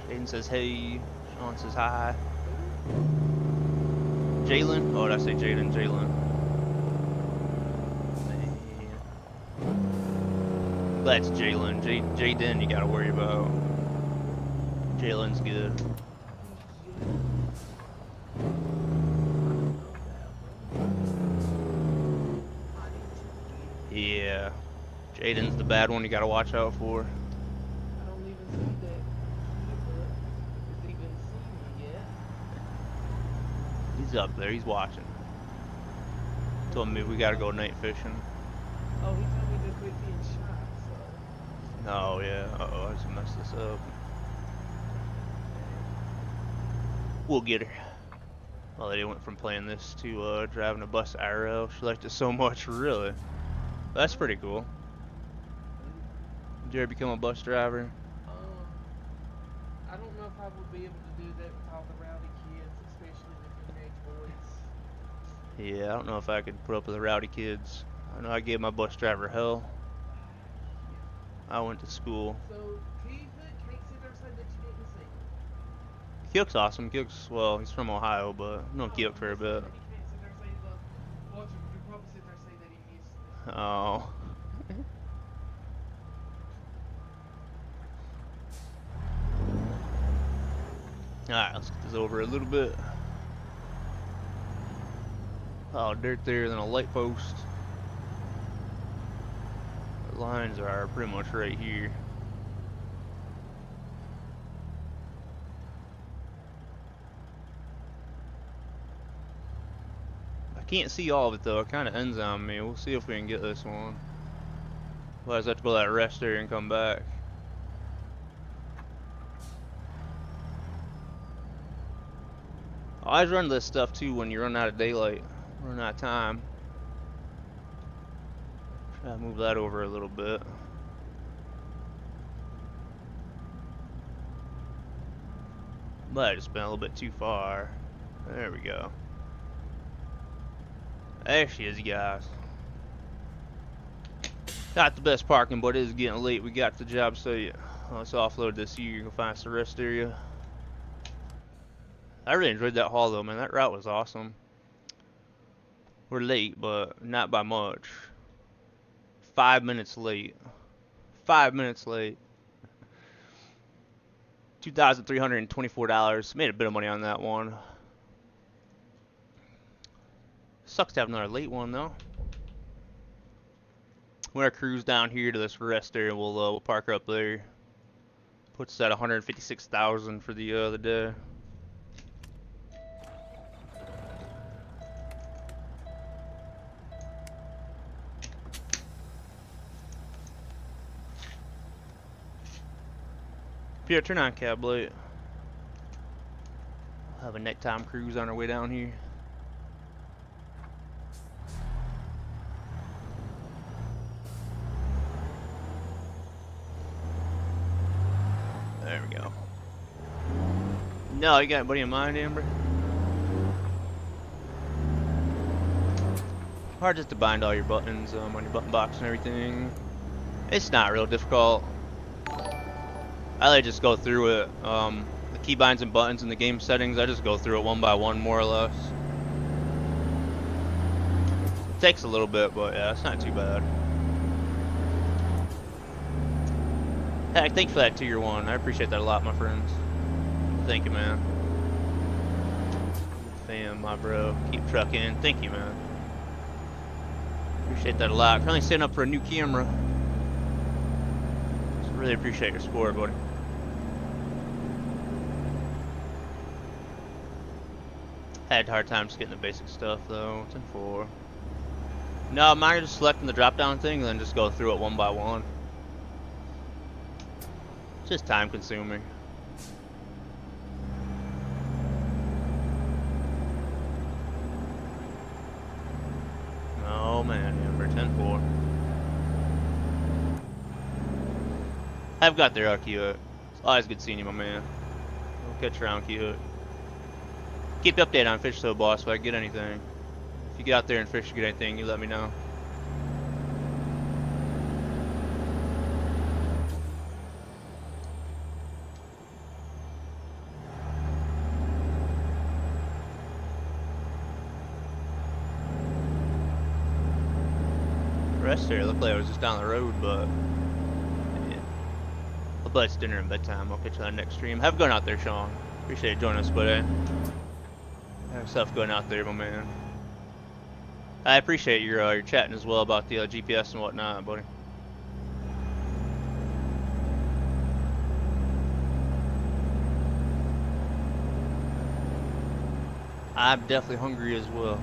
Jaden says hey. Sean says hi. Jalen? Oh, did I say Jaden? Jalen. That's Jalen. Jaden, you gotta worry about. Jalen's good. Yeah. Jaden's the bad one you gotta watch out for. I don't even see that he's even seen me yet. He's up there, he's watching. Told me we gotta go night fishing. Oh, he told me to quit being shy, so. Oh, yeah. Uh-oh, I just messed this up. We'll get her. Well, they went from playing this to driving a bus IRL. She liked it so much, really. That's pretty cool. Did you ever become a bus driver? I don't know if I would be able to do that with all the rowdy kids, especially the teenage boys. Yeah, I don't know if I could put up with the rowdy kids. I know I gave my bus driver hell. I went to school. So, Keith can't sit there and say that you didn't see. Keok's awesome. Keok's, well, he's from Ohio, but I've known Keok for a bit. He can't sit there and say he loves. Watch him. He'll probably sit there and say that he missed it. Oh. Alright, let's get this over a little bit. Oh, dirt there, then a light post. The lines are pretty much right here. I can't see all of it though, it kind of ends on me. We'll see if we can get this one. Otherwise I have to go to that rest area and come back. I always run this stuff too when you run out of daylight, run out of time. Try to move that over a little bit. But I just went a little bit too far. There we go. There she is, you guys. Not the best parking, but it is getting late. We got the job site. Let's offload this here. You can find us the rest area. I really enjoyed that haul though, man. That route was awesome. We're late, but not by much. 5 minutes late. 5 minutes late. $2,324. Made a bit of money on that one. Sucks to have another late one though. We're gonna cruise down here to this rest area. We'll park her up there. Puts us at 156,000 for the day. Pierre, turn on cab light. We'll have a nighttime cruise on our way down here. There we go. No, you got anybody in mind, Amber? Hard just to bind all your buttons on your button box and everything. It's not real difficult. I like just go through it. The keybinds and buttons in the game settings, I just go through it one by one, more or less. It takes a little bit, but yeah, it's not too bad. Heck, thanks for that tier 1. I appreciate that a lot, my friends. Thank you, man. Fam, my bro. Keep trucking. Thank you, man. Appreciate that a lot. Currently setting up for a new camera. Really appreciate your support, buddy. Had hard times getting the basic stuff though. 10-4. No, mine just selecting the drop down thing and then just go through it one by one. It's just time consuming. Oh man, Amber, 10-4. I've got there, Cute. It's always good seeing you, my man. We'll catch around, Cute. Keep you updated on fish though, boss, if I get anything. If you get out there and fish, you get anything, you let me know. The rest there looked like I was just down the road, but yeah. But it's dinner and bedtime. I'll catch you on the next stream. Have fun out there, Sean. Appreciate you joining us, buddy. Have yourself going out there, my man. I appreciate your chatting as well about the GPS and whatnot, buddy. I'm definitely hungry as well.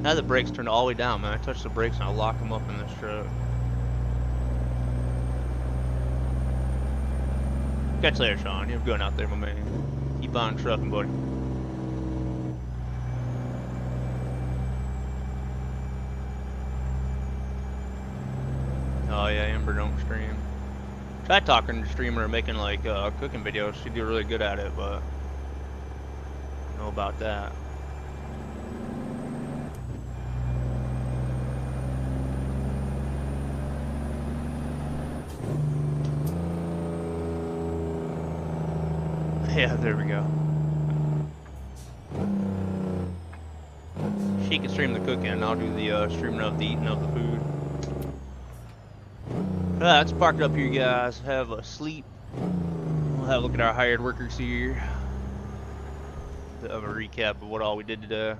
Now the brakes turned all the way down, man. I touch the brakes and I'll lock them up in this truck. Catch you later, Sean. You're going out there, my man. Keep on trucking, buddy. Oh yeah, Amber don't stream. Try talking to a streamer and making like cooking videos. She'd do really good at it, but I don't know about that. Yeah, there we go. She can stream the cooking and I'll do the streaming of the eating of the food. Let's park it up here, guys. Have a sleep. We'll have a look at our hired workers here. Bit of a recap of what all we did today.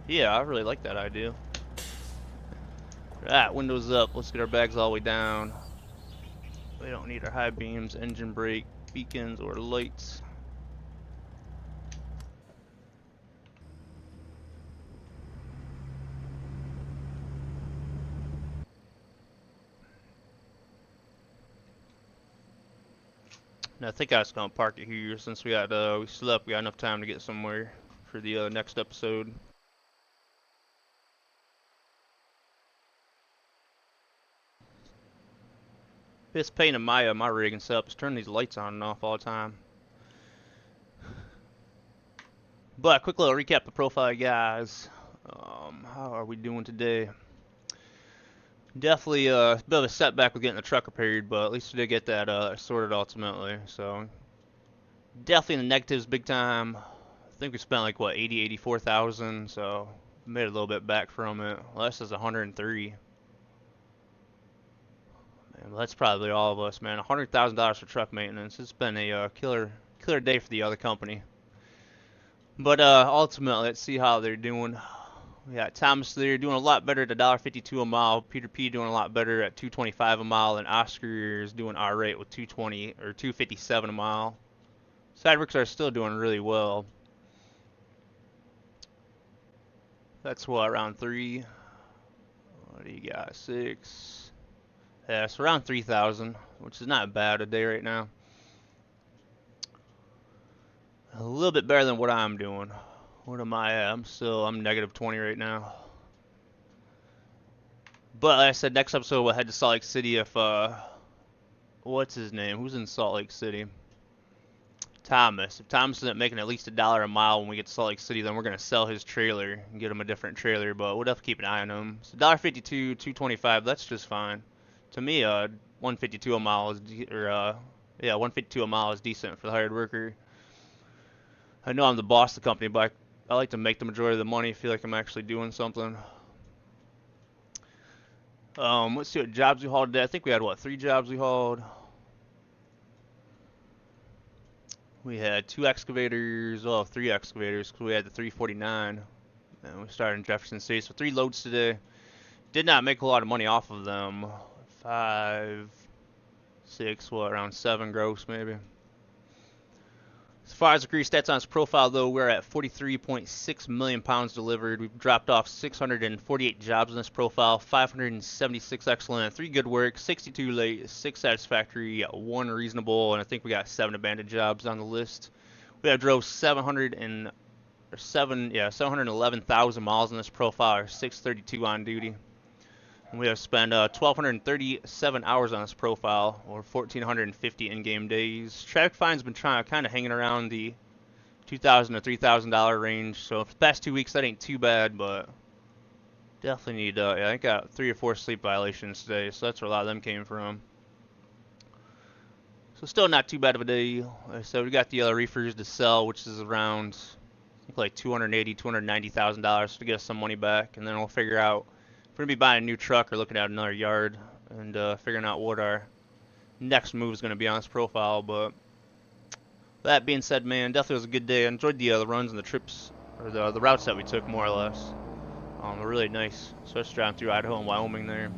Yeah, I really like that idea. Right, windows up. Let's get our bags all the way down. We don't need our high beams, engine brake, beacons, or lights. And I think I was gonna park it here since we slept. We got enough time to get somewhere for the next episode. This pain in my rig and setup is turning these lights on and off all the time. But a quick little recap the profile, guys. How are we doing today? Definitely a bit of a setback with getting the truck repaired, but at least we did get that sorted ultimately. So definitely in the negatives big time. I think we spent like what 84,000, so made a little bit back from it. Less is 103. Man, that's probably all of us, man. $100,000 for truck maintenance. It's been a killer day for the other company. But ultimately, let's see how they're doing. We got Thomas there doing a lot better at $1.52 a mile. Peter P doing a lot better at $2.25 a mile, and Oscar is doing alright with $2.20 or $2.57 a mile. Sideworks are still doing really well. That's what, around 3. What do you got? 6. Yeah, so around 3,000, which is not bad a day right now. A little bit better than what I'm doing. What am I at? I'm negative 20 right now. But like I said, next episode we'll head to Salt Lake City if what's his name? Who's in Salt Lake City? Thomas. If Thomas isn't making at least $1 a mile when we get to Salt Lake City, then we're gonna sell his trailer and get him a different trailer. But we'll definitely keep an eye on him. So $1.52, $2.25. That's just fine. To me, 152 a mile is, yeah, 152 a mile is decent for the hired worker. I know I'm the boss of the company, but I like to make the majority of the money. Feel like I'm actually doing something. Let's see what jobs we hauled today. I think we had what 3 jobs we hauled. We had 2 excavators, well, 3 excavators, because we had the 349. And we started in Jefferson City, so 3 loads today. Did not make a lot of money off of them. 5, 6, what, around 7 gross maybe. As far as the grease stats on his profile, though, we're at 43.6 million pounds delivered. We've dropped off 648 jobs in this profile, 576 excellent, 3 good work, 62 late, 6 satisfactory, 1 reasonable, and I think we got 7 abandoned jobs on the list. We have drove 711,000 miles in this profile, or 632 on duty. And we have spent 1,237 hours on this profile, or 1,450 in-game days. Traffic fine's been kind of hanging around the $2,000 to $3,000 range. So for the past 2 weeks, that ain't too bad, but definitely need. Yeah, I think I got 3 or 4 sleep violations today, so that's where a lot of them came from. So still not too bad of a day. Like I said, we got the reefers to sell, which is around I think like $280,000, $290,000 to get us some money back, and then we'll figure out. We're going to be buying a new truck or looking at another yard and figuring out what our next move is going to be on this profile. But that being said, man, definitely was a good day. I enjoyed the runs and the trips, or the routes that we took, more or less. They're really nice, especially driving through Idaho and Wyoming there.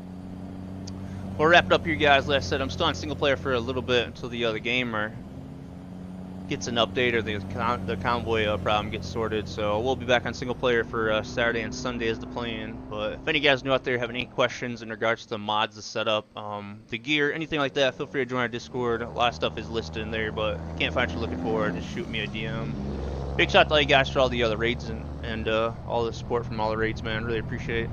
We'll wrap it up here, guys. Like I said, I'm still on single player for a little bit until the game gets an update or the convoy problem gets sorted. So we'll be back on single player for Saturday and Sunday as the plan. But if any of you guys new out there have any questions in regards to the mods, the setup, the gear, anything like that, feel free to join our Discord. A lot of stuff is listed in there, but if you can't find what you're looking for, just shoot me a DM. Big shout out to all you guys for all the other raids and all the support from all the raids, man. Really appreciate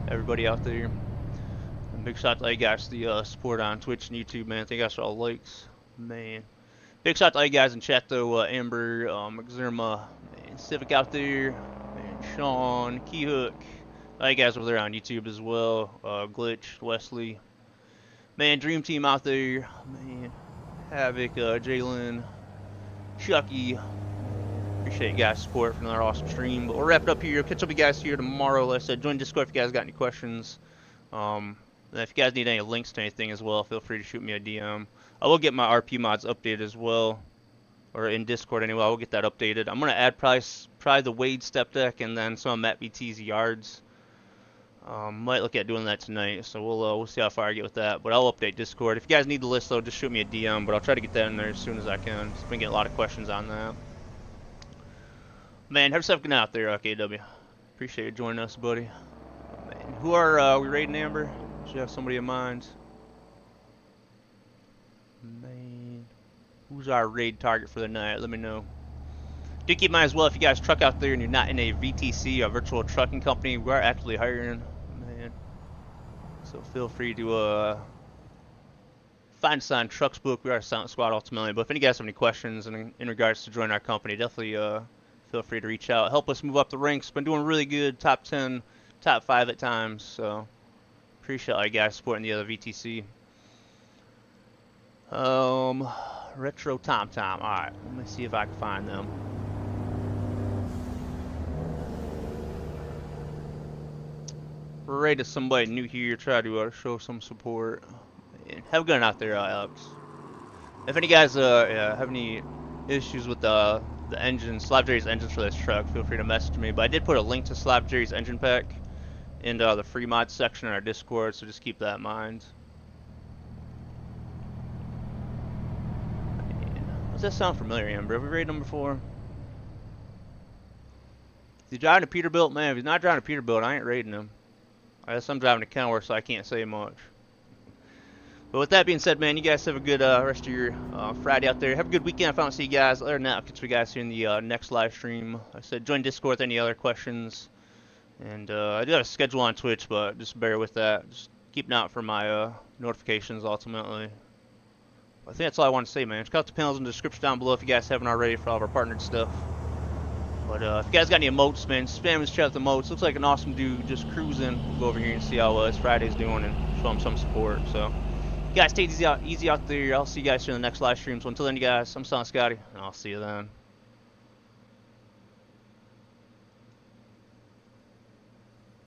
everybody out there. And big shout out to all you guys for the support on Twitch and YouTube, man. Thank you guys for all the likes, man. Big shout out to all you guys in chat, though. Amber, Xerma, and Civic out there, and Sean, Keyhook. All you guys over there on YouTube as well. Glitch, Wesley. Man, Dream Team out there. Man, Havoc, Jalen, Chucky. Appreciate you guys' support for another awesome stream. But we'll wrap it up here. Catch up with you guys here tomorrow. Like I said, join Discord if you guys got any questions. And if you guys need any links to anything as well, feel free to shoot me a DM. I will get my RP mods updated as well, or in Discord anyway. I will get that updated. I'm gonna add probably the Wade step deck and then some of Matt BT's yards. Might look at doing that tonight, so we'll see how far I get with that. But I'll update Discord. If you guys need the list though, just shoot me a DM. But I'll try to get that in there as soon as I can. Just been getting a lot of questions on that. Man, have yourself a good night out there, KW. Appreciate you joining us, buddy. Man, who are we raiding, Amber? Should you have somebody in mind? Man, who's our raid target for the night? Let me know. Do keep in mind as well, if you guys truck out there and you're not in a VTC, a virtual trucking company, we are actively hiring, man. So feel free to find us on Trucks Book. We are a Silent Squad ultimately. But if any guys have any questions in regards to joining our company, definitely feel free to reach out. Help us move up the ranks. Been doing really good, top 10, top 5 at times. So appreciate all you guys supporting the other VTC. Retro Tom. Alright, let me see if I can find them. Raid to somebody new here, try to show some support. And have a good night out there, Alex. If any guys have any issues with the engine, Slab Jerry's engines for this truck, feel free to message me. But I did put a link to Slab Jerry's engine pack in the free mod section in our Discord, so just keep that in mind. Does that sound familiar, Amber? Have we raided him before? Is he driving a Peterbilt? Man, if he's not driving a Peterbilt, I ain't raiding him. I guess I'm driving a Kenworth, so I can't say much. But with that being said, man, you guys have a good rest of your Friday out there. Have a good weekend if I don't see you guys. Other than that, I'll catch you guys here in the next live stream. Like I said, join Discord with any other questions. And I do have a schedule on Twitch, but just bear with that. Just keep an eye out for my notifications, ultimately. I think that's all I want to say, man. Check out the panels in the description down below if you guys haven't already for all of our partnered stuff. But if you guys got any emotes, man, spam his chat with emotes. Looks like an awesome dude just cruising. We'll go over here and see how his Friday's doing and show him some support. So, you guys take it easy out there. I'll see you guys here in the next live stream. So until then, you guys, I'm Silent Scotty, and I'll see you then.